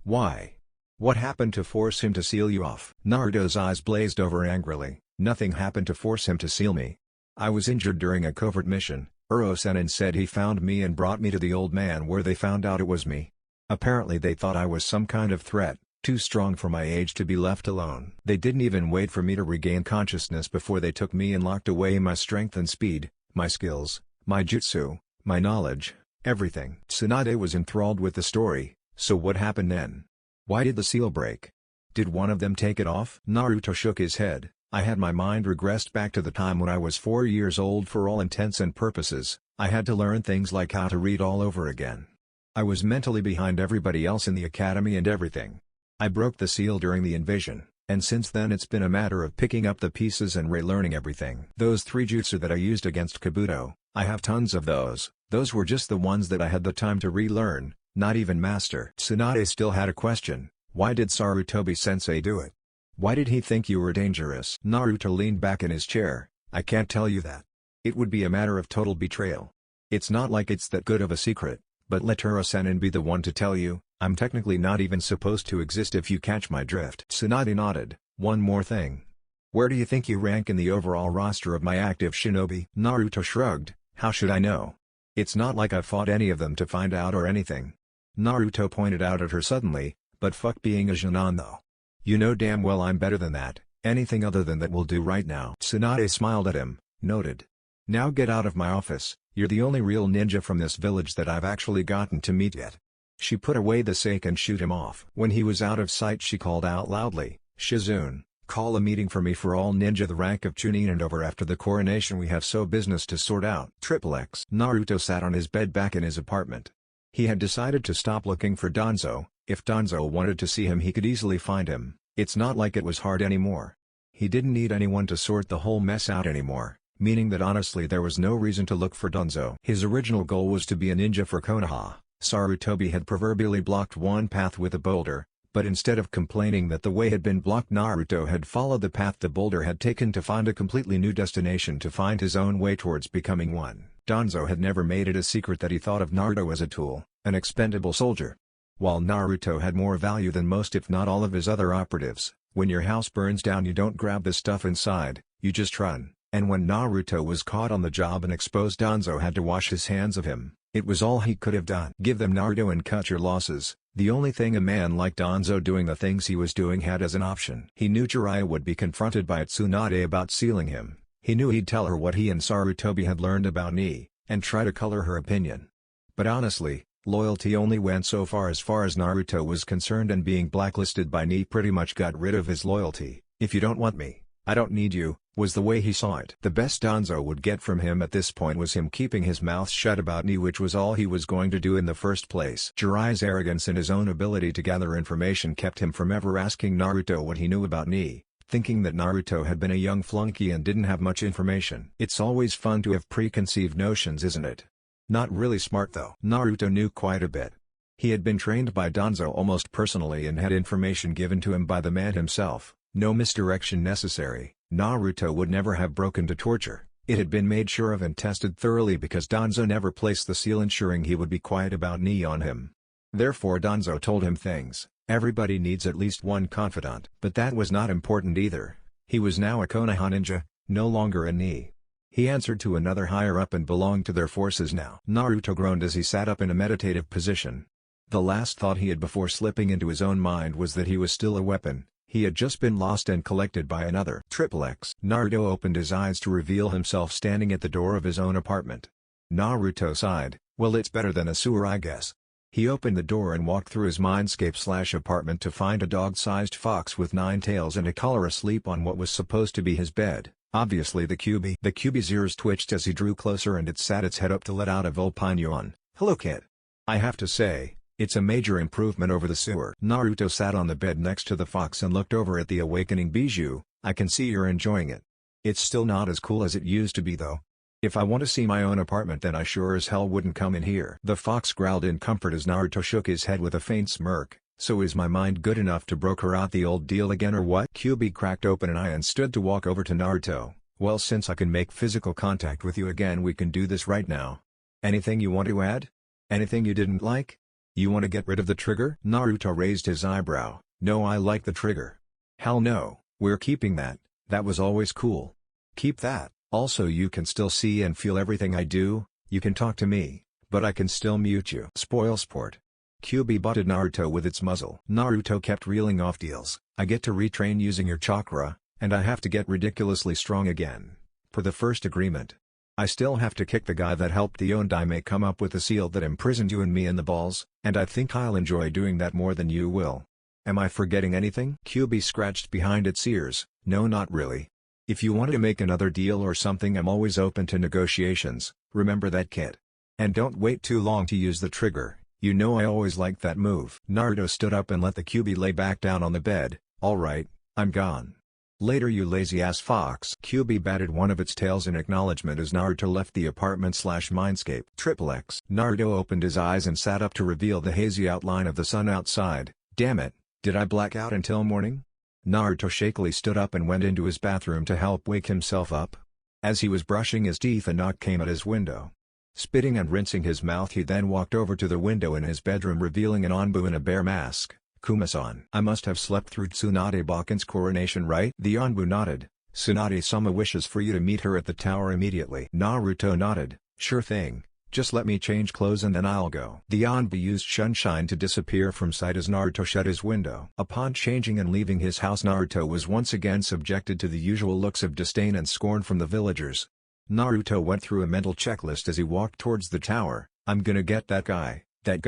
Why? What happened to force him to seal you off? Naruto's eyes blazed over angrily. Nothing happened to force him to seal me. I was injured during a covert mission. Uro-sennin said he found me and brought me to the old man, where they found out it was me. Apparently they thought I was some kind of threat, too strong for my age to be left alone. They didn't even wait for me to regain consciousness before they took me and locked away my strength and speed, my skills, my jutsu, my knowledge, everything. Tsunade was enthralled with the story. So what happened then? Why did the seal break? Did one of them take it off? Naruto shook his head. I had my mind regressed back to the time when I was 4 years old. For all intents and purposes, I had to learn things like how to read all over again. I was mentally behind everybody else in the academy and everything. I broke the seal during the invasion, and since then it's been a matter of picking up the pieces and relearning everything. Those 3 jutsu that I used against Kabuto, I have tons of those. Those were just the ones that I had the time to relearn, not even master. Tsunade still had a question. Why did Sarutobi-sensei do it? Why did he think you were dangerous? Naruto leaned back in his chair. I can't tell you that. It would be a matter of total betrayal. It's not like it's that good of a secret, but let Uro-sennin be the one to tell you. I'm technically not even supposed to exist, if you catch my drift. Tsunade nodded. One more thing. Where do you think you rank in the overall roster of my active shinobi? Naruto shrugged. How should I know? It's not like I've fought any of them to find out or anything. Naruto pointed out at her suddenly. But fuck being a Jonin though. You know damn well I'm better than that. Anything other than that will do right now. Tsunade smiled at him. Noted. Now get out of my office. You're the only real ninja from this village that I've actually gotten to meet yet. She put away the sake and shoot him off. When he was out of sight, she called out loudly, Shizune, call a meeting for me for all ninja the rank of Chunin and over. After the coronation we have so business to sort out. Triple X. Naruto sat on his bed back in his apartment. He had decided to stop looking for Danzo. If Danzo wanted to see him, he could easily find him. It's not like it was hard anymore. He didn't need anyone to sort the whole mess out anymore, meaning that honestly there was no reason to look for Danzo. His original goal was to be a ninja for Konoha. Sarutobi had proverbially blocked one path with a boulder, but instead of complaining that the way had been blocked, Naruto had followed the path the boulder had taken to find a completely new destination, to find his own way towards becoming one. Danzo had never made it a secret that he thought of Naruto as a tool, an expendable soldier. While Naruto had more value than most if not all of his other operatives, when your house burns down you don't grab the stuff inside, you just run. And when Naruto was caught on the job and exposed, Danzo had to wash his hands of him. It was all he could have done. Give them Naruto and cut your losses. The only thing a man like Danzo doing the things he was doing had as an option. He knew Jiraiya would be confronted by Tsunade about sealing him. He knew he'd tell her what he and Sarutobi had learned about Ni, and try to color her opinion. But honestly, loyalty only went so far as Naruto was concerned, and being blacklisted by Ni pretty much got rid of his loyalty. If you don't want me, I don't need you, was the way he saw it. The best Danzo would get from him at this point was him keeping his mouth shut about Ni, which was all he was going to do in the first place. Jiraiya's arrogance and his own ability to gather information kept him from ever asking Naruto what he knew about Ni, thinking that Naruto had been a young flunky and didn't have much information. It's always fun to have preconceived notions, isn't it? Not really smart though. Naruto knew quite a bit. He had been trained by Danzo almost personally and had information given to him by the man himself. No misdirection necessary. Naruto would never have broken to torture. It had been made sure of and tested thoroughly because Danzo never placed the seal, ensuring he would be quiet about Ni on him. Therefore Danzo told him things. Everybody needs at least one confidant. But that was not important either. He was now a Konoha ninja, no longer a Ni. He answered to another higher up and belonged to their forces now. Naruto groaned as he sat up in a meditative position. The last thought he had before slipping into his own mind was that he was still a weapon. He had just been lost and collected by another. XXX. Naruto opened his eyes to reveal himself standing at the door of his own apartment. Naruto sighed. Well, it's better than a sewer, I guess. He opened the door and walked through his mindscape/apartment to find a dog-sized fox with 9 tails and a collar asleep on what was supposed to be his bed. Obviously the Kyuubi. The Kyuubi's ears twitched as he drew closer and it sat its head up to let out a vulpine yawn. Hello kid. I have to say, it's a major improvement over the sewer. Naruto sat on the bed next to the fox and looked over at the awakening Bijou. I can see you're enjoying it. It's still not as cool as it used to be though. If I want to see my own apartment then I sure as hell wouldn't come in here. The fox growled in comfort as Naruto shook his head with a faint smirk. So is my mind good enough to broker out the old deal again or what? Kyuubi cracked open an eye and stood to walk over to Naruto. Well, since I can make physical contact with you again, we can do this right now. Anything you want to add? Anything you didn't like? You want to get rid of the trigger? Naruto raised his eyebrow. No, I like the trigger. Hell no, we're keeping that. That was always cool. Keep that. Also, you can still see and feel everything I do. You can talk to me, but I can still mute you. Spoil sport. Kyuubi butted Naruto with its muzzle. Naruto kept reeling off deals. I get to retrain using your chakra, and I have to get ridiculously strong again. Per the first agreement. I still have to kick the guy that helped the Ondaime come up with the seal that imprisoned you and me in the balls, and I think I'll enjoy doing that more than you will. Am I forgetting anything? Kyuubi scratched behind its ears. No, not really. If you want to make another deal or something, I'm always open to negotiations, remember that kid. And don't wait too long to use the trigger. You know I always liked that move. Naruto stood up and let the Kyuubi lay back down on the bed. Alright, I'm gone. Later, you lazy-ass fox. Kyuubi batted one of its tails in acknowledgement as Naruto left the apartment/mindscape. XXX. Naruto opened his eyes and sat up to reveal the hazy outline of the sun outside. Damn it, did I black out until morning? Naruto shakily stood up and went into his bathroom to help wake himself up. As he was brushing his teeth, a knock came at his window. Spitting and rinsing his mouth, he then walked over to the window in his bedroom, revealing an Anbu in a bear mask. Kuma-san. I must have slept through Tsunade Baken's coronation, right? The Anbu nodded. Tsunade-sama wishes for you to meet her at the tower immediately. Naruto nodded. Sure thing. Just let me change clothes and then I'll go. The Anbu used sunshine to disappear from sight as Naruto shut his window. Upon changing and leaving his house, Naruto was once again subjected to the usual looks of disdain and scorn from the villagers. Naruto went through a mental checklist as he walked towards the tower. I'm gonna get that guy, that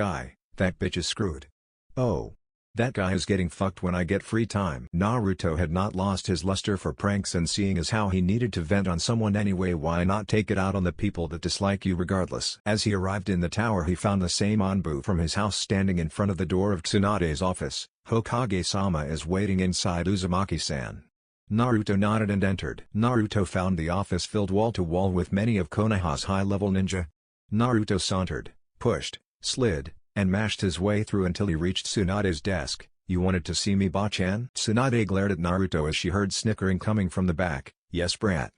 bitch is screwed. Oh. That guy is getting fucked when I get free time. Naruto had not lost his luster for pranks, and seeing as how he needed to vent on someone anyway, why not take it out on the people that dislike you regardless. As he arrived in the tower, he found the same Anbu from his house standing in front of the door of Tsunade's office. Hokage-sama is waiting inside, Uzumaki-san. Naruto nodded and entered. Naruto found the office filled wall to wall with many of Konoha's high-level ninja. Naruto sauntered, pushed, slid, and mashed his way through until he reached Tsunade's desk. You wanted to see me, Ba-chan? Tsunade glared at Naruto as she heard snickering coming from the back. Yes, brat.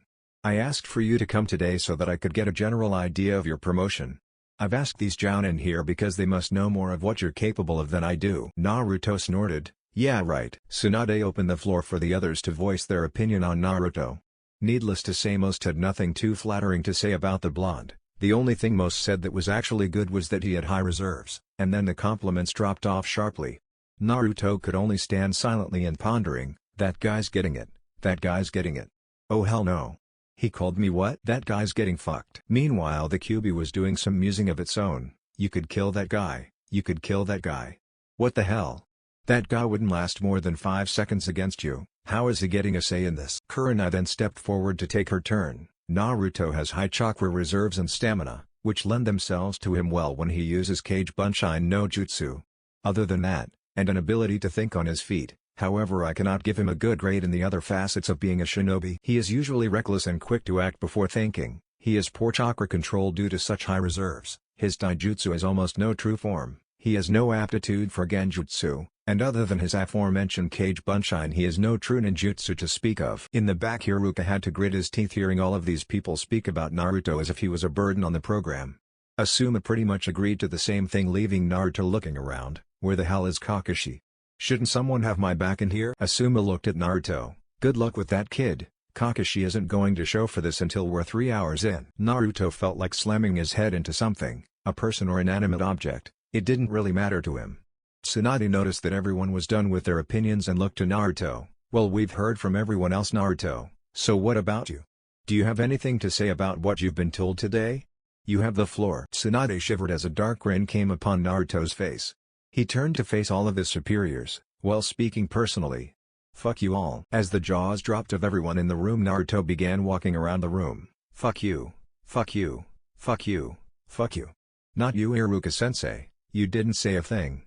I asked for you to come today so that I could get a general idea of your promotion. I've asked these jounin here because they must know more of what you're capable of than I do. Naruto snorted. Yeah, right. Tsunade opened the floor for the others to voice their opinion on Naruto. Needless to say, most had nothing too flattering to say about the blonde. The only thing most said that was actually good was that he had high reserves, and then the compliments dropped off sharply. Naruto could only stand silently and pondering, that guy's getting it, that guy's getting it. Oh hell no. He called me what? That guy's getting fucked. Meanwhile the Kyuubi was doing some musing of its own, you could kill that guy, you could kill that guy. What the hell? That guy wouldn't last more than 5 seconds against you, how is he getting a say in this? Kurenai then stepped forward to take her turn. Naruto has high chakra reserves and stamina, which lend themselves to him well when he uses Kage Bunshin no Jutsu. Other than that, and an ability to think on his feet, however I cannot give him a good grade in the other facets of being a shinobi. He is usually reckless and quick to act before thinking, he has poor chakra control due to such high reserves, his taijutsu has almost no true form, he has no aptitude for genjutsu, and other than his aforementioned Kage Bunshin he has no true ninjutsu to speak of. In the back Hiruka had to grit his teeth hearing all of these people speak about Naruto as if he was a burden on the program. Asuma pretty much agreed to the same thing, leaving Naruto looking around. Where the hell is Kakashi? Shouldn't someone have my back in here? Asuma looked at Naruto. Good luck with that, kid. Kakashi isn't going to show for this until we're 3 hours in. Naruto felt like slamming his head into something, a person or inanimate object. It didn't really matter to him. Tsunade noticed that everyone was done with their opinions and looked to Naruto. Well, we've heard from everyone else, Naruto, so what about you? Do you have anything to say about what you've been told today? You have the floor. Tsunade shivered as a dark grin came upon Naruto's face. He turned to face all of his superiors, well, speaking personally. Fuck you all. As the jaws dropped of everyone in the room, Naruto began walking around the room. Fuck you. Fuck you. Fuck you. Fuck you. Not you, Iruka-sensei, you didn't say a thing.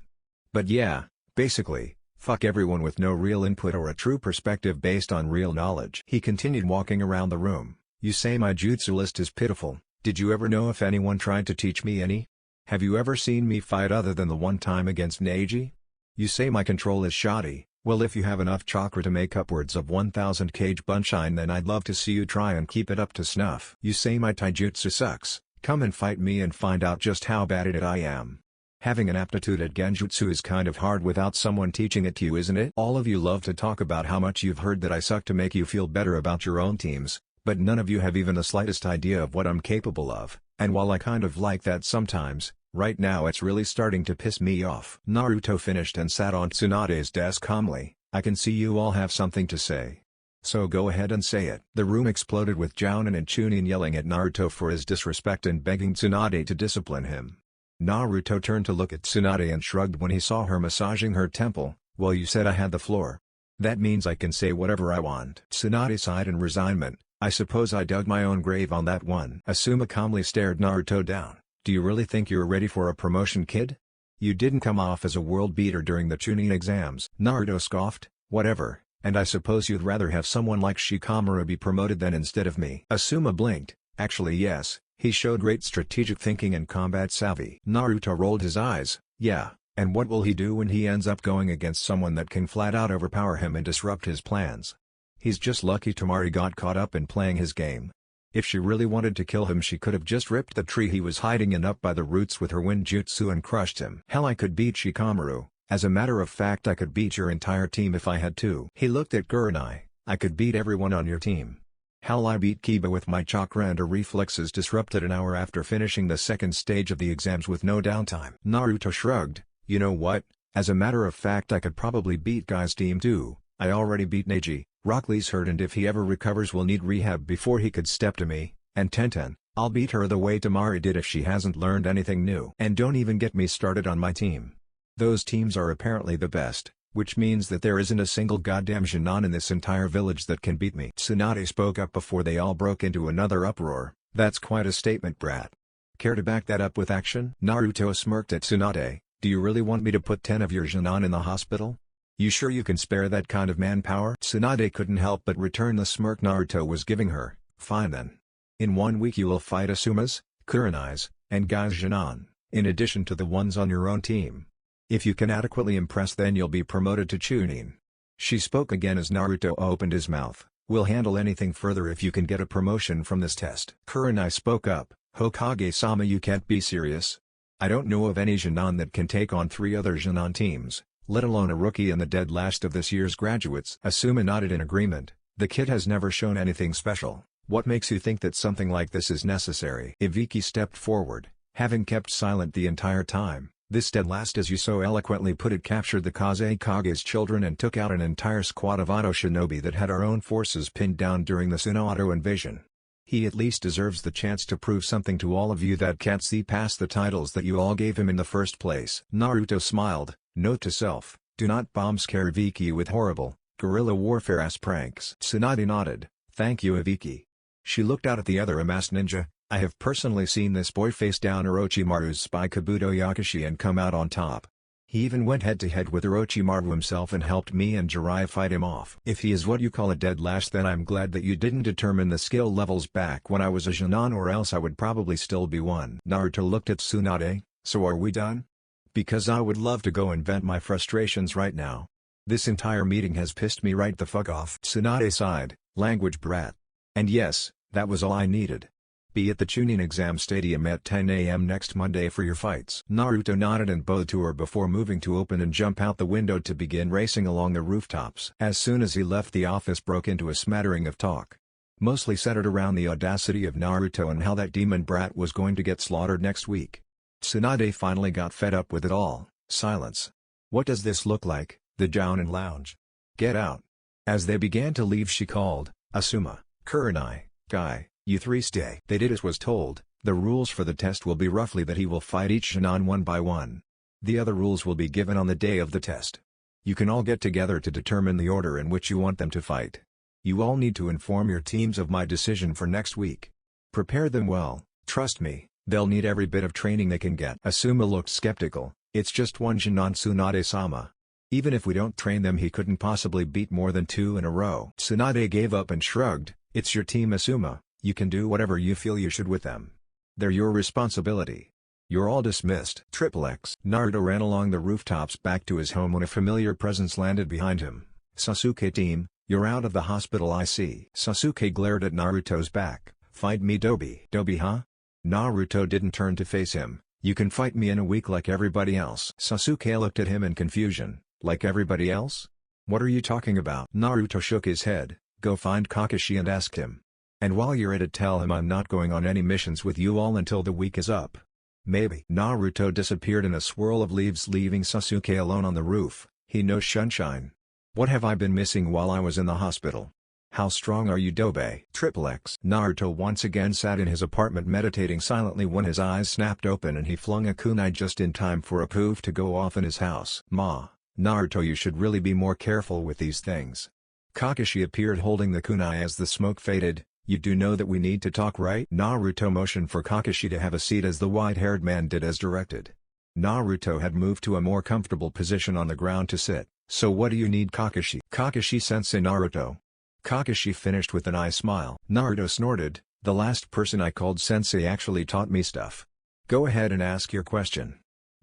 But yeah, basically, fuck everyone with no real input or a true perspective based on real knowledge. He continued walking around the room. You say my jutsu list is pitiful, did you ever know if anyone tried to teach me any? Have you ever seen me fight other than the one time against Neji? You say my control is shoddy, well if you have enough chakra to make upwards of 1000 Kage Bunshin then I'd love to see you try and keep it up to snuff. You say my taijutsu sucks, come and fight me and find out just how bad at it I am. Having an aptitude at genjutsu is kind of hard without someone teaching it to you, isn't it? All of you love to talk about how much you've heard that I suck to make you feel better about your own teams, but none of you have even the slightest idea of what I'm capable of, and while I kind of like that sometimes, right now it's really starting to piss me off. Naruto finished and sat on Tsunade's desk calmly. I can see you all have something to say. So go ahead and say it. The room exploded with Jounin and Chunin yelling at Naruto for his disrespect and begging Tsunade to discipline him. Naruto turned to look at Tsunade and shrugged when he saw her massaging her temple. Well, you said I had the floor. That means I can say whatever I want. Tsunade sighed in resignment. I suppose I dug my own grave on that one. Asuma calmly stared Naruto down. Do you really think you're ready for a promotion, kid? You didn't come off as a world beater during the Chunin exams. Naruto scoffed, whatever, and I suppose you'd rather have someone like Shikamaru be promoted than instead of me. Asuma blinked, actually yes, he showed great strategic thinking and combat savvy. Naruto rolled his eyes, yeah, and what will he do when he ends up going against someone that can flat out overpower him and disrupt his plans? He's just lucky Tamari got caught up in playing his game. If she really wanted to kill him she could have just ripped the tree he was hiding in up by the roots with her wind jutsu and crushed him. Hell, I could beat Shikamaru, as a matter of fact I could beat your entire team if I had to. He looked at Kurenai, I could beat everyone on your team. Hell, I beat Kiba with my chakra and her reflexes disrupted an hour after finishing the second stage of the exams with no downtime. Naruto shrugged, you know what, as a matter of fact I could probably beat Guy's team too, I already beat Neji. Rock Lee's hurt and if he ever recovers will need rehab before he could step to me, and Tenten, I'll beat her the way Tamari did if she hasn't learned anything new. And don't even get me started on my team. Those teams are apparently the best, which means that there isn't a single goddamn Jinan in this entire village that can beat me. Tsunade spoke up before they all broke into another uproar. That's quite a statement, brat. Care to back that up with action? Naruto smirked at Tsunade, do you really want me to put 10 of your Jinan in the hospital? You sure you can spare that kind of manpower? Tsunade couldn't help but return the smirk Naruto was giving her. Fine then. In 1 week you will fight Asuma's, Kurenai's, and Guy's Jinan, in addition to the ones on your own team. If you can adequately impress then you'll be promoted to Chunin. She spoke again as Naruto opened his mouth. We'll handle anything further if you can get a promotion from this test. Kurenai spoke up, Hokage-sama, you can't be serious. I don't know of any Jinan that can take on 3 other Jinan teams, let alone a rookie and the dead last of this year's graduates. Asuma nodded in agreement, the kid has never shown anything special, What makes you think that something like this is necessary? Ibiki stepped forward, having kept silent the entire time. This steadfast, as you so eloquently put it, captured the Kazekage's children and took out an entire squad of auto shinobi that had our own forces pinned down during the Suno-Auto invasion. He at least deserves the chance to prove something to all of you that can't see past the titles that you all gave him in the first place. Naruto smiled. Note to self, do not bomb scare Ibiki with horrible, guerrilla warfare-ass pranks. Tsunade nodded. Thank you, Ibiki. She looked out at the other amassed ninja. I have personally seen this boy face down Orochimaru's spy Kabuto Yakashi and come out on top. He even went head-to-head with Orochimaru himself and helped me and Jiraiya fight him off. If he is what you call a dead last, then I'm glad that you didn't determine the skill levels back when I was a Jonin, or else I would probably still be one. Naruto looked at Tsunade. So are we done? Because I would love to go and vent my frustrations right now. This entire meeting has pissed me right the fuck off. Tsunade sighed. Language brat. And yes, that was all I needed. Be at the Chunin exam stadium at 10 a.m. next Monday for your fights. Naruto nodded and bowed to her before moving to open and jump out the window to begin racing along the rooftops. As soon as he left, the office broke into a smattering of talk. Mostly centered around the audacity of Naruto and how that demon brat was going to get slaughtered next week. Tsunade finally got fed up with it all. Silence. What does this look like? The Jounin lounge. Get out. As they began to leave, she called, Asuma, Kurenai, Guy. You three stay. They did as was told. The rules for the test will be roughly that he will fight each Jonin one by one. The other rules will be given on the day of the test. You can all get together to determine the order in which you want them to fight. You all need to inform your teams of my decision for next week. Prepare them well, trust me, they'll need every bit of training they can get. Asuma looked skeptical. It's just one Jonin, Tsunade-sama. Even if we don't train them, he couldn't possibly beat more than 2 in a row. Tsunade gave up and shrugged. It's your team, Asuma. You can do whatever you feel you should with them. They're your responsibility. You're all dismissed. XXX. Naruto ran along the rooftops back to his home when a familiar presence landed behind him. Sasuke team, you're out of the hospital, I see. Sasuke glared at Naruto's back. Fight me, Dobi. Dobi, huh? Naruto didn't turn to face him. You can fight me in a week like everybody else. Sasuke looked at him in confusion. Like everybody else? What are you talking about? Naruto shook his head. Go find Kakashi and ask him. And while you're at it, tell him I'm not going on any missions with you all until the week is up. Maybe. Naruto disappeared in a swirl of leaves, leaving Sasuke alone on the roof. He knows sunshine. What have I been missing while I was in the hospital? How strong are you, Dobe? XXX. Naruto once again sat in his apartment meditating silently when his eyes snapped open and he flung a kunai just in time for a poof to go off in his house. Naruto, you should really be more careful with these things. Kakashi appeared holding the kunai as the smoke faded. You do know that we need to talk, right? Naruto motioned for Kakashi to have a seat as the white-haired man did as directed. Naruto had moved to a more comfortable position on the ground to sit. So what do you need, Kakashi? Kakashi-sensei. Naruto. Kakashi finished with an eye smile. Naruto snorted. The last person I called sensei actually taught me stuff. Go ahead and ask your question.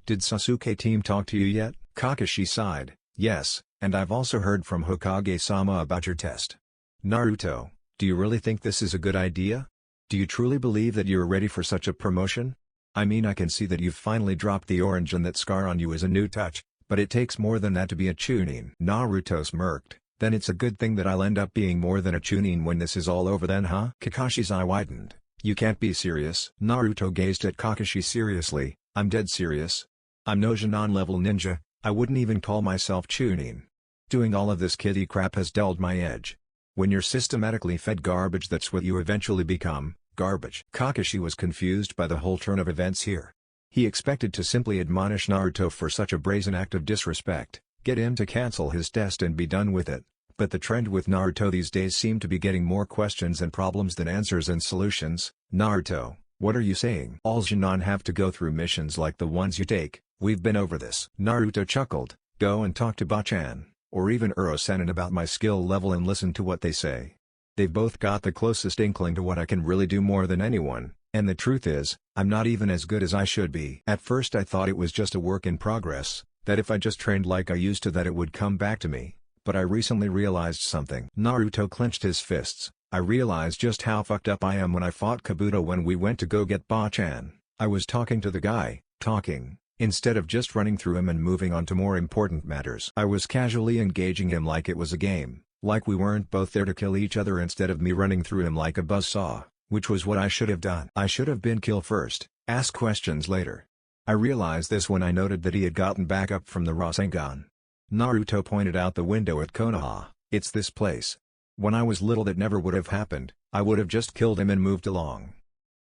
Did Sasuke team talk to you yet? Kakashi sighed. Yes, and I've also heard from Hokage-sama about your test. Naruto. Do you really think this is a good idea? Do you truly believe that you're ready for such a promotion? I mean, I can see that you've finally dropped the orange and that scar on you is a new touch, but it takes more than that to be a Chunin. Naruto smirked. Then it's a good thing that I'll end up being more than a Chunin when this is all over then, huh? Kakashi's eye widened. You can't be serious. Naruto gazed at Kakashi seriously. I'm dead serious. I'm no Jonin level ninja. I wouldn't even call myself Chunin. Doing all of this kiddie crap has dulled my edge. When you're systematically fed garbage, that's what you eventually become, garbage. Kakashi was confused by the whole turn of events here. He expected to simply admonish Naruto for such a brazen act of disrespect, get him to cancel his test and be done with it, but the trend with Naruto these days seemed to be getting more questions and problems than answers and solutions. Naruto, what are you saying? All Jonin have to go through missions like the ones you take, we've been over this. Naruto chuckled. Go and talk to Bachan. Or even Uro-Sennin about my skill level and listen to what they say. They've both got the closest inkling to what I can really do more than anyone, and the truth is, I'm not even as good as I should be. At first I thought it was just a work in progress, that if I just trained like I used to that it would come back to me, but I recently realized something. Naruto clenched his fists. I realized just how fucked up I am when I fought Kabuto when we went to go get Bachan. I was talking to the guy, instead of just running through him and moving on to more important matters. I was casually engaging him like it was a game. Like we weren't both there to kill each other instead of me running through him like a buzzsaw, which was what I should have done. I should have been kill first, ask questions later. I realized this when I noted that he had gotten back up from the Rasengan. Naruto pointed out the window at Konoha. It's this place. When I was little that never would have happened, I would have just killed him and moved along.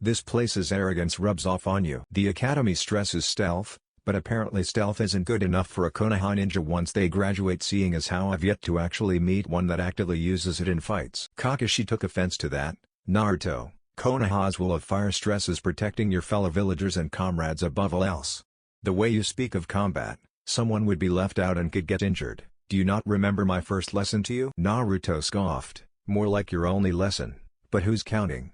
This place's arrogance rubs off on you. The academy stresses stealth, but apparently stealth isn't good enough for a Konoha ninja once they graduate, seeing as how I've yet to actually meet one that actively uses it in fights. Kakashi took offense to that. Naruto, Konohas will have fire stresses protecting your fellow villagers and comrades above all else. The way you speak of combat, someone would be left out and could get injured. Do you not remember my first lesson to you? Naruto scoffed, more like your only lesson, but who's counting?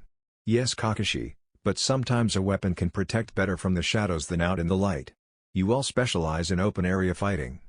Yes, Kakashi, but sometimes a weapon can protect better from the shadows than out in the light. You all specialize in open area fighting.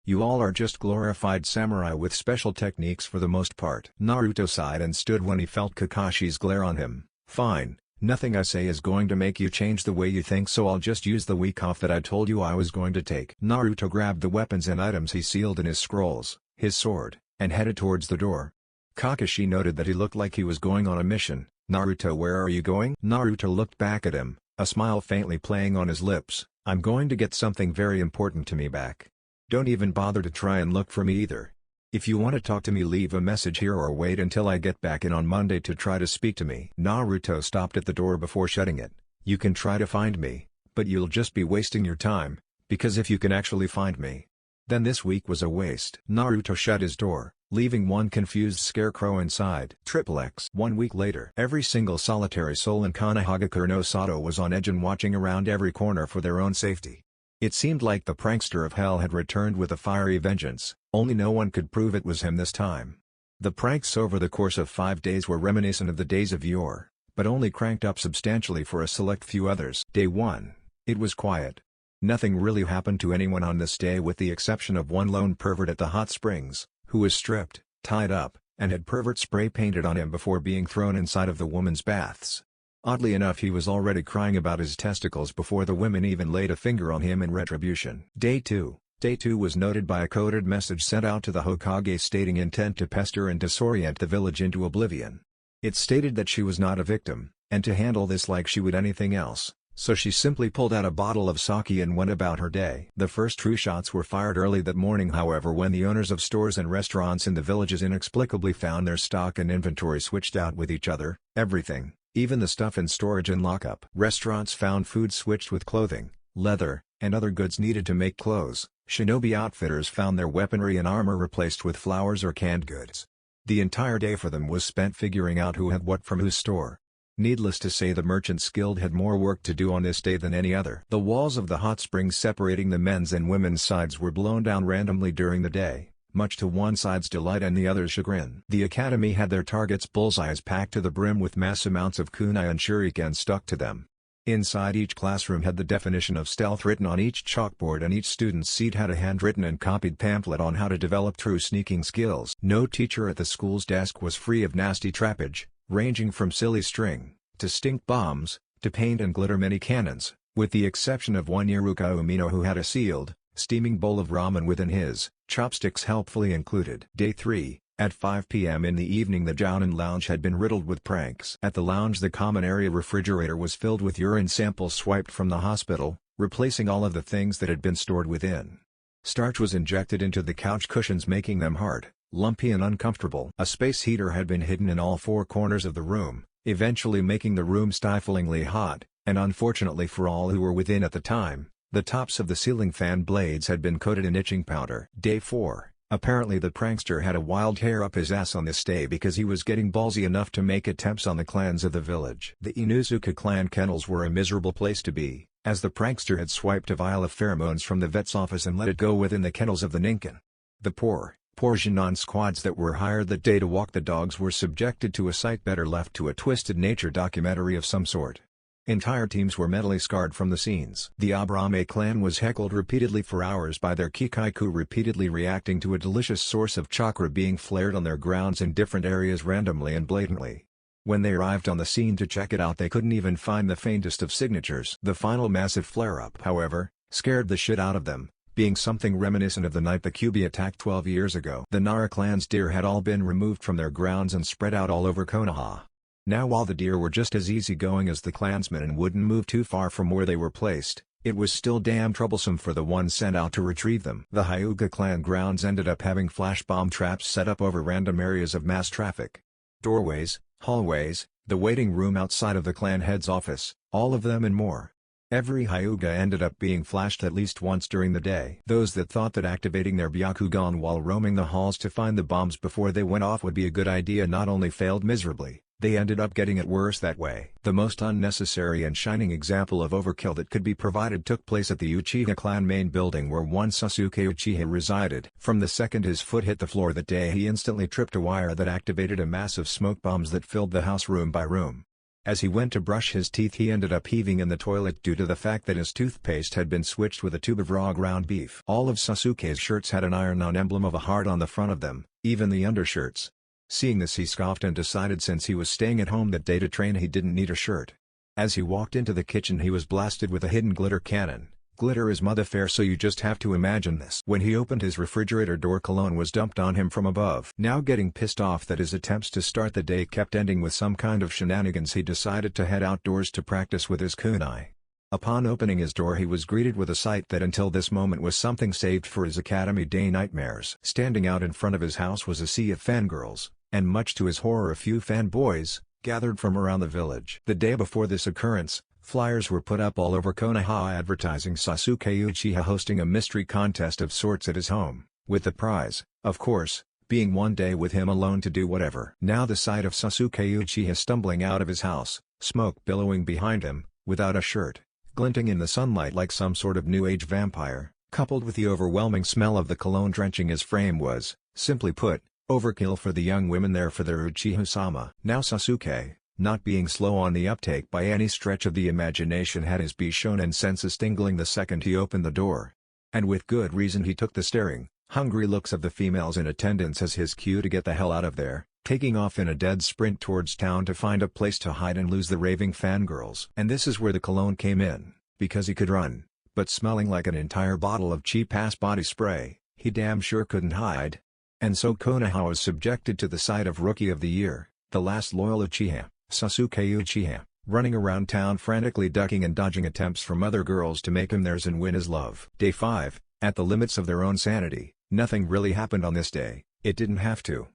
You all are just glorified samurai with special techniques for the most part. Naruto sighed and stood when he felt Kakashi's glare on him. Fine, nothing I say is going to make you change the way you think, so I'll just use the week off that I told you I was going to take. Naruto grabbed the weapons and items he sealed in his scrolls, his sword, and headed towards the door. Kakashi noted that he looked like he was going on a mission. Naruto, where are you going? Naruto looked back at him, a smile faintly playing on his lips. I'm going to get something very important to me back. Don't even bother to try and look for me either. If you want to talk to me, leave a message here or wait until I get back in on Monday to try to speak to me. Naruto stopped at the door before shutting it. You can try to find me, but you'll just be wasting your time, because if you can actually find me, then this week was a waste. Naruto shut his door, leaving one confused scarecrow inside. XXX. 1 week later. Every single solitary soul in Konohagakure no Sato was on edge and watching around every corner for their own safety. It seemed like the prankster of hell had returned with a fiery vengeance, only no one could prove it was him this time. The pranks over the course of 5 days were reminiscent of the days of yore, but only cranked up substantially for a select few others. Day 1. It was quiet. Nothing really happened to anyone on this day with the exception of one lone pervert at the hot springs, who was stripped, tied up, and had pervert spray painted on him before being thrown inside of the woman's baths. Oddly enough, he was already crying about his testicles before the women even laid a finger on him in retribution. Day 2. Day 2 was noted by a coded message sent out to the Hokage stating intent to pester and disorient the village into oblivion. It stated that she was not a victim, and to handle this like she would anything else, so she simply pulled out a bottle of sake and went about her day. The first true shots were fired early that morning, however, when the owners of stores and restaurants in the villages inexplicably found their stock and inventory switched out with each other. Everything, even the stuff in storage and lockup. Restaurants found food switched with clothing, leather, and other goods needed to make clothes. Shinobi outfitters found their weaponry and armor replaced with flowers or canned goods. The entire day for them was spent figuring out who had what from whose store. Needless to say, the Merchants Guild had more work to do on this day than any other. The walls of the hot springs separating the men's and women's sides were blown down randomly during the day, much to one side's delight and the other's chagrin. The academy had their targets' bullseyes packed to the brim with mass amounts of kunai and shuriken stuck to them. Inside each classroom had the definition of stealth written on each chalkboard, and each student's seat had a handwritten and copied pamphlet on how to develop true sneaking skills. No teacher at the school's desk was free of nasty trappage, ranging from silly string, to stink bombs, to paint and glitter mini cannons, with the exception of one Iruka Umino who had a sealed, steaming bowl of ramen within his, chopsticks helpfully included. Day 3. At 5 p.m. in the evening, the Jounin lounge had been riddled with pranks. At the lounge, the common area refrigerator was filled with urine samples swiped from the hospital, replacing all of the things that had been stored within. Starch was injected into the couch cushions, making them hard, lumpy and uncomfortable. A space heater had been hidden in all 4 corners of the room, eventually making the room stiflingly hot, and unfortunately for all who were within at the time, the tops of the ceiling fan blades had been coated in itching powder. Day 4. Apparently the prankster had a wild hair up his ass on this day because he was getting ballsy enough to make attempts on the clans of the village. The Inuzuka clan kennels were a miserable place to be, as the prankster had swiped a vial of pheromones from the vet's office and let it go within the kennels of the Ninken. The poor Genon squads that were hired that day to walk the dogs were subjected to a sight better left to a twisted nature documentary of some sort. Entire teams were mentally scarred from the scenes. The Abrame clan was heckled repeatedly for hours by their Kikaiku, repeatedly reacting to a delicious source of chakra being flared on their grounds in different areas randomly and blatantly. When they arrived on the scene to check it out, they couldn't even find the faintest of signatures. The final massive flare-up, however, scared the shit out of them, being something reminiscent of the night the Kyuubi attacked 12 years ago. The Nara clan's deer had all been removed from their grounds and spread out all over Konoha. Now while the deer were just as easygoing as the clansmen and wouldn't move too far from where they were placed, it was still damn troublesome for the ones sent out to retrieve them. The Hyuga clan grounds ended up having flash bomb traps set up over random areas of mass traffic. Doorways, hallways, the waiting room outside of the clan head's office, all of them and more. Every Hyuga ended up being flashed at least once during the day. Those that thought that activating their Byakugan while roaming the halls to find the bombs before they went off would be a good idea not only failed miserably, they ended up getting it worse that way. The most unnecessary and shining example of overkill that could be provided took place at the Uchiha clan main building where one Sasuke Uchiha resided. From the second his foot hit the floor that day he instantly tripped a wire that activated a massive smoke bombs that filled the house room by room. As he went to brush his teeth he ended up heaving in the toilet due to the fact that his toothpaste had been switched with a tube of raw ground beef. All of Sasuke's shirts had an iron-on emblem of a heart on the front of them, even the undershirts. Seeing this he scoffed and decided since he was staying at home that day to train he didn't need a shirt. As he walked into the kitchen he was blasted with a hidden glitter cannon. Glitter is mother fair so you just have to imagine this. When he opened his refrigerator door cologne was dumped on him from above. Now getting pissed off that his attempts to start the day kept ending with some kind of shenanigans he decided to head outdoors to practice with his kunai. Upon opening his door he was greeted with a sight that until this moment was something saved for his academy day nightmares. Standing out in front of his house was a sea of fangirls, and much to his horror a few fanboys, gathered from around the village. The day before this occurrence, flyers were put up all over Konoha advertising Sasuke Uchiha hosting a mystery contest of sorts at his home, with the prize, of course, being one day with him alone to do whatever. Now the sight of Sasuke Uchiha stumbling out of his house, smoke billowing behind him, without a shirt, glinting in the sunlight like some sort of new age vampire, coupled with the overwhelming smell of the cologne drenching his frame was, simply put, overkill for the young women there for their Uchiha-sama. Now Sasuke, not being slow on the uptake by any stretch of the imagination, had his Bishonen senses tingling the second he opened the door. And with good reason he took the staring, hungry looks of the females in attendance as his cue to get the hell out of there, taking off in a dead sprint towards town to find a place to hide and lose the raving fangirls. And this is where the cologne came in, because he could run, but smelling like an entire bottle of cheap-ass body spray, he damn sure couldn't hide. And so Konoha was subjected to the sight of Rookie of the Year, the last loyal Uchiha, Sasuke Uchiha, running around town frantically ducking and dodging attempts from other girls to make him theirs and win his love. Day 5, at the limits of their own sanity, nothing really happened on this day, it didn't have to.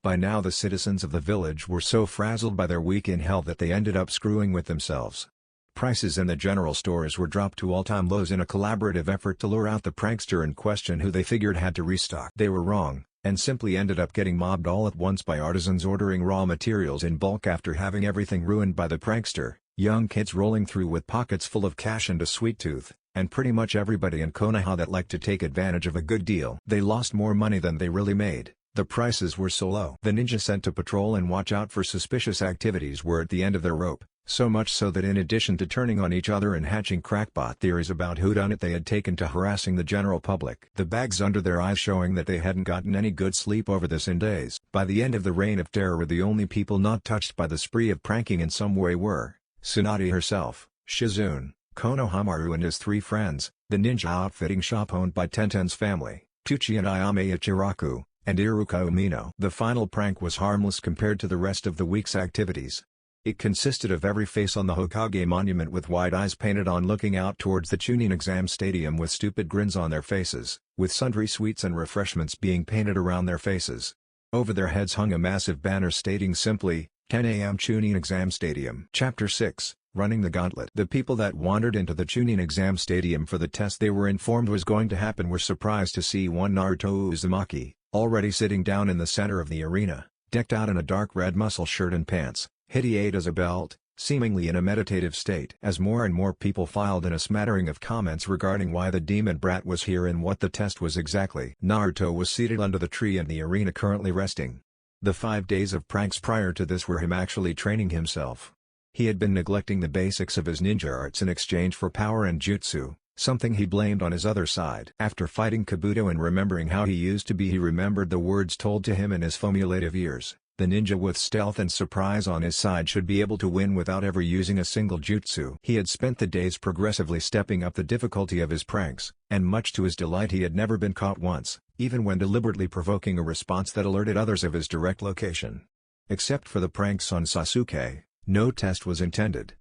By now the citizens of the village were so frazzled by their week in hell that they ended up screwing with themselves. Prices in the general stores were dropped to all-time lows in a collaborative effort to lure out the prankster in question who they figured had to restock. They were wrong, and simply ended up getting mobbed all at once by artisans ordering raw materials in bulk after having everything ruined by the prankster, young kids rolling through with pockets full of cash and a sweet tooth, and pretty much everybody in Konoha that liked to take advantage of a good deal. They lost more money than they really made, the prices were so low. The ninja sent to patrol and watch out for suspicious activities were at the end of their rope, so much so that in addition to turning on each other and hatching crackpot theories about whodunit they had taken to harassing the general public. The bags under their eyes showing that they hadn't gotten any good sleep over this in days. By the end of the reign of terror the only people not touched by the spree of pranking in some way were Tsunade herself, Shizune, Konohamaru and his 3 friends, the ninja outfitting shop owned by Tenten's family, Tuchi and Ayame Ichiraku, and Iruka Umino. The final prank was harmless compared to the rest of the week's activities. It consisted of every face on the Hokage monument with wide eyes painted on looking out towards the Chunin exam stadium with stupid grins on their faces, with sundry sweets and refreshments being painted around their faces. Over their heads hung a massive banner stating simply, 10 a.m. Chunin exam stadium. Chapter 6, Running the Gauntlet. The people that wandered into the Chunin exam stadium for the test they were informed was going to happen were surprised to see one Naruto Uzumaki, already sitting down in the center of the arena, decked out in a dark red muscle shirt and pants, hideate as a belt, seemingly in a meditative state. As more and more people filed in a smattering of comments regarding why the demon brat was here and what the test was exactly. Naruto was seated under the tree in the arena currently resting. The 5 days of pranks prior to this were him actually training himself. He had been neglecting the basics of his ninja arts in exchange for power and jutsu, something he blamed on his other side. After fighting Kabuto and remembering how he used to be he remembered the words told to him in his formulative years. The ninja with stealth and surprise on his side should be able to win without ever using a single jutsu. He had spent the days progressively stepping up the difficulty of his pranks, and much to his delight he had never been caught once, even when deliberately provoking a response that alerted others of his direct location. Except for the pranks on Sasuke, no test was intended.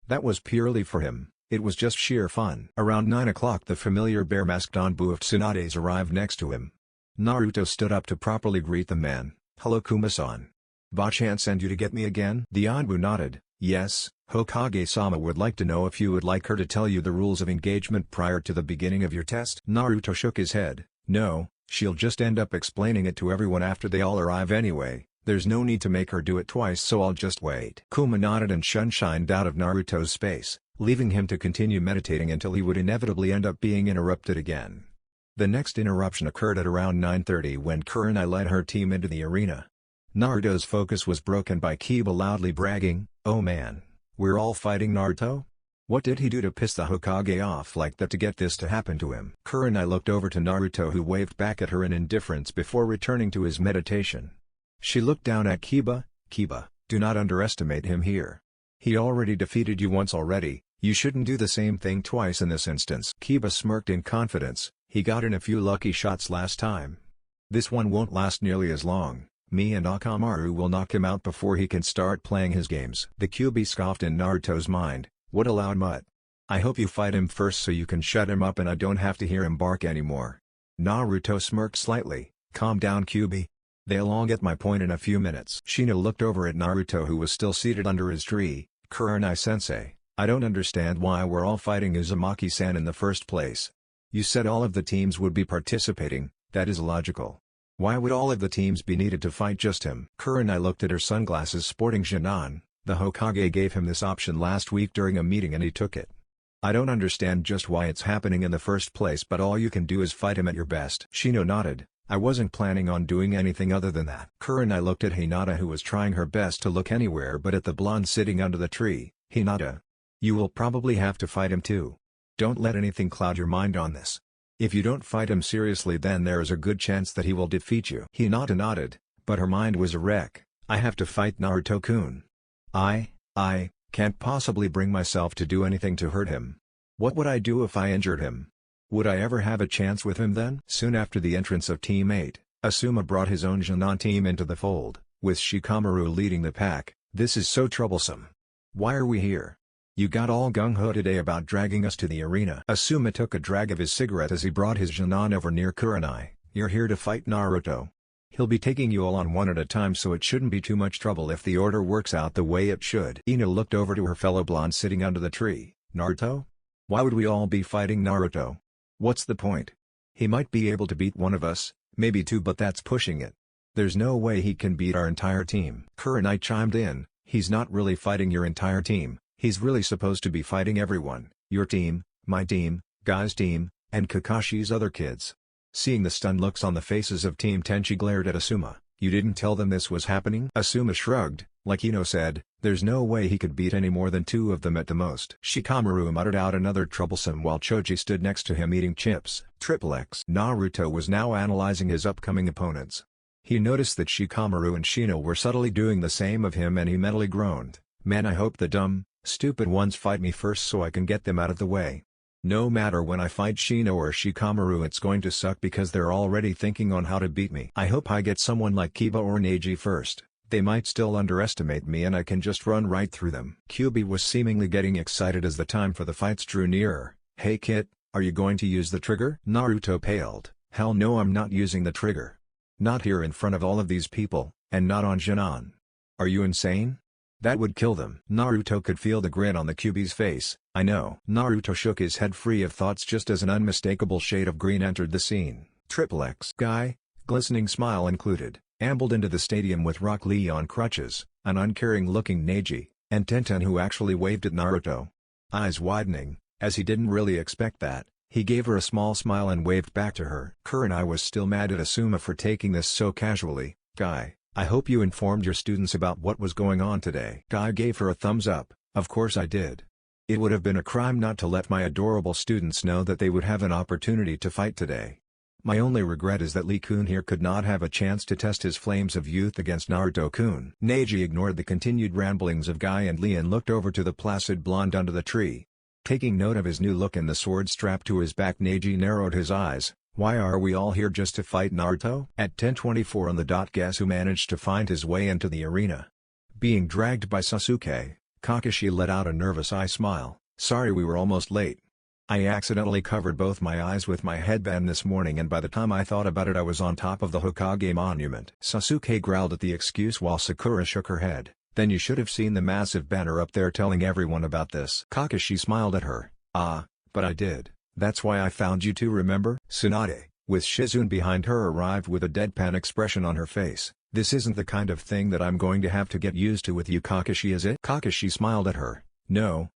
That was purely for him. It was just sheer fun. Around 9 o'clock the familiar bear-masked Anbu of Tsunade's arrived next to him. Naruto stood up to properly greet the man. "Hello Kuma-san. Bachan send you to get me again?" The Anbu nodded. "Yes, Hokage-sama would like to know if you would like her to tell you the rules of engagement prior to the beginning of your test." Naruto shook his head. "No, she'll just end up explaining it to everyone after they all arrive anyway. There's no need to make her do it twice, so I'll just wait." Kuma nodded and shunshined out of Naruto's space, leaving him to continue meditating until he would inevitably end up being interrupted again. The next interruption occurred at around 9:30 when Kurenai led her team into the arena. Naruto's focus was broken by Kiba loudly bragging, "Oh man, we're all fighting Naruto? What did he do to piss the Hokage off like that to get this to happen to him?" Kurenai looked over to Naruto, who waved back at her in indifference before returning to his meditation. She looked down at Kiba. "Kiba, do not underestimate him here. He already defeated you once already, you shouldn't do the same thing twice in this instance." Kiba smirked in confidence. "He got in a few lucky shots last time. This one won't last nearly as long. Me and Akamaru will knock him out before he can start playing his games." The Kyuubi scoffed in Naruto's mind. "What a loud mutt. I hope you fight him first so you can shut him up and I don't have to hear him bark anymore." Naruto smirked slightly. "Calm down Kyuubi. They'll all get my point in a few minutes." Shino looked over at Naruto, who was still seated under his tree. "Kurenai-sensei, I don't understand why we're all fighting Uzumaki-san in the first place. You said all of the teams would be participating, that is illogical. Why would all of the teams be needed to fight just him?" Kurenai looked at her sunglasses sporting Jinan. "The Hokage gave him this option last week during a meeting and he took it. I don't understand just why it's happening in the first place, but all you can do is fight him at your best." Shino nodded. "I wasn't planning on doing anything other than that." Kurenai looked at Hinata, who was trying her best to look anywhere but at the blonde sitting under the tree. "Hinata, you will probably have to fight him too. Don't let anything cloud your mind on this. If you don't fight him seriously then there is a good chance that he will defeat you." Hinata nodded, but her mind was a wreck. "I have to fight Naruto-kun. I can't possibly bring myself to do anything to hurt him. What would I do if I injured him? Would I ever have a chance with him then?" Soon after the entrance of Team 8, Asuma brought his own Jinan team into the fold, with Shikamaru leading the pack. "This is so troublesome. Why are we here? You got all gung-ho today about dragging us to the arena." Asuma took a drag of his cigarette as he brought his Jinan over near Kurenai. "You're here to fight Naruto. He'll be taking you all on one at a time, so it shouldn't be too much trouble if the order works out the way it should." Ino looked over to her fellow blonde sitting under the tree. "Naruto? Why would we all be fighting Naruto? What's the point? He might be able to beat one of us, maybe two, but that's pushing it. There's no way he can beat our entire team." Kurenai chimed in. "He's not really fighting your entire team, he's really supposed to be fighting everyone. Your team, my team, Guy's team, and Kakashi's other kids." Seeing the stunned looks on the faces of Team 10, she glared at Asuma. "You didn't tell them this was happening?" Asuma shrugged. "Like Ino said, there's no way he could beat any more than two of them at the most." Shikamaru muttered out another troublesome while Choji stood next to him eating chips. X. Naruto was now analyzing his upcoming opponents. He noticed that Shikamaru and Shino were subtly doing the same of him and he mentally groaned. "Man, I hope the dumb, stupid ones fight me first so I can get them out of the way. No matter when I fight Shino or Shikamaru it's going to suck because they're already thinking on how to beat me. I hope I get someone like Kiba or Neji first. They might still underestimate me and I can just run right through them." Kyuubi was seemingly getting excited as the time for the fights drew nearer. "Hey Kit, are you going to use the trigger?" Naruto paled. "Hell no, I'm not using the trigger. Not here in front of all of these people, and not on Jinan. Are you insane? That would kill them." Naruto could feel the grin on the Kyuubi's face. "I know." Naruto shook his head free of thoughts just as an unmistakable shade of green entered the scene. X. Guy, glistening smile included, ambled into the stadium with Rock Lee on crutches, an uncaring-looking Neji, and Tenten who actually waved at Naruto. Eyes widening, as he didn't really expect that, he gave her a small smile and waved back to her. Kurenai was still mad at Asuma for taking this so casually. "Guy, I hope you informed your students about what was going on today." Guy gave her a thumbs up. "Of course I did. It would have been a crime not to let my adorable students know that they would have an opportunity to fight today. My only regret is that Lee-kun here could not have a chance to test his flames of youth against Naruto-kun. Neji ignored the continued ramblings of Guy and Lee and looked over to the placid blonde under the tree. Taking note of his new look and the sword strapped to his back, Neji narrowed his eyes. Why are we all here, just to fight Naruto? At 10:24 on the dot, guess who managed to find his way into the arena? Being dragged by Sasuke, Kakashi let out a nervous eye smile. Sorry, we were almost late. I accidentally covered both my eyes with my headband this morning, and by the time I thought about it I was on top of the Hokage monument. Sasuke growled at the excuse while Sakura shook her head. Then you should have seen the massive banner up there telling everyone about this. Kakashi smiled at her. Ah, but I did. That's why I found you two, remember? Tsunade, with Shizune behind her, arrived with a deadpan expression on her face. This isn't the kind of thing that I'm going to have to get used to with you, Kakashi, is it? Kakashi smiled at her. No.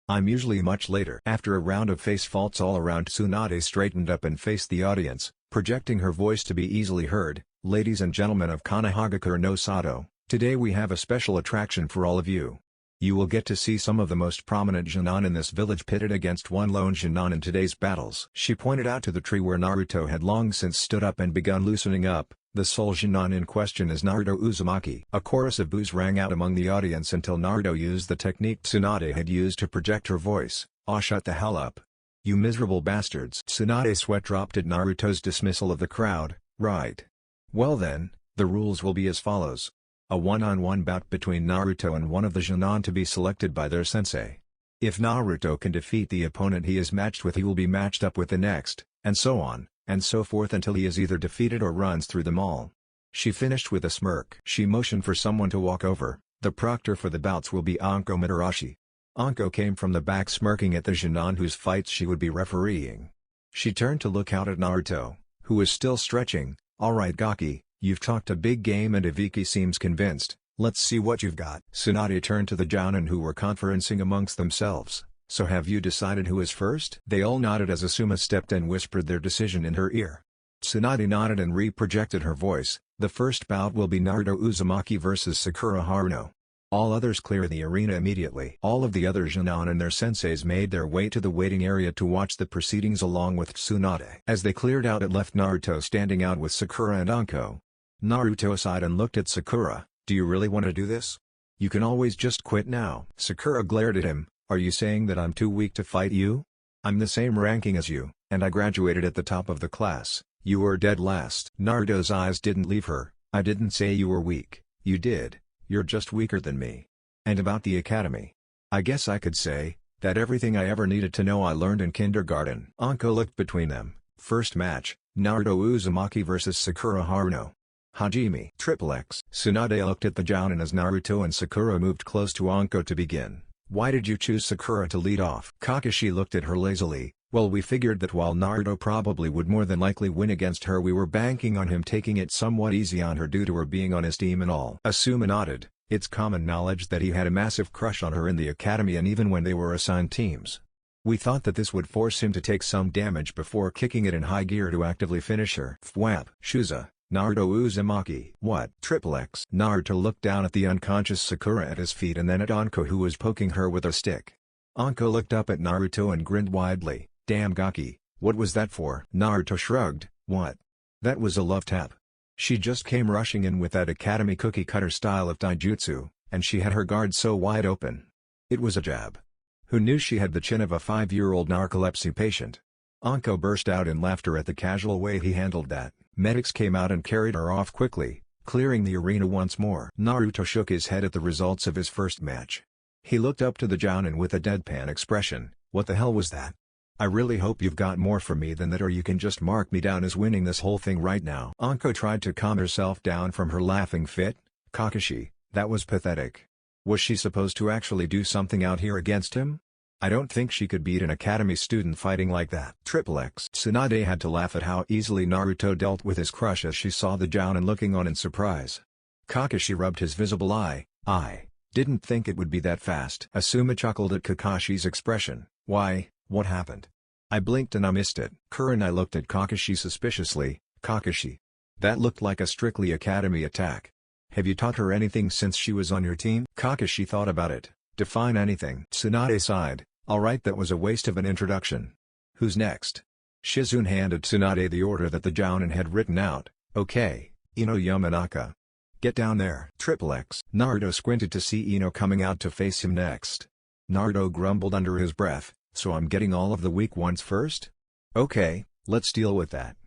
I'm usually much later. After a round of face faults all around, Tsunade straightened up and faced the audience, projecting her voice to be easily heard. Ladies and gentlemen of Konohagakure no Sato, today we have a special attraction for all of you. You will get to see some of the most prominent Genin in this village pitted against one lone Genin in today's battles. She pointed out to the tree where Naruto had long since stood up and begun loosening up. The sole Genin in question is Naruto Uzumaki. A chorus of boos rang out among the audience until Naruto used the technique Tsunade had used to project her voice. Aw, shut the hell up. You miserable bastards. Tsunade's sweat dropped at Naruto's dismissal of the crowd. Right. Well then, the rules will be as follows. A one-on-one bout between Naruto and one of the Genin to be selected by their sensei. If Naruto can defeat the opponent he is matched with, he will be matched up with the next, and so on, and so forth until he is either defeated or runs through them all. She finished with a smirk. She motioned for someone to walk over. The proctor for the bouts will be Anko Mitarashi. Anko came from the back smirking at the Genin whose fights she would be refereeing. She turned to look out at Naruto, who was still stretching. Alright Gaki, you've talked a big game and Ibiki seems convinced. Let's see what you've got. Tsunade turned to the Jounin who were conferencing amongst themselves. So have you decided who is first? They all nodded as Asuma stepped and whispered their decision in her ear. Tsunade nodded and re-projected her voice. The first bout will be Naruto Uzumaki versus Sakura Haruno. All others clear the arena immediately. All of the other Genin and their senseis made their way to the waiting area to watch the proceedings along with Tsunade. As they cleared out, it left Naruto standing out with Sakura and Anko. Naruto sighed and looked at Sakura. Do you really want to do this? You can always just quit now. Sakura glared at him. Are you saying that I'm too weak to fight you? I'm the same ranking as you, and I graduated at the top of the class. You were dead last. Naruto's eyes didn't leave her. I didn't say you were weak. You did. You're just weaker than me. And about the academy. I guess I could say that everything I ever needed to know I learned in kindergarten. Anko looked between them. First match, Naruto Uzumaki versus Sakura Haruno. Hajime. XXX. Tsunade looked at the Jounin as Naruto and Sakura moved close to Anko to begin. Why did you choose Sakura to lead off? Kakashi looked at her lazily. Well, we figured that while Naruto probably would more than likely win against her, we were banking on him taking it somewhat easy on her due to her being on his team and all. Asuma nodded. It's common knowledge that he had a massive crush on her in the academy and even when they were assigned teams. We thought that this would force him to take some damage before kicking it in high gear to actively finish her. Thwap. Shuza. Naruto Uzumaki. What? XXX. Naruto looked down at the unconscious Sakura at his feet and then at Anko who was poking her with a stick. Anko looked up at Naruto and grinned widely. Damn Gaki, what was that for? Naruto shrugged. What? That was a love tap. She just came rushing in with that academy cookie cutter style of taijutsu, and she had her guard so wide open. It was a jab. Who knew she had the chin of a 5-year-old narcolepsy patient? Anko burst out in laughter at the casual way he handled that. Medics came out and carried her off quickly, clearing the arena once more. Naruto shook his head at the results of his first match. He looked up to the Jounin with a deadpan expression. What the hell was that? I really hope you've got more for me than that, or you can just mark me down as winning this whole thing right now. Anko tried to calm herself down from her laughing fit. Kakashi, that was pathetic. Was she supposed to actually do something out here against him? I don't think she could beat an academy student fighting like that. XXX. Tsunade had to laugh at how easily Naruto dealt with his crush as she saw the Jounin looking on in surprise. Kakashi rubbed his visible eye. I didn't think it would be that fast. Asuma chuckled at Kakashi's expression. Why, what happened? I blinked and I missed it. Kurenai looked at Kakashi suspiciously. Kakashi. That looked like a strictly academy attack. Have you taught her anything since she was on your team? Kakashi thought about it. Define anything. Tsunade sighed. Alright, that was a waste of an introduction. Who's next? Shizune handed Tsunade the order that the Jounin had written out. Okay, Ino Yamanaka. Get down there. X. Naruto squinted to see Ino coming out to face him next. Naruto grumbled under his breath, so I'm getting all of the weak ones first? Okay, let's deal with that.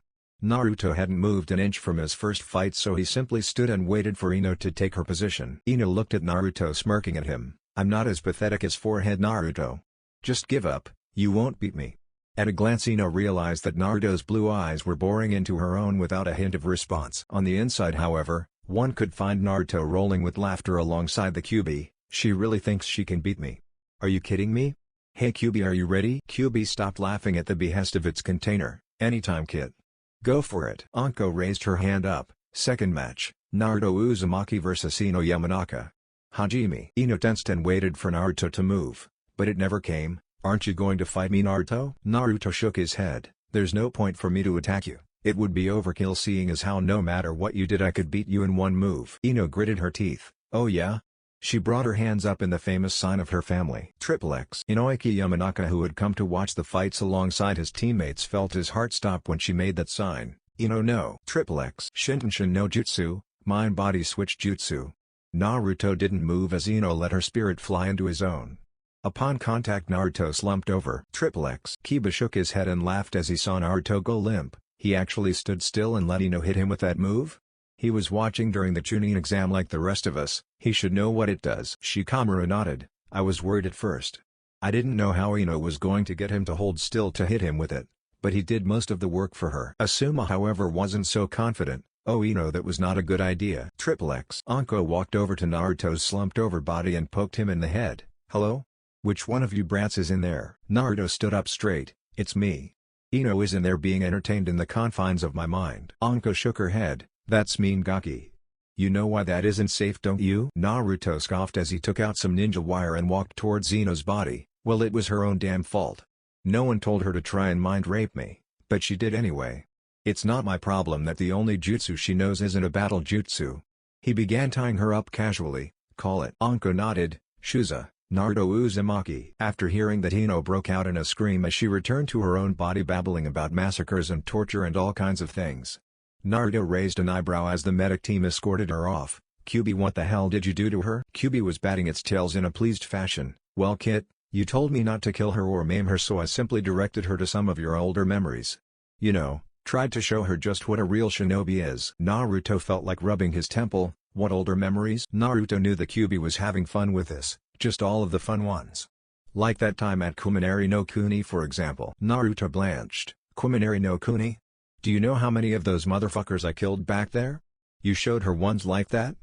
Naruto hadn't moved an inch from his first fight, so he simply stood and waited for Ino to take her position. Ino looked at Naruto, smirking at him. I'm not as pathetic as forehead Naruto. Just give up, you won't beat me. At a glance Ino realized that Naruto's blue eyes were boring into her own without a hint of response. On the inside, however, one could find Naruto rolling with laughter alongside the Kyuubi. She really thinks she can beat me. Are you kidding me? Hey Kyuubi, are you ready? Kyuubi stopped laughing at the behest of its container. Anytime, kid. Go for it. Anko raised her hand up. Second match, Naruto Uzumaki vs Ino Yamanaka. Hajime. Ino tensed and waited for Naruto to move, but it never came. Aren't you going to fight me, Naruto? Naruto shook his head. There's no point for me to attack you. It would be overkill, seeing as how no matter what you did I could beat you in one move. Ino gritted her teeth. Oh yeah? She brought her hands up in the famous sign of her family. X. Inoiki Yamanaka, who had come to watch the fights alongside his teammates, felt his heart stop when she made that sign. Ino no. X. Shintenshin no Jutsu, mind-body switch jutsu. Naruto didn't move as Ino let her spirit fly into his own. Upon contact, Naruto slumped over. X. Kiba shook his head and laughed as he saw Naruto go limp. He actually stood still and let Ino hit him with that move? He was watching during the Chunin exam like the rest of us, he should know what it does. Shikamaru nodded. I was worried at first. I didn't know how Ino was going to get him to hold still to hit him with it, but he did most of the work for her. Asuma, however, wasn't so confident. Oh Ino, that was not a good idea. X. Anko walked over to Naruto's slumped over body and poked him in the head. Hello? Which one of you brats is in there? Naruto stood up straight. It's me. Ino is in there being entertained in the confines of my mind. Anko shook her head. That's mean, Gaki. You know why that isn't safe, don't you? Naruto scoffed as he took out some ninja wire and walked towards Ino's body. Well, it was her own damn fault. No one told her to try and mind rape me, but she did anyway. It's not my problem that the only jutsu she knows isn't a battle jutsu. He began tying her up casually. Call it. Anko nodded. Shuza, Naruto Uzumaki. After hearing that, Ino broke out in a scream as she returned to her own body, babbling about massacres and torture and all kinds of things. Naruto raised an eyebrow as the medic team escorted her off. Kyuubi, what the hell did you do to her? Kyuubi was batting its tails in a pleased fashion. Well kid, you told me not to kill her or maim her, so I simply directed her to some of your older memories. You know, tried to show her just what a real shinobi is. Naruto felt like rubbing his temple. What older memories? Naruto knew the Kyuubi was having fun with this, just all of the fun ones. Like that time at Kuminari no Kuni, for example. Naruto blanched. Kuminari no Kuni? Do you know how many of those motherfuckers I killed back there? You showed her ones like that?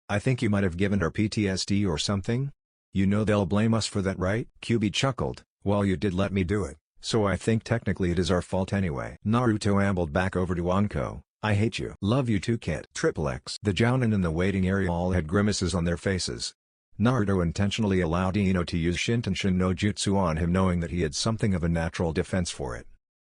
I think you might have given her PTSD or something? You know they'll blame us for that, right? Kyuubi chuckled. Well, you did let me do it, so I think technically it is our fault anyway. Naruto ambled back over to Anko. I hate you. Love you too, kid. X. The Jounin in the waiting area all had grimaces on their faces. Naruto intentionally allowed Ino to use Shintenshin no Jutsu on him, knowing that he had something of a natural defense for it.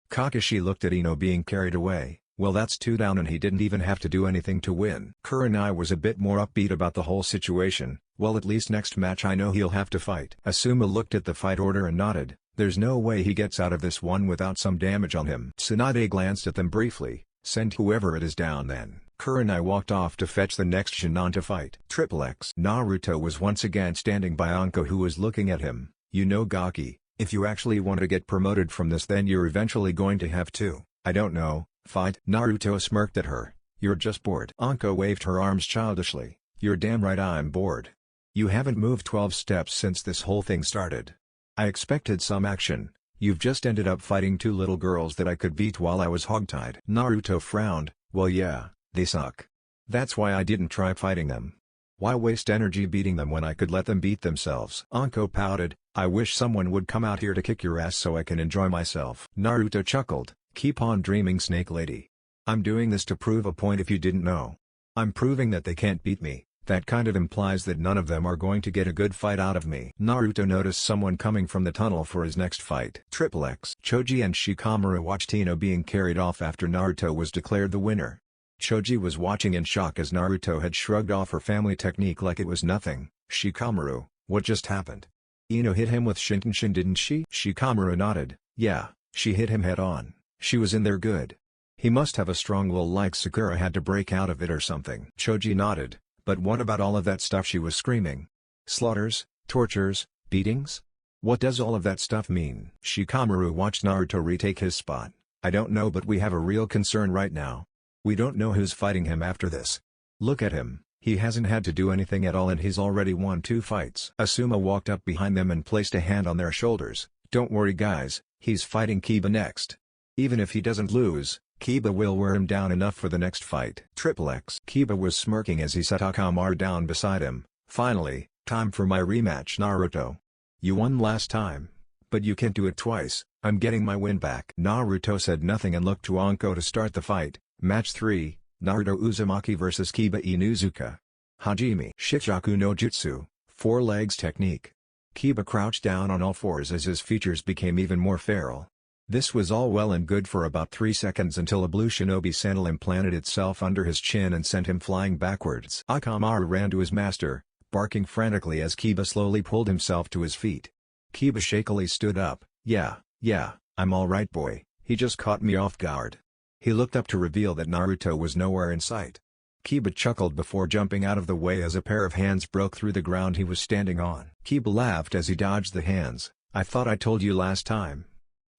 Kakashi looked at Ino being carried away. Well, that's 2 down and he didn't even have to do anything to win. Kurenai was a bit more upbeat about the whole situation. Well, at least next match I know he'll have to fight. Asuma looked at the fight order and nodded. There's no way he gets out of this one without some damage on him. Tsunade glanced at them briefly. Send whoever it is down then. Kurenai walked off to fetch the next Shinon to fight. X. Naruto was once again standing by Anko, who was looking at him. You know, Gaki, if you actually want to get promoted from this, then you're eventually going to have to, I don't know, fight. Naruto smirked at her. You're just bored. Anko waved her arms childishly. You're damn right I'm bored. You haven't moved 12 steps since this whole thing started. I expected some action. You've just ended up fighting 2 little girls that I could beat while I was hogtied. Naruto frowned. Well, yeah, they suck. That's why I didn't try fighting them. Why waste energy beating them when I could let them beat themselves? Anko pouted. I wish someone would come out here to kick your ass so I can enjoy myself. Naruto chuckled. Keep on dreaming, Snake Lady. I'm doing this to prove a point if you didn't know. I'm proving that they can't beat me. That kind of implies that none of them are going to get a good fight out of me. Naruto noticed someone coming from the tunnel for his next fight. X. Choji and Shikamaru watched Ino being carried off after Naruto was declared the winner. Choji was watching in shock as Naruto had shrugged off her family technique like it was nothing. Shikamaru, what just happened? Ino hit him with Shintenshin, didn't she? Shikamaru nodded. Yeah, she hit him head on. She was in there good. He must have a strong will like Sakura had to break out of it or something. Choji nodded, but what about all of that stuff she was screaming? Slaughters, tortures, beatings? What does all of that stuff mean? Shikamaru watched Naruto retake his spot. I don't know, but we have a real concern right now. We don't know who's fighting him after this. Look at him, he hasn't had to do anything at all and he's already won 2 fights. Asuma walked up behind them and placed a hand on their shoulders. Don't worry guys, he's fighting Kiba next. Even if he doesn't lose, Kiba will wear him down enough for the next fight. X. Kiba was smirking as he set Akamaru down beside him. Finally, time for my rematch Naruto. You won last time. But you can't do it twice, I'm getting my win back. Naruto said nothing and looked to Anko to start the fight. Match 3, Naruto Uzumaki vs Kiba Inuzuka. Hajime Shichaku no Jutsu, 4 legs technique. Kiba crouched down on all fours as his features became even more feral. This was all well and good for about 3 seconds until a blue shinobi sandal implanted itself under his chin and sent him flying backwards. Akamaru ran to his master, barking frantically as Kiba slowly pulled himself to his feet. Kiba shakily stood up. Yeah, I'm alright boy, he just caught me off guard. He looked up to reveal that Naruto was nowhere in sight. Kiba chuckled before jumping out of the way as a pair of hands broke through the ground he was standing on. Kiba laughed as he dodged the hands. I thought I told you last time.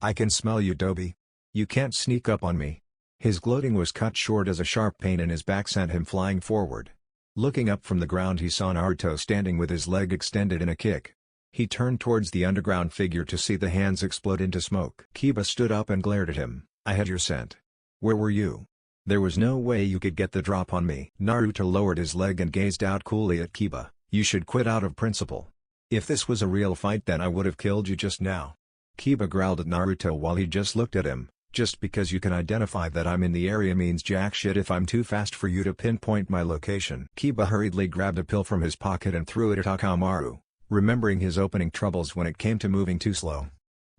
I can smell you Dobi. You can't sneak up on me. His gloating was cut short as a sharp pain in his back sent him flying forward. Looking up from the ground he saw Naruto standing with his leg extended in a kick. He turned towards the underground figure to see the hands explode into smoke. Kiba stood up and glared at him. I had your scent. Where were you? There was no way you could get the drop on me. Naruto lowered his leg and gazed out coolly at Kiba. You should quit out of principle. If this was a real fight then I would have killed you just now. Kiba growled at Naruto while he just looked at him. Just because you can identify that I'm in the area means jack shit if I'm too fast for you to pinpoint my location. Kiba hurriedly grabbed a pill from his pocket and threw it at Akamaru, remembering his opening troubles when it came to moving too slow.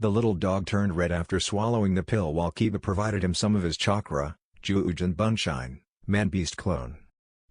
The little dog turned red after swallowing the pill while Kiba provided him some of his chakra, Jujin Bunshine, man-beast clone.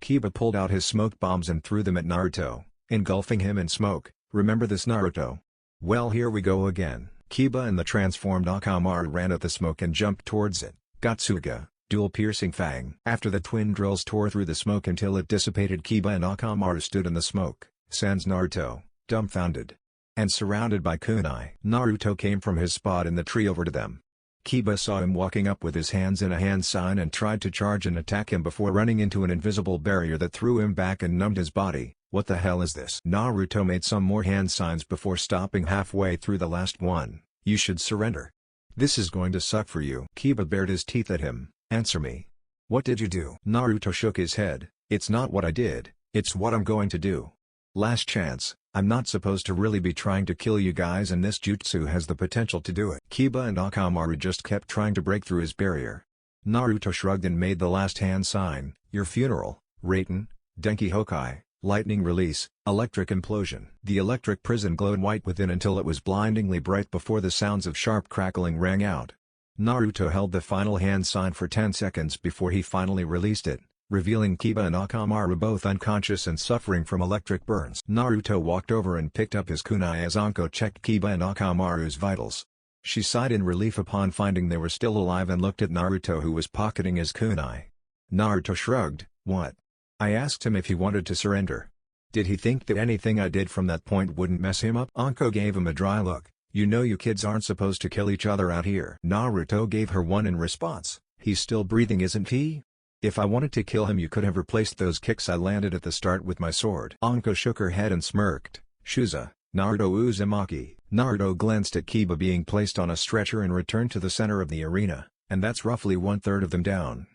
Kiba pulled out his smoke bombs and threw them at Naruto, engulfing him in smoke. Remember this Naruto? Well, here we go again. Kiba and the transformed Akamaru ran at the smoke and jumped towards it. Gatsuga, dual piercing fang. After the twin drills tore through the smoke until it dissipated, Kiba and Akamaru stood in the smoke, sans Naruto, dumbfounded. And surrounded by kunai. Naruto came from his spot in the tree over to them. Kiba saw him walking up with his hands in a hand sign and tried to charge and attack him before running into an invisible barrier that threw him back and numbed his body. What the hell is this? Naruto made some more hand signs before stopping halfway through the last one. You should surrender. This is going to suck for you. Kiba bared his teeth at him. Answer me. What did you do? Naruto shook his head. It's not what I did, it's what I'm going to do. Last chance, I'm not supposed to really be trying to kill you guys and this jutsu has the potential to do it. Kiba and Akamaru just kept trying to break through his barrier. Naruto shrugged and made the last hand sign. Your funeral, Raiten, Denki Hokai. Lightning release, electric implosion. The electric prison glowed white within until it was blindingly bright before the sounds of sharp crackling rang out. Naruto held the final hand sign for 10 seconds before he finally released it, revealing Kiba and Akamaru both unconscious and suffering from electric burns. Naruto walked over and picked up his kunai as Anko checked Kiba and Akamaru's vitals. She sighed in relief upon finding they were still alive and looked at Naruto who was pocketing his kunai. Naruto shrugged. What? I asked him if he wanted to surrender. Did he think that anything I did from that point wouldn't mess him up? Anko gave him a dry look. You know you kids aren't supposed to kill each other out here. Naruto gave her one in response. He's still breathing isn't he? If I wanted to kill him you could have replaced those kicks I landed at the start with my sword. Anko shook her head and smirked. Shuza, Naruto Uzumaki. Naruto glanced at Kiba being placed on a stretcher and returned to the center of the arena, and that's roughly 1/3 of them down.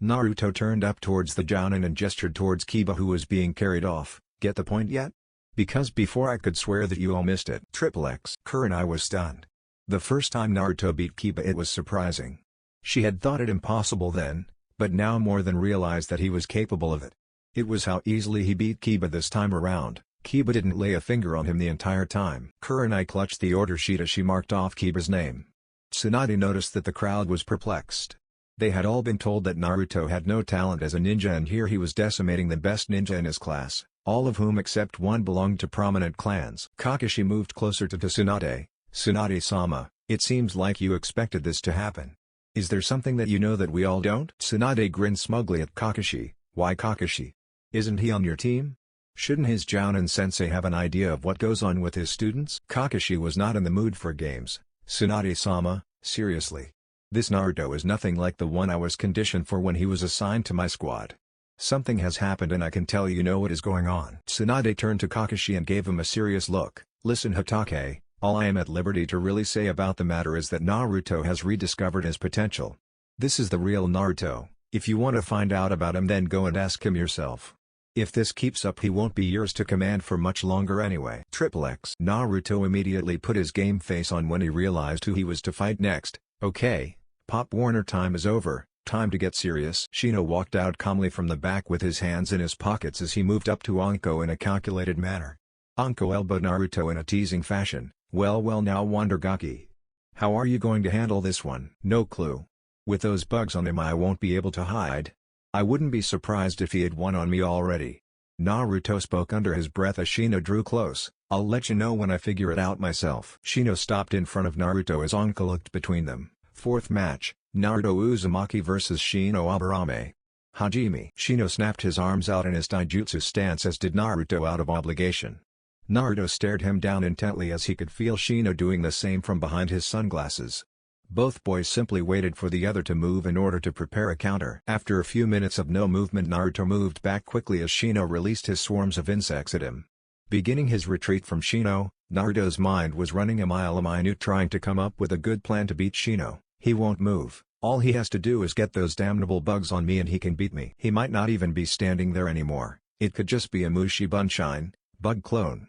Naruto turned up towards the Jounin and gestured towards Kiba who was being carried off. Get the point yet? Because before I could swear that you all missed it. X. Kurenai was stunned. The first time Naruto beat Kiba it was surprising. She had thought it impossible then, but now more than realized that he was capable of it. It was how easily he beat Kiba this time around. Kiba didn't lay a finger on him the entire time. Kurenai clutched the order sheet as she marked off Kiba's name. Tsunade noticed that the crowd was perplexed. They had all been told that Naruto had no talent as a ninja and here he was decimating the best ninja in his class, all of whom except one belonged to prominent clans. Kakashi moved closer to Tsunade. Tsunade-sama, it seems like you expected this to happen. Is there something that you know that we all don't? Tsunade grinned smugly at Kakashi. Why Kakashi? Isn't he on your team? Shouldn't his Jounin-sensei have an idea of what goes on with his students? Kakashi was not in the mood for games. Tsunade-sama, seriously. This Naruto is nothing like the one I was conditioned for when he was assigned to my squad. Something has happened and I can tell you know what is going on. Tsunade turned to Kakashi and gave him a serious look. Listen Hatake, all I am at liberty to really say about the matter is that Naruto has rediscovered his potential. This is the real Naruto. If you want to find out about him then go and ask him yourself. If this keeps up he won't be yours to command for much longer anyway. XXX. Naruto immediately put his game face on when he realized who he was to fight next. Okay, Pop Warner time is over, time to get serious. Shino walked out calmly from the back with his hands in his pockets as he moved up to Anko in a calculated manner. Anko elbowed Naruto in a teasing fashion. Well now Wonder Gaki. How are you going to handle this one? No clue. With those bugs on him I won't be able to hide. I wouldn't be surprised if he had one on me already. Naruto spoke under his breath as Shino drew close. I'll let you know when I figure it out myself. Shino stopped in front of Naruto as Anko looked between them. Fourth match, Naruto Uzumaki vs Shino Aburame. Hajime. Shino snapped his arms out in his taijutsu stance as did Naruto out of obligation. Naruto stared him down intently as he could feel Shino doing the same from behind his sunglasses. Both boys simply waited for the other to move in order to prepare a counter. After a few minutes of no movement Naruto moved back quickly as Shino released his swarms of insects at him. Beginning his retreat from Shino, Naruto's mind was running a mile a minute trying to come up with a good plan to beat Shino. He won't move, all he has to do is get those damnable bugs on me and he can beat me. He might not even be standing there anymore, it could just be a Mushi Bunshine, bug clone.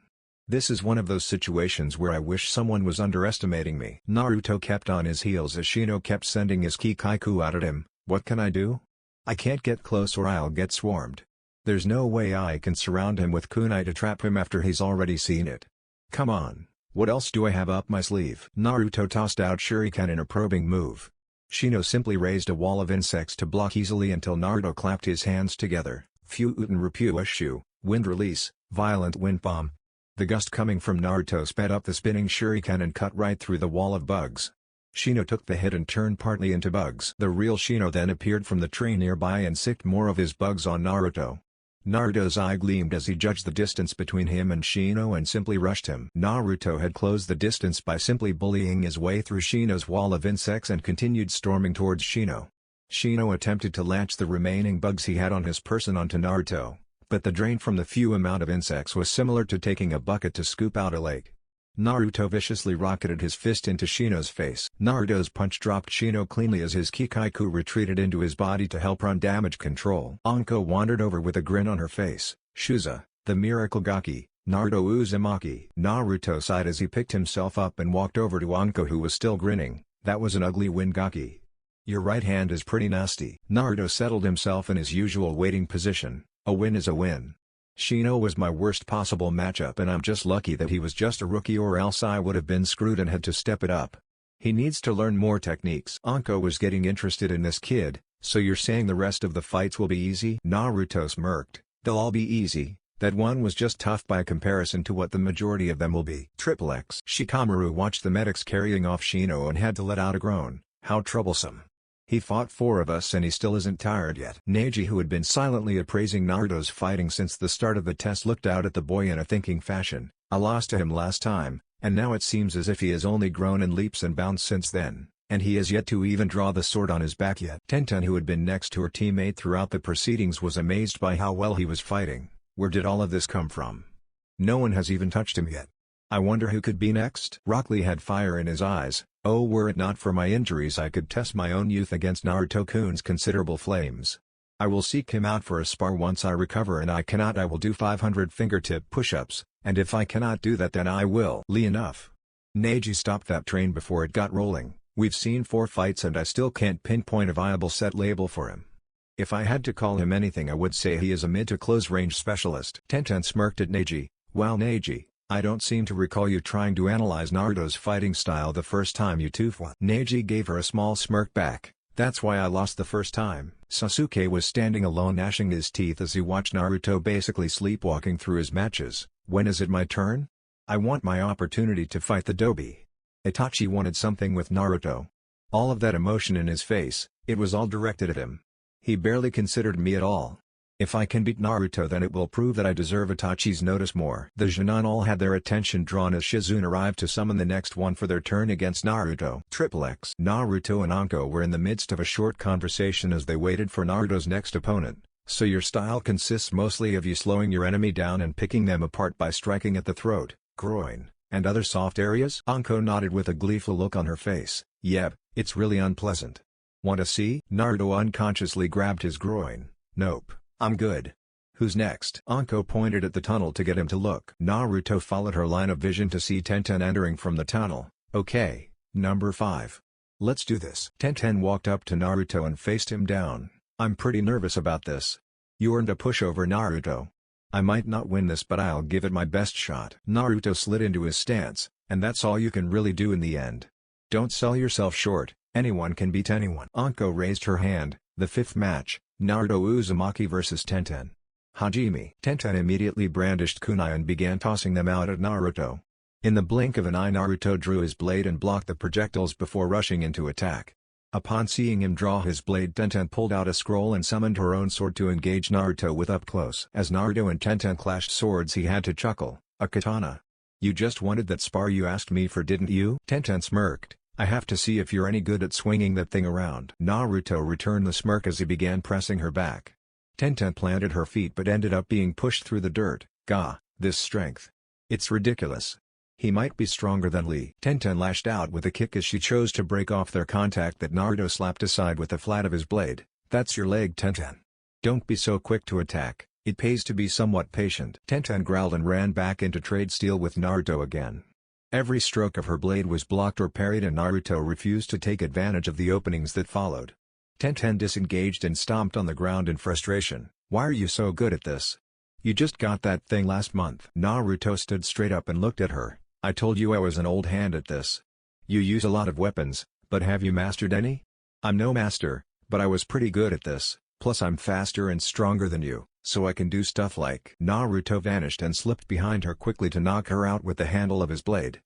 This is one of those situations where I wish someone was underestimating me. Naruto kept on his heels as Shino kept sending his Kikaiku out at him. What can I do? I can't get close or I'll get swarmed. There's no way I can surround him with kunai to trap him after he's already seen it. Come on, what else do I have up my sleeve? Naruto tossed out shuriken in a probing move. Shino simply raised a wall of insects to block easily until Naruto clapped his hands together. Fuuten Repushu, wind release, violent wind bomb. The gust coming from Naruto sped up the spinning shuriken and cut right through the wall of bugs. Shino took the hit and turned partly into bugs. The real Shino then appeared from the tree nearby and sicked more of his bugs on Naruto. Naruto's eye gleamed as he judged the distance between him and Shino and simply rushed him. Naruto had closed the distance by simply bullying his way through Shino's wall of insects and continued storming towards Shino. Shino attempted to latch the remaining bugs he had on his person onto Naruto. But the drain from the few amount of insects was similar to taking a bucket to scoop out a lake. Naruto viciously rocketed his fist into Shino's face. Naruto's punch dropped Shino cleanly as his Kikaiku retreated into his body to help run damage control. Anko wandered over with a grin on her face. Shuza, the miracle Gaki, Naruto Uzumaki. Naruto sighed as he picked himself up and walked over to Anko who was still grinning. That was an ugly wind Gaki. Your right hand is pretty nasty. Naruto settled himself in his usual waiting position. A win is a win. Shino was my worst possible matchup and I'm just lucky that he was just a rookie or else I would have been screwed and had to step it up. He needs to learn more techniques. Anko was getting interested in this kid, so you're saying the rest of the fights will be easy? Naruto smirked. They'll all be easy, that one was just tough by comparison to what the majority of them will be. XXX. Shikamaru watched the medics carrying off Shino and had to let out a groan. How troublesome. He fought 4 of us and he still isn't tired yet. Neji, who had been silently appraising Naruto's fighting since the start of the test, looked out at the boy in a thinking fashion. I lost to him last time, and now it seems as if he has only grown in leaps and bounds since then, and he has yet to even draw the sword on his back yet. Tenten, who had been next to her teammate throughout the proceedings, was amazed by how well he was fighting. Where did all of this come from? No one has even touched him yet. I wonder who could be next? Rock Lee had fire in his eyes. Oh, were it not for my injuries I could test my own youth against Naruto-kun's considerable flames. I will seek him out for a spar once I recover, and I cannot I will do 500 fingertip push-ups, and if I cannot do that then I will. Lee, enough. Neji stopped that train before it got rolling. We've seen 4 fights and I still can't pinpoint a viable set label for him. If I had to call him anything I would say he is a mid to close range specialist. Tenten smirked at Neji. Well Neji, I don't seem to recall you trying to analyze Naruto's fighting style the first time you two fought. Neji gave her a small smirk back. That's why I lost the first time. Sasuke was standing alone gnashing his teeth as he watched Naruto basically sleepwalking through his matches. When is it my turn? I want my opportunity to fight the Dobi. Itachi wanted something with Naruto. All of that emotion in his face, it was all directed at him. He barely considered me at all. If I can beat Naruto, then it will prove that I deserve Itachi's notice more. The Genin all had their attention drawn as Shizune arrived to summon the next one for their turn against Naruto. X. Naruto and Anko were in the midst of a short conversation as they waited for Naruto's next opponent. So your style consists mostly of you slowing your enemy down and picking them apart by striking at the throat, groin, and other soft areas? Anko nodded with a gleeful look on her face. Yep, it's really unpleasant. Want to see? Naruto unconsciously grabbed his groin. Nope. I'm good. Who's next? Anko pointed at the tunnel to get him to look. Naruto followed her line of vision to see Tenten entering from the tunnel. Okay, number 5. Let's do this. Tenten walked up to Naruto and faced him down. I'm pretty nervous about this. You earned a push over Naruto. I might not win this, but I'll give it my best shot. Naruto slid into his stance, and that's all you can really do in the end. Don't sell yourself short, anyone can beat anyone. Anko raised her hand. The 5th match. Naruto Uzumaki vs Tenten. Hajime. Tenten immediately brandished kunai and began tossing them out at Naruto. In the blink of an eye, Naruto drew his blade and blocked the projectiles before rushing into attack. Upon seeing him draw his blade, Tenten pulled out a scroll and summoned her own sword to engage Naruto with up close. As Naruto and Tenten clashed swords, he had to chuckle. A katana. You just wanted that spar you asked me for, didn't you? Tenten smirked. I have to see if you're any good at swinging that thing around. Naruto returned the smirk as he began pressing her back. Tenten planted her feet but ended up being pushed through the dirt. Gah, this strength. It's ridiculous. He might be stronger than Lee. Tenten lashed out with a kick as she chose to break off their contact that Naruto slapped aside with the flat of his blade. That's your leg, Tenten. Don't be so quick to attack, it pays to be somewhat patient. Tenten growled and ran back into trade steel with Naruto again. Every stroke of her blade was blocked or parried and Naruto refused to take advantage of the openings that followed. Tenten disengaged and stomped on the ground in frustration. Why are you so good at this? You just got that thing last month. Naruto stood straight up and looked at her. I told you I was an old hand at this. You use a lot of weapons, but have you mastered any? I'm no master, but I was pretty good at this, plus I'm faster and stronger than you, so I can do stuff like. Naruto vanished and slipped behind her quickly to knock her out with the handle of his blade.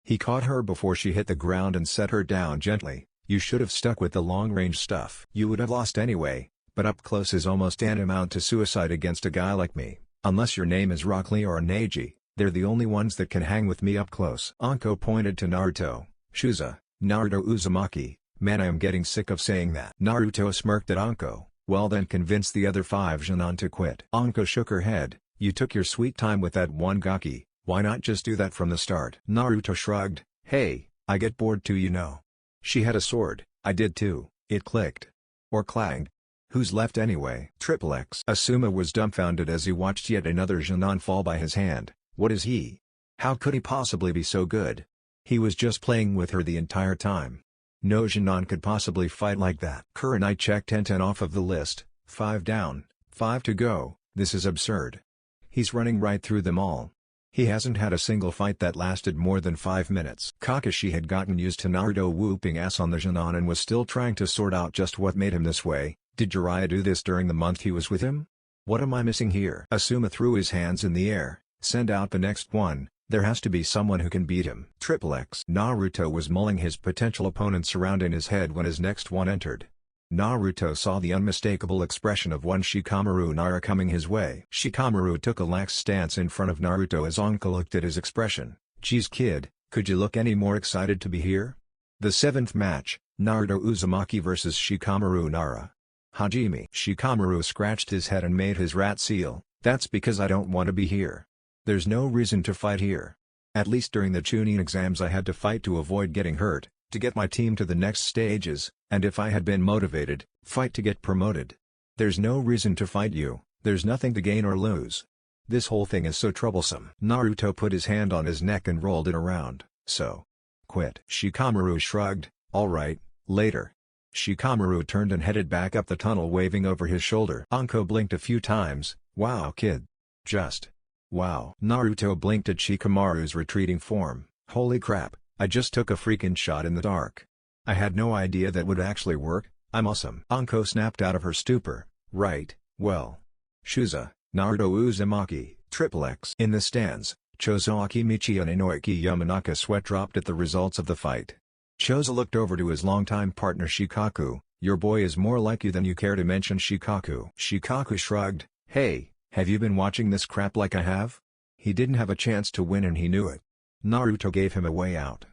He caught her before she hit the ground and set her down gently. You should have stuck with the long-range stuff. You would have lost anyway, but up close is almost tantamount to suicide against a guy like me. Unless your name is Rock Lee or Neji, they're the only ones that can hang with me up close. Anko pointed to Naruto. Shuza, Naruto Uzumaki, man, I am getting sick of saying that. Naruto smirked at Anko. Well then, convince the other 5 Genin to quit. Anko shook her head. You took your sweet time with that one gaki. Why not just do that from the start? Naruto shrugged. Hey, I get bored too, you know. She had a sword, I did too. It clicked. Or clanged. Who's left anyway? X. Asuma was dumbfounded as he watched yet another Genin fall by his hand. What is he? How could he possibly be so good? He was just playing with her the entire time. No Genin could possibly fight like that. Kurenai checked Tenten off of the list. 5 down, 5 to go. This is absurd. He's running right through them all. He hasn't had a single fight that lasted more than 5 minutes. Kakashi had gotten used to Naruto whooping ass on the Genin and was still trying to sort out just what made him this way. Did Jiraiya do this during the month he was with him? What am I missing here? Asuma threw his hands in the air. Send out the next one, there has to be someone who can beat him. X. Naruto was mulling his potential opponents around in his head when his next one entered. Naruto saw the unmistakable expression of one Shikamaru Nara coming his way. Shikamaru took a lax stance in front of Naruto as Anko looked at his expression. Geez kid, could you look any more excited to be here? The 7th match, Naruto Uzumaki vs Shikamaru Nara. Hajime. Shikamaru scratched his head and made his rat seal. That's because I don't want to be here. There's no reason to fight here. At least during the Chunin exams I had to fight to avoid getting hurt, to get my team to the next stages, and if I had been motivated, fight to get promoted. There's no reason to fight you, there's nothing to gain or lose. This whole thing is so troublesome. Naruto put his hand on his neck and rolled it around. So. Quit. Shikamaru shrugged. Alright, later. Shikamaru turned and headed back up the tunnel waving over his shoulder. Anko blinked a few times. Wow kid. Just. Wow. Naruto blinked at Shikamaru's retreating form. Holy crap, I just took a freaking shot in the dark. I had no idea that would actually work. I'm awesome. Anko snapped out of her stupor. Right, well. Shuza, Naruto Uzumaki, X. In the stands, Chozo Akimichi and Inoiki Yamanaka sweat dropped at the results of the fight. Chozo looked over to his longtime partner Shikaku. Your boy is more like you than you care to mention, Shikaku. Shikaku shrugged. Hey, have you been watching this crap like I have? He didn't have a chance to win and he knew it. Naruto gave him a way out.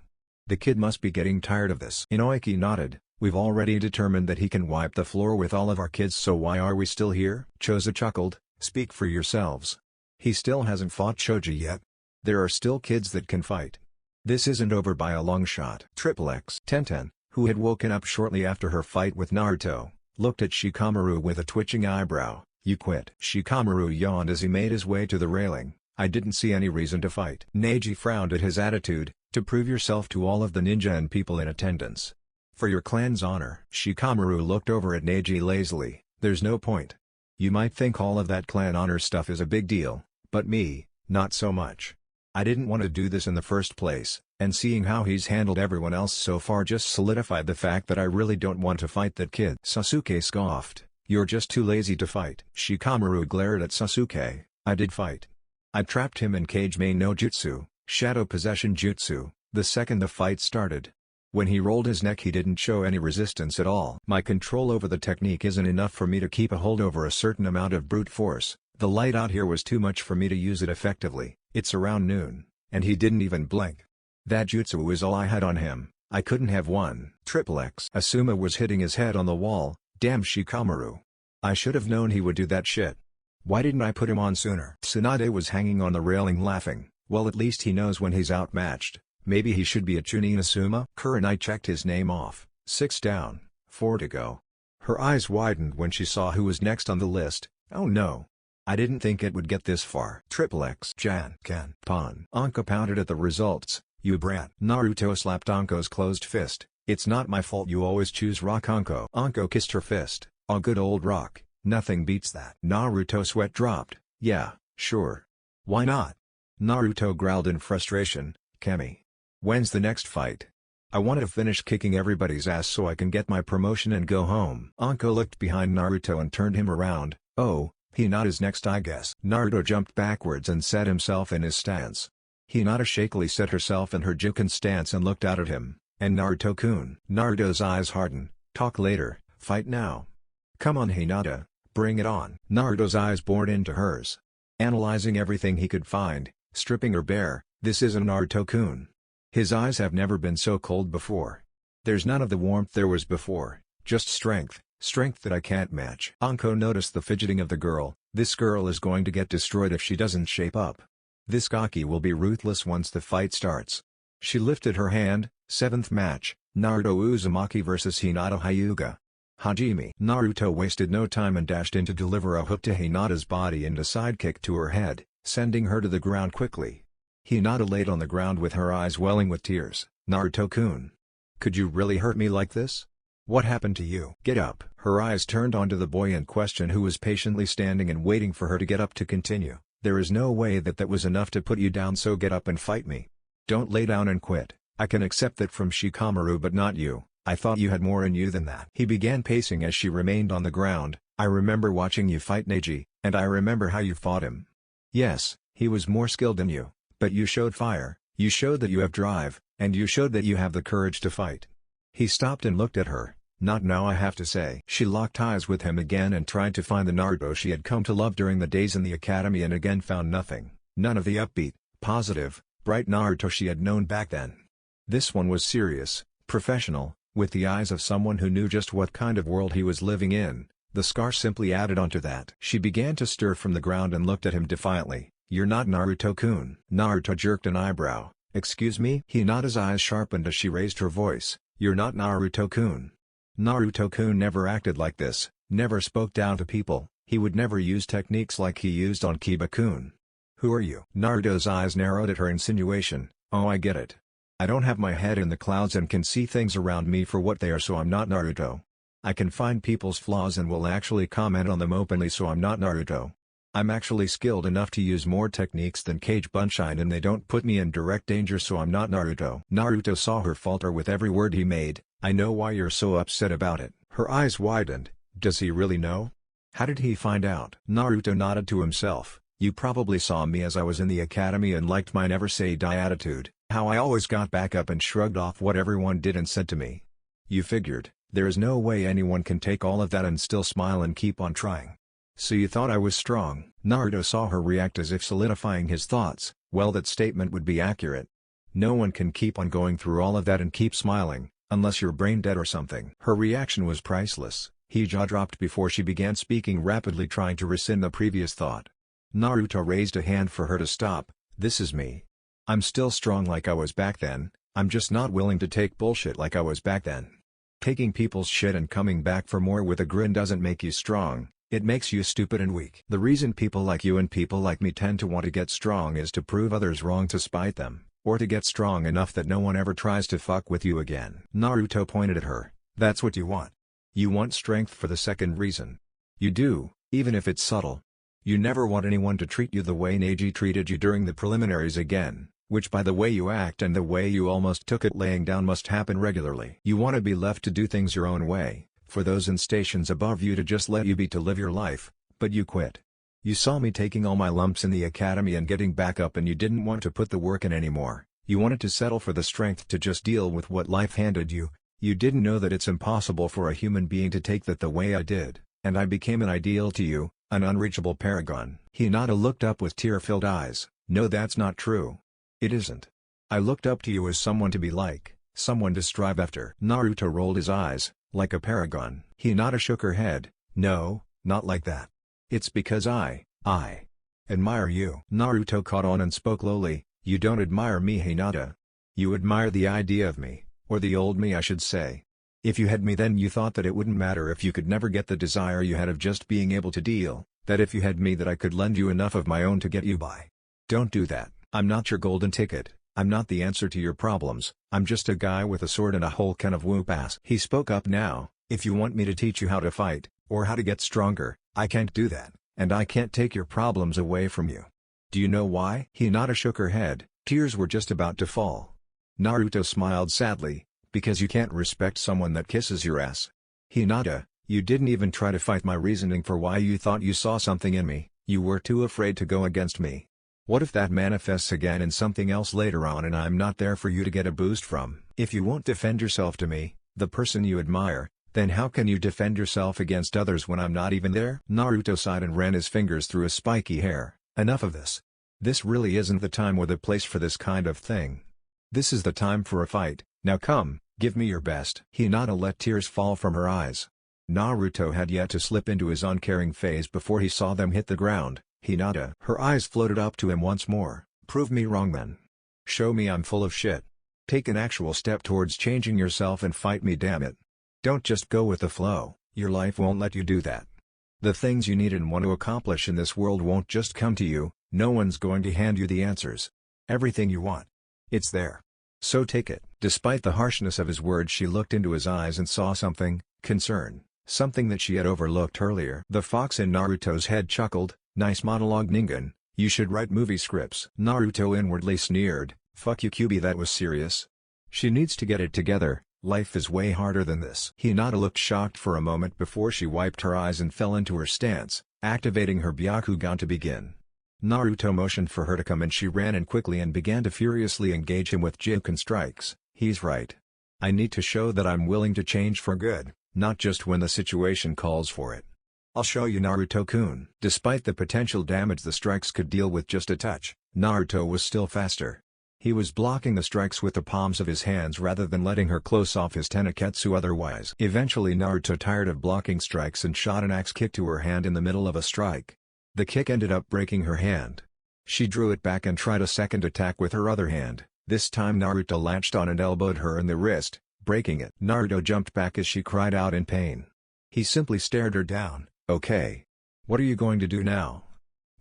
The kid must be getting tired of this. Inoiki nodded. We've already determined that he can wipe the floor with all of our kids, so why are we still here? Chozo chuckled. Speak for yourselves. He still hasn't fought Choji yet. There are still kids that can fight. This isn't over by a long shot. Triple X. Tenten, who had woken up shortly after her fight with Naruto, looked at Shikamaru with a twitching eyebrow. You quit. Shikamaru yawned as he made his way to the railing. I didn't see any reason to fight. Neji frowned at his attitude. To prove yourself to all of the ninja and people in attendance. For your clan's honor. Shikamaru looked over at Neji lazily. There's no point. You might think all of that clan honor stuff is a big deal, but me, not so much. I didn't want to do this in the first place, and seeing how he's handled everyone else so far just solidified the fact that I really don't want to fight that kid. Sasuke scoffed. You're just too lazy to fight. Shikamaru glared at Sasuke. I did fight. I trapped him in Kage Main no Jutsu, Shadow Possession Jutsu, the second the fight started. When he rolled his neck he didn't show any resistance at all. My control over the technique isn't enough for me to keep a hold over a certain amount of brute force. The light out here was too much for me to use it effectively. It's around noon, and he didn't even blink. That jutsu was all I had on him. I couldn't have won. Triple X. Asuma was hitting his head on the wall. Damn Shikamaru. I should have known he would do that shit. Why didn't I put him on sooner? Tsunade was hanging on the railing laughing. Well, at least he knows when he's outmatched. Maybe he should be a Chunin Asuma? Kurenai checked his name off. 6 down, 4 to go. Her eyes widened when she saw who was next on the list. Oh no. I didn't think it would get this far. Triple X. Jan, Ken, Pon. Anko pounded at the results. You brat. Naruto slapped Anko's closed fist. It's not my fault you always choose rock, Anko. Anko kissed her fist. A good old rock. Nothing beats that. Naruto sweat dropped. Yeah, sure. Why not? Naruto growled in frustration. Kemi. When's the next fight? I want to finish kicking everybody's ass so I can get my promotion and go home. Anko looked behind Naruto and turned him around. Oh, Hinata's next I guess. Naruto jumped backwards and set himself in his stance. Hinata shakily set herself in her Juken stance and looked out at him. And Naruto-kun. Naruto's eyes hardened. Talk later, fight now. Come on Hinata, bring it on. Naruto's eyes bored into hers. Analyzing everything he could find, stripping her bare, this isn't Naruto-kun. His eyes have never been so cold before. There's none of the warmth there was before, just strength, strength that I can't match. Anko noticed the fidgeting of the girl. This girl is going to get destroyed if she doesn't shape up. This Gaki will be ruthless once the fight starts. She lifted her hand. 7th match, Naruto Uzumaki vs Hinata Hyuga. Hajime. Naruto wasted no time and dashed in to deliver a hook to Hinata's body and a sidekick to her head, sending her to the ground quickly. Hinata laid on the ground with her eyes welling with tears. Naruto-kun. Could you really hurt me like this? What happened to you? Get up. Her eyes turned onto the boy in question who was patiently standing and waiting for her to get up to continue. There is no way that was enough to put you down, so get up and fight me. Don't lay down and quit. I can accept that from Shikamaru but not you. I thought you had more in you than that. He began pacing as she remained on the ground. I remember watching you fight Neji, and I remember how you fought him. Yes, he was more skilled than you, but you showed fire, you showed that you have drive, and you showed that you have the courage to fight. He stopped and looked at her. Not now, I have to say. She locked eyes with him again and tried to find the Naruto she had come to love during the days in the academy and again found nothing. None of the upbeat, positive, bright Naruto she had known back then. This one was serious, professional, with the eyes of someone who knew just what kind of world he was living in. The scar simply added onto that. She began to stir from the ground and looked at him defiantly. You're not Naruto-kun. Naruto jerked an eyebrow. Excuse me? Hinata's eyes sharpened as she raised her voice. You're not Naruto-kun. Naruto-kun never acted like this, never spoke down to people. He would never use techniques like he used on Kiba-kun. Who are you? Naruto's eyes narrowed at her insinuation. Oh, I get it. I don't have my head in the clouds and can see things around me for what they are, so I'm not Naruto. I can find people's flaws and will actually comment on them openly, so I'm not Naruto. I'm actually skilled enough to use more techniques than Kage Bunshin and they don't put me in direct danger, so I'm not Naruto. Naruto saw her falter with every word he made. I know why you're so upset about it. Her eyes widened. Does he really know? How did he find out? Naruto nodded to himself. You probably saw me as I was in the academy and liked my never say die attitude. How I always got back up and shrugged off what everyone did and said to me. You figured, there is no way anyone can take all of that and still smile and keep on trying. So you thought I was strong. Naruto saw her react as if solidifying his thoughts. Well, that statement would be accurate. No one can keep on going through all of that and keep smiling, unless you're brain dead or something. Her reaction was priceless. He jaw-dropped before she began speaking rapidly, trying to rescind the previous thought. Naruto raised a hand for her to stop. This is me. I'm still strong like I was back then, I'm just not willing to take bullshit like I was back then. Taking people's shit and coming back for more with a grin doesn't make you strong, it makes you stupid and weak. The reason people like you and people like me tend to want to get strong is to prove others wrong to spite them, or to get strong enough that no one ever tries to fuck with you again. Naruto pointed at her. That's what you want. You want strength for the second reason. You do, even if it's subtle. You never want anyone to treat you the way Neji treated you during the preliminaries again, which by the way you act and the way you almost took it laying down must happen regularly. You want to be left to do things your own way, for those in stations above you to just let you be to live your life, but you quit. You saw me taking all my lumps in the academy and getting back up, and you didn't want to put the work in anymore. You wanted to settle for the strength to just deal with what life handed you. You didn't know that it's impossible for a human being to take that the way I did, and I became an ideal to you, an unreachable paragon. Hinata looked up with tear-filled eyes. No, that's not true. It isn't. I looked up to you as someone to be like, someone to strive after. Naruto rolled his eyes, like a paragon. Hinata shook her head. No, not like that. It's because I admire you. Naruto caught on and spoke lowly. You don't admire me, Hinata. You admire the idea of me, or the old me I should say. If you had me then you thought that it wouldn't matter if you could never get the desire you had of just being able to deal, that if you had me that I could lend you enough of my own to get you by. Don't do that. I'm not your golden ticket, I'm not the answer to your problems, I'm just a guy with a sword and a whole can of whoop ass. He spoke up now. If you want me to teach you how to fight, or how to get stronger, I can't do that, and I can't take your problems away from you. Do you know why? Hinata shook her head, tears were just about to fall. Naruto smiled sadly. Because you can't respect someone that kisses your ass. Hinata, you didn't even try to fight my reasoning for why you thought you saw something in me, you were too afraid to go against me. What if that manifests again in something else later on and I'm not there for you to get a boost from? If you won't defend yourself to me, the person you admire, then how can you defend yourself against others when I'm not even there? Naruto sighed and ran his fingers through his spiky hair. Enough of this. This really isn't the time or the place for this kind of thing. This is the time for a fight, now come. Give me your best. Hinata let tears fall from her eyes. Naruto had yet to slip into his uncaring phase before he saw them hit the ground. Hinata. Her eyes floated up to him once more. Prove me wrong then. Show me I'm full of shit. Take an actual step towards changing yourself and fight me, damn it. Don't just go with the flow, your life won't let you do that. The things you need and want to accomplish in this world won't just come to you, no one's going to hand you the answers. Everything you want. It's there. So take it. Despite the harshness of his words, she looked into his eyes and saw something, concern, something that she had overlooked earlier. The fox in Naruto's head chuckled, nice monologue Ningen, you should write movie scripts. Naruto inwardly sneered, fuck you Kyuubi, that was serious. She needs to get it together, life is way harder than this. Hinata looked shocked for a moment before she wiped her eyes and fell into her stance, activating her Byakugan to begin. Naruto motioned for her to come and she ran in quickly and began to furiously engage him with Juken strikes. He's right. I need to show that I'm willing to change for good, not just when the situation calls for it. I'll show you, Naruto-kun. Despite the potential damage the strikes could deal with just a touch, Naruto was still faster. He was blocking the strikes with the palms of his hands rather than letting her close off his tenketsu otherwise. Eventually Naruto tired of blocking strikes and shot an axe kick to her hand in the middle of a strike. The kick ended up breaking her hand. She drew it back and tried a second attack with her other hand. This time Naruto latched on and elbowed her in the wrist, breaking it. Naruto jumped back as she cried out in pain. He simply stared her down. Okay. What are you going to do now?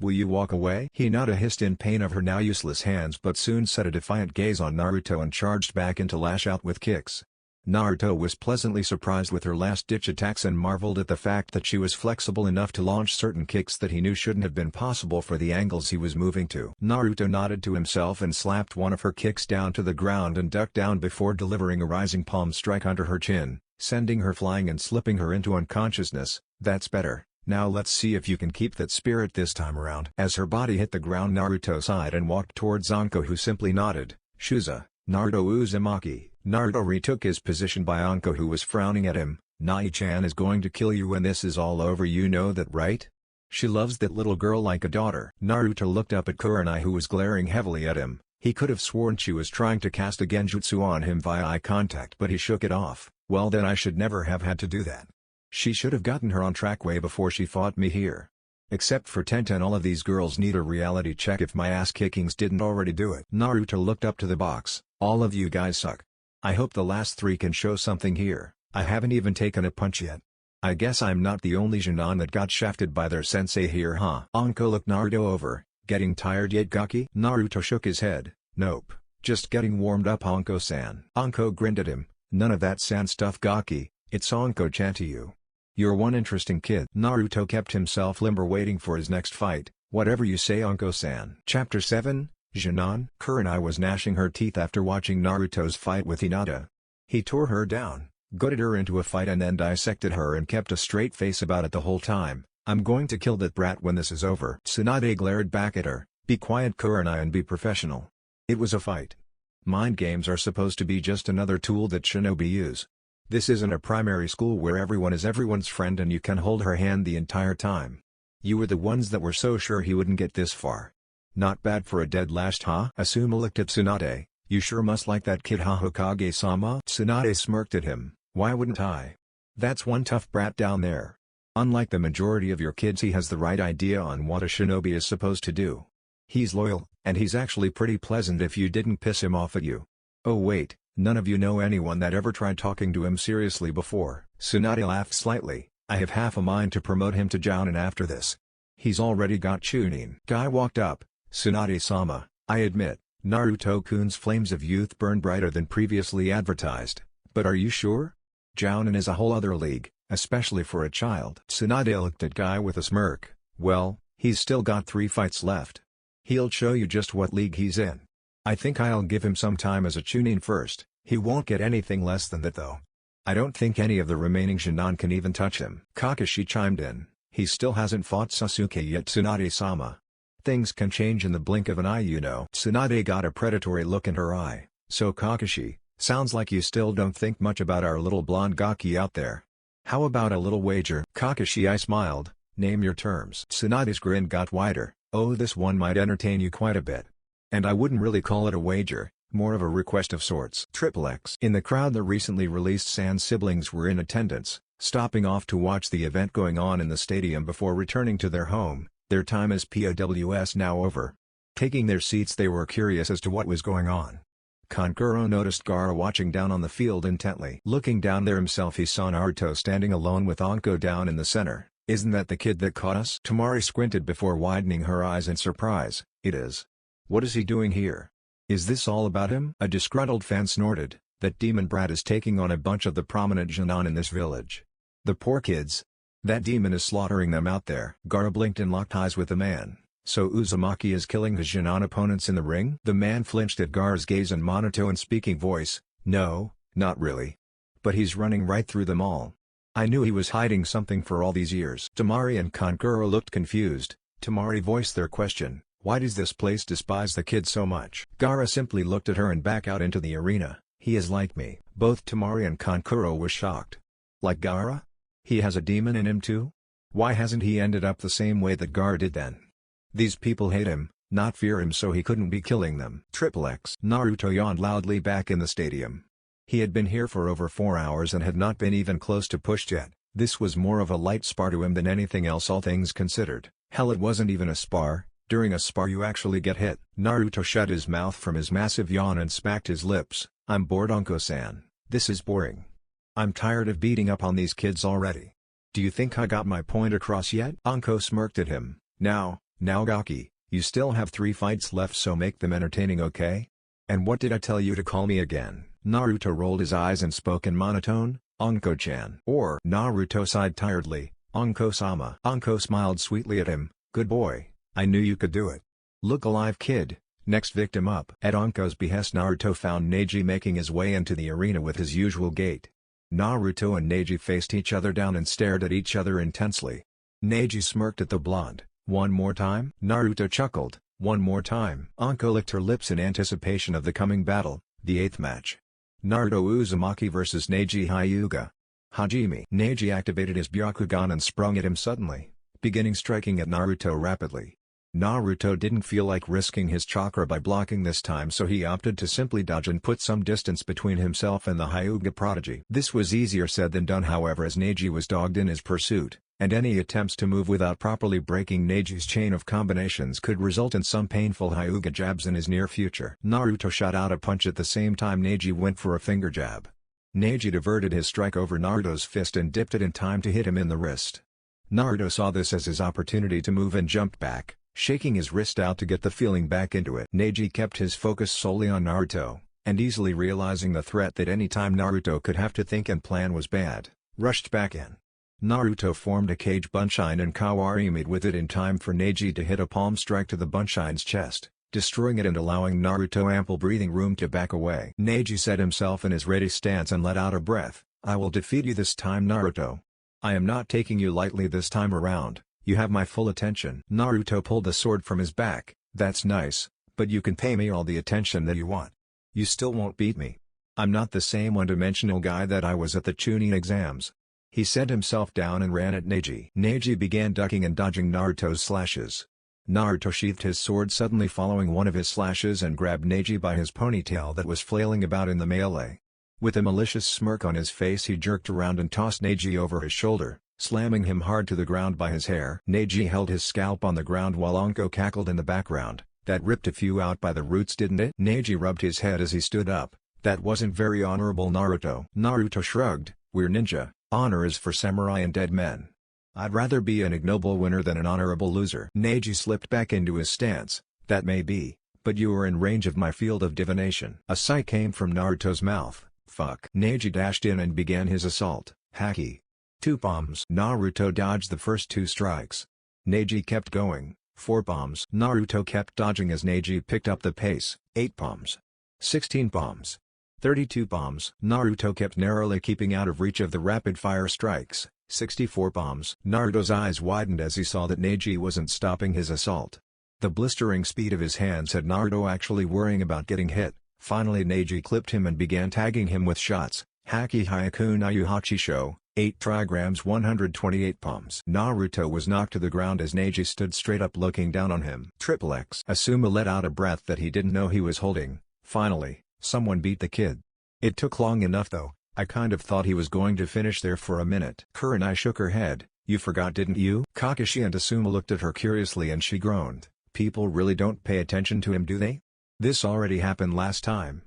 Will you walk away? Hinata hissed in pain of her now useless hands but soon set a defiant gaze on Naruto and charged back in to lash out with kicks. Naruto was pleasantly surprised with her last-ditch attacks and marveled at the fact that she was flexible enough to launch certain kicks that he knew shouldn't have been possible for the angles he was moving to. Naruto nodded to himself and slapped one of her kicks down to the ground and ducked down before delivering a rising palm strike under her chin, sending her flying and slipping her into unconsciousness. That's better. Now let's see if you can keep that spirit this time around. As her body hit the ground, Naruto sighed and walked towards Anko, who simply nodded. Shuza, Naruto Uzumaki. Naruto retook his position by Anko, who was frowning at him. Nai-chan is going to kill you when this is all over, you know that, right? She loves that little girl like a daughter. Naruto looked up at Kurenai, who was glaring heavily at him. He could have sworn she was trying to cast a genjutsu on him via eye contact, but he shook it off. Well, then I should never have had to do that. She should have gotten her on track way before she fought me here. Except for Tenten, all of these girls need a reality check if my ass kickings didn't already do it. Naruto looked up to the box. All of you guys suck. I hope the last three can show something here. I haven't even taken a punch yet. I guess I'm not the only Jonin that got shafted by their sensei here, huh? Anko looked Naruto over. Getting tired yet, Gaki? Naruto shook his head. Nope. Just getting warmed up, Anko-san. Anko grinned at him. None of that san stuff, Gaki. It's Anko-chan to you. You're one interesting kid. Naruto kept himself limber, waiting for his next fight. Whatever you say, Anko-san. Chapter 7, Jonin. Kurenai was gnashing her teeth after watching Naruto's fight with Hinata. He tore her down, gutted her into a fight, and then dissected her and kept a straight face about it the whole time. I'm going to kill that brat when this is over. Tsunade glared back at her. Be quiet, Kurenai, and be professional. It was a fight. Mind games are supposed to be just another tool that shinobi use. This isn't a primary school where everyone is everyone's friend and you can hold her hand the entire time. You were the ones that were so sure he wouldn't get this far. Not bad for a dead last, huh? Asuma looked at Tsunade. You sure must like that kid, huh, Hokage-sama? Tsunade smirked at him. Why wouldn't I? That's one tough brat down there. Unlike the majority of your kids, he has the right idea on what a shinobi is supposed to do. He's loyal, and he's actually pretty pleasant if you didn't piss him off at you. Oh wait, none of you know anyone that ever tried talking to him seriously before. Tsunade laughed slightly. I have half a mind to promote him to Jounin after this. He's already got Chunin. Guy walked up. Tsunade-sama, I admit, Naruto-kun's flames of youth burn brighter than previously advertised. But are you sure? Jounin is a whole other league, especially for a child. Tsunade looked at Guy with a smirk. Well, he's still got 3 fights left. He'll show you just what league he's in. I think I'll give him some time as a Chunin first. He won't get anything less than that though. I don't think any of the remaining Jonin can even touch him. Kakashi chimed in. He still hasn't fought Sasuke yet, Tsunade-sama. Things can change in the blink of an eye, you know. Tsunade got a predatory look in her eye. So Kakashi, sounds like you still don't think much about our little blonde Gaki out there. How about a little wager? Kakashi, I smiled. Name your terms. Tsunade's grin got wider. Oh, this one might entertain you quite a bit. And I wouldn't really call it a wager, more of a request of sorts. XXX. In the crowd, the recently released San siblings were in attendance, stopping off to watch the event going on in the stadium before returning to their home. Their time as POWs now over. Taking their seats, they were curious as to what was going on. Kankuro noticed Gaara watching down on the field intently. Looking down there himself, he saw Naruto standing alone with Anko down in the center. Isn't that the kid that caught us? Temari squinted before widening her eyes in surprise. It is. What is he doing here? Is this all about him? A disgruntled fan snorted. That demon brat is taking on a bunch of the prominent Jonin in this village. The poor kids. That demon is slaughtering them out there. Gaara blinked and locked eyes with the man. So Uzumaki is killing his Jonin opponents in the ring? The man flinched at Gaara's gaze and monotone speaking voice. No, not really. But he's running right through them all. I knew he was hiding something for all these years. Temari and Kankuro looked confused. Temari voiced their question. Why does this place despise the kid so much? Gaara simply looked at her and back out into the arena. He is like me. Both Temari and Kankuro were shocked. Like Gaara? He has a demon in him too? Why hasn't he ended up the same way that Gaara did then? These people hate him, not fear him, so he couldn't be killing them. XXX. Naruto yawned loudly back in the stadium. He had been here for over 4 hours and had not been even close to pushed yet. This was more of a light spar to him than anything else, all things considered. Hell, it wasn't even a spar. During a spar you actually get hit. Naruto shut his mouth from his massive yawn and smacked his lips. I'm bored, Anko-san. This is boring. I'm tired of beating up on these kids already. Do you think I got my point across yet? Anko smirked at him. Now Gaki, you still have 3 fights left, so make them entertaining, okay? And what did I tell you to call me again? Naruto rolled his eyes and spoke in monotone. Anko-chan. Or Naruto sighed tiredly. Anko-sama. Anko smiled sweetly at him. Good boy, I knew you could do it. Look alive, kid. Next victim up. At Anko's behest, Naruto found Neji making his way into the arena with his usual gait. Naruto and Neji faced each other down and stared at each other intensely. Neji smirked at the blonde. One more time? Naruto chuckled. One more time. Anko licked her lips in anticipation of the coming battle, the 8th match. Naruto Uzumaki vs Neji Hyuga. Hajime. Neji activated his Byakugan and sprung at him suddenly, beginning striking at Naruto rapidly. Naruto didn't feel like risking his chakra by blocking this time, so he opted to simply dodge and put some distance between himself and the Hyuga prodigy. This was easier said than done, however, as Neji was dogged in his pursuit, and any attempts to move without properly breaking Neji's chain of combinations could result in some painful Hyuga jabs in his near future. Naruto shot out a punch at the same time Neji went for a finger jab. Neji diverted his strike over Naruto's fist and dipped it in time to hit him in the wrist. Naruto saw this as his opportunity to move and jumped back, shaking his wrist out to get the feeling back into it. Neji kept his focus solely on Naruto, and easily realizing the threat that any time Naruto could have to think and plan was bad, rushed back in. Naruto formed a cage bunshine and Kawarimi'd with it in time for Neji to hit a palm strike to the bunshine's chest, destroying it and allowing Naruto ample breathing room to back away. Neji set himself in his ready stance and let out a breath. "I will defeat you this time, Naruto. I am not taking you lightly this time around. You have my full attention." Naruto pulled the sword from his back. "That's nice, but you can pay me all the attention that you want. You still won't beat me. I'm not the same one-dimensional guy that I was at the Chunin exams." He set himself down and ran at Neji. Neji began ducking and dodging Naruto's slashes. Naruto sheathed his sword suddenly following one of his slashes and grabbed Neji by his ponytail that was flailing about in the melee. With a malicious smirk on his face he jerked around and tossed Neji over his shoulder, slamming him hard to the ground by his hair. Neji held his scalp on the ground while Anko cackled in the background. "That ripped a few out by the roots, didn't it?" Neji rubbed his head as he stood up. "That wasn't very honorable, Naruto." Naruto shrugged. "We're ninja. Honor is for samurai and dead men. I'd rather be an ignoble winner than an honorable loser." Neji slipped back into his stance. "That may be, but you are in range of my field of divination." A sigh came from Naruto's mouth. "Fuck." Neji dashed in and began his assault. Haki. 2 bombs. Naruto dodged the first 2 strikes. Neji kept going. 4 bombs. Naruto kept dodging as Neji picked up the pace. 8 bombs. 16 bombs. 32 bombs. Naruto kept narrowly keeping out of reach of the rapid-fire strikes. 64 bombs. Naruto's eyes widened as he saw that Neji wasn't stopping his assault. The blistering speed of his hands had Naruto actually worrying about getting hit. Finally Neji clipped him and began tagging him with shots. Haki Hyaku Nayu Hachisho, 8 trigrams 128 bombs. Naruto was knocked to the ground as Neji stood straight up looking down on him. Triple X. Asuma let out a breath that he didn't know he was holding. Finally, someone beat the kid. It took long enough though, I kind of thought he was going to finish there for a minute. Kurenai shook her head. "You forgot, didn't you?" Kakashi and Asuma looked at her curiously and she groaned. "People really don't pay attention to him, do they? This already happened last time.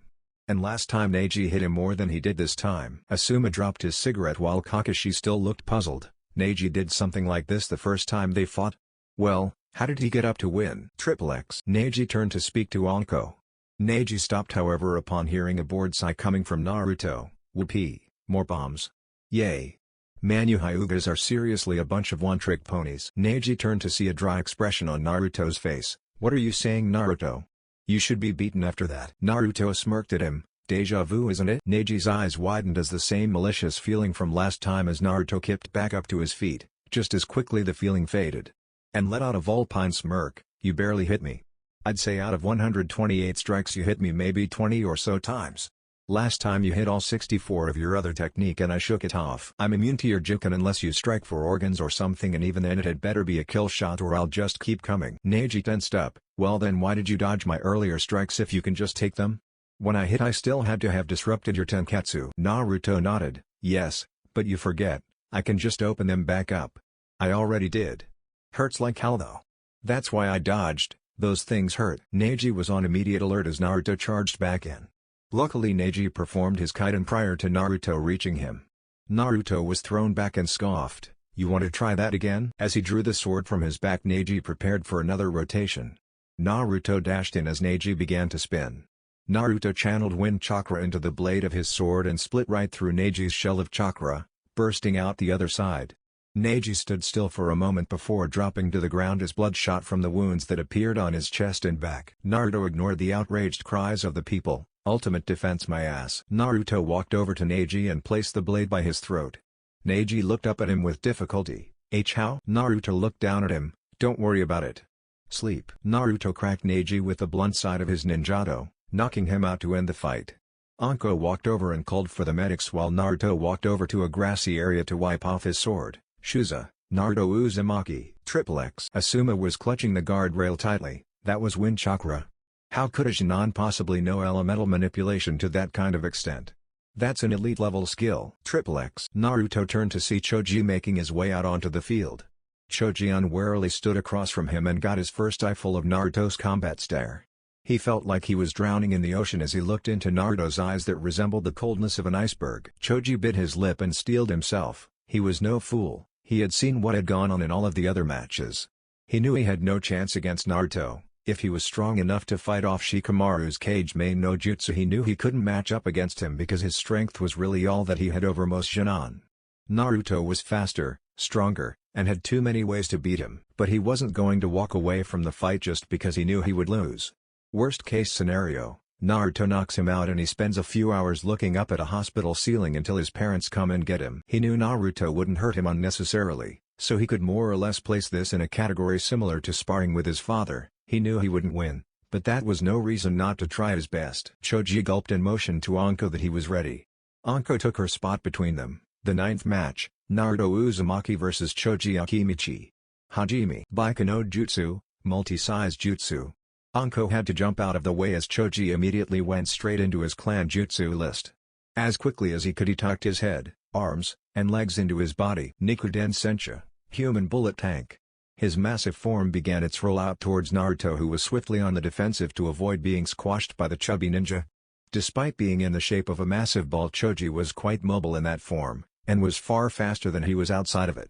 And last time Neji hit him more than he did this time." Asuma dropped his cigarette while Kakashi still looked puzzled. "Neji did something like this the first time they fought? Well, how did he get up to win?" Triple X. Neji turned to speak to Anko. Neji stopped however upon hearing a bored sigh coming from Naruto. "Whoopee, more bombs. Yay. Man, you Hyugas are seriously a bunch of one-trick ponies." Neji turned to see a dry expression on Naruto's face. "What are you saying, Naruto? You should be beaten after that." Naruto smirked at him. "Deja vu, isn't it?" Neji's eyes widened as the same malicious feeling from last time as Naruto kipped back up to his feet. Just as quickly the feeling faded. And let out a Vulpine smirk. "You barely hit me. I'd say out of 128 strikes you hit me maybe 20 or so times. Last time you hit all 64 of your other technique and I shook it off. I'm immune to your Juken unless you strike for organs or something, and even then it had better be a kill shot or I'll just keep coming." Neji tensed up. "Well then why did you dodge my earlier strikes if you can just take them? When I hit I still had to have disrupted your tenketsu." Naruto nodded. "Yes, but you forget, I can just open them back up. I already did. Hurts like hell though. That's why I dodged. Those things hurt." Neji was on immediate alert as Naruto charged back in. Luckily Neji performed his kaiden prior to Naruto reaching him. Naruto was thrown back and scoffed. "You want to try that again?" As he drew the sword from his back Neji prepared for another rotation. Naruto dashed in as Neji began to spin. Naruto channeled wind chakra into the blade of his sword and split right through Neji's shell of chakra, bursting out the other side. Neji stood still for a moment before dropping to the ground as blood shot from the wounds that appeared on his chest and back. Naruto ignored the outraged cries of the people. "Ultimate defense my ass." Naruto walked over to Neji and placed the blade by his throat. Neji looked up at him with difficulty. "How?" Naruto looked down at him. "Don't worry about it. Sleep. Naruto cracked Neji with the blunt side of his ninjato, knocking him out to end the fight. Anko walked over and called for the medics while Naruto walked over to a grassy area to wipe off his sword. Shuza, Naruto Uzumaki. XXX. Asuma was clutching the guardrail tightly. That was wind chakra. How could a Shin'an possibly know elemental manipulation to that kind of extent? That's an elite level skill. XXX. Naruto turned to see Choji making his way out onto the field. Choji unwarily stood across from him and got his first eyeful of Naruto's combat stare. He felt like he was drowning in the ocean as he looked into Naruto's eyes that resembled the coldness of an iceberg. Choji bit his lip and steeled himself. He was no fool. He had seen what had gone on in all of the other matches. He knew he had no chance against Naruto. If he was strong enough to fight off Shikamaru's Kage Main no Jutsu, he knew he couldn't match up against him because his strength was really all that he had over most Shin'an. Naruto was faster, stronger, and had too many ways to beat him. But he wasn't going to walk away from the fight just because he knew he would lose. Worst case scenario, Naruto knocks him out and he spends a few hours looking up at a hospital ceiling until his parents come and get him. He knew Naruto wouldn't hurt him unnecessarily, so he could more or less place this in a category similar to sparring with his father. He knew he wouldn't win, but that was no reason not to try his best. Choji gulped and motioned to Anko that he was ready. Anko took her spot between them. The 9th match, Naruto Uzumaki vs Choji Akimichi. Hajime. Baika no Jutsu, multi-size jutsu. Anko had to jump out of the way as Choji immediately went straight into his clan jutsu list. As quickly as he could, he tucked his head, arms, and legs into his body. Nikuden Sencha, human bullet tank. His massive form began its rollout towards Naruto, who was swiftly on the defensive to avoid being squashed by the chubby ninja. Despite being in the shape of a massive ball, Choji was quite mobile in that form, and was far faster than he was outside of it.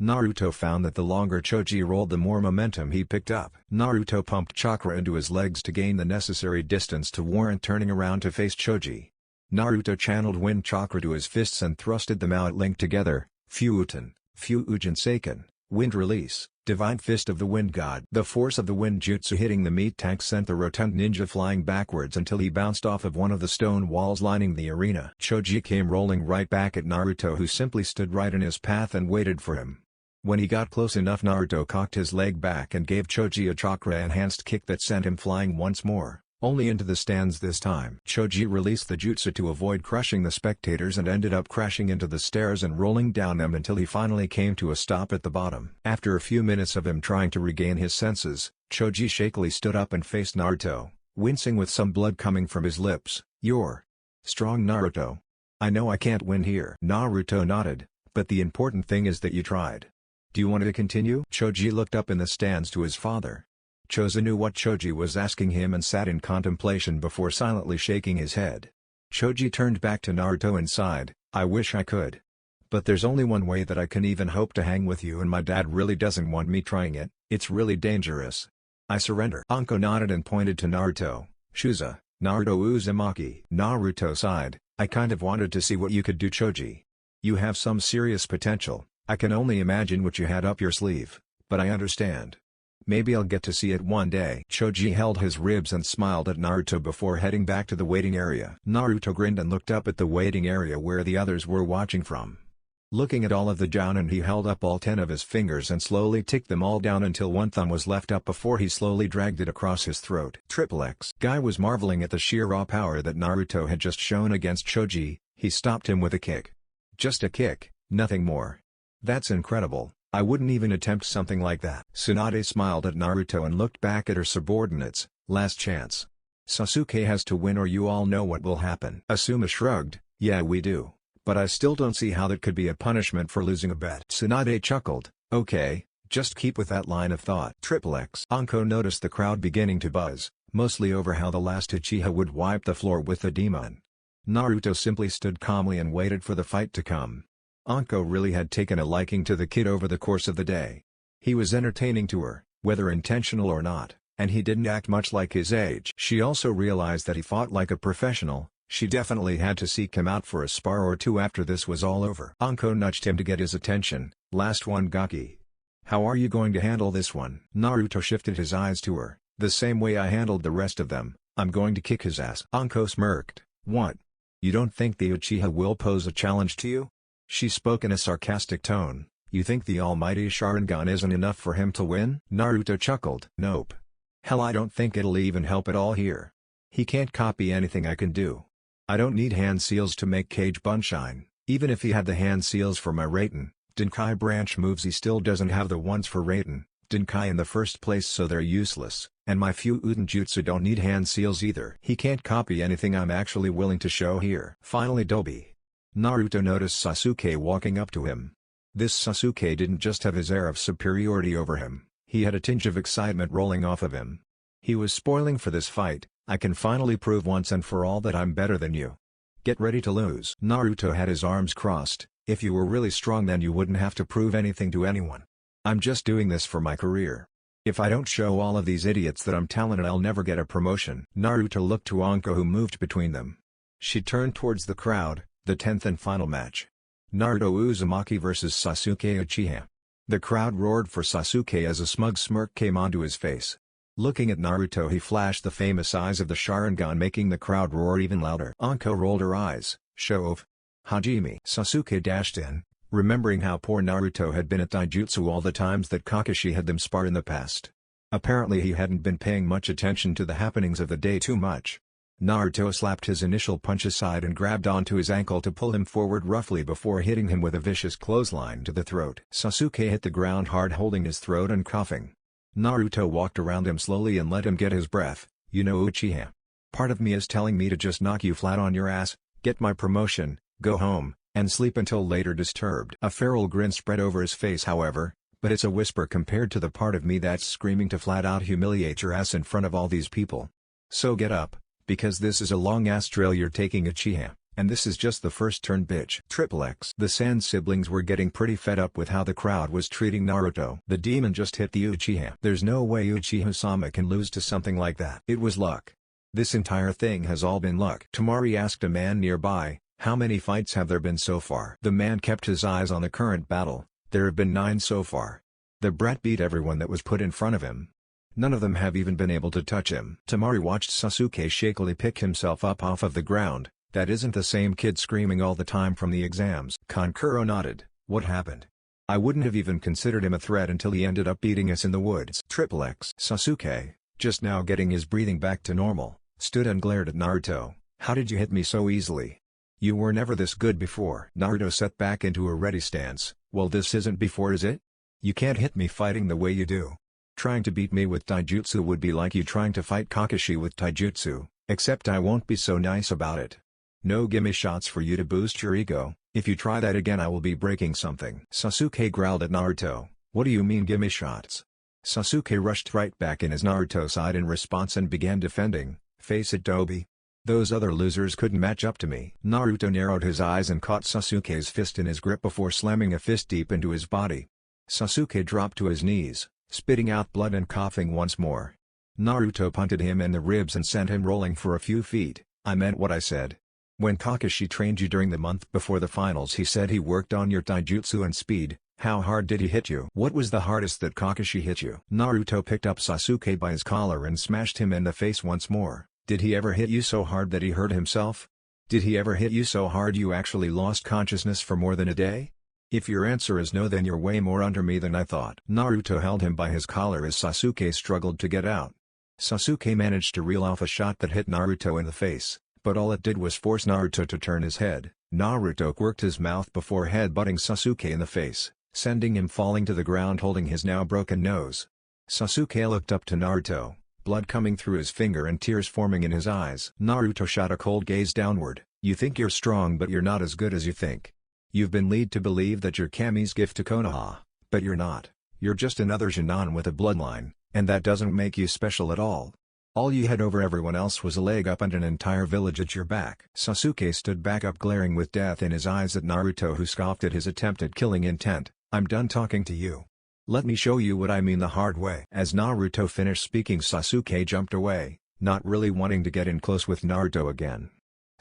Naruto found that the longer Choji rolled, the more momentum he picked up. Naruto pumped chakra into his legs to gain the necessary distance to warrant turning around to face Choji. Naruto channeled wind chakra to his fists and thrusted them out, linked together. Fuuten, Fuujin Seiken, wind release, divine fist of the wind god. The force of the wind jutsu hitting the meat tank sent the rotund ninja flying backwards until he bounced off of one of the stone walls lining the arena. Choji came rolling right back at Naruto, who simply stood right in his path and waited for him. When he got close enough, Naruto cocked his leg back and gave Choji a chakra-enhanced kick that sent him flying once more, only into the stands this time. Choji released the jutsu to avoid crushing the spectators and ended up crashing into the stairs and rolling down them until he finally came to a stop at the bottom. After a few minutes of him trying to regain his senses, Choji shakily stood up and faced Naruto, wincing with some blood coming from his lips. "You're strong, Naruto. I know I can't win here." Naruto nodded, "But the important thing is that you tried. Do you want to continue?" Choji looked up in the stands to his father. Choza knew what Choji was asking him and sat in contemplation before silently shaking his head. Choji turned back to Naruto and sighed, "I wish I could. But there's only one way that I can even hope to hang with you, and my dad really doesn't want me trying it. It's really dangerous. I surrender." Anko nodded and pointed to Naruto. "Shuza, Naruto Uzumaki." Naruto sighed, "I kind of wanted to see what you could do, Choji. You have some serious potential. I can only imagine what you had up your sleeve, but I understand. Maybe I'll get to see it one day." Choji held his ribs and smiled at Naruto before heading back to the waiting area. Naruto grinned and looked up at the waiting area where the others were watching from. Looking at all of the jounin, he held up all 10 of his fingers and slowly ticked them all down until one thumb was left up before he slowly dragged it across his throat. XXX. Guy was marveling at the sheer raw power that Naruto had just shown against Choji. He stopped him with a kick. Just a kick, nothing more. "That's incredible. I wouldn't even attempt something like that." Tsunade smiled at Naruto and looked back at her subordinates. "Last chance. Sasuke has to win or you all know what will happen." Asuma shrugged, "Yeah, we do. But I still don't see how that could be a punishment for losing a bet." Tsunade chuckled, "Okay, just keep with that line of thought." XXX. Anko noticed the crowd beginning to buzz, mostly over how the last Uchiha would wipe the floor with the demon. Naruto simply stood calmly and waited for the fight to come. Anko really had taken a liking to the kid over the course of the day. He was entertaining to her, whether intentional or not, and he didn't act much like his age. She also realized that he fought like a professional. She definitely had to seek him out for a spar or two after this was all over. Anko nudged him to get his attention. "Last one, Gaki. How are you going to handle this one?" Naruto shifted his eyes to her. "The same way I handled the rest of them. I'm going to kick his ass." Anko smirked. "What? You don't think the Uchiha will pose a challenge to you?" She spoke in a sarcastic tone. You think the almighty Sharingan isn't enough for him to win? Naruto chuckled. Nope. Hell, I don't think it'll even help at all here. He can't copy anything I can do. I don't need hand seals to make Cage Bun shine. Even if he had the hand seals for my Raiden, Denkai branch moves, he still doesn't have the ones for Raiden, Denkai in the first place, so they're useless, and my few Uten jutsu don't need hand seals either. He can't copy anything I'm actually willing to show here. Finally, Dobi. Naruto noticed Sasuke walking up to him. This Sasuke didn't just have his air of superiority over him, he had a tinge of excitement rolling off of him. He was spoiling for this fight. I can finally prove once and for all that I'm better than you. Get ready to lose. Naruto had his arms crossed. If you were really strong, then you wouldn't have to prove anything to anyone. I'm just doing this for my career. If I don't show all of these idiots that I'm talented, I'll never get a promotion. Naruto looked to Anko, who moved between them. She turned towards the crowd. The 10th and final match. Naruto Uzumaki vs Sasuke Uchiha. The crowd roared for Sasuke as a smug smirk came onto his face. Looking at Naruto, he flashed the famous eyes of the Sharingan, making the crowd roar even louder. Anko rolled her eyes. Show of Hajime. Sasuke dashed in, remembering how poor Naruto had been at taijutsu all the times that Kakashi had them spar in the past. Apparently he hadn't been paying much attention to the happenings of the day too much. Naruto slapped his initial punch aside and grabbed onto his ankle to pull him forward roughly before hitting him with a vicious clothesline to the throat. Sasuke hit the ground hard, holding his throat and coughing. Naruto walked around him slowly and let him get his breath. You know, Uchiha, part of me is telling me to just knock you flat on your ass, get my promotion, go home, and sleep until later disturbed. A feral grin spread over his face, however, but it's a whisper compared to the part of me that's screaming to flat out humiliate your ass in front of all these people. So get up, because this is a long-ass trail you're taking, Uchiha. And this is just the first turn, bitch. X. The Sand siblings were getting pretty fed up with how the crowd was treating Naruto. The demon just hit the Uchiha. There's no way Uchiha-sama can lose to something like that. It was luck. This entire thing has all been luck. Temari asked a man nearby, how many fights have there been so far? The man kept his eyes on the current battle. There have been 9 so far. The brat beat everyone that was put in front of him. None of them have even been able to touch him. Temari watched Sasuke shakily pick himself up off of the ground. That isn't the same kid screaming all the time from the exams. Kankuro nodded. What happened? I wouldn't have even considered him a threat until he ended up beating us in the woods. X. Sasuke, just now getting his breathing back to normal, stood and glared at Naruto. How did you hit me so easily? You were never this good before. Naruto set back into a ready stance. Well, this isn't before, is it? You can't hit me fighting the way you do. Trying to beat me with taijutsu would be like you trying to fight Kakashi with taijutsu, except I won't be so nice about it. No gimme shots for you to boost your ego. If you try that again, I will be breaking something. Sasuke growled at Naruto. What do you mean gimme shots? Sasuke rushed right back in his Naruto side in response and began defending. Face it, Dobi. Those other losers couldn't match up to me. Naruto narrowed his eyes and caught Sasuke's fist in his grip before slamming a fist deep into his body. Sasuke dropped to his knees, spitting out blood and coughing once more. Naruto punted him in the ribs and sent him rolling for a few feet. I meant what I said. When Kakashi trained you during the month before the finals, he said he worked on your taijutsu and speed. How hard did he hit you? What was the hardest that Kakashi hit you? Naruto picked up Sasuke by his collar and smashed him in the face once more. Did he ever hit you so hard that he hurt himself? Did he ever hit you so hard you actually lost consciousness for more than a day? If your answer is no, then you're way more under me than I thought. Naruto held him by his collar as Sasuke struggled to get out. Sasuke managed to reel off a shot that hit Naruto in the face, but all it did was force Naruto to turn his head. Naruto quirked his mouth before headbutting Sasuke in the face, sending him falling to the ground holding his now broken nose. Sasuke looked up to Naruto, blood coming through his finger and tears forming in his eyes. Naruto shot a cold gaze downward. You think you're strong, but you're not as good as you think. You've been led to believe that you're Kami's gift to Konoha, but you're not. You're just another Jonin with a bloodline, and that doesn't make you special at all. All you had over everyone else was a leg up and an entire village at your back. Sasuke stood back up, glaring with death in his eyes at Naruto, who scoffed at his attempt at killing intent. I'm done talking to you. Let me show you what I mean the hard way. As Naruto finished speaking, Sasuke jumped away, not really wanting to get in close with Naruto again.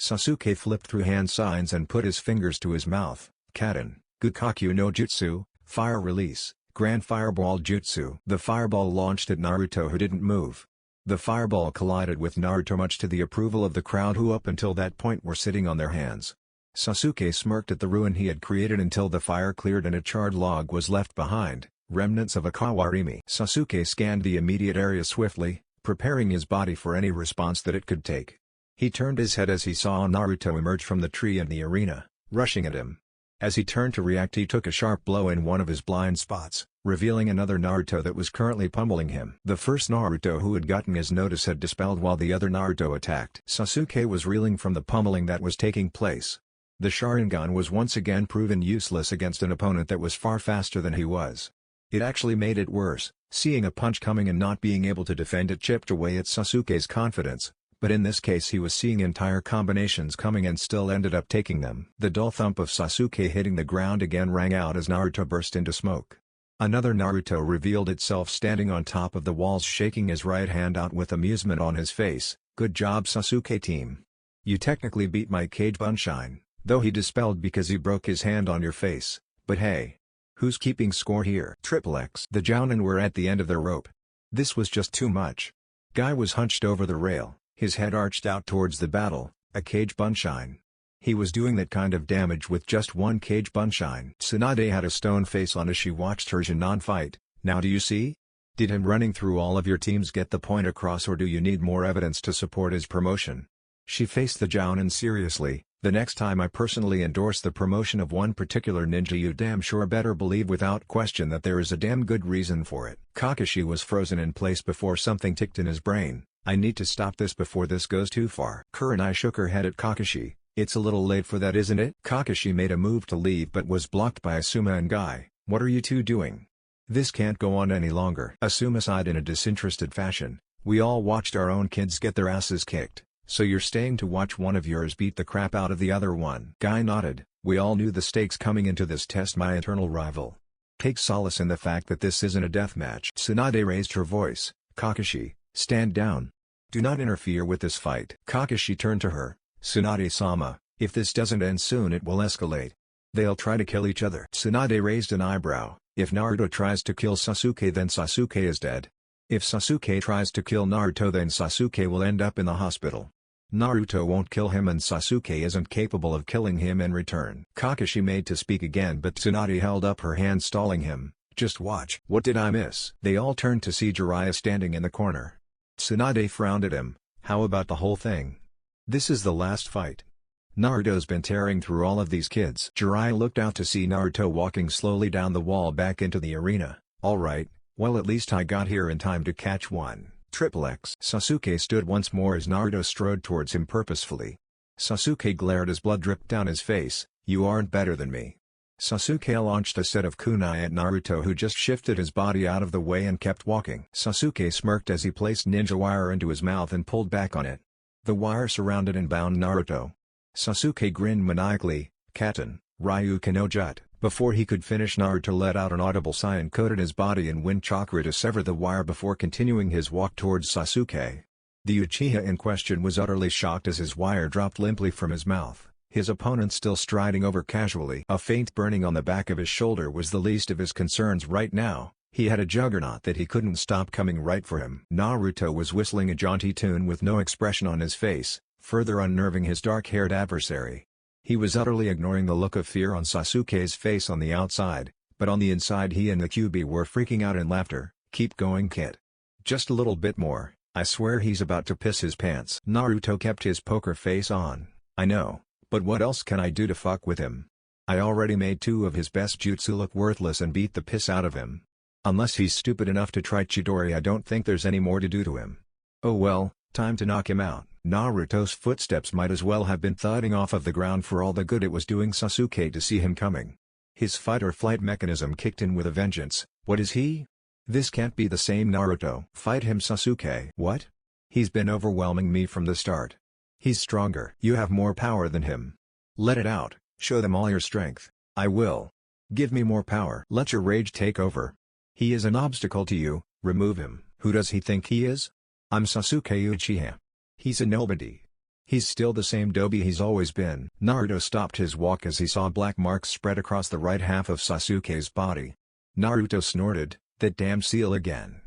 Sasuke flipped through hand signs and put his fingers to his mouth. Kaden, Gukakyu no Jutsu, Fire Release, Grand Fireball Jutsu. The fireball launched at Naruto, who didn't move. The fireball collided with Naruto, much to the approval of the crowd, who up until that point were sitting on their hands. Sasuke smirked at the ruin he had created until the fire cleared and a charred log was left behind, remnants of a kawarimi. Sasuke scanned the immediate area swiftly, preparing his body for any response that it could take. He turned his head as he saw Naruto emerge from the tree in the arena, rushing at him. As he turned to react, he took a sharp blow in one of his blind spots, revealing another Naruto that was currently pummeling him. The first Naruto who had gotten his notice had dispelled while the other Naruto attacked. Sasuke was reeling from the pummeling that was taking place. The Sharingan was once again proven useless against an opponent that was far faster than he was. It actually made it worse, seeing a punch coming and not being able to defend it chipped away at Sasuke's confidence. But in this case he was seeing entire combinations coming and still ended up taking them. The dull thump of Sasuke hitting the ground again rang out as Naruto burst into smoke. Another Naruto revealed itself standing on top of the walls, shaking his right hand out with amusement on his face. "Good job, Sasuke team. You technically beat my Cage Bunshine, though he dispelled because he broke his hand on your face, but hey. Who's keeping score here?" X. The Jounin were at the end of their rope. This was just too much. Guy was hunched over the rail, his head arched out towards the battle, a Cage Bunshine. He was doing that kind of damage with just one Cage Bunshine. Tsunade had a stone face on as she watched her Jinan fight. "Now do you see? Did him running through all of your teams get the point across, or do you need more evidence to support his promotion?" She faced the Jounin seriously. "The next time I personally endorse the promotion of one particular ninja, you damn sure better believe without question that there is a damn good reason for it." Kakashi was frozen in place before something ticked in his brain. "I need to stop this before this goes too far." Kurenai shook her head at Kakashi. "It's a little late for that, isn't it?" Kakashi made a move to leave but was blocked by Asuma and Guy. "What are you two doing? This can't go on any longer." Asuma sighed in a disinterested fashion. "We all watched our own kids get their asses kicked, so you're staying to watch one of yours beat the crap out of the other one." Guy nodded. "We all knew the stakes coming into this test, my eternal rival. Take solace in the fact that this isn't a death match." Tsunade raised her voice. "Kakashi, stand down. Do not interfere with this fight." Kakashi turned to her. "Tsunade-sama, if this doesn't end soon it will escalate. They'll try to kill each other." Tsunade raised an eyebrow. "If Naruto tries to kill Sasuke, then Sasuke is dead. If Sasuke tries to kill Naruto, then Sasuke will end up in the hospital. Naruto won't kill him and Sasuke isn't capable of killing him in return." Kakashi made to speak again, but Tsunade held up her hand, stalling him. "Just watch." "What did I miss?" They all turned to see Jiraiya standing in the corner. Tsunade frowned at him. "How about the whole thing? This is the last fight. Naruto's been tearing through all of these kids." Jiraiya looked out to see Naruto walking slowly down the wall back into the arena. "Alright, well at least I got here in time to catch one." X. Sasuke stood once more as Naruto strode towards him purposefully. Sasuke glared as blood dripped down his face. "You aren't better than me." Sasuke launched a set of kunai at Naruto, who just shifted his body out of the way and kept walking. Sasuke smirked as he placed ninja wire into his mouth and pulled back on it. The wire surrounded and bound Naruto. Sasuke grinned maniacally. "Katen, Ryuken no Jut." Before he could finish, Naruto let out an audible sigh and coated his body in wind chakra to sever the wire before continuing his walk towards Sasuke. The Uchiha in question was utterly shocked as his wire dropped limply from his mouth, his opponent still striding over casually. A faint burning on the back of his shoulder was the least of his concerns right now. He had a juggernaut that he couldn't stop coming right for him. Naruto was whistling a jaunty tune with no expression on his face, further unnerving his dark-haired adversary. He was utterly ignoring the look of fear on Sasuke's face on the outside, but on the inside he and the QB were freaking out in laughter. "Keep going, kid. Just a little bit more, I swear he's about to piss his pants." Naruto kept his poker face on. "I know, but what else can I do to fuck with him? I already made 2 of his best jutsu look worthless and beat the piss out of him. Unless he's stupid enough to try Chidori, I don't think there's any more to do to him. Oh well, time to knock him out." Naruto's footsteps might as well have been thudding off of the ground for all the good it was doing Sasuke to see him coming. His fight-or-flight mechanism kicked in with a vengeance. "What is he? This can't be the same Naruto." "Fight him, Sasuke." "What? He's been overwhelming me from the start. He's stronger." "You have more power than him. Let it out, show them all your strength." "I will. Give me more power." "Let your rage take over. He is an obstacle to you, remove him." "Who does he think he is? I'm Sasuke Uchiha. He's a nobody. He's still the same doby he's always been." Naruto stopped his walk as he saw black marks spread across the right half of Sasuke's body. Naruto snorted, "That damn seal again.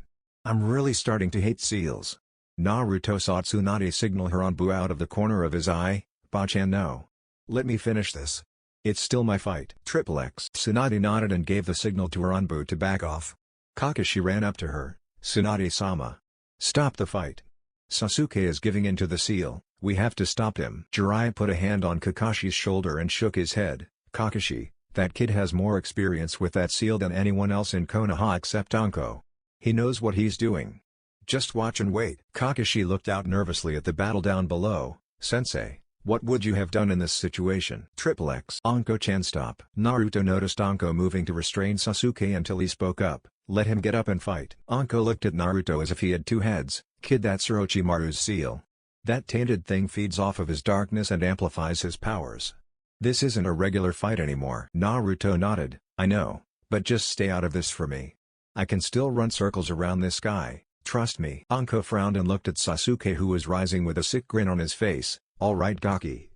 I'm really starting to hate seals." Naruto saw Tsunade signal her Anbu out of the corner of his eye. "Bachan no. Let me finish this. It's still my fight. Triple X. Tsunade nodded and gave the signal to her Anbu to back off. Kakashi ran up to her. Tsunade-sama. Stop the fight. Sasuke is giving in to the seal, we have to stop him. Jiraiya put a hand on Kakashi's shoulder and shook his head. Kakashi, that kid has more experience with that seal than anyone else in Konoha except Anko. He knows what he's doing. Just watch and wait. Kakashi looked out nervously at the battle down below. Sensei, what would you have done in this situation? Triple X. Anko-chan, stop. Naruto noticed Anko moving to restrain Sasuke until he spoke up. Let him get up and fight. Anko looked at Naruto as if he had two heads. Kid, that's Orochimaru's seal. That tainted thing feeds off of his darkness and amplifies his powers. This isn't a regular fight anymore. Naruto nodded. I know, but just stay out of this for me. I can still run circles around this guy, trust me. Anko frowned and looked at Sasuke, who was rising with a sick grin on his face. Alright Gaki.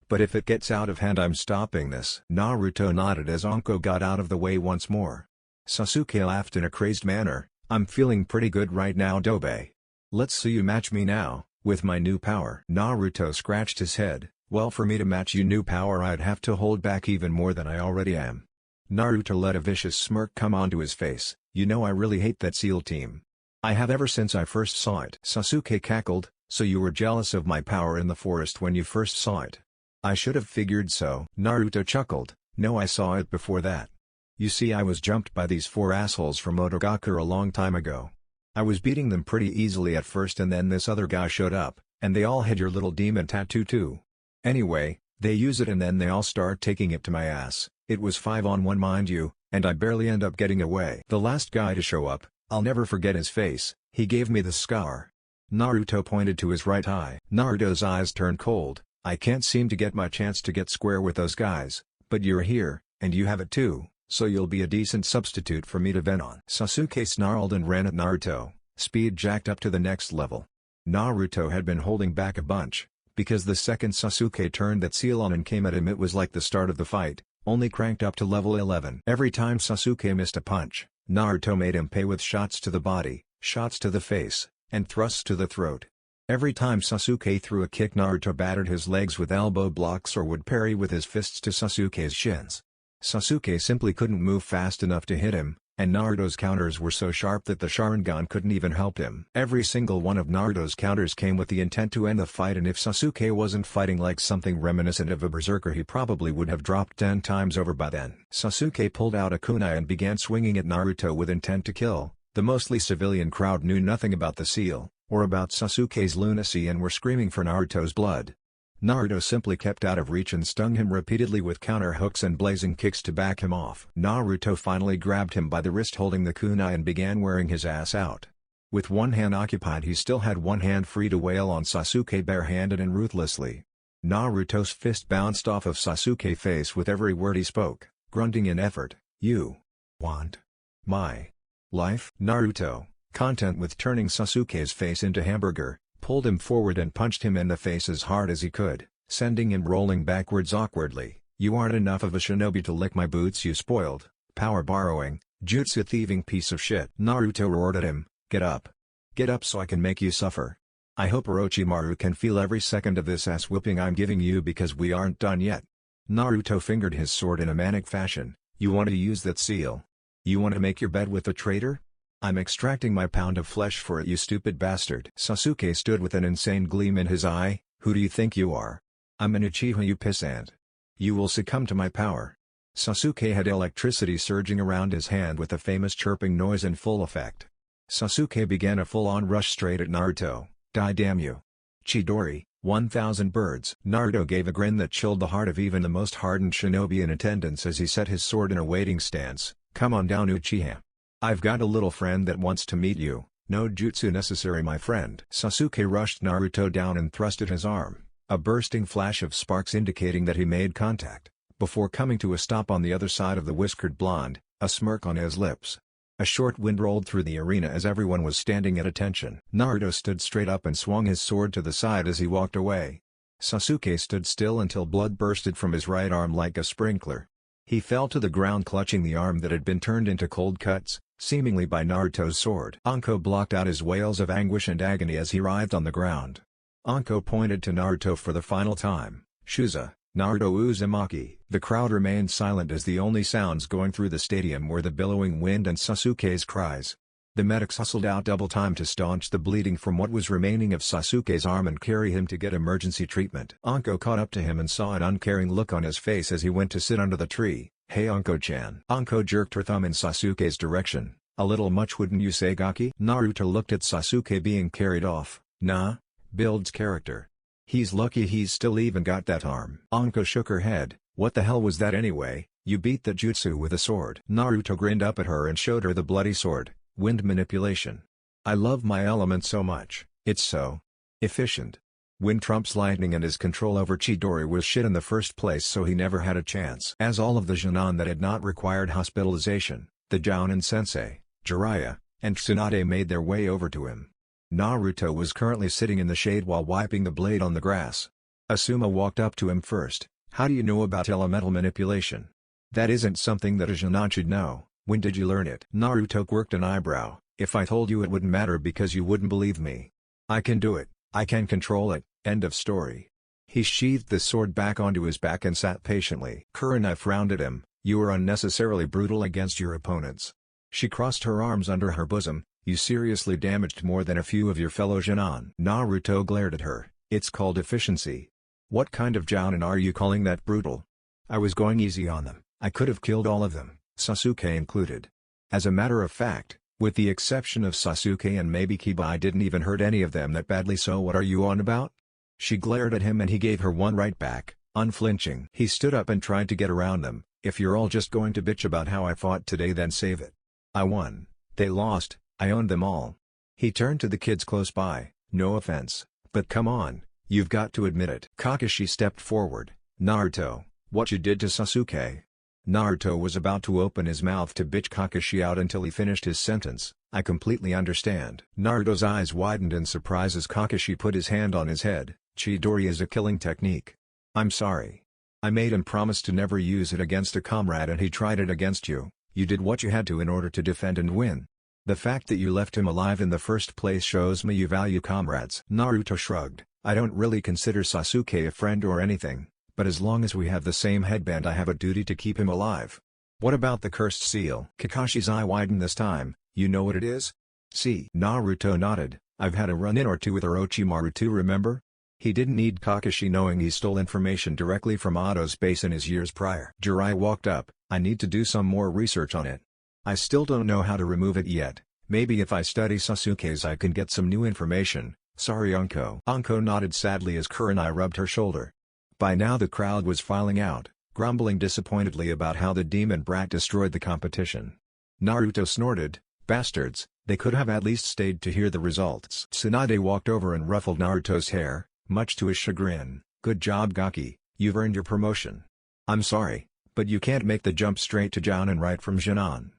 But if it gets out of hand, I'm stopping this. Naruto nodded as Anko got out of the way once more. Sasuke laughed in a crazed manner. I'm feeling pretty good right now, Dobe. Let's see you match me now, with my new power. Naruto scratched his head. Well, for me to match you new power, I'd have to hold back even more than I already am. Naruto let a vicious smirk come onto his face. You know, I really hate that SEAL team. I have ever since I first saw it. Sasuke cackled. So you were jealous of my power in the forest when you first saw it? I should have figured so. Naruto chuckled. No, I saw it before that. You see, I was jumped by these four assholes from Otogakure a long time ago. I was beating them pretty easily at first, and then this other guy showed up, and they all had your little demon tattoo too. Anyway, they use it and then they all start taking it to my ass. It was 5-on-1, mind you, and I barely end up getting away. The last guy to show up, I'll never forget his face. He gave me the scar. Naruto pointed to his right eye. Naruto's eyes turned cold. I can't seem to get my chance to get square with those guys, but you're here, and you have it too, so you'll be a decent substitute for me to vent on. Sasuke snarled and ran at Naruto, speed jacked up to the next level. Naruto had been holding back a bunch, because the second Sasuke turned that seal on and came at him, it was like the start of the fight, only cranked up to level 11. Every time Sasuke missed a punch, Naruto made him pay with shots to the body, shots to the face, and thrusts to the throat. Every time Sasuke threw a kick, Naruto battered his legs with elbow blocks or would parry with his fists to Sasuke's shins. Sasuke simply couldn't move fast enough to hit him, and Naruto's counters were so sharp that the Sharingan couldn't even help him. Every single one of Naruto's counters came with the intent to end the fight, and if Sasuke wasn't fighting like something reminiscent of a berserker, he probably would have dropped 10 times over by then. Sasuke pulled out a kunai and began swinging at Naruto with intent to kill. The mostly civilian crowd knew nothing about the seal, or about Sasuke's lunacy, and were screaming for Naruto's blood. Naruto simply kept out of reach and stung him repeatedly with counter hooks and blazing kicks to back him off. Naruto finally grabbed him by the wrist holding the kunai and began wearing his ass out. With one hand occupied, he still had one hand free to wail on Sasuke barehanded and ruthlessly. Naruto's fist bounced off of Sasuke's face with every word he spoke, grunting in effort. You want my life? Naruto, content with turning Sasuke's face into hamburger, pulled him forward and punched him in the face as hard as he could, sending him rolling backwards awkwardly. You aren't enough of a shinobi to lick my boots, you spoiled, power borrowing, jutsu thieving piece of shit. Naruto roared at him, get up. Get up so I can make you suffer. I hope Orochimaru can feel every second of this ass whooping I'm giving you, because we aren't done yet. Naruto fingered his sword in a manic fashion. You want to use that seal? You want to make your bed with the traitor? I'm extracting my pound of flesh for it, you stupid bastard. Sasuke stood with an insane gleam in his eye. Who do you think you are? I'm an Uchiha, you pissant. You will succumb to my power. Sasuke had electricity surging around his hand with the famous chirping noise in full effect. Sasuke began a full-on rush straight at Naruto. Die damn you. Chidori, 1,000 birds. Naruto gave a grin that chilled the heart of even the most hardened shinobi in attendance as he set his sword in a waiting stance. Come on down, Uchiha. I've got a little friend that wants to meet you. No jutsu necessary, my friend. Sasuke rushed Naruto down and thrust at his arm, a bursting flash of sparks indicating that he made contact, before coming to a stop on the other side of the whiskered blonde, a smirk on his lips. A short wind rolled through the arena as everyone was standing at attention. Naruto stood straight up and swung his sword to the side as he walked away. Sasuke stood still until blood bursted from his right arm like a sprinkler. He fell to the ground clutching the arm that had been turned into cold cuts, seemingly by Naruto's sword. Anko blocked out his wails of anguish and agony as he writhed on the ground. Anko pointed to Naruto for the final time. Shuza, Naruto Uzumaki. The crowd remained silent as the only sounds going through the stadium were the billowing wind and Sasuke's cries. The medics hustled out double time to staunch the bleeding from what was remaining of Sasuke's arm and carry him to get emergency treatment. Anko caught up to him and saw an uncaring look on his face as he went to sit under the tree. "Hey Anko-chan." Anko jerked her thumb in Sasuke's direction. "A little much, wouldn't you say, Gaki?" Naruto looked at Sasuke being carried off. "Nah, builds character. He's lucky he's still even got that arm." Anko shook her head. "What the hell was that anyway? You beat the jutsu with a sword." Naruto grinned up at her and showed her the bloody sword. "Wind manipulation. I love my element so much, it's so efficient." Wind trumps lightning and his control over Chidori was shit in the first place, so he never had a chance. As all of the Jonin that had not required hospitalization, the Jounin sensei, Jiraiya, and Tsunade made their way over to him. Naruto was currently sitting in the shade while wiping the blade on the grass. Asuma walked up to him first. "How do you know about elemental manipulation? That isn't something that a Jonin should know. When did you learn it?" Naruto quirked an eyebrow. "If I told you it wouldn't matter because you wouldn't believe me. I can do it, I can control it, end of story." He sheathed the sword back onto his back and sat patiently. Kurenai frowned at him. "You were unnecessarily brutal against your opponents." She crossed her arms under her bosom. "You seriously damaged more than a few of your fellow Jonin." Naruto glared at her. "It's called efficiency. What kind of Jounin are you calling that brutal? I was going easy on them. I could have killed all of them, Sasuke included. As a matter of fact, with the exception of Sasuke and maybe Kiba, I didn't even hurt any of them that badly, so what are you on about?" She glared at him and he gave her one right back, unflinching. He stood up and tried to get around them. "If you're all just going to bitch about how I fought today, then save it. I won. They lost. I owned them all." He turned to the kids close by. "No offense, but come on, you've got to admit it." Kakashi stepped forward. "Naruto, what you did to Sasuke?" Naruto was about to open his mouth to bitch Kakashi out until he finished his sentence. "I completely understand." Naruto's eyes widened in surprise as Kakashi put his hand on his head. "Chidori is a killing technique. I'm sorry. I made him promise to never use it against a comrade and he tried it against you. You did what you had to in order to defend and win. The fact that you left him alive in the first place shows me you value comrades." Naruto shrugged. "I don't really consider Sasuke a friend or anything, but as long as we have the same headband, I have a duty to keep him alive." "What about the cursed seal?" Kakashi's eye widened this time. "You know what it is?" "See." Naruto nodded. "I've had a run-in or two with Orochimaru too, remember? He didn't need Kakashi knowing he stole information directly from Oto's base in his years prior." Jiraiya walked up. "I need to do some more research on it. I still don't know how to remove it yet. Maybe if I study Sasuke's I can get some new information. Sorry Anko." Anko nodded sadly as Kurenai rubbed her shoulder. By now the crowd was filing out, grumbling disappointedly about how the demon brat destroyed the competition. Naruto snorted. "Bastards, they could have at least stayed to hear the results." Tsunade walked over and ruffled Naruto's hair, much to his chagrin. "Good job Gaki, you've earned your promotion. I'm sorry, but you can't make the jump straight to Jounin right from Jonin.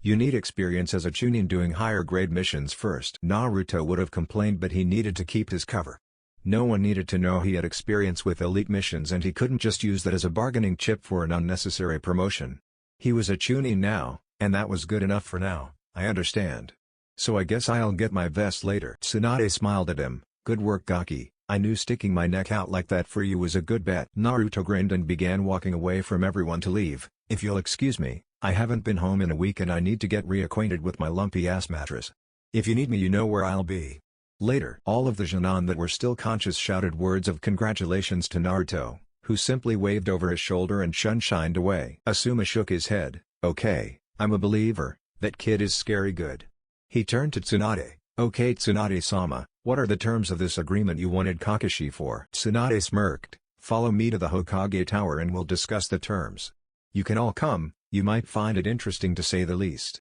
You need experience as a Chunin doing higher grade missions first." Naruto would have complained, but he needed to keep his cover. No one needed to know he had experience with elite missions and he couldn't just use that as a bargaining chip for an unnecessary promotion. He was a Chunin now, and that was good enough for now. "I understand. So I guess I'll get my vest later." Tsunade smiled at him. "Good work Gaki. I knew sticking my neck out like that for you was a good bet." Naruto grinned and began walking away from everyone to leave. "If you'll excuse me, I haven't been home in a week and I need to get reacquainted with my lumpy-ass mattress. If you need me, you know where I'll be." Later, all of the Jonin that were still conscious shouted words of congratulations to Naruto, who simply waved over his shoulder and shined away. Asuma shook his head. "Okay, I'm a believer, that kid is scary good." He turned to Tsunade. "Okay Tsunade-sama, what are the terms of this agreement you wanted Kakashi for?" Tsunade smirked. "Follow me to the Hokage Tower and we'll discuss the terms. You can all come, you might find it interesting to say the least."